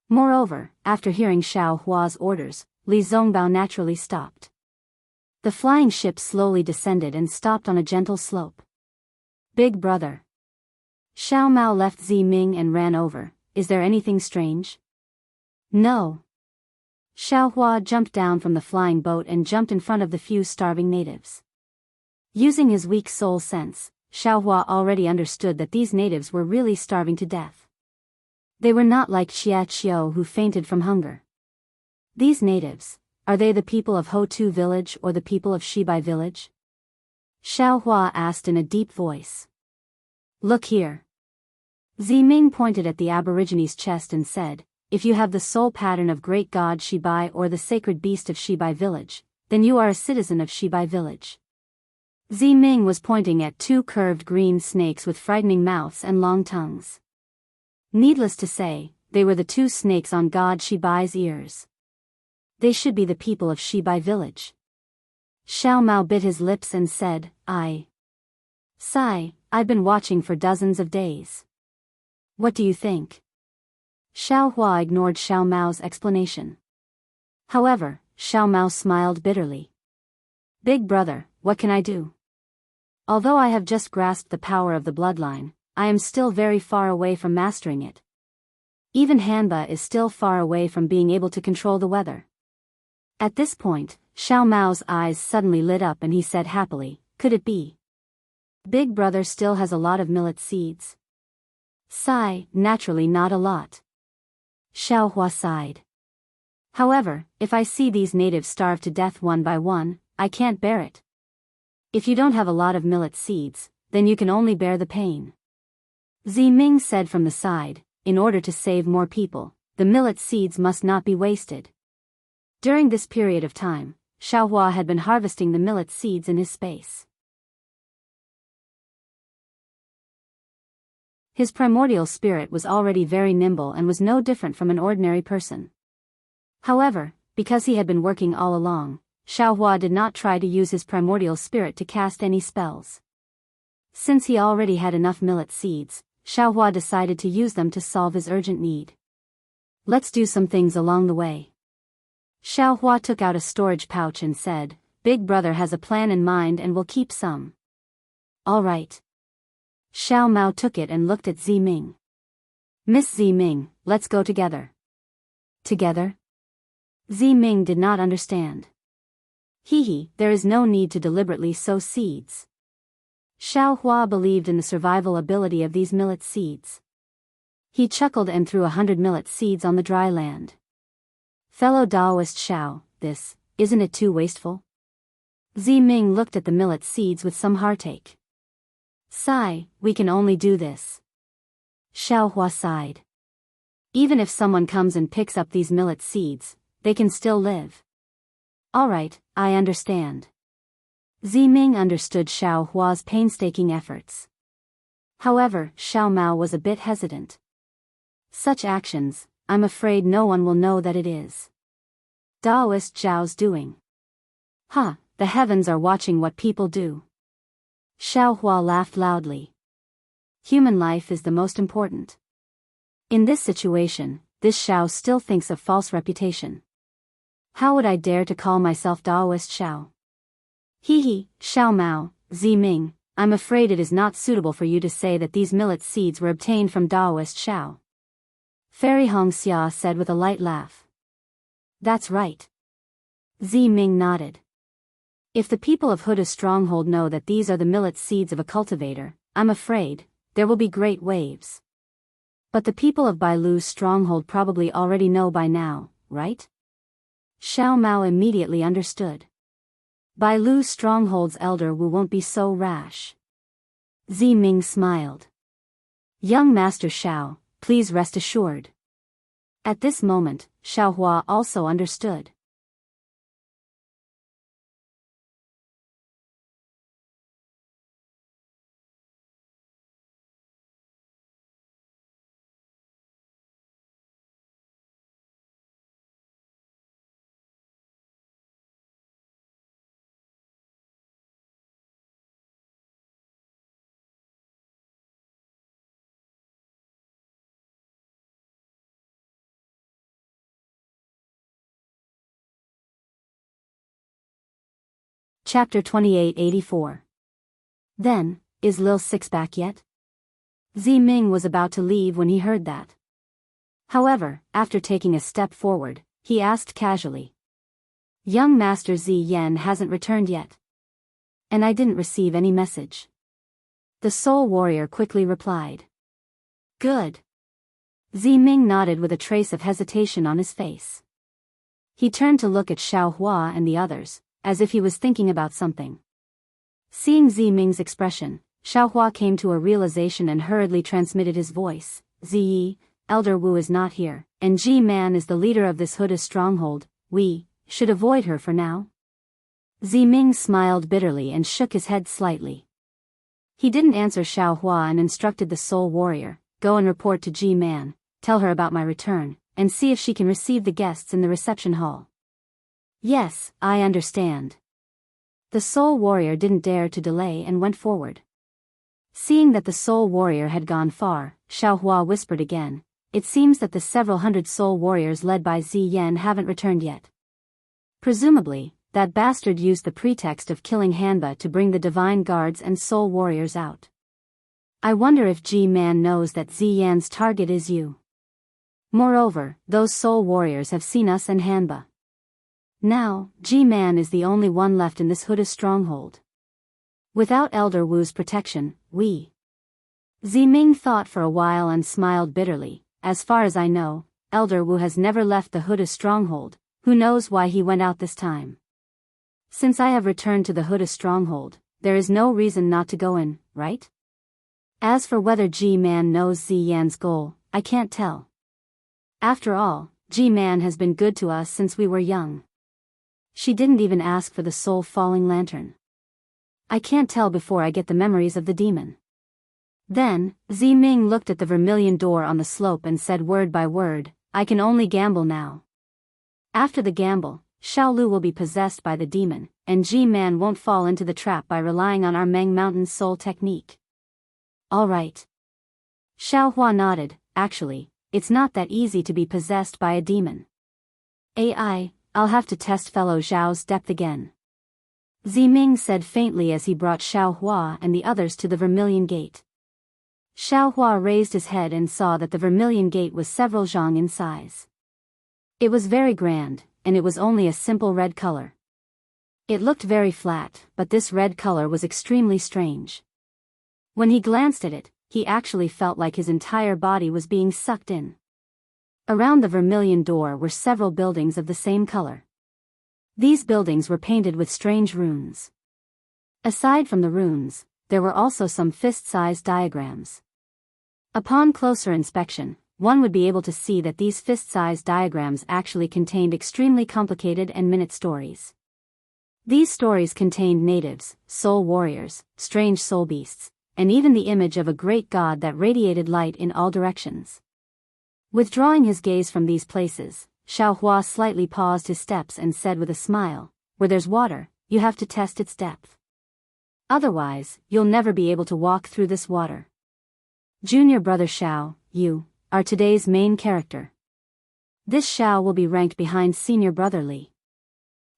Moreover, after hearing Xiaohua's orders, Li Zongbao naturally stopped. The flying ship slowly descended and stopped on a gentle slope. Big brother. Xiao Mao left Zi Ming and ran over, is there anything strange? No. Xiaohua jumped down from the flying boat and jumped in front of the few starving natives. Using his weak soul sense, Xiaohua already understood that these natives were really starving to death. They were not like Xia Qiu who fainted from hunger. These natives, are they the people of Hotu village or the people of Shibai village? Xiaohua asked in a deep voice. Look here. Ziming pointed at the Aborigines' chest and said, if you have the soul pattern of great god Shibai or the sacred beast of Shibai village, then you are a citizen of Shibai village. Ziming was pointing at two curved green snakes with frightening mouths and long tongues. Needless to say, they were the two snakes on god Shibai's ears. They should be the people of Shibai village. Xiao Mao bit his lips and said, Sigh, I've been watching for dozens of days. What do you think? Xiaohua ignored Xiao Mao's explanation. However, Xiao Mao smiled bitterly. Big brother, what can I do? Although I have just grasped the power of the bloodline, I am still very far away from mastering it. Even Hanba is still far away from being able to control the weather. At this point, Xiao Mao's eyes suddenly lit up and he said happily, could it be? Big brother still has a lot of millet seeds. Sigh, naturally not a lot. Xiaohua sighed. However, if I see these natives starve to death one by one, I can't bear it. If you don't have a lot of millet seeds, then you can only bear the pain. Ziming said from the side, in order to save more people, the millet seeds must not be wasted. During this period of time, Xiaohua had been harvesting the millet seeds in his space. His primordial spirit was already very nimble and was no different from an ordinary person. However, because he had been working all along, Xiaohua did not try to use his primordial spirit to cast any spells. Since he already had enough millet seeds, Xiaohua decided to use them to solve his urgent need. Let's do some things along the way. Xiaohua took out a storage pouch and said, Big brother has a plan in mind and will keep some. All right. Xiao Mao took it and looked at Ziming. Miss Ziming, let's go together. Together? Ziming did not understand. Hee, there is no need to deliberately sow seeds. Xiao Hua believed in the survival ability of these millet seeds. He chuckled and threw 100 millet seeds on the dry land. Fellow Daoist Xiao, isn't it too wasteful? Ziming looked at the millet seeds with some heartache. Sigh, we can only do this. Xiao Hua sighed. Even if someone comes and picks up these millet seeds, they can still live. Alright, I understand. Ziming understood Xiao Hua's painstaking efforts. However, Xiao Mao was a bit hesitant. Such actions, I'm afraid no one will know that it is Daoist Zhao's doing. The heavens are watching what people do. Xiao Hua laughed loudly. Human life is the most important. In this situation, this Xiao still thinks of false reputation. How would I dare to call myself Daoist Xiao? Xiao Mao, Ziming, I'm afraid it is not suitable for you to say that these millet seeds were obtained from Daoist Xiao. Fairy Hongxia said with a light laugh. That's right. Ziming nodded. If the people of Huda's stronghold know that these are the millet seeds of a cultivator, I'm afraid there will be great waves. But the people of Bailu's stronghold probably already know by now, right? Xiao Mao immediately understood. Bailu's stronghold's elder Wu won't be so rash. Ziming smiled. Young Master Xiao, please rest assured. At this moment, Xiao Hua also understood. Chapter 2884. Then, is Lil Six back yet? Ziming was about to leave when he heard that. However, after taking a step forward, he asked casually. Young Master Ziyan hasn't returned yet. And I didn't receive any message. The Soul Warrior quickly replied. Good. Ziming nodded with a trace of hesitation on his face. He turned to look at Xiao Hua and the others, as if he was thinking about something. Seeing Ziming's expression, Xiao Hua came to a realization and hurriedly transmitted his voice. Ziyi, Elder Wu is not here, and Ji-Man is the leader of this Huda stronghold. We should avoid her for now. Ziming smiled bitterly and shook his head slightly. He didn't answer Xiao Hua and instructed the Soul Warrior, go and report to Ji-Man, tell her about my return, and see if she can receive the guests in the reception hall. Yes, I understand. The Soul Warrior didn't dare to delay and went forward. Seeing that the Soul Warrior had gone far, Xiao Hua whispered again, it seems that the several hundred Soul Warriors led by Ziyan haven't returned yet. Presumably, that bastard used the pretext of killing Hanba to bring the Divine Guards and Soul Warriors out. I wonder if Ji-Man knows that Ziyan's target is you. Moreover, those Soul Warriors have seen us and Hanba. Now, Ji-Man is the only one left in this Huda stronghold. Without Elder Wu's protection, Ziming thought for a while and smiled bitterly. As far as I know, Elder Wu has never left the Huda stronghold. Who knows why he went out this time? Since I have returned to the Huda stronghold, there is no reason not to go in, right? As for whether Ji-Man knows Ziyan's goal, I can't tell. After all, Ji-Man has been good to us since we were young. She didn't even ask for the soul falling lantern. I can't tell before I get the memories of the demon. Then, Ziming looked at the vermilion door on the slope and said word by word, I can only gamble now. After the gamble, Xiaolu will be possessed by the demon, and Ji-Man won't fall into the trap by relying on our Meng Mountain soul technique. Alright. Xiao Hua nodded. Actually, it's not that easy to be possessed by a demon. I'll have to test fellow Zhao's depth again. Ziming said faintly as he brought Xiao Hua and the others to the Vermilion Gate. Xiao Hua raised his head and saw that the vermilion gate was several zhang in size. It was very grand, and it was only a simple red color. It looked very flat, but this red color was extremely strange. When he glanced at it, he actually felt like his entire body was being sucked in. Around the vermilion door were several buildings of the same color. These buildings were painted with strange runes. Aside from the runes, there were also some fist-sized diagrams. Upon closer inspection, one would be able to see that these fist-sized diagrams actually contained extremely complicated and minute stories. These stories contained natives, soul warriors, strange soul beasts, and even the image of a great god that radiated light in all directions. Withdrawing his gaze from these places, Xiao Hua slightly paused his steps and said with a smile, "Where there's water, you have to test its depth. Otherwise, you'll never be able to walk through this water. Junior brother Xiao, you are today's main character. This Xiao will be ranked behind senior brother Li."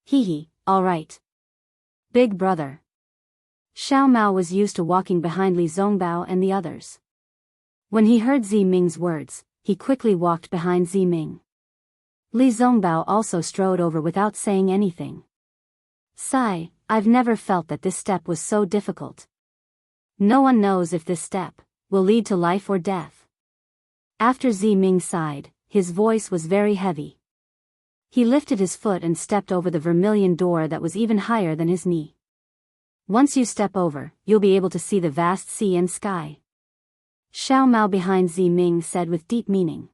"Hee, all right. Big brother." Xiao Mao was used to walking behind Li Zongbao and the others. When he heard Zi Ming's words, he quickly walked behind Zi Ming. Li Zongbao also strode over without saying anything. "Sigh, I've never felt that this step was so difficult. No one knows if this step will lead to life or death." After Zi Ming sighed, his voice was very heavy. He lifted his foot and stepped over the vermilion door that was even higher than his knee. "Once you step over, you'll be able to see the vast sea and sky," Xiao Mao behind Zi Ming said with deep meaning.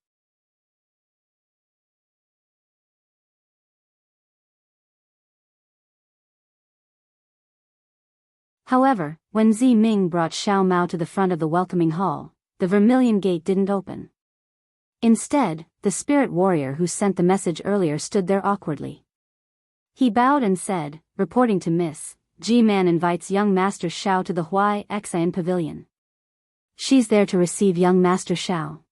However, when Zi Ming brought Xiao Mao to the front of the welcoming hall, the vermilion gate didn't open. Instead, the spirit warrior who sent the message earlier stood there awkwardly. He bowed and said, "Reporting to Miss G-Man invites young Master Xiao to the Wuxia Xianxia Pavilion." "She's there to receive young Master Xiao."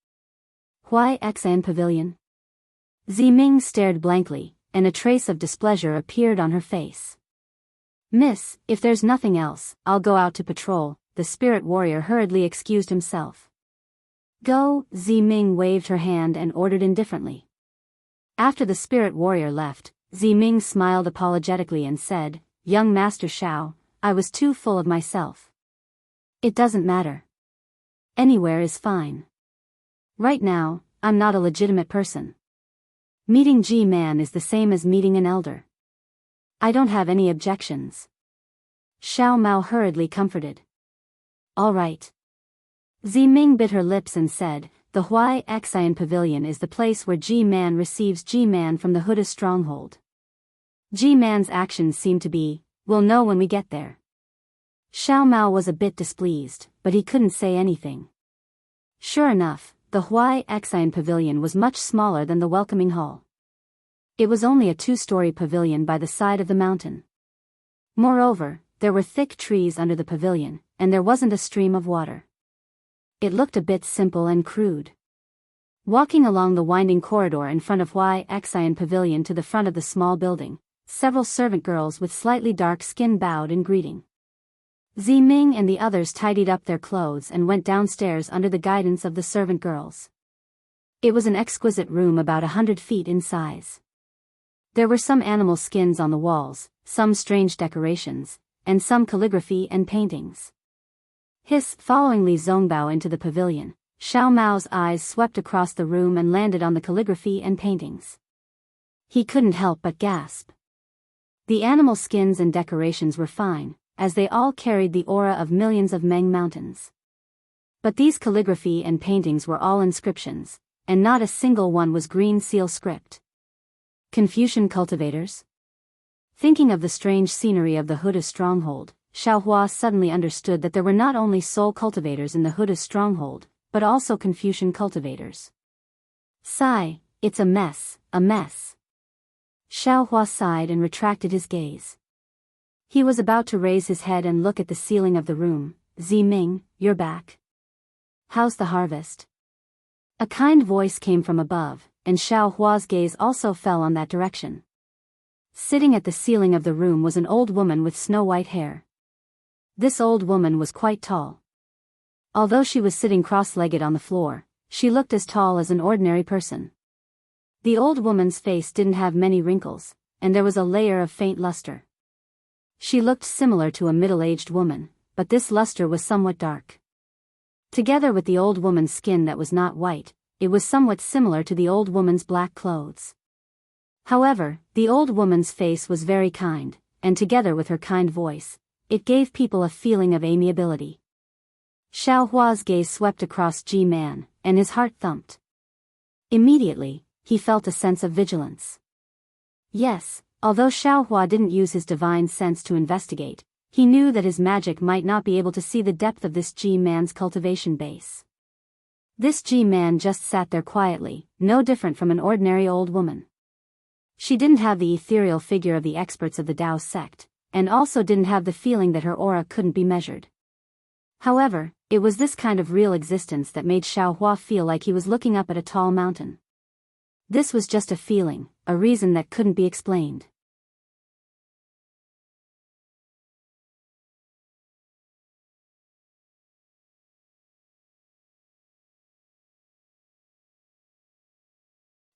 Wuxia Xianxia Pavilion? Zi Ming stared blankly, and a trace of displeasure appeared on her face. "Miss, if there's nothing else, I'll go out to patrol," the spirit warrior hurriedly excused himself. "Go," Zi Ming waved her hand and ordered indifferently. After the spirit warrior left, Zi Ming smiled apologetically and said, "Young Master Xiao, I was too full of myself." "It doesn't matter. Anywhere is fine. Right now, I'm not a legitimate person. Meeting G-Man is the same as meeting an elder. I don't have any objections." Xiao Mao hurriedly comforted. "All right." Zi Ming bit her lips and said, "The Wuxia Xianxia Pavilion is the place where G-Man receives G-Man from the Huda stronghold. G-Man's actions seem to be, 'We'll know when we get there.'" Xiao Mao was a bit displeased, but he couldn't say anything. Sure enough, the Wuxia Xianxia Pavilion was much smaller than the welcoming hall. It was only a two-story pavilion by the side of the mountain. Moreover, there were thick trees under the pavilion, and there wasn't a stream of water. It looked a bit simple and crude. Walking along the winding corridor in front of Wuxia Xianxia Pavilion to the front of the small building, several servant girls with slightly dark skin bowed in greeting. Zi Ming and the others tidied up their clothes and went downstairs under the guidance of the servant girls. It was an exquisite room about 100 feet in size. There were some animal skins on the walls, some strange decorations, and some calligraphy and paintings. Following Li Zongbao into the pavilion, Xiao Mao's eyes swept across the room and landed on the calligraphy and paintings. He couldn't help but gasp. The animal skins and decorations were fine, as they all carried the aura of millions of Meng mountains. But these calligraphy and paintings were all inscriptions, and not a single one was green seal script. Confucian cultivators? Thinking of the strange scenery of the Huda stronghold, Xiao Hua suddenly understood that there were not only soul cultivators in the Huda stronghold, but also Confucian cultivators. Sigh, it's a mess, a mess. Xiao Hua sighed and retracted his gaze. He was about to raise his head and look at the ceiling of the room. "Zi Ming, you're back. How's the harvest?" A kind voice came from above, and Xiao Hua's gaze also fell on that direction. Sitting at the ceiling of the room was an old woman with snow-white hair. This old woman was quite tall. Although she was sitting cross-legged on the floor, she looked as tall as an ordinary person. The old woman's face didn't have many wrinkles, and there was a layer of faint luster. She looked similar to a middle-aged woman, but this luster was somewhat dark. Together with the old woman's skin that was not white, it was somewhat similar to the old woman's black clothes. However, the old woman's face was very kind, and together with her kind voice, it gave people a feeling of amiability. Xiao Hua's gaze swept across Ji-man, and his heart thumped. Immediately, he felt a sense of vigilance. Yes, although Xiao Hua didn't use his divine sense to investigate, he knew that his magic might not be able to see the depth of this Ji-man's cultivation base. This Ji-man just sat there quietly, no different from an ordinary old woman. She didn't have the ethereal figure of the experts of the Daoist sect, and also didn't have the feeling that her aura couldn't be measured. However, it was this kind of real existence that made Xiao Hua feel like he was looking up at a tall mountain. This was just a feeling, a reason that couldn't be explained.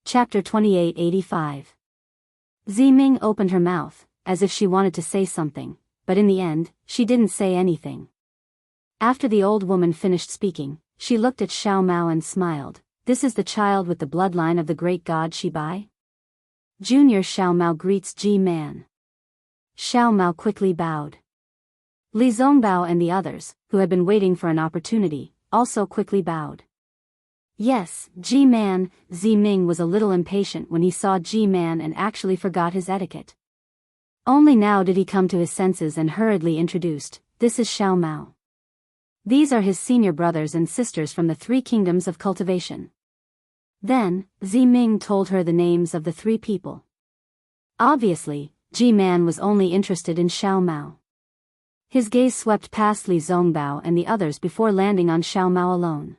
Chapter 2885. Ziming opened her mouth, as if she wanted to say something, but in the end, she didn't say anything. After the old woman finished speaking, she looked at Xiao Mao and smiled. This is the child with the bloodline of the great god Shibai? Junior Xiao Mao greets Ji-man. Xiao Mao quickly bowed. Li Zongbao and the others, who had been waiting for an opportunity, also quickly bowed. Yes, Ji-man. Ziming was a little impatient when he saw Ji-man and actually forgot his etiquette. Only now did he come to his senses and hurriedly introduced, this is Xiao Mao. These are his senior brothers and sisters from the 3 kingdoms of cultivation. Then, Ziming told her the names of the 3 people. Obviously, Ji-man was only interested in Xiao Mao. His gaze swept past Li Zongbao and the others before landing on Xiao Mao alone.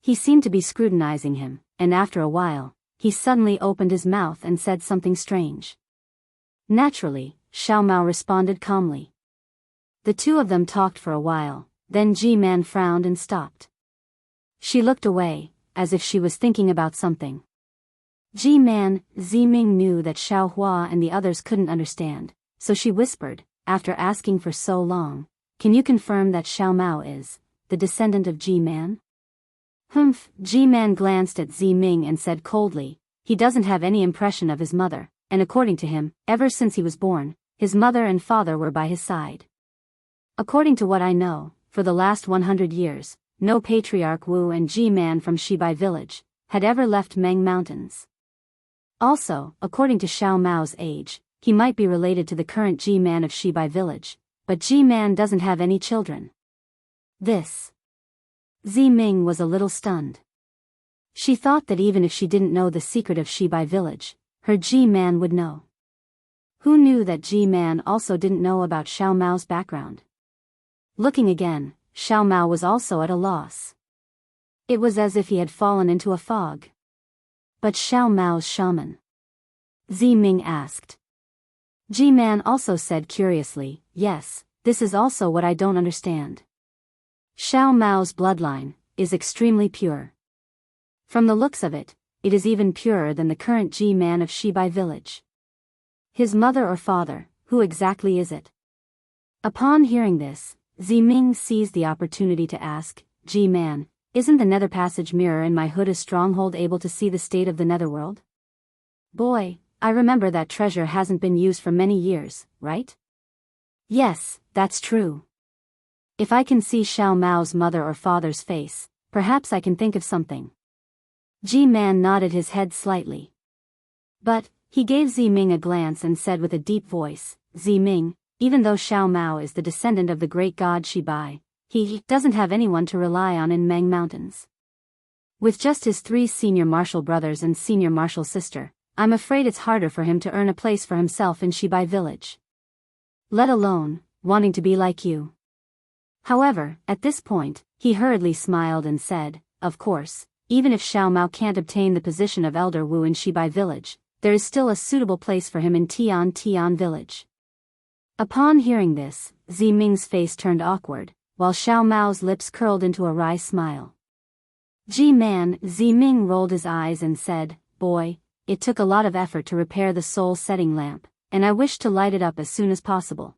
He seemed to be scrutinizing him, and after a while, he suddenly opened his mouth and said something strange. Naturally, Xiao Mao responded calmly. The 2 of them talked for a while, then Ji-man frowned and stopped. She looked away, as if she was thinking about something. Ji-man. Ziming knew that Xiao Hua and the others couldn't understand, so she whispered, after asking for so long, can you confirm that Xiao Mao is the descendant of Ji-man? Humph. Ji-man glanced at Ziming and said coldly, he doesn't have any impression of his mother, and according to him, ever since he was born, his mother and father were by his side. According to what I know, for the last 100 years, no patriarch Wu and Ji-man from Shibai village had ever left Meng Mountains. Also, according to Xiao Mao's age, he might be related to the current Ji-man of Shibai village, but Ji-man doesn't have any children. This. Ziming was a little stunned. She thought that even if she didn't know the secret of Shibai village, her Ji-man would know. Who knew that Ji-man also didn't know about Xiao Mao's background? Looking again, Xiao Mao was also at a loss. It was as if he had fallen into a fog. But Xiao Mao's shaman? Ziming asked. Ji-man also said curiously, yes, this is also what I don't understand. Xiao Mao's bloodline is extremely pure. From the looks of it, it is even purer than the current Ji-man of Shibai village. His mother or father, who exactly is it? Upon hearing this, Ziming seized the opportunity to ask, Ji-man, isn't the nether passage mirror in my Huda's stronghold able to see the state of the netherworld? Boy, I remember that treasure hasn't been used for many years, right? Yes, that's true. If I can see Xiao Mao's mother or father's face, perhaps I can think of something. Ji-man nodded his head slightly. But, he gave Ziming a glance and said with a deep voice, Ziming, even though Xiao Mao is the descendant of the great god Shibai, he doesn't have anyone to rely on in Meng Mountains. With just his 3 senior martial brothers and senior martial sister, I'm afraid it's harder for him to earn a place for himself in Shibai village. Let alone, wanting to be like you. However, at this point, he hurriedly smiled and said, of course, even if Xiao Mao can't obtain the position of Elder Wu in Shibai village, there is still a suitable place for him in Tian village. Upon hearing this, Ziming's face turned awkward, while Xiao Mao's lips curled into a wry smile. G-Man, Ziming rolled his eyes and said, "Boy, it took a lot of effort to repair the soul-setting lamp, and I wish to light it up as soon as possible.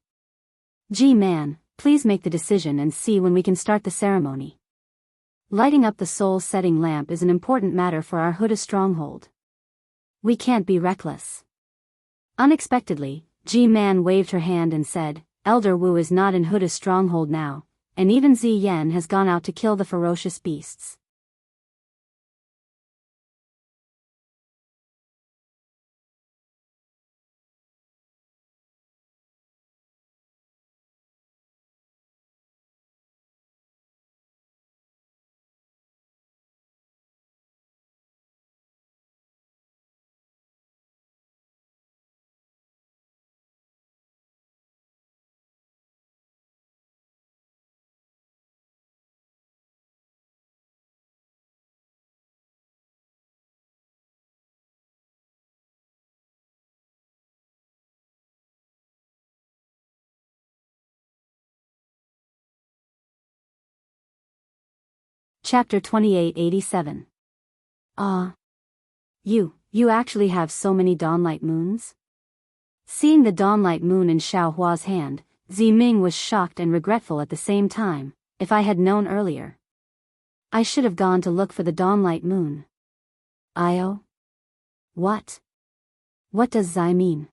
G-Man, please make the decision and see when we can start the ceremony. Lighting up the soul-setting lamp is an important matter for our Huda stronghold. We can't be reckless." Unexpectedly, G-Man waved her hand and said, "Elder Wu is not in Huda's stronghold now, and even Zi Yan has gone out to kill the ferocious beasts." Chapter 2887. You actually have so many dawnlight moons? Seeing the dawnlight moon in Xiao Hua's hand, Ziming was shocked and regretful at the same time. If I had known earlier, I should have gone to look for the dawnlight moon. Io? What? What does Zai mean?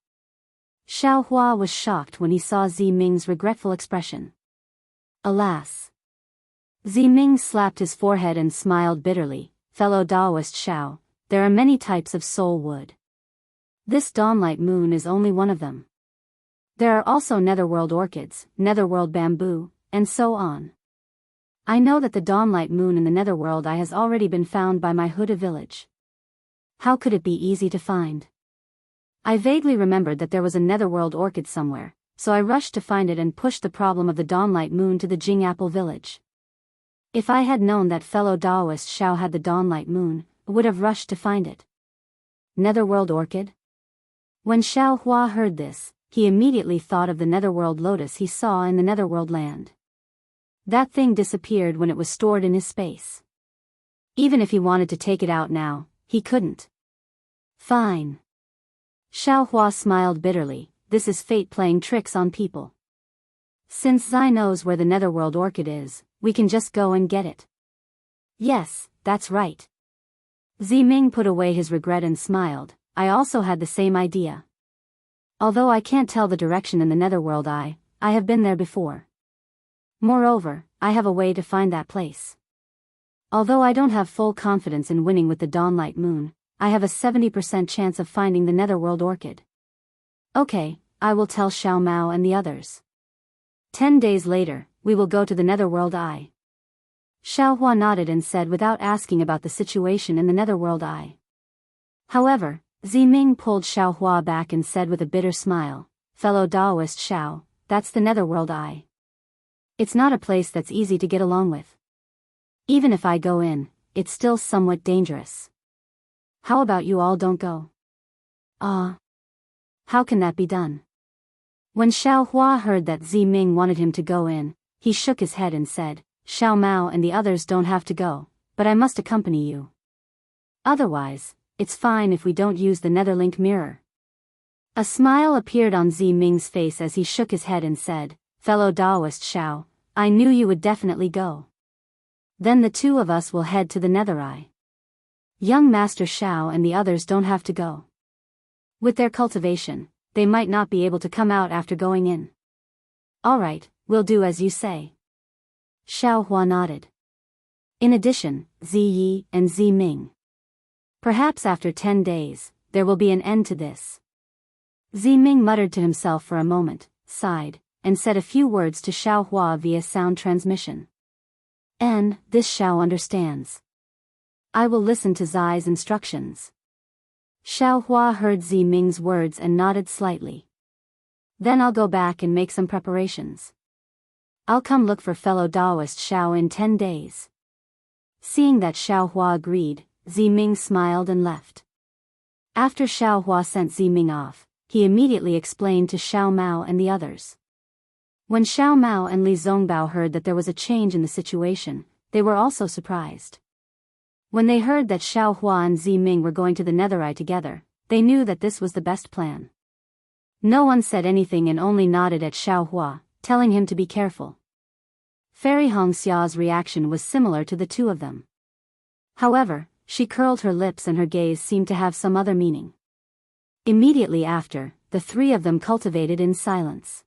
Xiao Hua was shocked when he saw Ziming's regretful expression. Alas. Ziming slapped his forehead and smiled bitterly. "Fellow Daoist Xiao, there are many types of soul wood. This dawnlight moon is only one of them. There are also netherworld orchids, netherworld bamboo, and so on. I know that the dawnlight moon in the netherworld has already been found by my Huda village. How could it be easy to find? I vaguely remembered that there was a netherworld orchid somewhere, so I rushed to find it and pushed the problem of the dawnlight moon to the Jingapple village. If I had known that fellow Daoist Xiao had the dawnlight moon, I would have rushed to find it." Netherworld orchid? When Xiao Hua heard this, he immediately thought of the netherworld lotus he saw in the netherworld land. That thing disappeared when it was stored in his space. Even if he wanted to take it out now, he couldn't. Fine. Xiao Hua smiled bitterly. This is fate playing tricks on people. Since Zai knows where the netherworld orchid is, we can just go and get it. Yes, that's right. Ziming put away his regret and smiled. I also had the same idea. Although I can't tell the direction in the netherworld, I have been there before. Moreover, I have a way to find that place. Although I don't have full confidence in winning with the dawnlight moon, I have a 70% chance of finding the netherworld orchid. Okay, I will tell Xiao Mao and the others. 10 days later, we will go to the netherworld eye. Xiao Hua nodded and said without asking about the situation in the netherworld eye. However, Ziming pulled Xiao Hua back and said with a bitter smile, "Fellow Daoist Xiao, that's the netherworld eye. It's not a place that's easy to get along with. Even if I go in, it's still somewhat dangerous. How about you all don't go?" How can that be done? When Xiao Hua heard that Ziming wanted him to go in, he shook his head and said, "Xiao Mao and the others don't have to go, but I must accompany you. Otherwise, it's fine if we don't use the Netherlink mirror." A smile appeared on Ziming's face as he shook his head and said, "Fellow Daoist Xiao, I knew you would definitely go. Then the two of us will head to the Nether Eye. Young Master Xiao and the others don't have to go. With their cultivation, they might not be able to come out after going in." "All right, we'll do as you say." Xiao Hua nodded. In addition, Zi Yi and Zi Ming. Perhaps after 10 days, there will be an end to this. Zi Ming muttered to himself for a moment, sighed, and said a few words to Xiao Hua via sound transmission. This Xiao understands. I will listen to Zai's instructions." Xiao Hua heard Zi Ming's words and nodded slightly. "Then I'll go back and make some preparations. I'll come look for fellow Daoist Xiao in 10 days. Seeing that Xiao Hua agreed, Zi Ming smiled and left. After Xiao Hua sent Zi Ming off, he immediately explained to Xiao Mao and the others. When Xiao Mao and Li Zongbao heard that there was a change in the situation, they were also surprised. When they heard that Xiao Hua and Zi Ming were going to the Netherite together, they knew that this was the best plan. No one said anything and only nodded at Xiao Hua, telling him to be careful. Fairy Hongxia's reaction was similar to the two of them. However, she curled her lips and her gaze seemed to have some other meaning. Immediately after, the three of them cultivated in silence.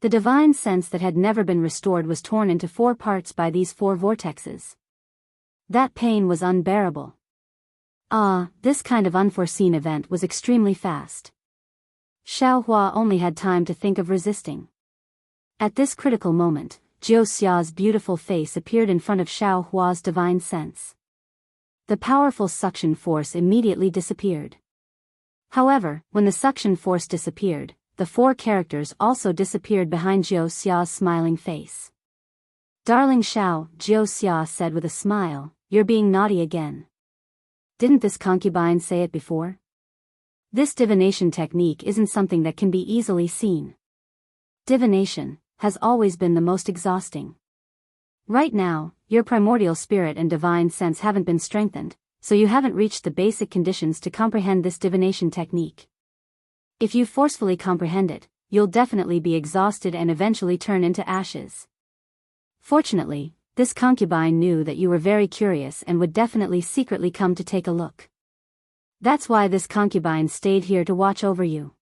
The divine sense that had never been restored was torn into 4 parts by these 4 vortexes. That pain was unbearable. This kind of unforeseen event was extremely fast. Xiao Hua only had time to think of resisting. At this critical moment, Jiu Xia's beautiful face appeared in front of Xiao Hua's divine sense. The powerful suction force immediately disappeared. However, when the suction force disappeared, the 4 characters also disappeared behind Jiu Xia's smiling face. "Darling Xiao," Jiu Xia said with a smile, "you're being naughty again. Didn't this concubine say it before? This divination technique isn't something that can be easily seen. Divination has always been the most exhausting. Right now, your primordial spirit and divine sense haven't been strengthened, so you haven't reached the basic conditions to comprehend this divination technique. If you forcefully comprehend it, you'll definitely be exhausted and eventually turn into ashes." Fortunately, this concubine knew that you were very curious and would definitely secretly come to take a look. That's why this concubine stayed here to watch over you.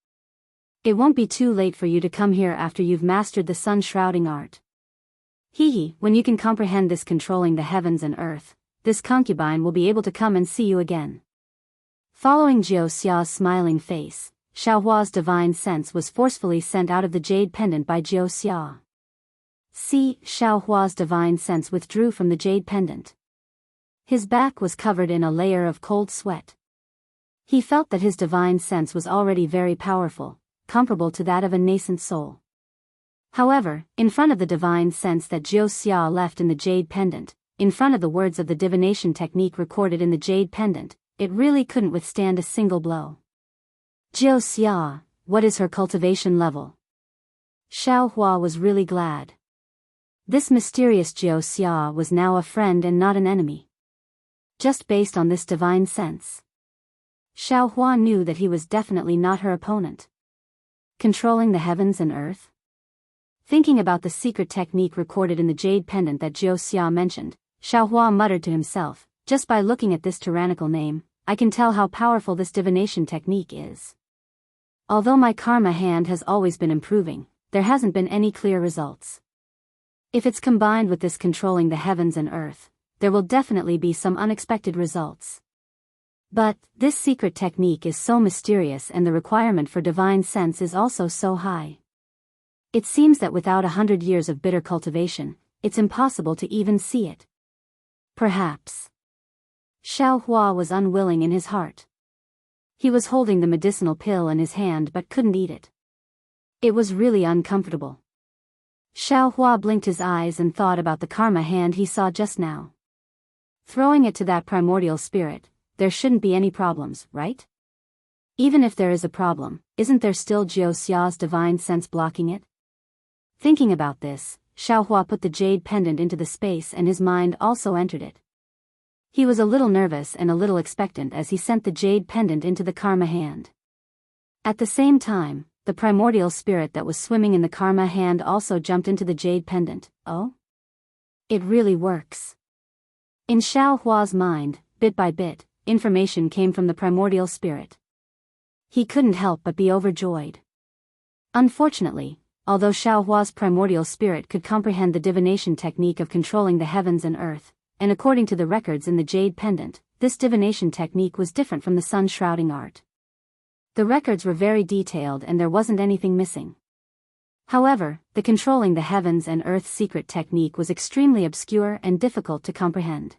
It won't be too late for you to come here after you've mastered the sun-shrouding art. When you can comprehend this controlling the heavens and earth, this concubine will be able to come and see you again. Following Jiu Xia's smiling face, Xiao Hua's divine sense was forcefully sent out of the jade pendant by Jiu Xia. Xiao Hua's divine sense withdrew from the jade pendant. His back was covered in a layer of cold sweat. He felt that his divine sense was already very powerful, comparable to that of a nascent soul. However, in front of the divine sense that Jiu Xia left in the jade pendant, in front of the words of the divination technique recorded in the jade pendant, it really couldn't withstand a single blow. "Jiu Xia, what is her cultivation level?" Xiao Hua was really glad. This mysterious Jiu Xia was now a friend and not an enemy. Just based on this divine sense, Xiao Hua knew that he was definitely not her opponent. Controlling the heavens and earth? Thinking about the secret technique recorded in the jade pendant that Jiu Xia mentioned, Xiao Hua muttered to himself, "Just by looking at this tyrannical name, I can tell how powerful this divination technique is. Although my karma hand has always been improving, there hasn't been any clear results. If it's combined with this controlling the heavens and earth, there will definitely be some unexpected results. But this secret technique is so mysterious and the requirement for divine sense is also so high. It seems that without 100 years of bitter cultivation, it's impossible to even see it. Perhaps." Xiao Hua was unwilling in his heart. He was holding the medicinal pill in his hand but couldn't eat it. It was really uncomfortable. Xiao Hua blinked his eyes and thought about the karma hand he saw just now. Throwing it to that primordial spirit, there shouldn't be any problems, right? Even if there is a problem, isn't there still Jiu Xia's divine sense blocking it? Thinking about this, Xiao Hua put the jade pendant into the space and his mind also entered it. He was a little nervous and a little expectant as he sent the jade pendant into the karma hand. At the same time, the primordial spirit that was swimming in the karma hand also jumped into the jade pendant. Oh? It really works. In Xiao Hua's mind, bit by bit, information came from the primordial spirit. He couldn't help but be overjoyed. Unfortunately, although Xiao Hua's primordial spirit could comprehend the divination technique of controlling the heavens and earth, and according to the records in the jade pendant, this divination technique was different from the sun-shrouding art. The records were very detailed and there wasn't anything missing. However, the controlling the heavens and earth secret technique was extremely obscure and difficult to comprehend.